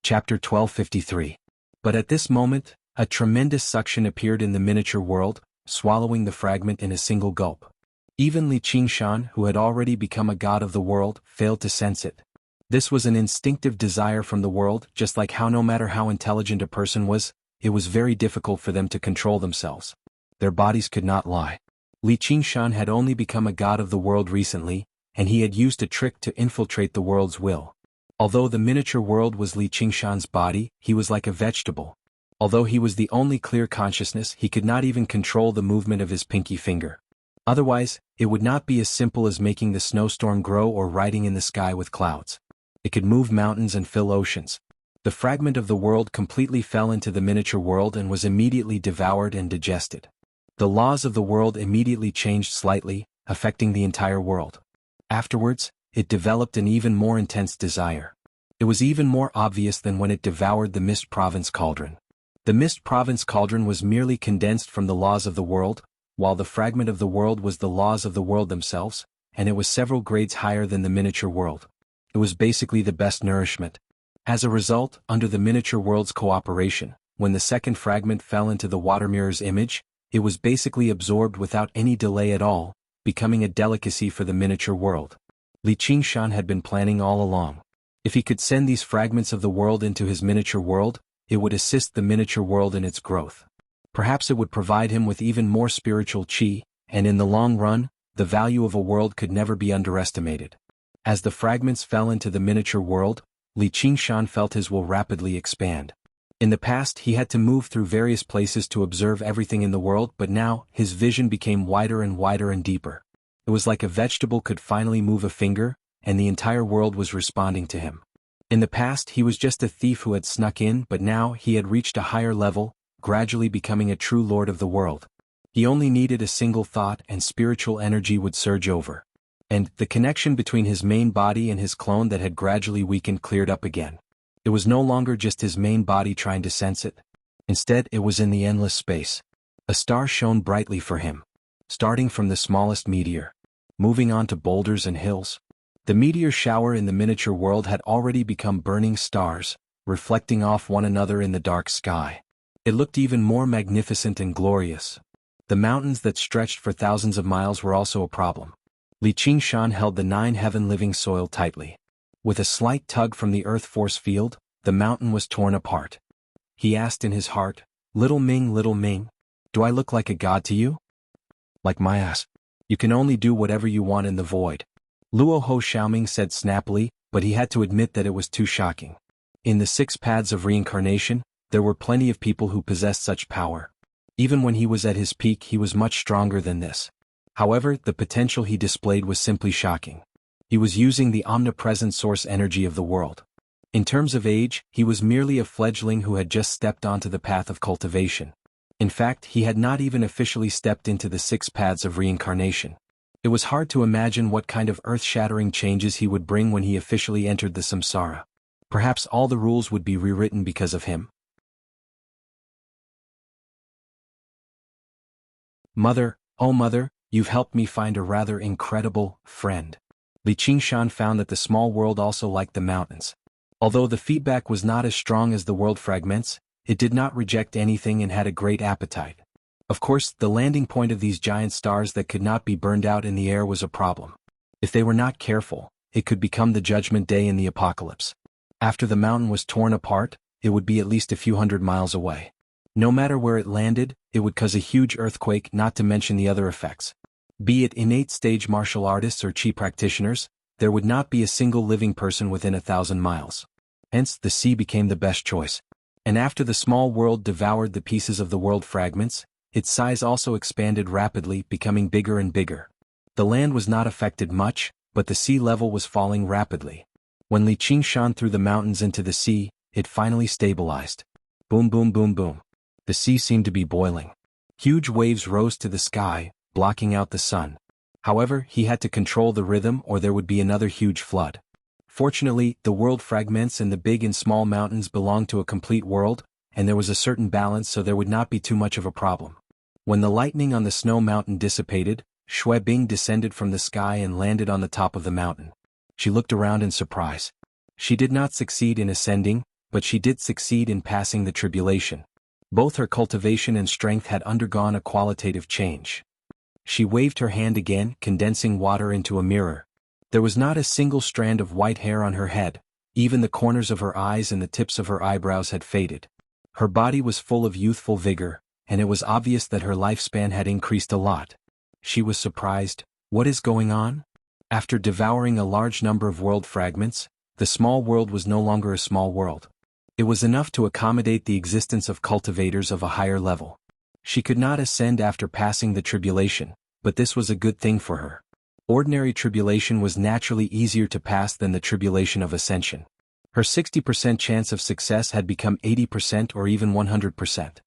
Chapter 1253. But at this moment, a tremendous suction appeared in the miniature world, swallowing the fragment in a single gulp. Even Li Qingshan, who had already become a god of the world, failed to sense it. This was an instinctive desire from the world, just like how no matter how intelligent a person was, it was very difficult for them to control themselves. Their bodies could not lie. Li Qingshan had only become a god of the world recently, and he had used a trick to infiltrate the world's will. Although the miniature world was Li Qingshan's body, he was like a vegetable. Although he was the only clear consciousness, he could not even control the movement of his pinky finger. Otherwise, it would not be as simple as making the snowstorm grow or riding in the sky with clouds. It could move mountains and fill oceans. The fragment of the world completely fell into the miniature world and was immediately devoured and digested. The laws of the world immediately changed slightly, affecting the entire world. Afterwards, it developed an even more intense desire. It was even more obvious than when it devoured the Mist Province Cauldron. The Mist Province Cauldron was merely condensed from the laws of the world, while the fragment of the world was the laws of the world themselves, and it was several grades higher than the miniature world. It was basically the best nourishment. As a result, under the miniature world's cooperation, when the second fragment fell into the water mirror's image, it was basically absorbed without any delay at all, becoming a delicacy for the miniature world. Li Qingshan had been planning all along. If he could send these fragments of the world into his miniature world, it would assist the miniature world in its growth. Perhaps it would provide him with even more spiritual qi, and in the long run, the value of a world could never be underestimated. As the fragments fell into the miniature world, Li Qingshan felt his will rapidly expand. In the past he had to move through various places to observe everything in the world, but now, his vision became wider and deeper. It was like a vegetable could finally move a finger, and the entire world was responding to him. In the past he was just a thief who had snuck in, but now he had reached a higher level, gradually becoming a true lord of the world. He only needed a single thought and spiritual energy would surge over. And the connection between his main body and his clone that had gradually weakened cleared up again. It was no longer just his main body trying to sense it. Instead, it was in the endless space. A star shone brightly for him, starting from the smallest meteor, moving on to boulders and hills. The meteor shower in the miniature world had already become burning stars, reflecting off one another in the dark sky. It looked even more magnificent and glorious. The mountains that stretched for thousands of miles were also a problem. Li Qingshan held the 9 heaven living soil tightly. With a slight tug from the earth force field, the mountain was torn apart. He asked in his heart, little Ming, do I look like a god to you? Like my ass. You can only do whatever you want in the void. Luo Ho Xiaoming said snappily, but he had to admit that it was too shocking. In the 6 paths of reincarnation, there were plenty of people who possessed such power. Even when he was at his peak, he was much stronger than this. However, the potential he displayed was simply shocking. He was using the omnipresent source energy of the world. In terms of age, he was merely a fledgling who had just stepped onto the path of cultivation. In fact, he had not even officially stepped into the 6 paths of reincarnation. It was hard to imagine what kind of earth-shattering changes he would bring when he officially entered the samsara. Perhaps all the rules would be rewritten because of him. Mother, oh mother, you've helped me find a rather incredible friend. Li Qingshan found that the small world also liked the mountains. Although the feedback was not as strong as the world fragments, it did not reject anything and had a great appetite. Of course, the landing point of these giant stars that could not be burned out in the air was a problem. If they were not careful, it could become the judgment day in the apocalypse. After the mountain was torn apart, it would be at least a few hundred miles away. No matter where it landed, it would cause a huge earthquake, not to mention the other effects. Be it innate stage martial artists or chi practitioners, there would not be a single living person within 1,000 miles. Hence, the sea became the best choice. And after the small world devoured the pieces of the world fragments, its size also expanded rapidly, becoming bigger and bigger. The land was not affected much, but the sea level was falling rapidly. When Li Qingshan threw the mountains into the sea, it finally stabilized. Boom boom boom boom. The sea seemed to be boiling. Huge waves rose to the sky, blocking out the sun. However, he had to control the rhythm or there would be another huge flood. Fortunately, the world fragments and the big and small mountains belonged to a complete world, and there was a certain balance, so there would not be too much of a problem. When the lightning on the snow mountain dissipated, Shui Bing descended from the sky and landed on the top of the mountain. She looked around in surprise. She did not succeed in ascending, but she did succeed in passing the tribulation. Both her cultivation and strength had undergone a qualitative change. She waved her hand again, condensing water into a mirror. There was not a single strand of white hair on her head, even the corners of her eyes and the tips of her eyebrows had faded. Her body was full of youthful vigor, and it was obvious that her lifespan had increased a lot. She was surprised. What is going on? After devouring a large number of world fragments, the small world was no longer a small world. It was enough to accommodate the existence of cultivators of a higher level. She could not ascend after passing the tribulation, but this was a good thing for her. Ordinary tribulation was naturally easier to pass than the tribulation of ascension. Her 60% chance of success had become 80% or even 100%.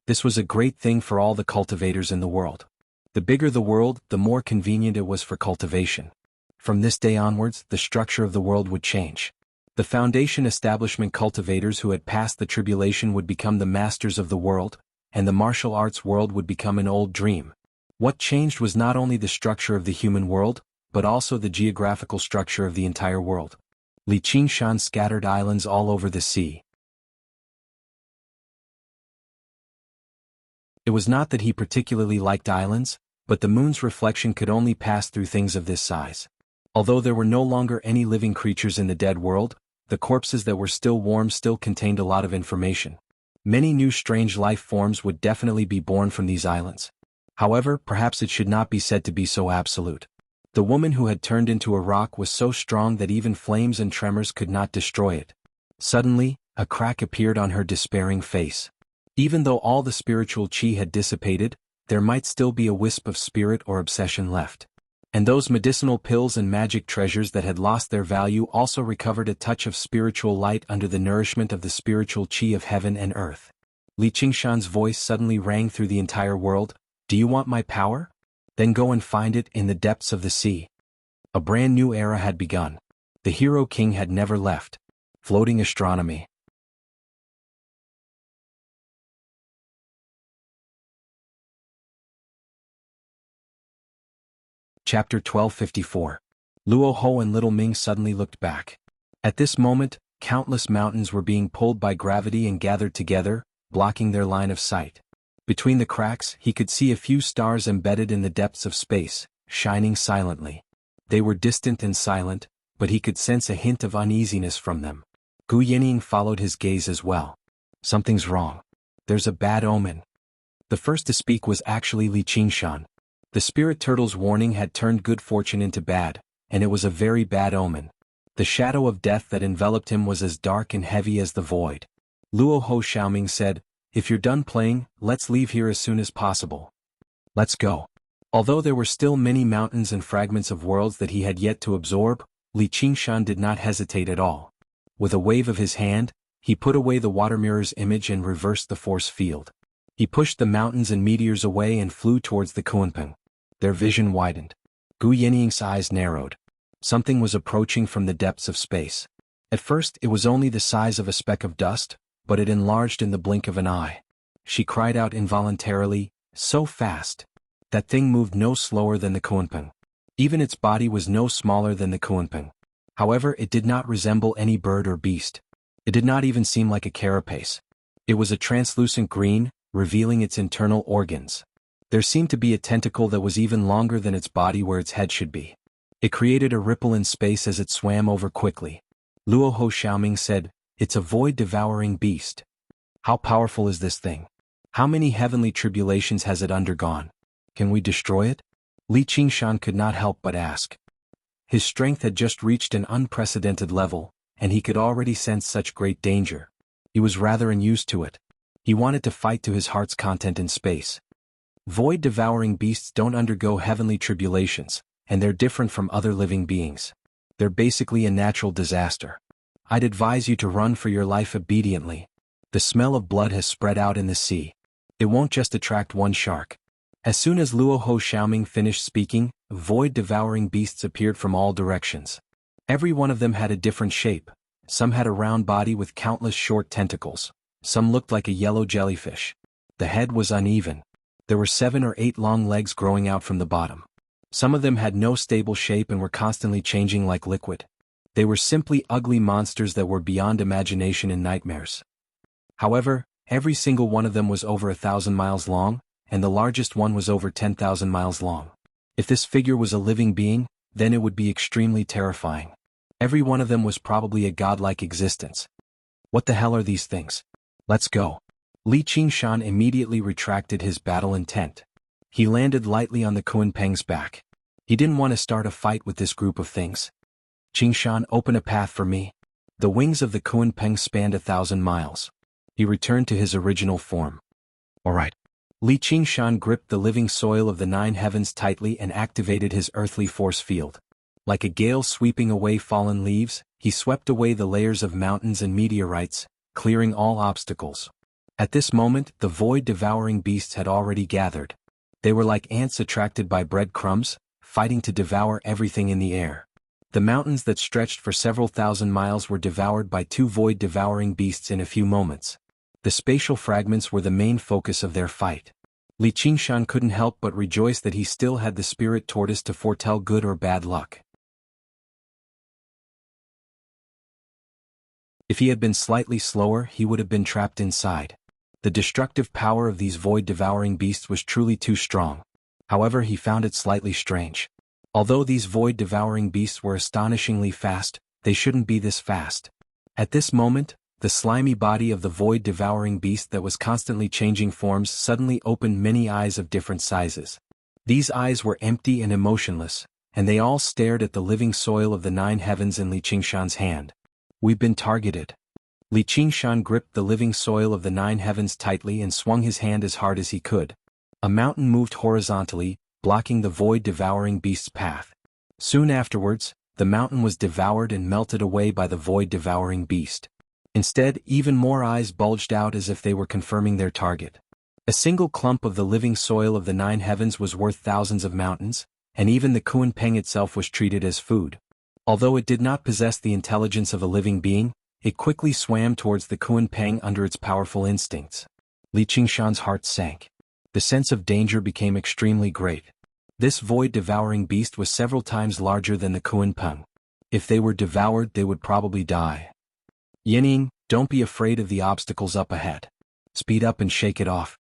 This was a great thing for all the cultivators in the world. The bigger the world, the more convenient it was for cultivation. From this day onwards, the structure of the world would change. The foundation establishment cultivators who had passed the tribulation would become the masters of the world, and the martial arts world would become an old dream. What changed was not only the structure of the human world, but also the geographical structure of the entire world. Li Qingshan scattered islands all over the sea. It was not that he particularly liked islands, but the moon's reflection could only pass through things of this size. Although there were no longer any living creatures in the dead world, the corpses that were still warm still contained a lot of information. Many new strange life forms would definitely be born from these islands. However, perhaps it should not be said to be so absolute. The woman who had turned into a rock was so strong that even flames and tremors could not destroy it. Suddenly, a crack appeared on her despairing face. Even though all the spiritual chi had dissipated, there might still be a wisp of spirit or obsession left. And those medicinal pills and magic treasures that had lost their value also recovered a touch of spiritual light under the nourishment of the spiritual chi of heaven and earth. Li Qingshan's voice suddenly rang through the entire world. Do you want my power? Then go and find it in the depths of the sea. A brand new era had begun. The hero king had never left. Floating astronomy. Chapter 1254. Luo Ho and Little Ming suddenly looked back. At this moment, countless mountains were being pulled by gravity and gathered together, blocking their line of sight. Between the cracks, he could see a few stars embedded in the depths of space, shining silently. They were distant and silent, but he could sense a hint of uneasiness from them. Gu Yinying followed his gaze as well. Something's wrong. There's a bad omen. The first to speak was actually Li Qingshan. The spirit turtle's warning had turned good fortune into bad, and it was a very bad omen. The shadow of death that enveloped him was as dark and heavy as the void. Luo Ho Xiaoming said, "If you're done playing, let's leave here as soon as possible. Let's go." Although there were still many mountains and fragments of worlds that he had yet to absorb, Li Qingshan did not hesitate at all. With a wave of his hand, he put away the water mirror's image and reversed the force field. He pushed the mountains and meteors away and flew towards the Kunpeng. Their vision widened. Gu Yinying's eyes narrowed. Something was approaching from the depths of space. At first it was only the size of a speck of dust, but it enlarged in the blink of an eye. She cried out involuntarily, so fast. That thing moved no slower than the Kunpeng. Even its body was no smaller than the Kunpeng. However, it did not resemble any bird or beast. It did not even seem like a carapace. It was a translucent green, revealing its internal organs. There seemed to be a tentacle that was even longer than its body where its head should be. It created a ripple in space as it swam over quickly. Luo Ho Xiaoming said, "It's a void-devouring beast. How powerful is this thing? How many heavenly tribulations has it undergone? Can we destroy it?" Li Qingshan could not help but ask. His strength had just reached an unprecedented level, and he could already sense such great danger. He was rather unused to it. He wanted to fight to his heart's content in space. Void-devouring beasts don't undergo heavenly tribulations, and they're different from other living beings. They're basically a natural disaster. I'd advise you to run for your life obediently. The smell of blood has spread out in the sea. It won't just attract one shark. As soon as Luo Ho Xiaoming finished speaking, void-devouring beasts appeared from all directions. Every one of them had a different shape. Some had a round body with countless short tentacles. Some looked like a yellow jellyfish. The head was uneven. There were 7 or 8 long legs growing out from the bottom. Some of them had no stable shape and were constantly changing like liquid. They were simply ugly monsters that were beyond imagination and nightmares. However, every single one of them was over 1,000 miles long, and the largest one was over 10,000 miles long. If this figure was a living being, then it would be extremely terrifying. Every one of them was probably a godlike existence. What the hell are these things? Let's go. Li Qingshan immediately retracted his battle intent. He landed lightly on the Kunpeng's back. He didn't want to start a fight with this group of things. Qingshan, open a path for me. The wings of the Kunpeng spanned 1,000 miles. He returned to his original form. All right. Li Qingshan gripped the living soil of the 9 heavens tightly and activated his earthly force field. Like a gale sweeping away fallen leaves, he swept away the layers of mountains and meteorites, clearing all obstacles. At this moment, the void-devouring beasts had already gathered. They were like ants attracted by breadcrumbs, fighting to devour everything in the air. The mountains that stretched for several thousand miles were devoured by 2 void-devouring beasts in a few moments. The spatial fragments were the main focus of their fight. Li Qingshan couldn't help but rejoice that he still had the spirit tortoise to foretell good or bad luck. If he had been slightly slower, he would have been trapped inside. The destructive power of these void-devouring beasts was truly too strong. However, he found it slightly strange. Although these void-devouring beasts were astonishingly fast, they shouldn't be this fast. At this moment, the slimy body of the void-devouring beast that was constantly changing forms suddenly opened many eyes of different sizes. These eyes were empty and emotionless, and they all stared at the living soil of the 9 heavens in Li Qingshan's hand. We've been targeted. Li Qingshan gripped the living soil of the 9 heavens tightly and swung his hand as hard as he could. A mountain moved horizontally, blocking the void-devouring beast's path. Soon afterwards, the mountain was devoured and melted away by the void-devouring beast. Instead, even more eyes bulged out as if they were confirming their target. A single clump of the living soil of the 9 heavens was worth thousands of mountains, and even the Kunpeng itself was treated as food. Although it did not possess the intelligence of a living being, it quickly swam towards the Kunpeng under its powerful instincts. Li Qingshan's heart sank. The sense of danger became extremely great. This void-devouring beast was several times larger than the Kunpeng. If they were devoured, they would probably die. Yining, don't be afraid of the obstacles up ahead. Speed up and shake it off.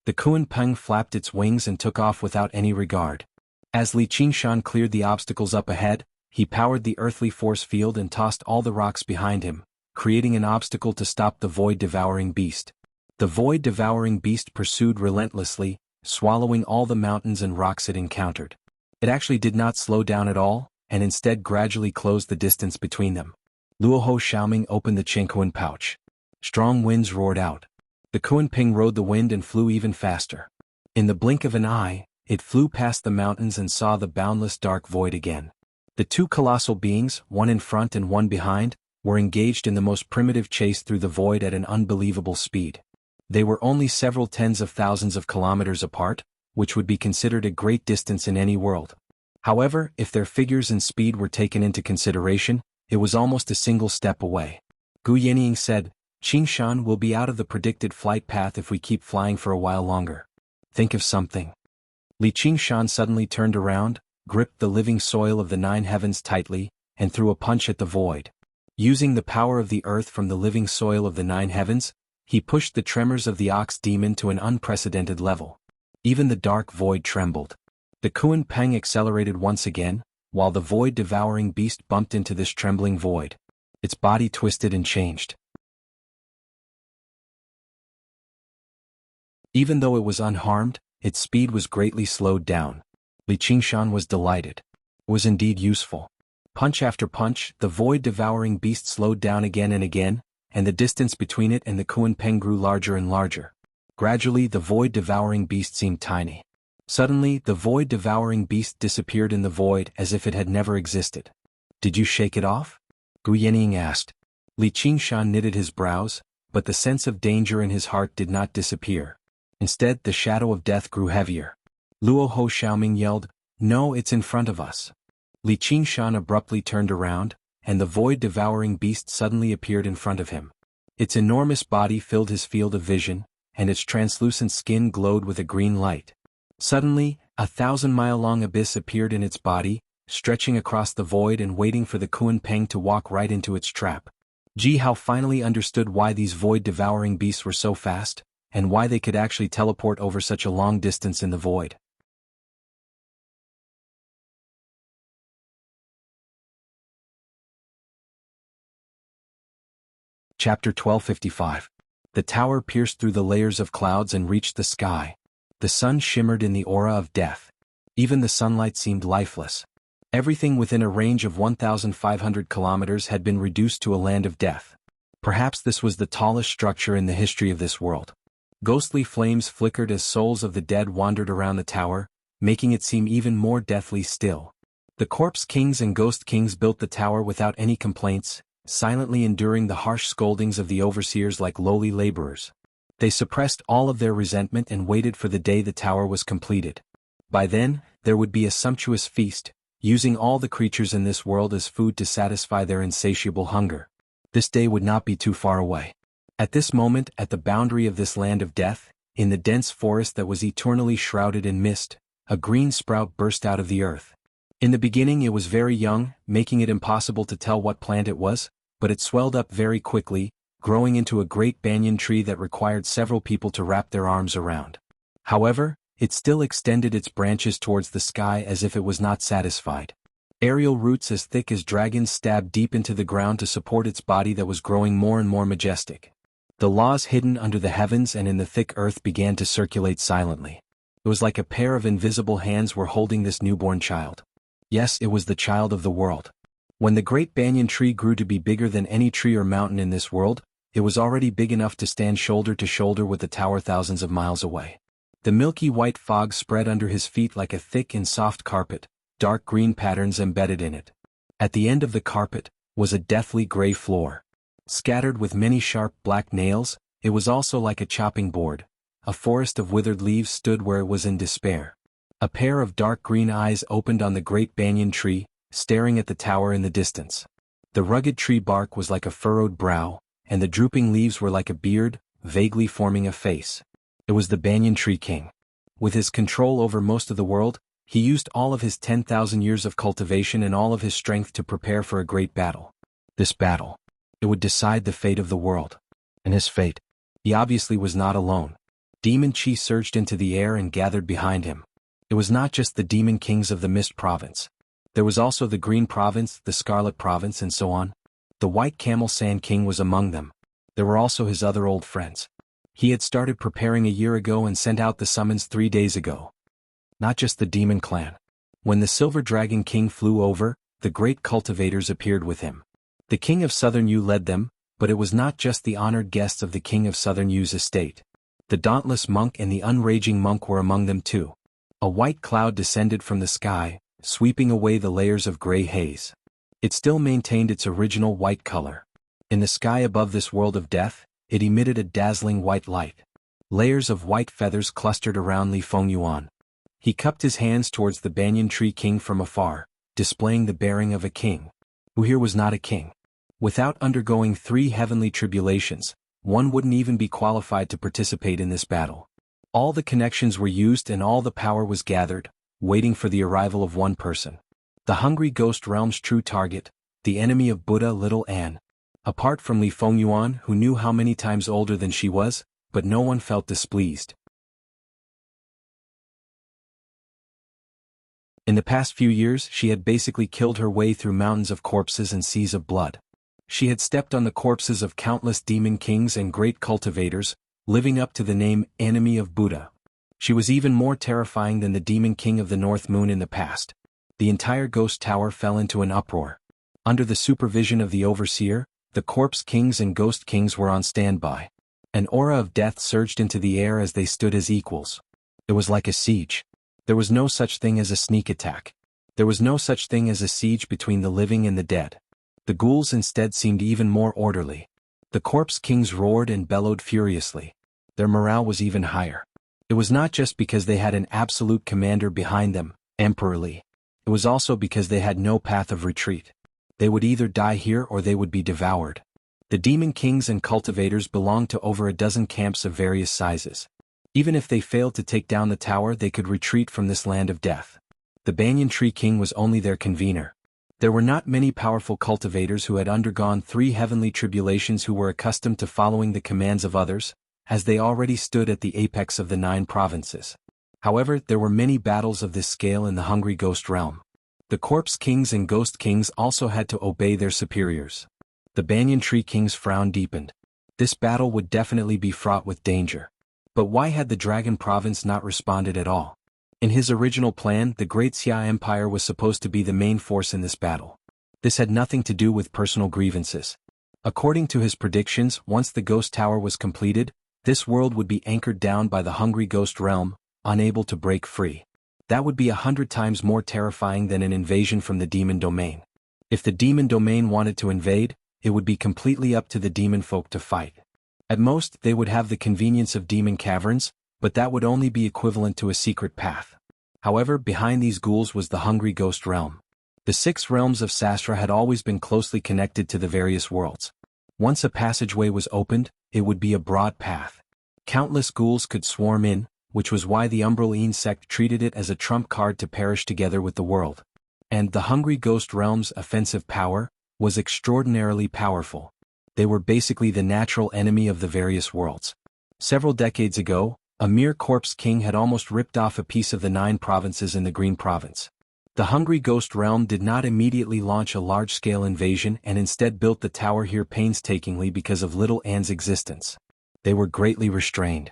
The Kunpeng flapped its wings and took off without any regard. As Li Qingshan cleared the obstacles up ahead, he powered the earthly force field and tossed all the rocks behind him, creating an obstacle to stop the void-devouring beast. The void-devouring beast pursued relentlessly, swallowing all the mountains and rocks it encountered. It actually did not slow down at all, and instead gradually closed the distance between them. Luoho Xiaoming opened the Qingkuan pouch. Strong winds roared out. The Kunpeng rode the wind and flew even faster. In the blink of an eye, it flew past the mountains and saw the boundless dark void again. The two colossal beings, one in front and one behind, were engaged in the most primitive chase through the void at an unbelievable speed. They were only several tens of thousands of kilometers apart, which would be considered a great distance in any world. However, if their figures and speed were taken into consideration, it was almost a single step away. Gu Yenying said, Qingshan will be out of the predicted flight path if we keep flying for a while longer. Think of something. Li Qingshan suddenly turned around, gripped the living soil of the nine heavens tightly, and threw a punch at the void. Using the power of the earth from the living soil of the nine heavens, he pushed the tremors of the ox demon to an unprecedented level. Even the dark void trembled. The Kunpeng accelerated once again, while the void-devouring beast bumped into this trembling void. Its body twisted and changed. Even though it was unharmed, its speed was greatly slowed down. Li Qingshan was delighted. It was indeed useful. Punch after punch, the void-devouring beast slowed down again and again, and the distance between it and the Kunpeng grew larger and larger. Gradually, the void-devouring beast seemed tiny. Suddenly, the void-devouring beast disappeared in the void as if it had never existed. Did you shake it off? Gu Yenying asked. Li Qingshan knitted his brows, but the sense of danger in his heart did not disappear. Instead, the shadow of death grew heavier. Luoho Xiaoming yelled, No, it's in front of us. Li Qingshan abruptly turned around, and the void-devouring beast suddenly appeared in front of him. Its enormous body filled his field of vision, and its translucent skin glowed with a green light. Suddenly, a 1,000-mile-long abyss appeared in its body, stretching across the void and waiting for the Kunpeng to walk right into its trap. Ji Hao finally understood why these void-devouring beasts were so fast, and why they could actually teleport over such a long distance in the void. Chapter 1255. The tower pierced through the layers of clouds and reached the sky. The sun shimmered in the aura of death. Even the sunlight seemed lifeless. Everything within a range of 1,500 kilometers had been reduced to a land of death. Perhaps this was the tallest structure in the history of this world. Ghostly flames flickered as souls of the dead wandered around the tower, making it seem even more deathly still. The corpse kings and ghost kings built the tower without any complaints, silently enduring the harsh scoldings of the overseers like lowly laborers. They suppressed all of their resentment and waited for the day the tower was completed. By then, there would be a sumptuous feast, using all the creatures in this world as food to satisfy their insatiable hunger. This day would not be too far away. At this moment, at the boundary of this land of death, in the dense forest that was eternally shrouded in mist, a green sprout burst out of the earth. In the beginning it was very young, making it impossible to tell what plant it was, but it swelled up very quickly, growing into a great banyan tree that required several people to wrap their arms around. However, it still extended its branches towards the sky as if it was not satisfied. Aerial roots as thick as dragons stabbed deep into the ground to support its body that was growing more and more majestic. The laws hidden under the heavens and in the thick earth began to circulate silently. It was like a pair of invisible hands were holding this newborn child. Yes, it was the child of the world. When the great banyan tree grew to be bigger than any tree or mountain in this world, it was already big enough to stand shoulder to shoulder with the tower thousands of miles away. The milky white fog spread under his feet like a thick and soft carpet, dark green patterns embedded in it. At the end of the carpet was a deathly gray floor. Scattered with many sharp black nails, it was also like a chopping board. A forest of withered leaves stood where it was in despair. A pair of dark green eyes opened on the great banyan tree, staring at the tower in the distance. The rugged tree bark was like a furrowed brow, and the drooping leaves were like a beard, vaguely forming a face. It was the banyan tree king. With his control over most of the world, He used all of his 10,000 years of cultivation and all of his strength to prepare for a great battle. This battle, it would decide the fate of the world. And his fate, he obviously was not alone. Demon Chi surged into the air and gathered behind him. It was not just the demon kings of the Mist Province. There was also the Green Province, the Scarlet Province, and so on. The White Camel Sand King was among them. There were also his other old friends. He had started preparing a year ago and sent out the summons 3 days ago. Not just the demon clan. When the Silver Dragon King flew over, the great cultivators appeared with him. The King of Southern Yu led them, but it was not just the honored guests of the King of Southern Yu's estate. The Dauntless Monk and the Unraging Monk were among them too. A white cloud descended from the sky, sweeping away the layers of gray haze. It still maintained its original white color. In the sky above this world of death, it emitted a dazzling white light. Layers of white feathers clustered around Li Fengyuan. He cupped his hands towards the Banyan Tree King from afar, displaying the bearing of a king, who here was not a king. Without undergoing 3 heavenly tribulations, one wouldn't even be qualified to participate in this battle. All the connections were used and all the power was gathered, waiting for the arrival of one person. The Hungry Ghost Realm's true target, the enemy of Buddha Little Anne. Apart from Li Fengyuan, who knew how many times older than she was, but no one felt displeased. In the past few years, she had basically killed her way through mountains of corpses and seas of blood. She had stepped on the corpses of countless demon kings and great cultivators, living up to the name Enemy of Buddha. She was even more terrifying than the Demon King of the North Moon in the past. The entire ghost tower fell into an uproar. Under the supervision of the Overseer, the Corpse Kings and Ghost Kings were on standby. An aura of death surged into the air as they stood as equals. It was like a siege. There was no such thing as a sneak attack. There was no such thing as a siege between the living and the dead. The ghouls instead seemed even more orderly. The Corpse Kings roared and bellowed furiously. Their morale was even higher. It was not just because they had an absolute commander behind them, Emperor Li. It was also because they had no path of retreat. They would either die here or they would be devoured. The demon kings and cultivators belonged to over a dozen camps of various sizes. Even if they failed to take down the tower, they could retreat from this land of death. The Banyan Tree King was only their convener. There were not many powerful cultivators who had undergone 3 heavenly tribulations who were accustomed to following the commands of others, as they already stood at the apex of the 9 provinces. However, there were many battles of this scale in the Hungry Ghost Realm. The Corpse Kings and Ghost Kings also had to obey their superiors. The Banyan Tree King's frown deepened. This battle would definitely be fraught with danger. But why had the Dragon Province not responded at all? In his original plan, the Great Xia Empire was supposed to be the main force in this battle. This had nothing to do with personal grievances. According to his predictions, once the Ghost Tower was completed, this world would be anchored down by the Hungry Ghost Realm, unable to break free. That would be 100 times more terrifying than an invasion from the Demon Domain. If the Demon Domain wanted to invade, it would be completely up to the demon folk to fight. At most, they would have the convenience of demon caverns, but that would only be equivalent to a secret path. However, behind these ghouls was the Hungry Ghost Realm. The 6 realms of Sastra had always been closely connected to the various worlds. Once a passageway was opened, it would be a broad path. Countless ghouls could swarm in, which was why the Umbraline sect treated it as a trump card to perish together with the world. And the Hungry Ghost Realm's offensive power was extraordinarily powerful. They were basically the natural enemy of the various worlds. Several decades ago, a mere Corpse King had almost ripped off a piece of the 9 provinces in the Green Province. The Hungry Ghost Realm did not immediately launch a large-scale invasion and instead built the tower here painstakingly because of Little Anne's existence. They were greatly restrained.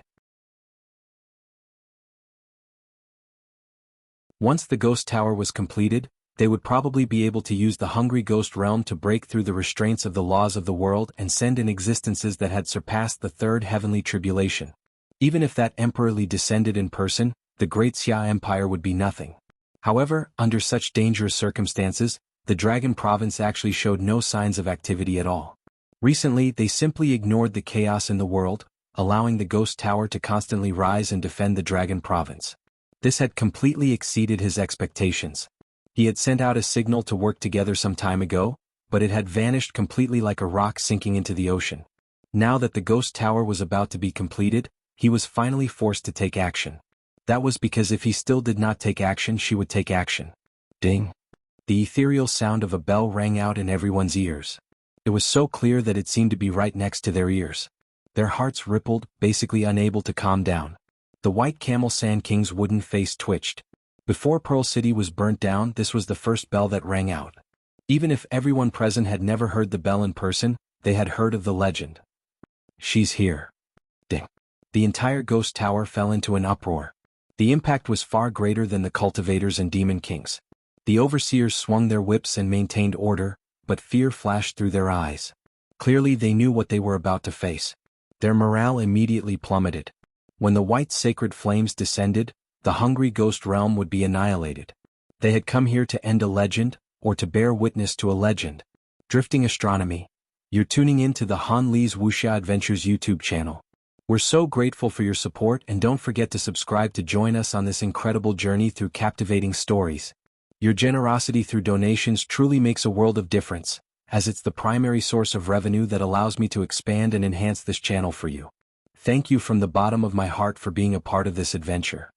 Once the Ghost Tower was completed, they would probably be able to use the Hungry Ghost Realm to break through the restraints of the laws of the world and send in existences that had surpassed the 3rd heavenly tribulation. Even if that Emperor Li descended in person, the Great Xia Empire would be nothing. However, under such dangerous circumstances, the Dragon Province actually showed no signs of activity at all. Recently, they simply ignored the chaos in the world, allowing the Ghost Tower to constantly rise and defend the Dragon Province. This had completely exceeded his expectations. He had sent out a signal to work together some time ago, but it had vanished completely like a rock sinking into the ocean. Now that the Ghost Tower was about to be completed, he was finally forced to take action. That was because if he still did not take action, she would take action. Ding. The ethereal sound of a bell rang out in everyone's ears. It was so clear that it seemed to be right next to their ears. Their hearts rippled, basically unable to calm down. The white camel Sand King's wooden face twitched. Before Pearl City was burnt down, this was the first bell that rang out. Even if everyone present had never heard the bell in person, they had heard of the legend. She's here. Ding. The entire ghost tower fell into an uproar. The impact was far greater than the cultivators and demon kings. The overseers swung their whips and maintained order, but fear flashed through their eyes. Clearly they knew what they were about to face. Their morale immediately plummeted. When the white sacred flames descended, the hungry ghost realm would be annihilated. They had come here to end a legend, or to bear witness to a legend. Drifting Astronomy. You're tuning in to the Han Li's Wuxia Adventures YouTube channel. We're so grateful for your support, and don't forget to subscribe to join us on this incredible journey through captivating stories. Your generosity through donations truly makes a world of difference, as it's the primary source of revenue that allows me to expand and enhance this channel for you. Thank you from the bottom of my heart for being a part of this adventure.